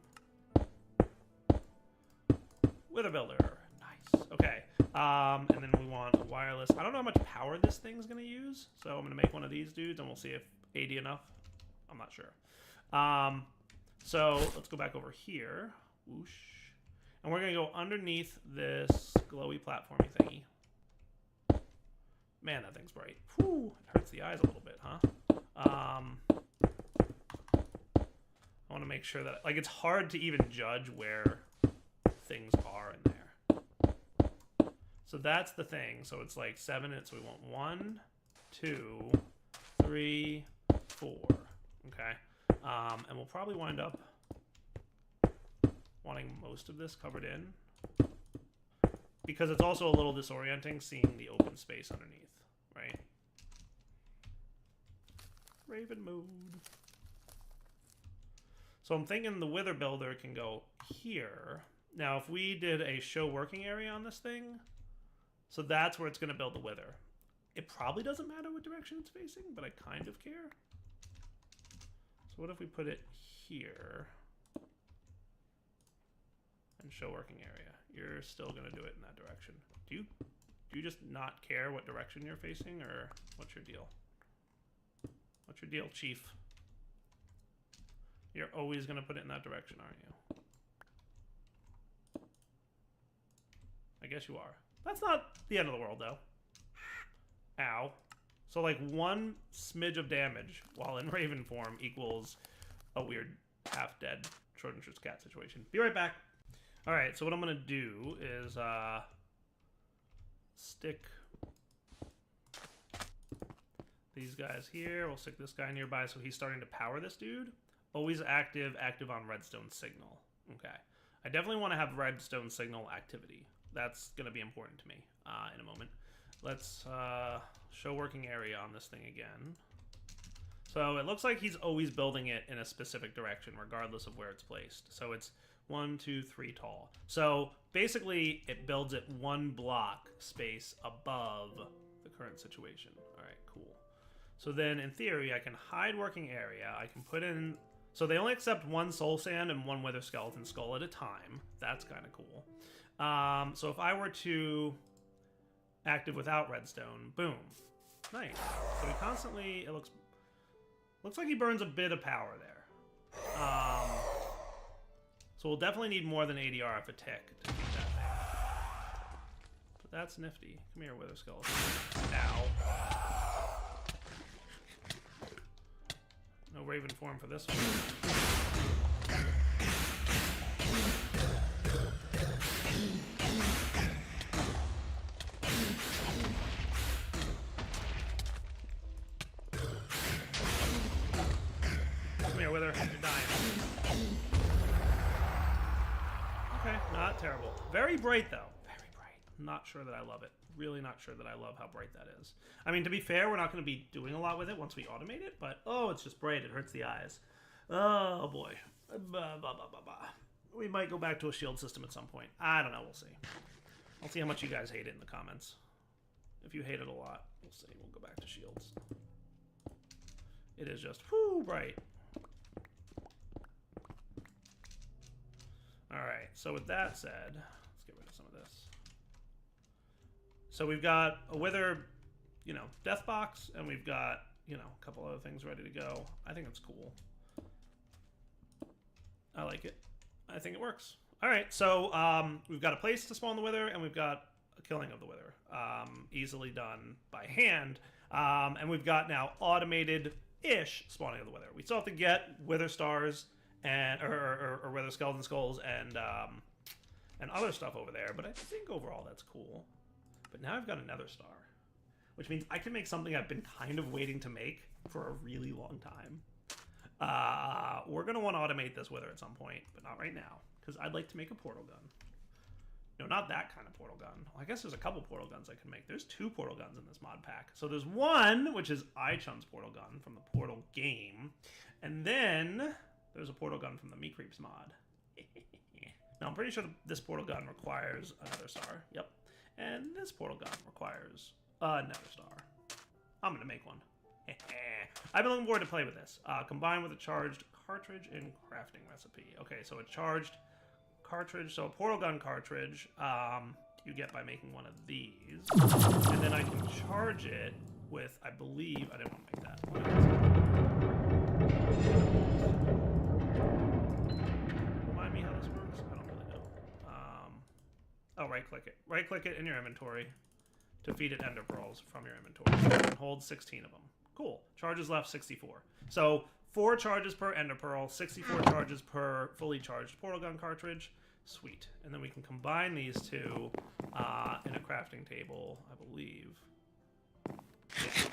Wither builder. Nice. Okay. And then we want a wireless. I don't know how much power this thing's going to use, so I'm going to make one of these dudes, and we'll see if 80 enough. I'm not sure. So let's go back over here. Whoosh. And we're going to go underneath this glowy platformy thingy. Man, that thing's bright. Whew, it hurts the eyes a little bit, huh? I want to make sure that... Like, it's hard to even judge where things are in there. So that's the thing. So it's like 7. So we want 1, 2, 3, 4. Okay. And we'll probably wind up wanting most of this covered in. Because it's also a little disorienting seeing the open space underneath, right? Raven mode. So I'm thinking the Wither builder can go here. Now, if we did a show working area on this thing, so that's where it's going to build the Wither. It probably doesn't matter what direction it's facing, but I kind of care. So what if we put it here and show working area? You're still going to do it in that direction. Do you just not care what direction you're facing, or what's your deal? What's your deal, Chief? You're always going to put it in that direction, aren't you? I guess you are. That's not the end of the world, though. Ow. So, like, 1 smidge of damage while in Raven form equals a weird half-dead Schrodinger's cat situation. Be right back. Alright, so what I'm going to do is stick these guys here. We'll stick this guy nearby so he's starting to power this dude. Always active on redstone signal. Okay. I definitely want to have redstone signal activity. That's going to be important to me in a moment. Let's show working area on this thing again. So it looks like he's always building it in a specific direction regardless of where it's placed. So it's 1, 2, 3 tall. So basically it builds it 1 block space above the current situation. All right, cool. So then in theory I can hide working area. I can put in... So they only accept 1 soul sand and 1 wither skeleton skull at a time. That's kind of cool. So if I were to active without redstone, boom. Nice. So he constantly... It looks like he burns a bit of power there. So we'll definitely need more than 80 RF a tick to keep that there. But that's nifty. Come here, wither skeleton. Ow. No Raven form for this one. Come here, Wither. You're dying. Okay, not terrible. Very bright, though. Very bright. Not sure that I love it. Really not sure that I love how bright that is. I mean, to be fair, we're not going to be doing a lot with it once we automate it, but, oh, it's just bright. It hurts the eyes. Oh boy. We might go back to a shield system at some point. I don't know. We'll see. I'll see how much you guys hate it in the comments. If you hate it a lot, we'll see. We'll go back to shields. It is just whoo bright. Alright, so with that said, let's get rid of some of this. So we've got a Wither, you know, death box, and we've got, you know, a couple other things ready to go. I think it's cool. I like it. I think it works. Alright, so we've got a place to spawn the Wither, and we've got a killing of the Wither. Easily done by hand. And we've got now automated-ish spawning of the Wither. We still have to get Wither stars and or Wither skeleton skulls and other stuff over there, but I think overall that's cool. But now I've got another star, which means I can make something I've been kind of waiting to make for a really long time. We're going to want to automate this Wither at some point, but not right now, because I'd like to make a portal gun. No, not that kind of portal gun. Well, I guess there's a couple portal guns I can make. There's 2 portal guns in this mod pack. So there's one, which is iChun's portal gun from the Portal game. And then there's a portal gun from the Me Creeps mod. Now, I'm pretty sure this portal gun requires another star. Yep. And this portal gun requires another star. I'm going to make one. I've been looking forward to play with this. Combined with a charged cartridge and crafting recipe. Okay, so a charged cartridge, so a portal gun cartridge, you get by making one of these. And then I can charge it with, I believe, I didn't want to make that. Remind me how this works? I don't really know. Oh, right-click it. Right-click it in your inventory to feed it ender pearls from your inventory. And hold 16 of them. Cool. Charges left, 64. So 4 charges per ender pearl, 64 charges per fully charged portal gun cartridge. Sweet. And then we can combine these two in a crafting table, I believe. Yeah.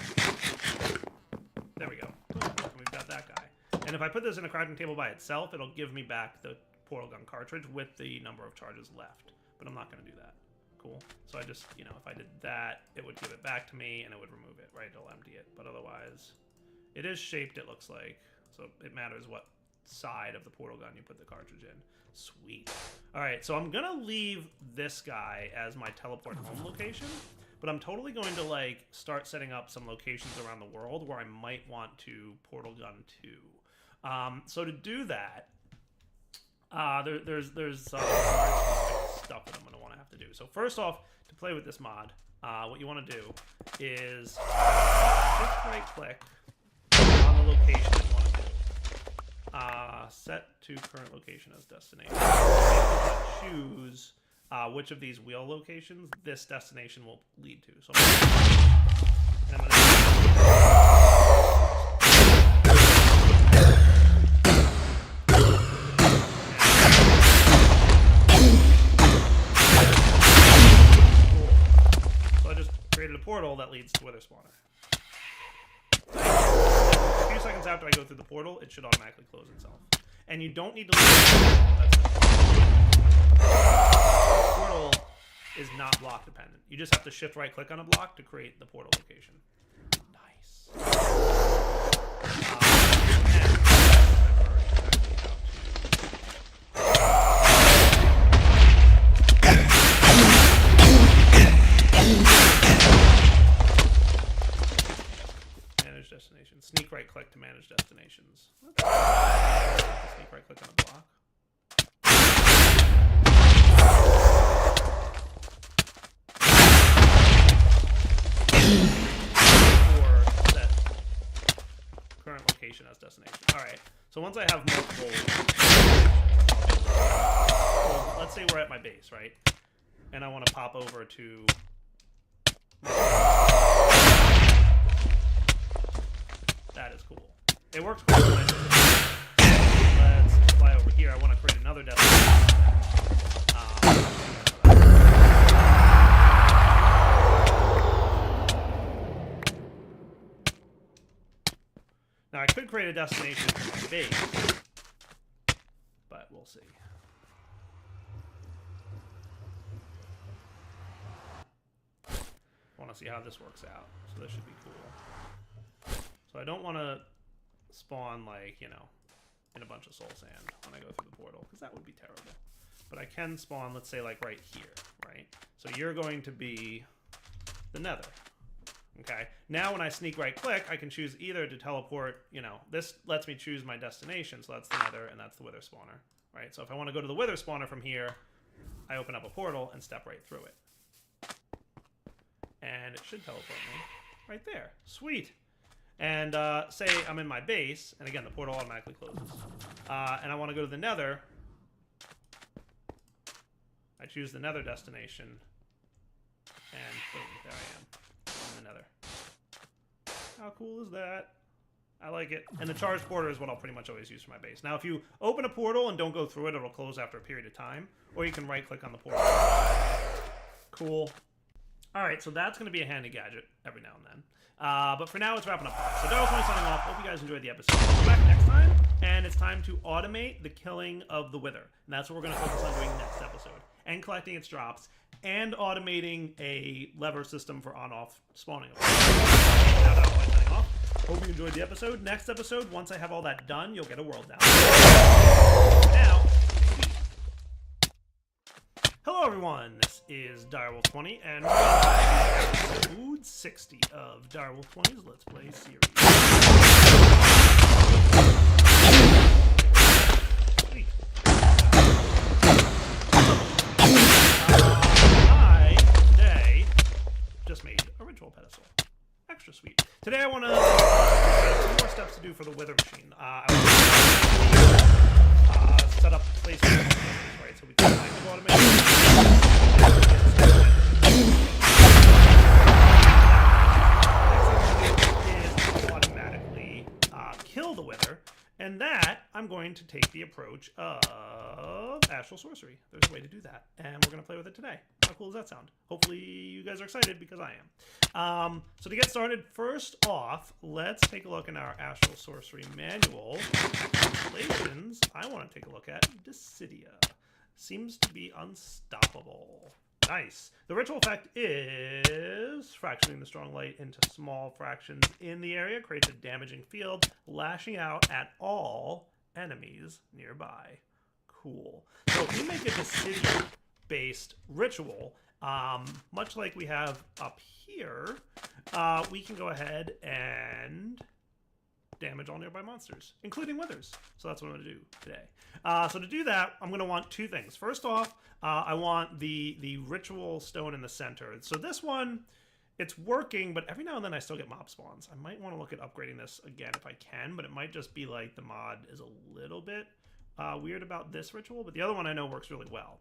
There we go. And we've got that guy. And if I put this in a crafting table by itself, it'll give me back the portal gun cartridge with the number of charges left. But I'm not going to do that. Cool. So I just, you know, if I did that, it would give it back to me and it would remove it, right? It'll empty it. But otherwise, it is shaped, it looks like. So it matters what side of the portal gun you put the cartridge in. Sweet. Alright, so I'm going to leave this guy as my teleport home location. But I'm totally going to, like, start setting up some locations around the world where I might want to portal gun to. So to do that, there's some stuff that I'm going to want to have to do. So first off, to play with this mod, what you want to do is just right-click on the location you want to do. Set to current location as destination. Choose which of these wheel locations this destination will lead to. So I'm going created a portal that leads to Wither Spawner. A few seconds after I go through the portal, it should automatically close itself. And you don't need to leave the portal is not block dependent. You just have to shift right click on a block to create the portal location. Nice. Destination. Sneak right click to manage destinations. Sneak right click on a block. Or set current location as destination. Alright, so once I have multiple, well, let's say we're at my base, right? And I want to pop over to that is cool. It works cool. Let's fly over here. I want to create another destination. Now I could create a destination for my base, but we'll see. I want to see how this works out. So this should be cool. So I don't want to spawn, like, you know, in a bunch of soul sand when I go through the portal, because that would be terrible. But I can spawn, let's say, like right here, right? So you're going to be the nether. Okay, now when I sneak right click, I can choose either to teleport, you know, this lets me choose my destination, so that's the nether and that's the wither spawner, right? So if I want to go to the wither spawner from here, I open up a portal and step right through it. And it should teleport me right there. Sweet. And say I'm in my base, and again, the portal automatically closes. And I want to go to the nether. I choose the nether destination, and boom, there I am. In the nether. How cool is that? I like it. And the charge portal is what I'll pretty much always use for my base. Now, if you open a portal and don't go through it, it'll close after a period of time. Or you can right-click on the portal. Cool. Alright, so that's going to be a handy gadget every now and then. But for now, it's wrapping up. So Daryl's signing off. Hope you guys enjoyed the episode. We'll be back next time, and it's time to automate the killing of the Wither. And that's what we're going to focus on doing next episode. And collecting its drops, and automating a lever system for on-off spawning. Now that I'm signing off. Hope you enjoyed the episode. Next episode, once I have all that done, you'll get a world down. Now, hello everyone, this is Direwolf20, and we're on episode 60 of Direwolf20's Let's Play series. Sweet. I, today, just made a ritual pedestal. Extra sweet. Today I want to two more steps to do for the wither machine. I want to set up placement, right? So we can active automation. Is automatically kill the wither, and that I'm going to take the approach of astral sorcery. There's a way to do that, and we're going to play with it today. How cool does that sound? Hopefully you guys are excited, because I am. So to get started, first off, let's take a look in our astral sorcery manual. Constellations, I want to take a look at Dissidia. Seems to be unstoppable. Nice. The ritual effect is fractioning the strong light into small fractions in the area, creates a damaging field, lashing out at all enemies nearby. Cool. So if we make a Dissidia-based ritual, much like we have up here, we can go ahead and damage all nearby monsters, including withers. So that's what I'm going to do today. So to do that, I'm going to want two things. First off, I want the ritual stone in the center. So this one, it's working, but every now and then I still get mob spawns. I might want to look at upgrading this again if I can, but it might just be like the mod is a little bit weird about this ritual, but the other one I know works really well.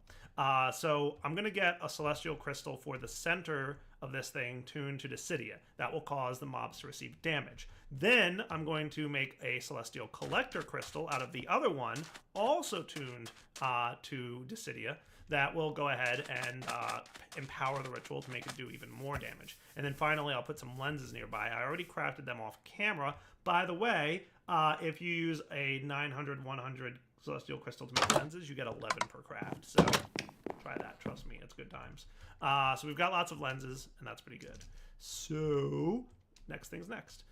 So I'm going to get a celestial crystal for the center of this thing tuned to Dissidia. That will cause the mobs to receive damage. Then I'm going to make a celestial collector crystal out of the other one, also tuned to Dissidia, that will go ahead and empower the ritual to make it do even more damage. And then finally, I'll put some lenses nearby. I already crafted them off camera. By the way, if you use a 900, 100 celestial crystal to make lenses, you get 11 per craft. So try that. Trust me, it's good times. So we've got lots of lenses, and that's pretty good. So next thing's next.